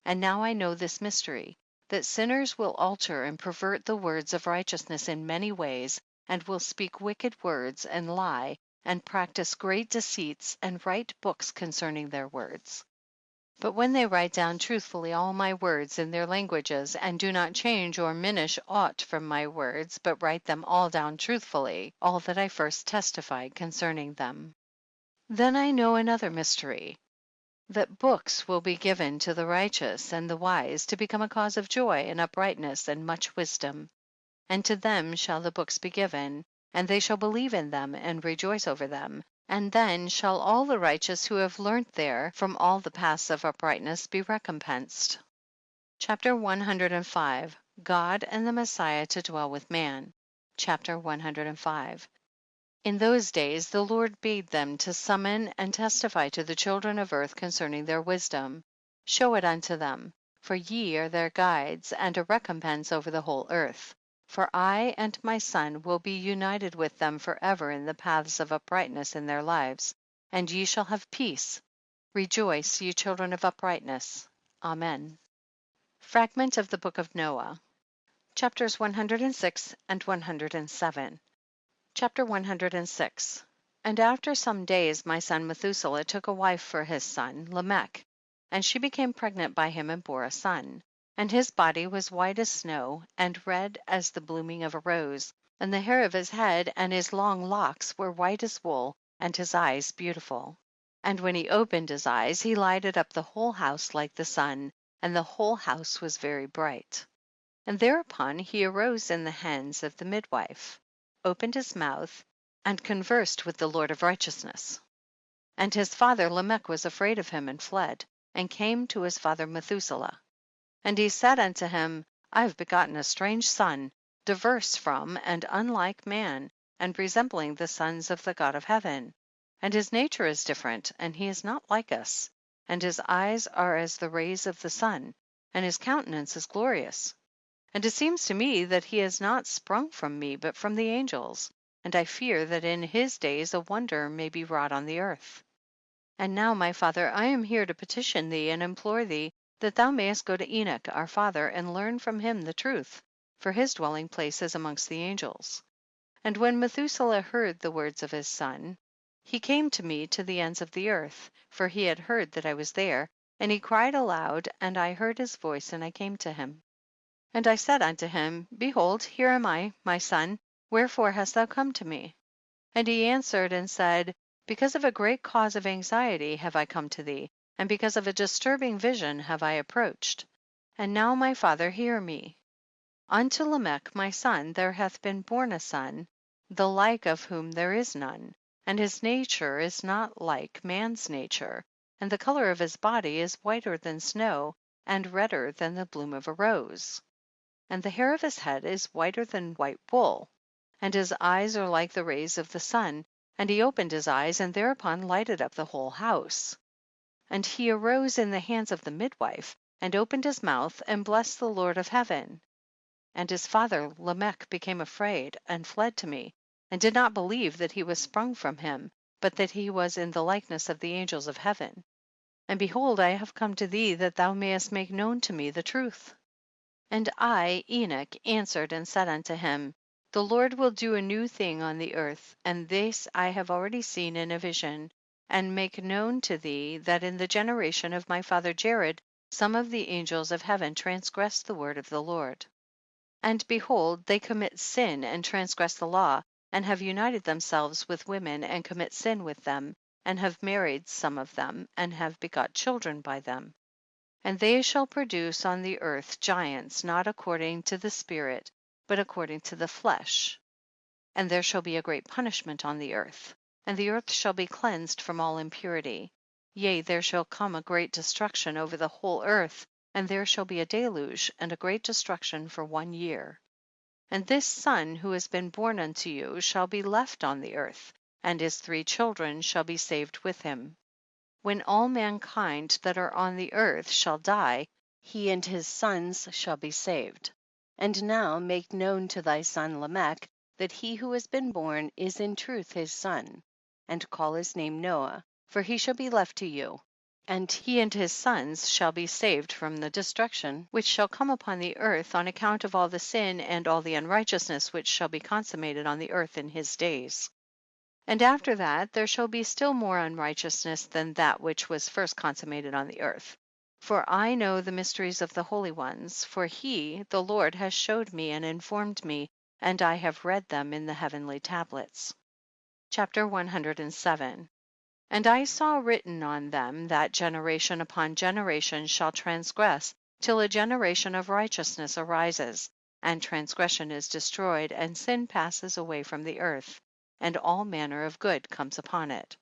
And now I know this mystery, that sinners will alter and pervert the words of righteousness in many ways, and will speak wicked words, and lie, and practice great deceits, and write books concerning their words. But when they write down truthfully all my words in their languages, and do not change or minish aught from my words, but write them all down truthfully, all that I first testified concerning them. Then I know another mystery, that books will be given to the righteous and the wise to become a cause of joy and uprightness and much wisdom. And to them shall the books be given, and they shall believe in them and rejoice over them. And then shall all the righteous who have learnt there from all the paths of uprightness be recompensed. Chapter 105. God and the Messiah to dwell with man. Chapter 105. In those days the Lord bade them to summon and testify to the children of earth concerning their wisdom. Show it unto them, for ye are their guides, and a recompense over the whole earth. For I and my Son will be united with them forever in the paths of uprightness in their lives, and ye shall have peace. Rejoice, ye children of uprightness. Amen. Fragment of the Book of Noah. Chapters 106 and 107. Chapter 106. And after some days my son Methuselah took a wife for his son Lamech, and she became pregnant by him and bore a son. And his body was white as snow, and red as the blooming of a rose, and the hair of his head and his long locks were white as wool, and his eyes beautiful. And when he opened his eyes, he lighted up the whole house like the sun, and the whole house was very bright. And thereupon he arose in the hands of the midwife, opened his mouth, and conversed with the Lord of righteousness. And his father Lamech was afraid of him, and fled, and came to his father Methuselah. And he said unto him, I have begotten a strange son, diverse from and unlike man, and resembling the sons of the God of heaven. And his nature is different, and he is not like us. And his eyes are as the rays of the sun, and his countenance is glorious. And it seems to me that he is not sprung from me, but from the angels. And I fear that in his days a wonder may be wrought on the earth. And now, my father, I am here to petition thee and implore thee that thou mayest go to Enoch our father and learn from him the truth, for his dwelling place is amongst the angels. And when Methuselah heard the words of his son, he came to me to the ends of the earth, for he had heard that I was there, and he cried aloud, and I heard his voice, and I came to him. And I said unto him, Behold, here am I, my son, wherefore hast thou come to me? And he answered and said, Because of a great cause of anxiety have I come to thee, and because of a disturbing vision have I approached. And now, my father, hear me. Unto Lamech my son there hath been born a son, the like of whom there is none, and his nature is not like man's nature, and the color of his body is whiter than snow, and redder than the bloom of a rose. And the hair of his head is whiter than white wool, and his eyes are like the rays of the sun. And he opened his eyes, and thereupon lighted up the whole house. And he arose in the hands of the midwife, and opened his mouth, and blessed the Lord of heaven. And his father Lamech became afraid, and fled to me, and did not believe that he was sprung from him, but that he was in the likeness of the angels of heaven. And behold, I have come to thee that thou mayest make known to me the truth. And I, Enoch, answered and said unto him, The Lord will do a new thing on the earth, and this I have already seen in a vision, and make known to thee that in the generation of my father Jared some of the angels of heaven transgressed the word of the Lord. And behold, they commit sin and transgress the law, and have united themselves with women and commit sin with them, and have married some of them, and have begot children by them. And they shall produce on the earth giants, not according to the spirit, but according to the flesh. And there shall be a great punishment on the earth, and the earth shall be cleansed from all impurity. Yea, there shall come a great destruction over the whole earth, and there shall be a deluge and a great destruction for 1 year. And this son who has been born unto you shall be left on the earth, and his 3 children shall be saved with him. When all mankind that are on the earth shall die, he and his sons shall be saved. And now make known to thy son Lamech that he who has been born is in truth his son, and call his name Noah, for he shall be left to you, and he and his sons shall be saved from the destruction which shall come upon the earth on account of all the sin and all the unrighteousness which shall be consummated on the earth in his days. And after that there shall be still more unrighteousness than that which was first consummated on the earth. For I know the mysteries of the holy ones, for he, the Lord, has showed me and informed me, and I have read them in the heavenly tablets. Chapter 107. And I saw written on them that generation upon generation shall transgress, till a generation of righteousness arises, and transgression is destroyed, and sin passes away from the earth, and all manner of good comes upon it.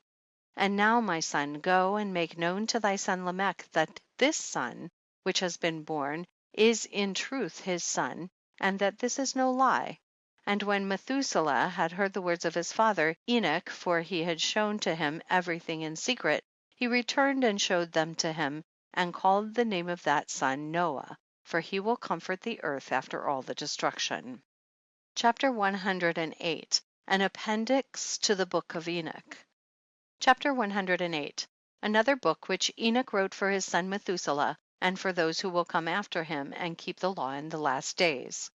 And now, my son, go and make known to thy son Lamech that this son which has been born is in truth his son, and that this is no lie. And when Methuselah had heard the words of his father Enoch, for he had shown to him everything in secret, he returned and showed them to him, and called the name of that son Noah, for he will comfort the earth after all the destruction. Chapter 108. An appendix to the Book of Enoch. Chapter 108. Another book which Enoch wrote for his son Methuselah, and for those who will come after him and keep the law in the last days.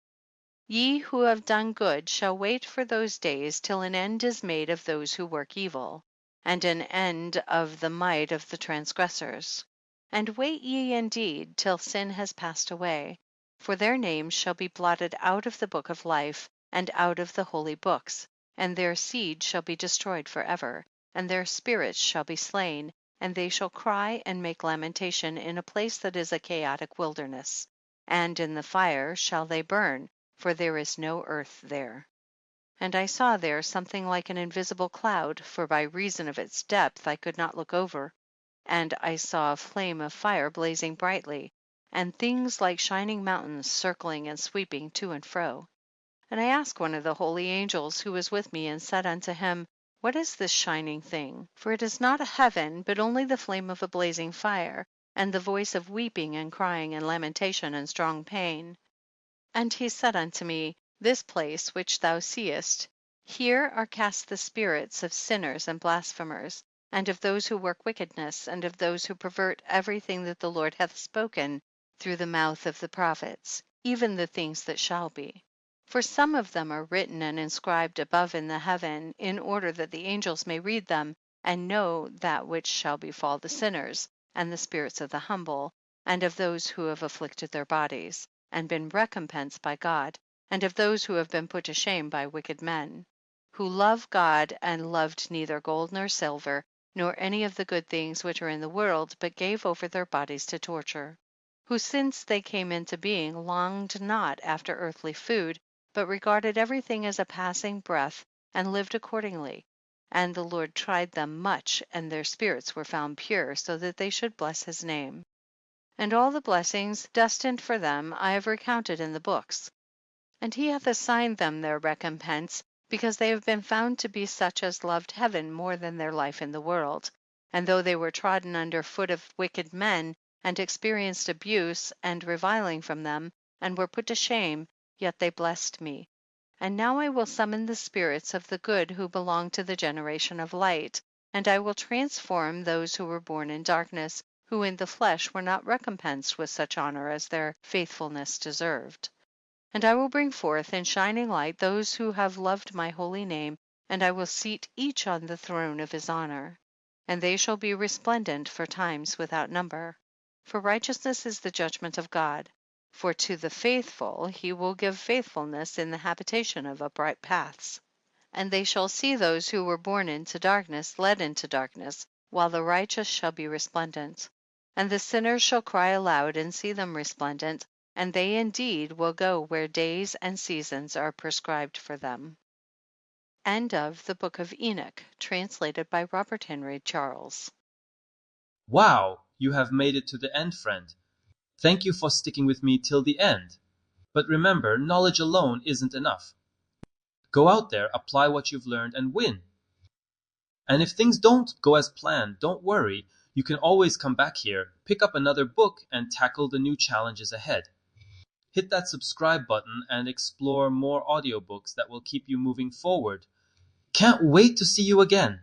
Ye who have done good shall wait for those days till an end is made of those who work evil, and an end of the might of the transgressors. And wait ye indeed till sin has passed away, for their names shall be blotted out of the book of life and out of the holy books, and their seed shall be destroyed forever, and their spirits shall be slain, and they shall cry and make lamentation in a place that is a chaotic wilderness, and in the fire shall they burn, for there is no earth there. And I saw there something like an invisible cloud, for by reason of its depth I could not look over. And I saw a flame of fire blazing brightly, and things like shining mountains circling and sweeping to and fro. And I asked one of the holy angels who was with me, and said unto him, What is this shining thing? For it is not a heaven, but only the flame of a blazing fire, and the voice of weeping and crying and lamentation and strong pain. And he said unto me, This place which thou seest, here are cast the spirits of sinners and blasphemers, and of those who work wickedness, and of those who pervert everything that the Lord hath spoken through the mouth of the prophets, even the things that shall be. For some of them are written and inscribed above in the heaven, in order that the angels may read them, and know that which shall befall the sinners, and the spirits of the humble, and of those who have afflicted their bodies, and been recompensed by God, and of those who have been put to shame by wicked men, who love God and loved neither gold nor silver, nor any of the good things which are in the world, but gave over their bodies to torture, who since they came into being longed not after earthly food, but regarded everything as a passing breath, and lived accordingly. And the Lord tried them much, and their spirits were found pure, so that they should bless his name. And all the blessings destined for them I have recounted in the books. And he hath assigned them their recompense, because they have been found to be such as loved heaven more than their life in the world. And though they were trodden under foot of wicked men, and experienced abuse and reviling from them, and were put to shame, yet they blessed me. And now I will summon the spirits of the good who belong to the generation of light, and I will transform those who were born in darkness, who in the flesh were not recompensed with such honor as their faithfulness deserved. And I will bring forth in shining light those who have loved my holy name, and I will seat each on the throne of his honor. And they shall be resplendent for times without number. For righteousness is the judgment of God. For to the faithful he will give faithfulness in the habitation of upright paths. And they shall see those who were born into darkness led into darkness, while the righteous shall be resplendent. And the sinners shall cry aloud and see them resplendent, and they indeed will go where days and seasons are prescribed for them. End of the Book of Enoch, translated by Robert Henry Charles. Wow, you have made it to the end, friend. Thank you for sticking with me till the end. But remember, knowledge alone isn't enough. Go out there, apply what you've learned, and win. And if things don't go as planned, don't worry. You can always come back here, pick up another book, and tackle the new challenges ahead. Hit that subscribe button and explore more audiobooks that will keep you moving forward. Can't wait to see you again!